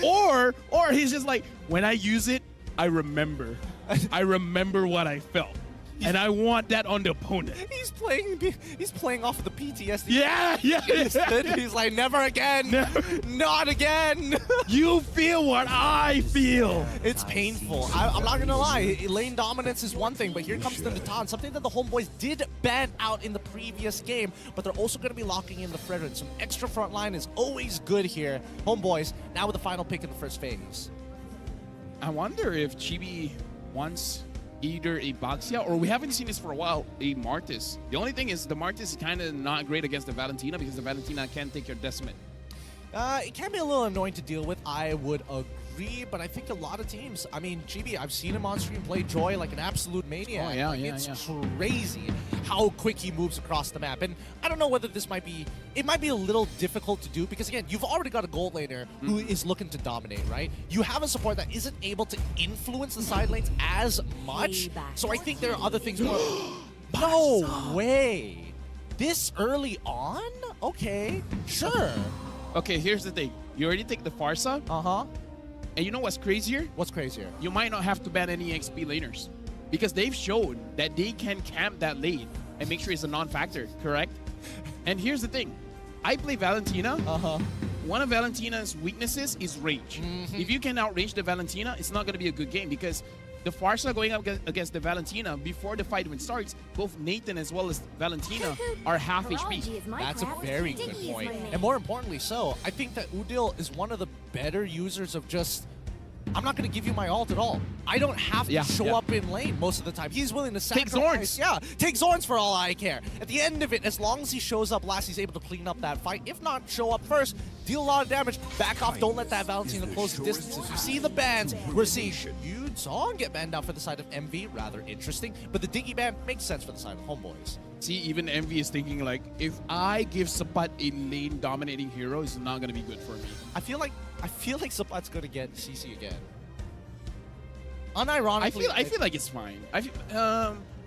or he's just like, when I use it, I remember. I remember what I felt. And I want that on the opponent. He's playing off of the PTSD. Yeah. He's like, never again. Not again. You feel what I feel. It's painful. I'm not going to lie. Lane dominance is one thing, but here comes the Natan, something that the homeboys did ban out in the previous game, but they're also going to be locking in the Frederick. Some extra front line is always good here. Homeboys, now with the final pick in the first phase. I wonder if Chibi wants either a Baxia, or we haven't seen this for a while, a Martis. The only thing is the Martis is kind of not great against the Valentina because the Valentina can't take your Decimate. It can be a little annoying to deal with, I would agree, but I think a lot of teams, I mean, GB, I've seen him on stream play Joy like an absolute maniac. Oh, yeah, it's crazy how quick he moves across the map. And I don't know whether this might be, it might be a little difficult to do because, again, you've already got a gold laner who is looking to dominate, right? You have a support that isn't able to influence the side lanes as much. So I think there are other things more. No way. This early on? Okay, sure. Okay, here's the thing. You already take the Farsa. Uh-huh. And you know what's crazier? What's crazier? You might not have to ban any XP laners. Because they've shown that they can camp that lane and make sure it's a non-factor, correct? And here's the thing. I play Valentina. Uh-huh. One of Valentina's weaknesses is range. If you can outrange the Valentina, it's not going to be a good game because the Farsa going up against the Valentina, before the fight even starts, both Nathan as well as Valentina are half HP. That's a very good point. And more importantly so, I think that Udil is one of the better users of just, I'm not going to give you my ult at all. I don't have to show up in lane most of the time. He's willing to sacrifice. Take Zorns. Yeah, take Zorns for all I care. At the end of it, as long as he shows up last, he's able to clean up that fight. If not, show up first, deal a lot of damage, back off, don't let that Valentina close the distances. You see the bans, we're seeing Song get banned out for the side of MV, rather interesting. But the Diggy ban makes sense for the side of Homeboys. See, even MV is thinking like, if I give Sapat a lane dominating hero, it's not gonna be good for me. I feel like Sapat's gonna get CC again. Unironically, I feel like it's fine.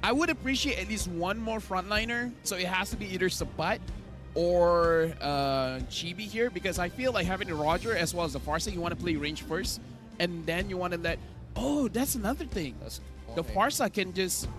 I would appreciate at least one more frontliner, so it has to be either Sapat or Chibi here, because I feel like having a Roger as well as the Farsa, you want to play range first, and then you want to let. Oh, that's another thing. The Farsa can just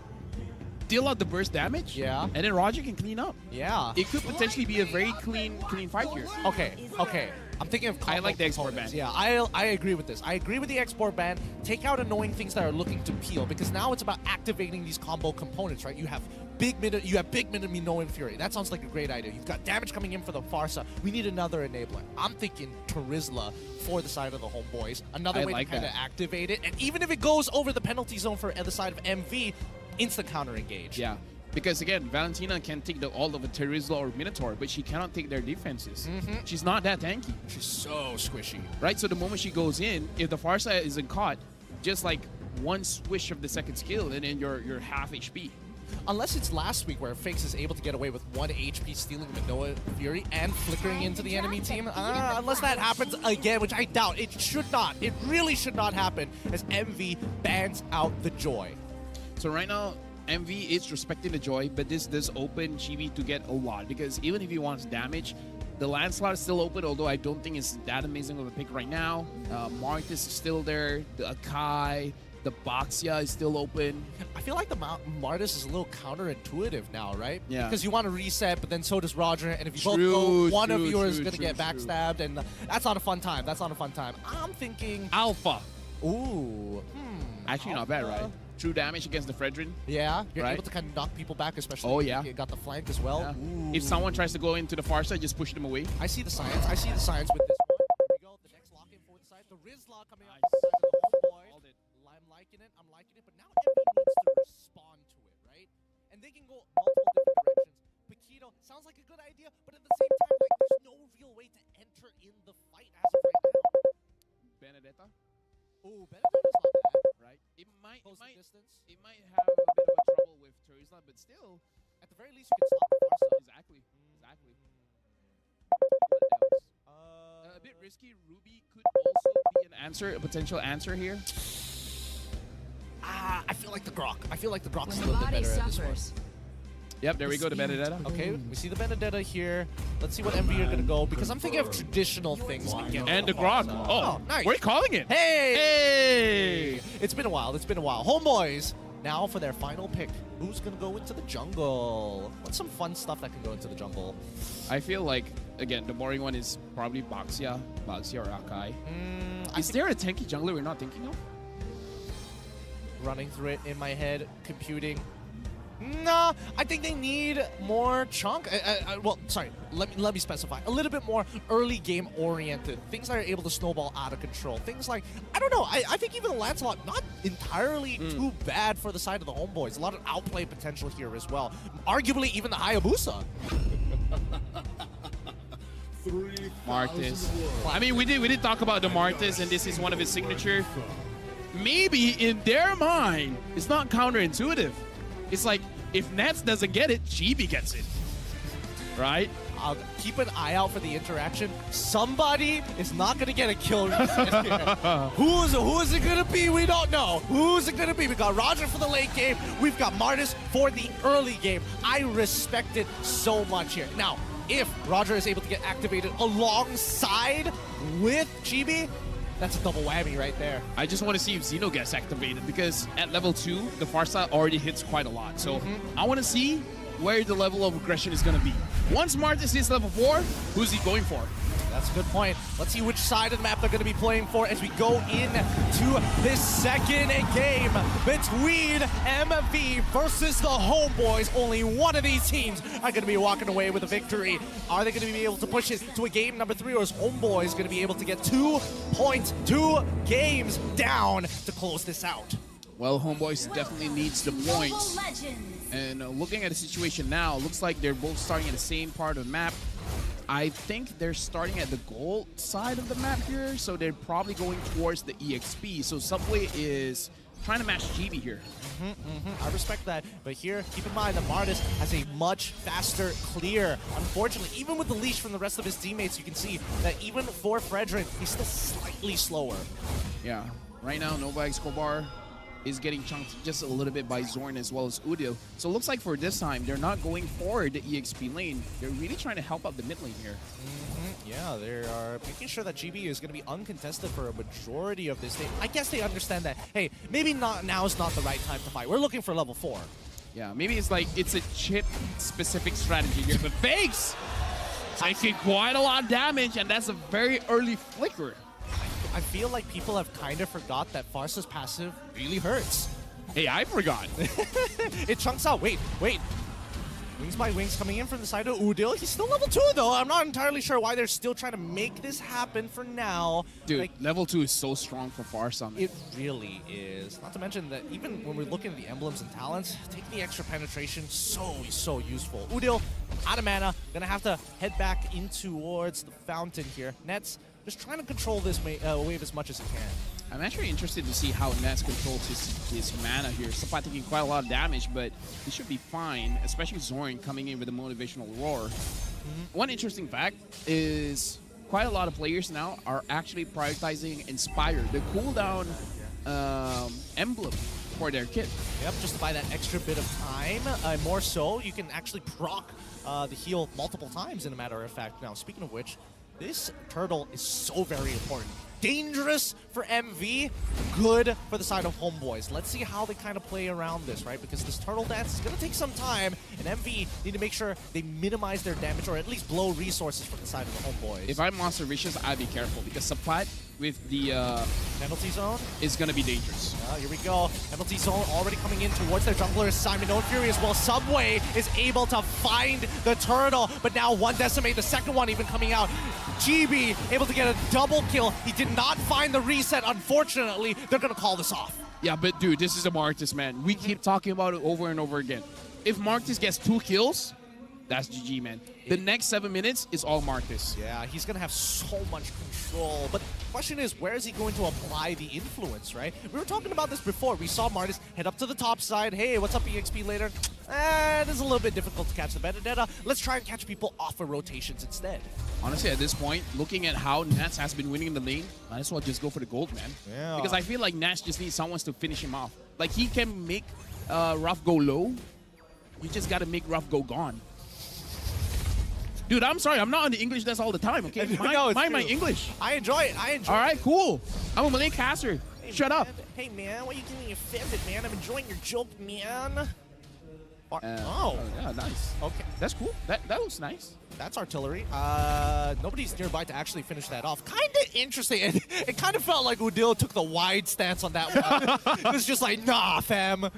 deal out the burst damage. Yeah. And then Roger can clean up. Yeah. It could potentially be a very clean fight here. Okay. I'm thinking of I like the export ban. Yeah, I agree with this. I agree with the export ban. Take out annoying things that are looking to peel, because now it's about activating these combo components, right? You have big Minami, no Infuri. That sounds like a great idea. You've got damage coming in for the Farsa. We need another enabler. I'm thinking Terizla for the side of the homeboys. Another way like to kind of that. activate it. And even if it goes over the penalty zone for the side of MV, instant counter engage. Yeah. Because again, Valentina can take all of a Terizla or Minotaur, but she cannot take their defenses. She's not that tanky. She's so squishy. Right? So the moment she goes in, if the Farsa isn't caught, just like one swish of the second skill, and then you're half HP. Unless it's last week where Fakes is able to get away with 1 HP stealing Manoa Fury and flickering into the enemy team. Unless that happens again, which I doubt. It should not. It really should not happen as MV bans out the Joy. So right now, MV is respecting the Joy, but this does open Chibi to get a lot, because even if he wants damage, the Lancelot is still open, although I don't think it's that amazing of a pick right now. Martis is still there, the Akai, the Baxia is still open. I feel like the Martis is a little counterintuitive now, right? Yeah. Because you want to reset, but then so does Roger, and if you both go, one of you is going to get backstabbed, and that's not a fun time. That's not a fun time. I'm thinking... Alpha. Ooh. Actually, not bad, right? True damage against the Fredrin. Yeah, you're right? able to kind of knock people back, especially if you got the flank as well. Yeah. If someone tries to go into the far side, just push them away. I see the science. I see the science with this one. Here we go. The next lock-in for the side. The Rizla coming out from the side of the homeboy. I'm liking it. I'm liking it. But now everyone needs to respond to it, right? And they can go multiple different directions. Paquito sounds like a good idea, but at the same time, like, there's no real way to enter in the fight as of right now. Benedetta. Ooh, Benedetta's not bad. Right? It might have a bit of a trouble with Terizla, but still, at the very least, you can stop the Farsa. Exactly. What else? A bit risky. Ruby could also be an answer, a potential answer here. I feel like the Grok. I feel like the Grok is a little bit better at this one. Yep, there we go, the Benedetta. Okay, we see the Benedetta here. Let's see what MV are going to go, because I'm thinking of traditional things. And the Grok. Oh, nice. We're calling it. Hey! It's been a while. It's been a while. Homeboys, now for their final pick. Who's going to go into the jungle? What's some fun stuff that can go into the jungle? I feel like, again, the boring one is probably Baxia or Akai. Is there a tanky jungler we're not thinking of? Running through it in my head, computing. No, I think they need more chunk. Well, sorry, let me specify. A little bit more early game oriented. Things that are able to snowball out of control. Things like, I don't know, I think even the Lancelot, not entirely too bad for the side of the homeboys. A lot of outplay potential here as well. Arguably even the Hayabusa. Martis. I mean, we did talk about the Martis, and this is one of his signature. Maybe in their mind, it's not counterintuitive. It's like, if Nets doesn't get it, Chibi gets it. Right? I'll keep an eye out for the interaction. Somebody is not going to get a kill. Who is it going to be? We don't know. Who's it going to be? We got Roger for the late game. We've got Martis for the early game. I respect it so much here. Now, if Roger is able to get activated alongside with Chibi, that's a double whammy right there. I just want to see if Xeno gets activated, because at level 2, the Farsa already hits quite a lot. So I want to see where the level of aggression is going to be. Once Martis hits level 4, who's he going for? That's a good point. Let's see which side of the map they're going to be playing for as we go into this second game between MV versus the Homeboys. Only one of these teams are going to be walking away with a victory. Are they going to be able to push it to a game number 3, or is Homeboys going to be able to get 2 points, 2 games down to close this out? Well, Homeboys definitely needs the points. And looking at the situation now, looks like they're both starting at the same part of the map. I think they're starting at the gold side of the map here, so they're probably going towards the EXP. So Subway is trying to match GB here. I respect that, but here, keep in mind that Martis has a much faster clear. Unfortunately, even with the leash from the rest of his teammates, you can see that even for Fredrin, he's still slightly slower. Yeah, right now, Nova Escobar is getting chunked just a little bit by Zorn as well as Udio. So it looks like for this time, they're not going for the EXP lane. They're really trying to help out the mid lane here. Yeah, they are making sure that GB is going to be uncontested for a majority of this day. I guess they understand that, hey, maybe now is not the right time to fight. We're looking for level 4. Yeah, maybe it's like it's a chip-specific strategy here, but Fakes taking quite a lot of damage, and that's a very early flicker. I feel like people have kind of forgot that Farsa's passive really hurts. Hey, I forgot. It chunks out. Wait. Wings by Wings coming in from the side of Udil. He's still level 2 though. I'm not entirely sure why they're still trying to make this happen for now. Dude, like, level 2 is so strong for Farsa. It really is. Not to mention that even when we're looking at the emblems and talents, taking the extra penetration, so useful. Udil, out of mana, gonna have to head back in towards the fountain here. Nets just trying to control this wave as much as he can. I'm actually interested to see how Nets controls his mana here. Sapat taking quite a lot of damage, but he should be fine, especially Zorn coming in with a motivational roar. One interesting fact is quite a lot of players now are actually prioritizing Inspire, the cooldown emblem for their kit. Yep, just to buy that extra bit of time. More so, you can actually proc the heal multiple times, in a matter of fact. Now, speaking of which, this turtle is so very important. Dangerous for MV, good for the side of Homeboys. Let's see how they kind of play around this, right? Because this turtle dance is going to take some time, and MV need to make sure they minimize their damage or at least blow resources from the side of the Homeboys. If I'm Monster Vicious, I'd be careful because Sapat with the penalty zone is going to be dangerous. Here we go. Penalty zone already coming in towards their jungler Simon. No Fury as well. Subway is able to find the turtle, but now one decimate, the second one even coming out. GB able to get a double kill. He did not find the reset, unfortunately. They're going to call this off. Yeah, but dude, this is a Marcus, man. We keep talking about it over and over again. If Marcus gets 2 kills, that's GG, man. The next 7 minutes is all Marcus. Yeah, he's going to have so much control. But the question is, where is he going to apply the influence, right? We were talking about this before. We saw Marcus head up to the top side. Hey, what's up, EXP later? This is a little bit difficult to catch the Benedetta. Let's try and catch people off of rotations instead. Honestly, at this point, looking at how Nats has been winning in the lane, might as well just go for the gold, man. Yeah. Because I feel like Nats just needs someone to finish him off. Like, he can make Ruff go low. You just got to make Ruff go gone. Dude, I'm sorry. I'm not on the English desk all the time, okay? Mind my English. I enjoy it. All right, cool. I'm a Malay caster. Hey, Shut man. up. Hey, man, why are you getting offended, man? I'm enjoying your joke, man. Yeah, nice. Okay. That's cool. That looks nice. That's artillery. Nobody's nearby to actually finish that off. Kind of interesting. It kind of felt like Udil took the wide stance on that one. It was just like, nah, fam.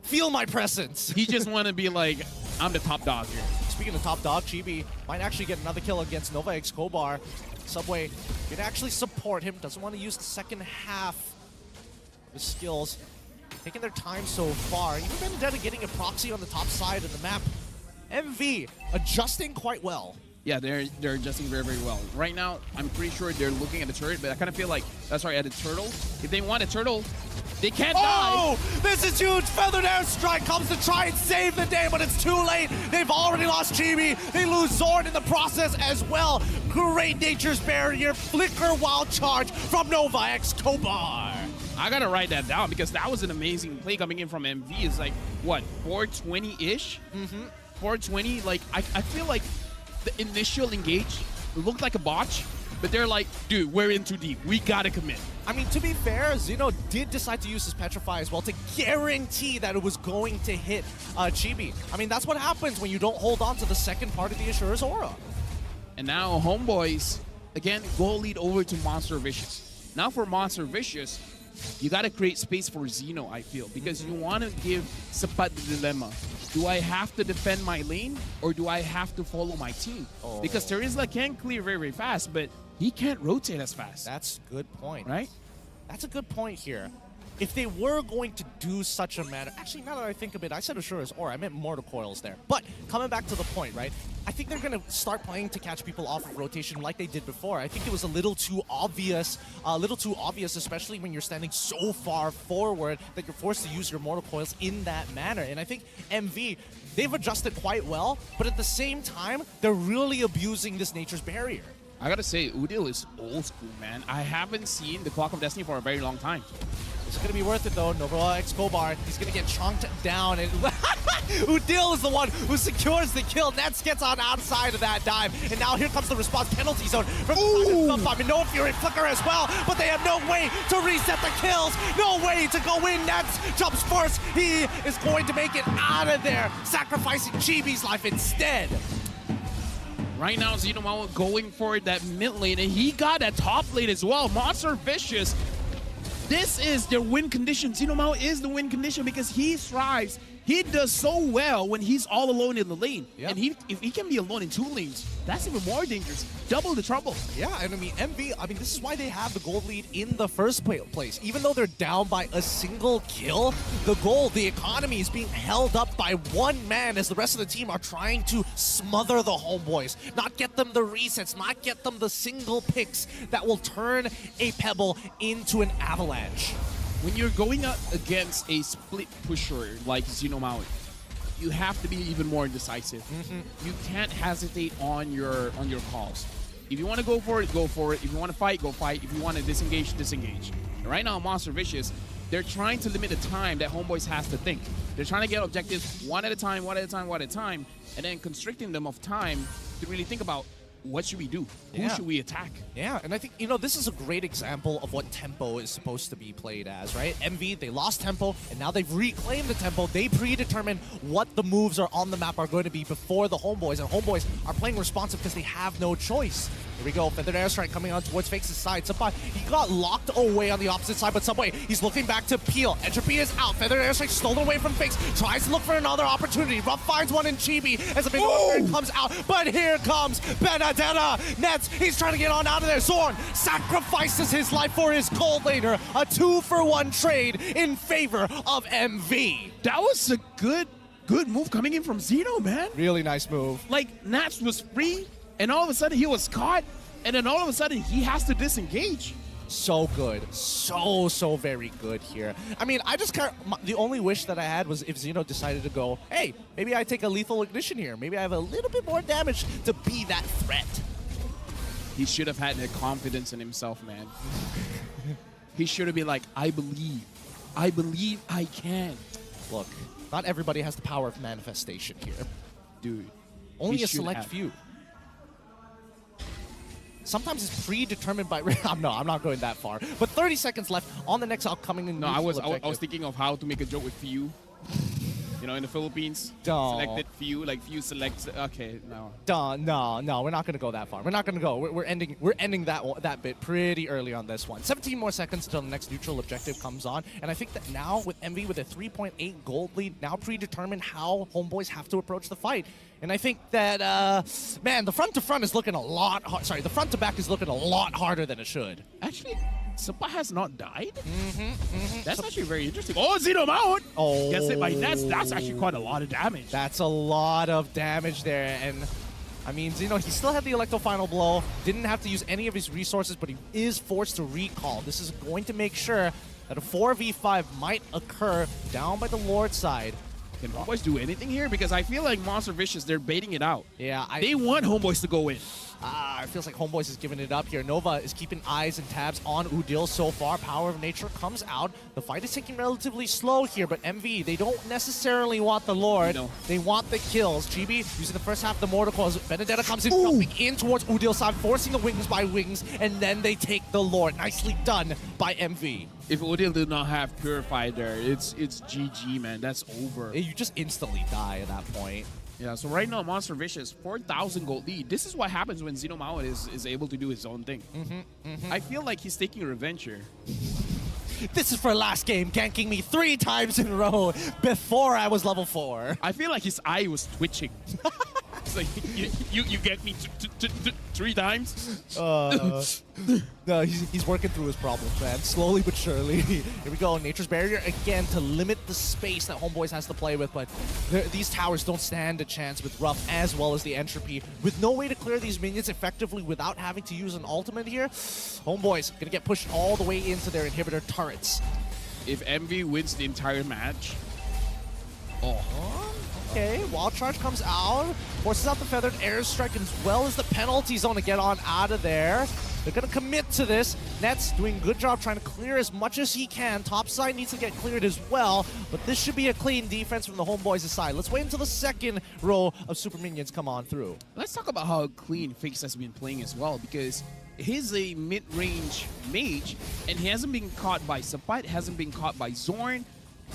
Feel my presence. He just want to be like, I'm the top dog here. Speaking of top dog, Chibi might actually get another kill against Nova X Kobar. Subway can actually support him. Doesn't want to use the second half of his skills. Taking their time so far. Even Benedetta getting a proxy on the top side of the map. MV adjusting quite well. Yeah, they're adjusting very, very well. Right now, I'm pretty sure they're looking at the turret, but I kind of feel like, that's right, at the turtle. If they want a turtle, they can't die. This is huge. Feathered Airstrike comes to try and save the day, but it's too late. They've already lost Chibi. They lose Zorn in the process as well. Great Nature's Barrier. Flicker Wild Charge from Nova X Kobar. I gotta write that down because that was an amazing play coming in from MV. It's like, what, 420-ish? 420, like, I feel like the initial engage looked like a botch, but they're like, dude, we're in too deep. We gotta commit. I mean, to be fair, Zeno did decide to use his Petrify as well to guarantee that it was going to hit Chibi. I mean, that's what happens when you don't hold on to the second part of the Asura's aura. And now Homeboys, again, goal lead over to Monster Vicious. Now for Monster Vicious, you gotta create space for Zeno, I feel, because you wanna give Sapat the dilemma. Do I have to defend my lane or do I have to follow my team? Because Terizla can clear very, very fast, but he can't rotate as fast. That's a good point. Right? That's a good point here. If they were going to do such a matter, actually, now that I think of it, I said Asura's Aura, I meant Mortal Coils there. But coming back to the point, right? I think they're going to start playing to catch people off of rotation like they did before. I think it was a little too obvious, especially when you're standing so far forward that you're forced to use your Mortal Coils in that manner. And I think MV, they've adjusted quite well, but at the same time, they're really abusing this Nature's Barrier. I gotta say, Udil is old school, man. I haven't seen the Clock of Destiny for a very long time. It's gonna be worth it though. Nova Escobar, he's gonna get chunked down, and Udil is the one who secures the kill. Nets gets on outside of that dive, and now here comes the response penalty zone from the No Fury Flicker as well, but they have no way to reset the kills, no way to go in. Nets jumps first. He is going to make it out of there, sacrificing Chibi's life instead. Right now, Xenomao going for that mid lane, and he got that top lane as well. Monster Vicious. This is their win condition. Xenomao is the win condition because he thrives. He does so well when he's all alone in the lane. Yep. And if he can be alone in 2 lanes, that's even more dangerous. Double the trouble. Yeah, and I mean, MV, this is why they have the gold lead in the first place. Even though they're down by a single kill, the economy is being held up by one man as the rest of the team are trying to smother the homeboys. Not get them the resets, not get them the single picks that will turn a pebble into an avalanche. When you're going up against a split pusher like Xenomao, you have to be even more decisive. You can't hesitate on your calls. If you want to go for it, go for it. If you want to fight, go fight. If you want to disengage, disengage. And right now, Monster Vicious, they're trying to limit the time that Homeboys has to think. They're trying to get objectives one at a time, and then constricting them of time to really think about, what should we do? Who should we attack? Yeah, and I think, this is a great example of what tempo is supposed to be played as, right? MV, they lost tempo, and now they've reclaimed the tempo. They predetermine what the moves are on the map are going to be before the Homeboys, and Homeboys are playing responsive because they have no choice. Here we go, Feathered Airstrike coming on towards Fakes' side. Subway, he got locked away on the opposite side, but Subway, he's looking back to Peel. Entropy is out. Feathered Airstrike stolen away from Fakes. Tries to look for another opportunity. Ruff finds one in Chibi as a big overhead comes out, but here comes Benedetta. Nets, he's trying to get on out of there. Zorn sacrifices his life for his gold laner. A 2-for-1 trade in favor of MV. That was a good move coming in from Zeno, man. Really nice move. Like, Nats was free, and all of a sudden he was caught, and then all of a sudden he has to disengage. So good. So very good here. I mean, I just can't... The only wish that I had was if Xeno decided to go, hey, maybe I take a lethal ignition here. Maybe I have a little bit more damage to be that threat. He should have had the confidence in himself, man. He should have been like, I believe I can. Look, not everybody has the power of manifestation here. Dude. Only a select few. Sometimes it's predetermined by... I'm not going that far. But 30 seconds left on the next upcoming... No, I was thinking of how to make a joke with few. In the Philippines, selected few, like few selects. Okay, no. No, we're not gonna go that far. We're not gonna go. We're ending that bit pretty early on this one. 17 more seconds until the next neutral objective comes on, and I think that now with MV with a 3.8 gold lead, now predetermined how Homeboys have to approach the fight. And I think that man, the front to front is looking a lot hard. Sorry, the front to back is looking a lot harder than it should. Actually, Sapa has not died? That's actually very interesting. Oh, Xenomao! Oh. Gets hit by Nets. That's actually quite a lot of damage. That's a lot of damage there. And, I mean, Xeno, he still had the Electro Final Blow. Didn't have to use any of his resources, but he is forced to recall. This is going to make sure that a 4v5 might occur down by the Lord side. Can Homeboys do anything here? Because I feel like Monster Vicious, they're baiting it out. Yeah. They want Homeboys to go in. It feels like Homeboys is giving it up here. Nova is keeping eyes and tabs on Udil so far. Power of Nature comes out. The fight is taking relatively slow here, but MV, they don't necessarily want the Lord. No. They want the kills. Chibi using the first half of the Mortal Coils. Benedetta comes in, jumping in towards Udil's side, forcing the wings by wings, and then they take the Lord. Nicely done by MV. If Udil did not have Purify there, it's GG, man. That's over. You just instantly die at that point. Yeah, so right now, Monster Vicious, 4,000 gold lead. This is what happens when Xenomao is able to do his own thing. I feel like he's taking revenge here. This is for last game, ganking me 3 times in a row before I was level 4. I feel like his eye was twitching. It's like, you get me 3 times? No, he's working through his problems, man. Slowly but surely. Here we go. Nature's Barrier again to limit the space that Homeboys has to play with, but these towers don't stand a chance with Ruff as well as the Entropy. With no way to clear these minions effectively without having to use an ultimate here, Homeboys gonna get pushed all the way into their inhibitor turrets. If MV wins the entire match... Okay, Wild Charge comes out, forces out the Feathered Airstrike as well as the penalty zone to get on out of there. They're going to commit to this. Nets doing a good job trying to clear as much as he can. Top side needs to get cleared as well, but this should be a clean defense from the Homeboys' side. Let's wait until the second row of Super Minions come on through. Let's talk about how clean Fakes has been playing as well, because he's a mid-range mage, and he hasn't been caught by Sapat, hasn't been caught by Zorn.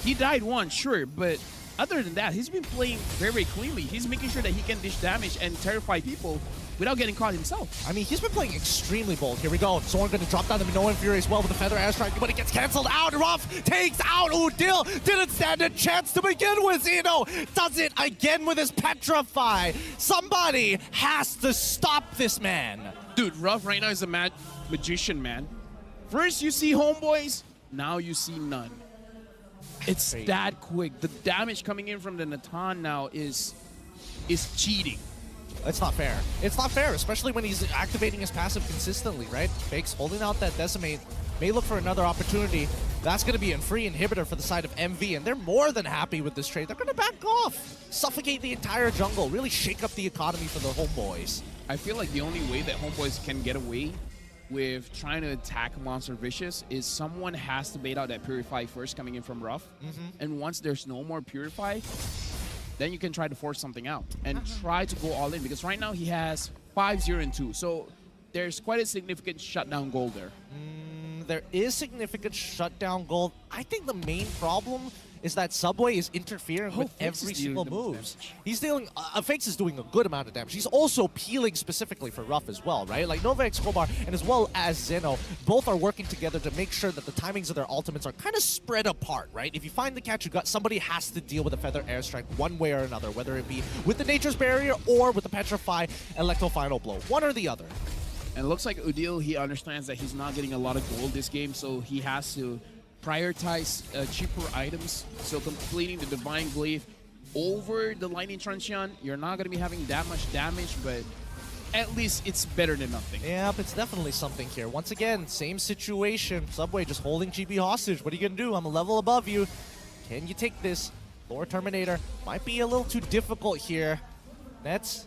He died once, sure, but other than that, he's been playing very cleanly. He's making sure that he can dish damage and terrify people without getting caught himself. I mean, he's been playing extremely bold. Here we go. Zorn going to drop down the Minoan Fury as well with the Feather Airstrike, but it gets canceled out. Ruff takes out Udil. Didn't stand a chance to begin with. Zeno does it again with his Petrify. Somebody has to stop this man. Dude, Ruff right now is a magician, man. First you see Homeboys, now you see none. It's that quick. The damage coming in from the Natan now is cheating. It's not fair. It's not fair, especially when he's activating his passive consistently, right? Fakes holding out that Decimate, may look for another opportunity. That's going to be a free inhibitor for the side of MV, and they're more than happy with this trade. They're going to back off, suffocate the entire jungle, really shake up the economy for the Homeboys. I feel like the only way that Homeboys can get away with trying to attack Monster Vicious is someone has to bait out that Purify first coming in from Ruff. And once there's no more Purify, then you can try to force something out and try to go all in, because right now he has 5-0-2. So there's quite a significant shutdown goal there. There is significant shutdown goal. I think the main problem is that Subway is interfering with every single move. He's dealing, Fakes is doing a good amount of damage. He's also peeling specifically for Ruff as well, right? Like Nova Escobar and as well as Zeno, both are working together to make sure that the timings of their ultimates are kind of spread apart, right? If you find the catch you got, somebody has to deal with a Feather Airstrike one way or another, whether it be with the Nature's Barrier or with the Petrify Electro Final Blow, one or the other. And it looks like Udil, he understands that he's not getting a lot of gold this game, so he has to prioritize cheaper items. So completing the Divine Glaive over the Lightning Truncheon, you're not going to be having that much damage, but at least it's better than nothing. Yeah, but it's definitely something here. Once again, same situation. Subway just holding GB hostage. What are you going to do? I'm a level above you. Can you take this? Lord Terminator might be a little too difficult here. Nets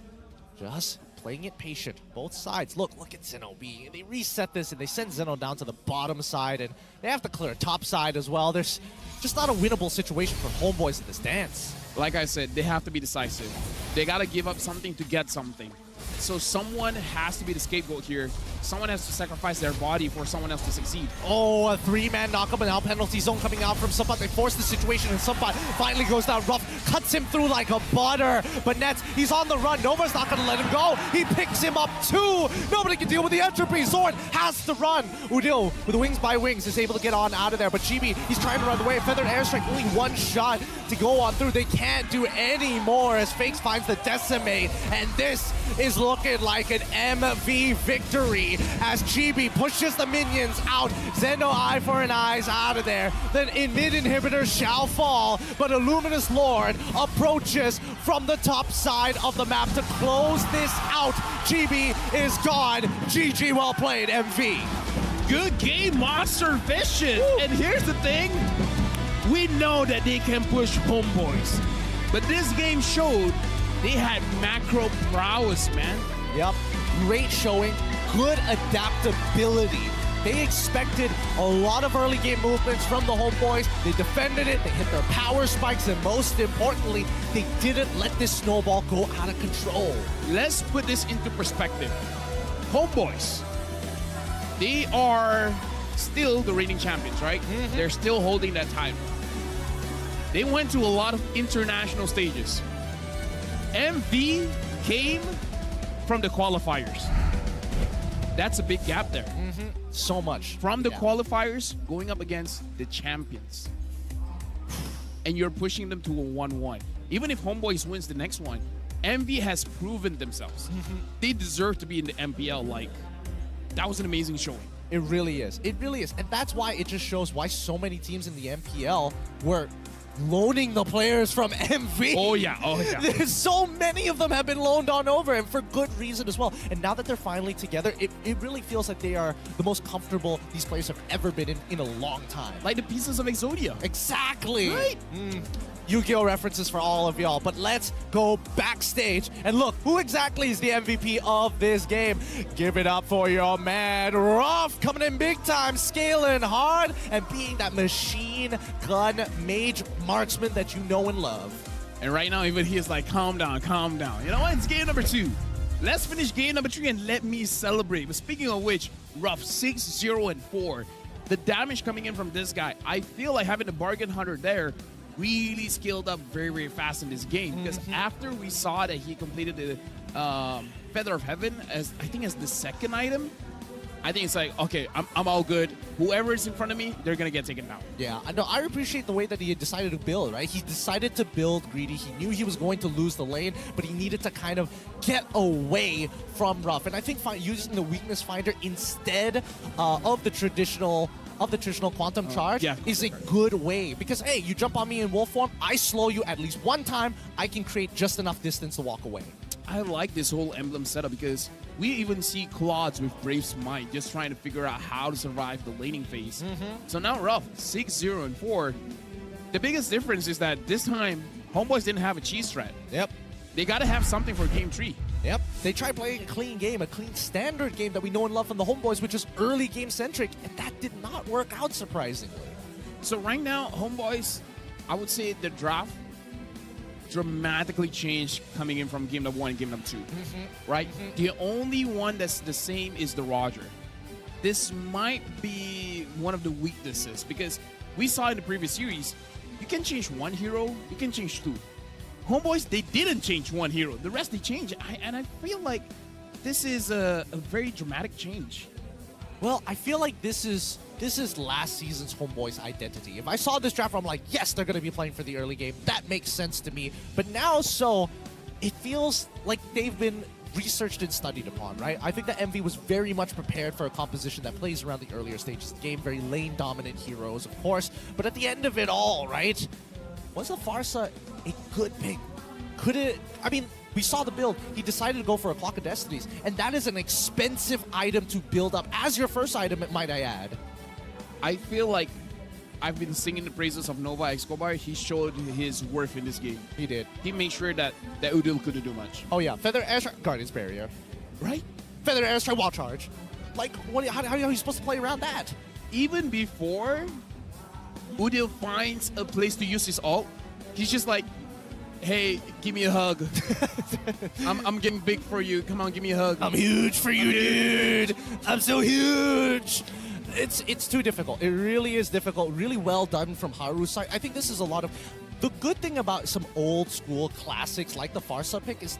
just playing it patient. Both sides. Look at Zeno B. They reset this and they send Zeno down to the bottom side, and they have to clear top side as well. There's just not a winnable situation for Homeboys in this dance. Like I said, they have to be decisive. They got to give up something to get something. So someone has to be the scapegoat here. Someone has to sacrifice their body for someone else to succeed. Oh, a 3-man knockup and now penalty zone coming out from Sapat. They force the situation and Sapat finally goes down. Ruff cuts him through like a butter. But Nets, he's on the run. Nova's not going to let him go. He picks him up too. Nobody can deal with the entropy. Zorn has to run. Udil, with wings by wings, is able to get on out of there. But GB, he's trying to run away. Feathered Airstrike, only one shot to go on through. They can't do any more as Fakes finds the Decimate. And this is looking like an MV victory as GB pushes the minions out. Zeno eye for an eyes out of there. Then mid inhibitor shall fall, but Illuminous Lord approaches from the top side of the map to close this out. GB is gone. GG, well played, MV. Good game, Monster Vicious. Woo. And here's the thing, we know that they can push Homeboys, but this game showed they had macro prowess, man. Yep, great showing, good adaptability. They expected a lot of early game movements from the Homeboys. They defended it, they hit their power spikes, and most importantly, they didn't let this snowball go out of control. Let's put this into perspective. Homeboys, they are still the reigning champions, right? They're still holding that title. They went to a lot of international stages. MV came from the qualifiers. That's a big gap there. So much. From the qualifiers, going up against the champions. And you're pushing them to a 1-1. Even if Homeboys wins the next one, MV has proven themselves. They deserve to be in the MPL. Like, that was an amazing showing. It really is. It really is. And that's why it just shows why so many teams in the MPL were loaning the players from MV. Oh yeah. There's so many of them have been loaned on over, and for good reason as well. And now that they're finally together, it really feels like they are the most comfortable these players have ever been in a long time. Like the pieces of Exodia. Exactly. Right? Yu-Gi-Oh! References for all of y'all. But let's go backstage and look who exactly is the MVP of this game. Give it up for your man, Ruff, coming in big time, scaling hard, and being that machine gun mage marksman that you know and love. And right now, even he is like, calm down, calm down. You know what? It's game number 2. Let's finish game number 3 and let me celebrate. But speaking of which, Ruff 6-0-4. The damage coming in from this guy, I feel like having the bargain hunter there really scaled up very, very fast in this game. Because after we saw that he completed the Feather of Heaven as I think as the second item, I think it's like, okay, I'm all good. Whoever is in front of me, they're going to get taken down. Yeah, I know. I appreciate the way that he had decided to build, right? He decided to build greedy. He knew he was going to lose the lane, but he needed to kind of get away from Ruff. And I think using the weakness finder instead of the traditional quantum charge is a good way, because hey, you jump on me in wolf form, I slow you at least one time, I can create just enough distance to walk away. I like this whole emblem setup because we even see Claudes with Brave's Might just trying to figure out how to survive the laning phase. So now Ruff 6-0-4. The biggest difference is that this time Homeboys didn't have a cheese strat. Yep. They got to have something for game 3. Yep. They tried playing a clean game, a clean standard game that we know and love from the Homeboys, which is early game centric, and that did not work out surprisingly. So right now, Homeboys, I would say the draft dramatically changed coming in from game number 1 and game number 2. Right? The only one that's the same is the Roger. This might be one of the weaknesses because we saw in the previous series, you can change one hero, you can change 2. Homeboys, they didn't change one hero. The rest they changed. And I feel like this is a very dramatic change. Well, I feel like this is last season's Homeboys identity. If I saw this draft, I'm like, yes, they're going to be playing for the early game. That makes sense to me. But now, it feels like they've been researched and studied upon, right? I think that MV was very much prepared for a composition that plays around the earlier stages of the game. Very lane-dominant heroes, of course. But at the end of it all, right? Was the Farsa a good pick? Could it... I mean, we saw the build. He decided to go for a Clock of Destinies, and that is an expensive item to build up as your first item, might I add. I feel like I've been singing the praises of Nova Escobar. He showed his worth in this game. He did. He made sure that Udil couldn't do much. Oh yeah, Feather Airstrike, Guardian's Barrier. Right? Feather Airstrike, Wall Charge. Like, how are you supposed to play around that? Even before Udil finds a place to use his ult, he's just like, hey, give me a hug. I'm getting big for you. Come on, give me a hug. I'm huge for you, dude. I'm so huge. It's too difficult. It really is difficult. Really well done from Haru's side. I think this is a lot of... The good thing about some old school classics like the Farsa picks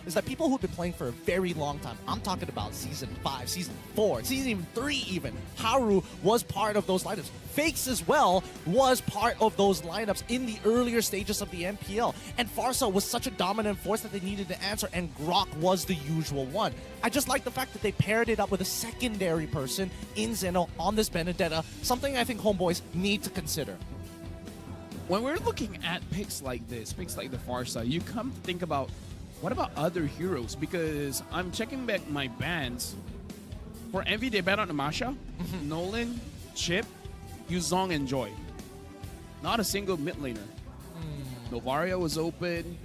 is that people who've been playing for a very long time, I'm talking about Season 5, Season 4, Season 3 even, Haru was part of those lineups. Fakes as well was part of those lineups in the earlier stages of the MPL. And Farsa was such a dominant force that they needed to answer, and Grok was the usual one. I just like the fact that they paired it up with a secondary person in Zeno on this Benedetta, something I think Homeboys need to consider. When we're looking at picks like this, picks like the Farsa, you come to think about, what about other heroes? Because I'm checking back my bans. For Envy, they banned out Namasha, Nolan, Chip, Yuzong, and Joy. Not a single mid laner. Novaria was open.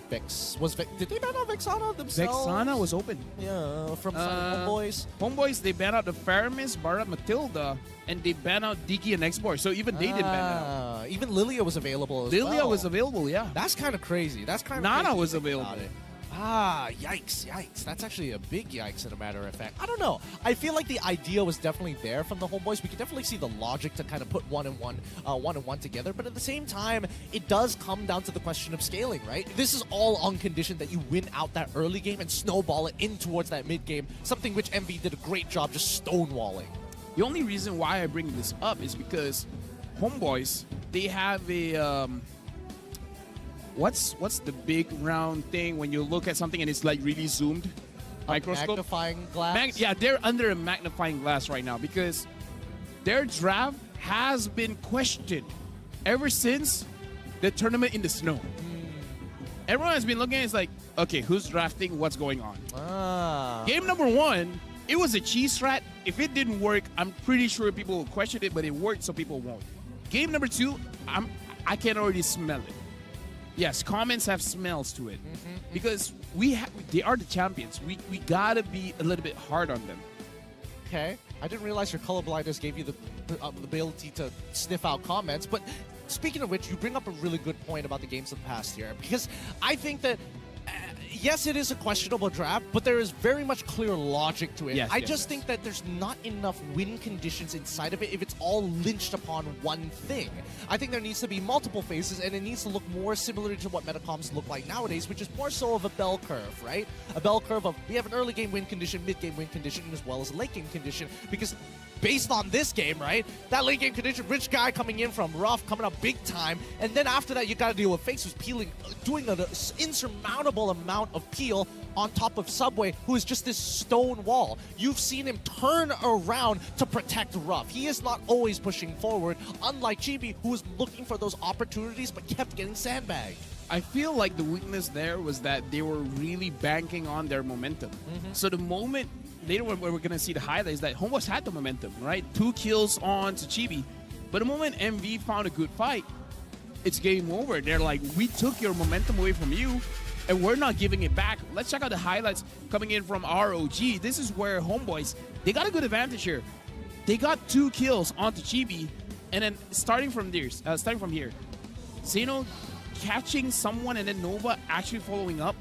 Vex. Did they ban out Vexana themselves? Vexana was open. Yeah, from Homeboys. Homeboys, they banned out the Faramis, Barat, Matilda, and they banned out Diki and X-Boy. So even they didn't ban out. Even Lilia was available as Lilia well. was available, yeah. That's kind of crazy. That's kind of Nana crazy was available. Yikes. That's actually a big yikes, in a matter of fact. I don't know. I feel like the idea was definitely there from the Homeboys. We can definitely see the logic to kind of put one and one together. But at the same time, it does come down to the question of scaling, right? This is all on condition that you win out that early game and snowball it in towards that mid game, something which MV did a great job just stonewalling. The only reason why I bring this up is because Homeboys, they have a... What's the big round thing when you look at something and it's like really zoomed? Microscope? Magnifying glass? Yeah, they're under a magnifying glass right now because their draft has been questioned ever since the tournament in the snow. Everyone has been looking at it, it's like, okay, who's drafting? What's going on? Game number 1, it was a cheese strat. If it didn't work, I'm pretty sure people will question it, but it worked, so people won't. Game number 2, I can already smell it. Yes, comments have smells to it. Because they are the champions. We gotta be a little bit hard on them. Okay. I didn't realize your colorblindness gave you the ability to sniff out comments, but speaking of which, you bring up a really good point about the games of the past here, because I think that yes, it is a questionable draft, but there is very much clear logic to it. Yes, I just think that there's not enough win conditions inside of it if it's all lynched upon one thing. I think there needs to be multiple phases, and it needs to look more similar to what metacoms look like nowadays, which is more so of a bell curve, right? A bell curve of we have an early game win condition, mid game win condition, as well as a late game condition, because based on this game, right, that late game condition, rich guy coming in from rough, coming up big time, and then after that you got to deal with Fakes who's peeling, doing an insurmountable amount of peel on top of Subway, who is just this stone wall. You've seen him turn around to protect rough. He is not always pushing forward, unlike Chibi, who was looking for those opportunities but kept getting sandbagged. I feel like the weakness there was that they were really banking on their momentum. So the moment later when we're going to see the highlights that Homeboys had the momentum, right? 2 kills on to Chibi. But the moment MV found a good fight, it's game over. They're like, we took your momentum away from you, and we're not giving it back. Let's check out the highlights coming in from ROG. This is where Homeboys, they got a good advantage here. They got 2 kills onto Chibi, and then starting from here, Zeno catching someone and then Nova actually following up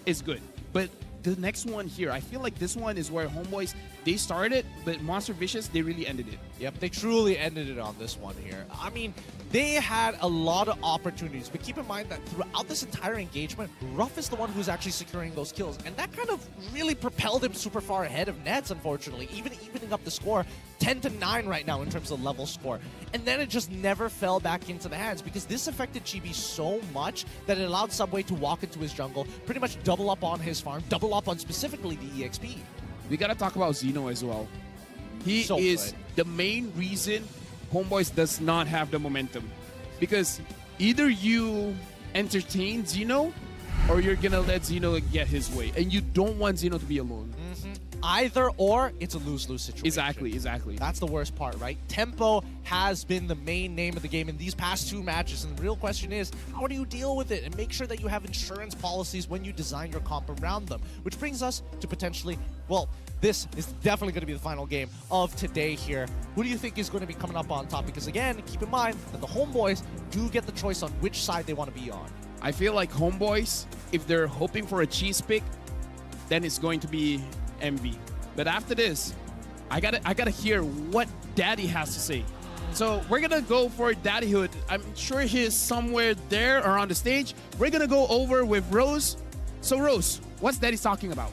is good. But the next one here, I feel like this one is where Homeboys, they started, but Monster Vicious, they really ended it. Yep, they truly ended it on this one here. I mean, they had a lot of opportunities, but keep in mind that throughout this entire engagement, Ruff is the one who's actually securing those kills, and that kind of really propelled him super far ahead of Neds, unfortunately, even evening up the score 10-9 right now in terms of level score. And then it just never fell back into the hands, because this affected Chibi so much that it allowed Subway to walk into his jungle, pretty much double up on his farm, double up on specifically the EXP. We gotta talk about Zeno as well. He So is good. the main reason Homeboys does not have the momentum. Because either you entertain Zeno or you're gonna let Zeno get his way. And you don't want Zeno to be alone. Either or, it's a lose-lose situation. Exactly. That's the worst part, right? Tempo has been the main name of the game in these past 2 matches, and the real question is, how do you deal with it and make sure that you have insurance policies when you design your comp around them? Which brings us to potentially, well, this is definitely going to be the final game of today here. Who do you think is going to be coming up on top? Because again, keep in mind that the Homeboys do get the choice on which side they want to be on. I feel like Homeboys, if they're hoping for a cheese pick, then it's going to be MV. But after this, I gotta hear what Daddy has to say. So we're gonna go for Daddyhood. I'm sure he's somewhere there around the stage. We're gonna go over with Rose. So Rose, what's Daddy talking about?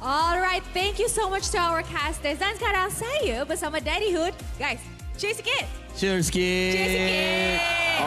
Alright, thank you so much to our casters. Dan sekarang saya bersama Daddyhood. Guys, cheer sikit. Cheer sikit. Cheer sikit.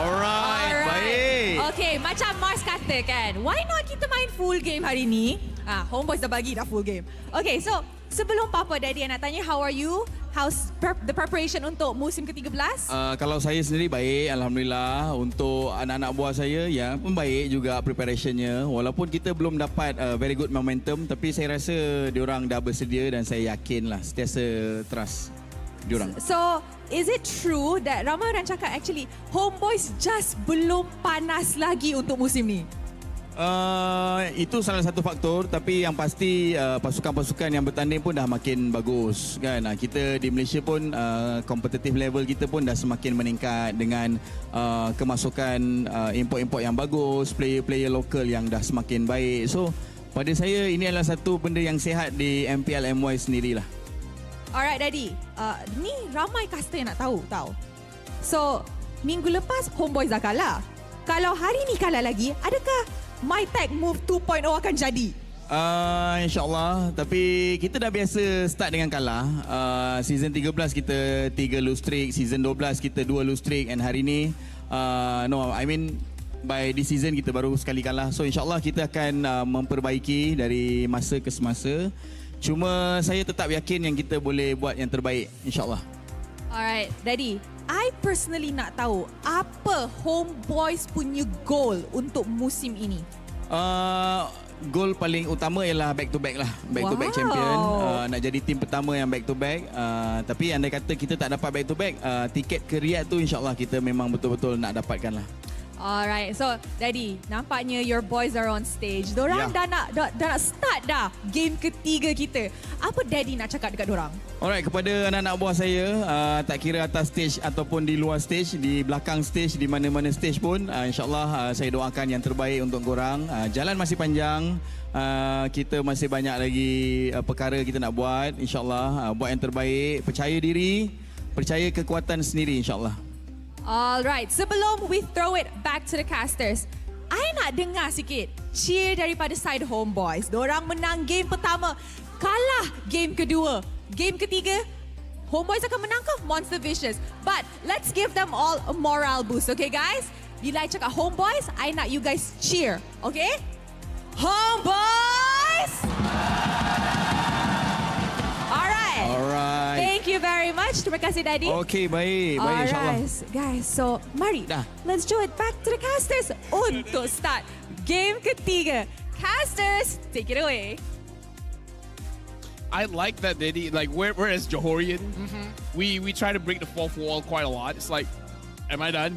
Alright, baik. Okay, macam Mars kata kan, why not kita main full game hari ni? Homeboys dah bagi dah full game. Okay, so sebelum Papa Daddy nak tanya, how are you? How's the preparation untuk musim ke-13? Kalau saya sendiri baik, Alhamdulillah. Untuk anak-anak buah saya, ya pun baik juga preparationnya. Walaupun kita belum dapat very good momentum, tapi saya rasa diorang dah bersedia dan saya yakin lah, sentiasa trust diorang. So, is it true that ramai orang cakap actually Homeboys just belum panas lagi untuk musim ni? Itu salah satu faktor, tapi yang pasti pasukan-pasukan yang bertanding pun dah makin bagus kan. Kita di Malaysia pun competitive level kita pun dah semakin meningkat dengan kemasukan import-import yang bagus, player-player lokal yang dah semakin baik. So pada saya ini adalah satu benda yang sihat di MPL MY sendirilah. Alright Daddy, ni ramai caster yang nak tahu tau. So minggu lepas Homeboys dah kalah. Kalau hari ni kalah lagi, adakah My Tag Move 2.0 akan jadi? InsyaAllah. Tapi kita dah biasa start dengan kalah. Season 13 kita 3 lose streak. Season 12 kita 2 lose streak. And hari ni, by this season kita baru sekali kalah. So insyaAllah kita akan memperbaiki dari masa ke semasa. Cuma saya tetap yakin yang kita boleh buat yang terbaik. InsyaAllah. Alright, Daddy. I personally nak tahu apa Homeboys punya goal untuk musim ini. Goal paling utama ialah back to back lah. Back to back champion. Nak jadi tim pertama yang back to back. Tapi andai kata kita tak dapat back to back, tiket ke Riyadh tu insyaAllah kita memang betul-betul nak dapatkan lah. Alright, so Daddy, nampaknya your boys are on stage. Dorang dah nak start dah game ketiga kita. Apa Daddy nak cakap dekat dorang? Alright, kepada anak-anak buah saya, tak kira atas stage ataupun di luar stage, di belakang stage, di mana-mana stage pun, insyaAllah saya doakan yang terbaik untuk korang. Jalan masih panjang, kita masih banyak lagi perkara kita nak buat. InsyaAllah, buat yang terbaik, percaya diri, percaya kekuatan sendiri insyaAllah. Alright, sebelum we throw it back to the casters, I nak dengar sikit cheer daripada side Homeboys. Dorang menang game pertama, kalah game kedua. Game ketiga, Homeboys akan menang ke Monster Vicious? But let's give them all a moral boost, okay guys? Bila I cakap Homeboys, I nak you guys cheer, okay? Homeboys! Alright. Thank you very much. Terima kasih, Daddy. Okay, baik. Baik, insyaAllah. Alright, guys. So, mari. Let's throw it back to the casters untuk start game ketiga. Casters, take it away. I like that Diddy, like whereas Johorian, we try to break the fourth wall quite a lot. It's like, am I done?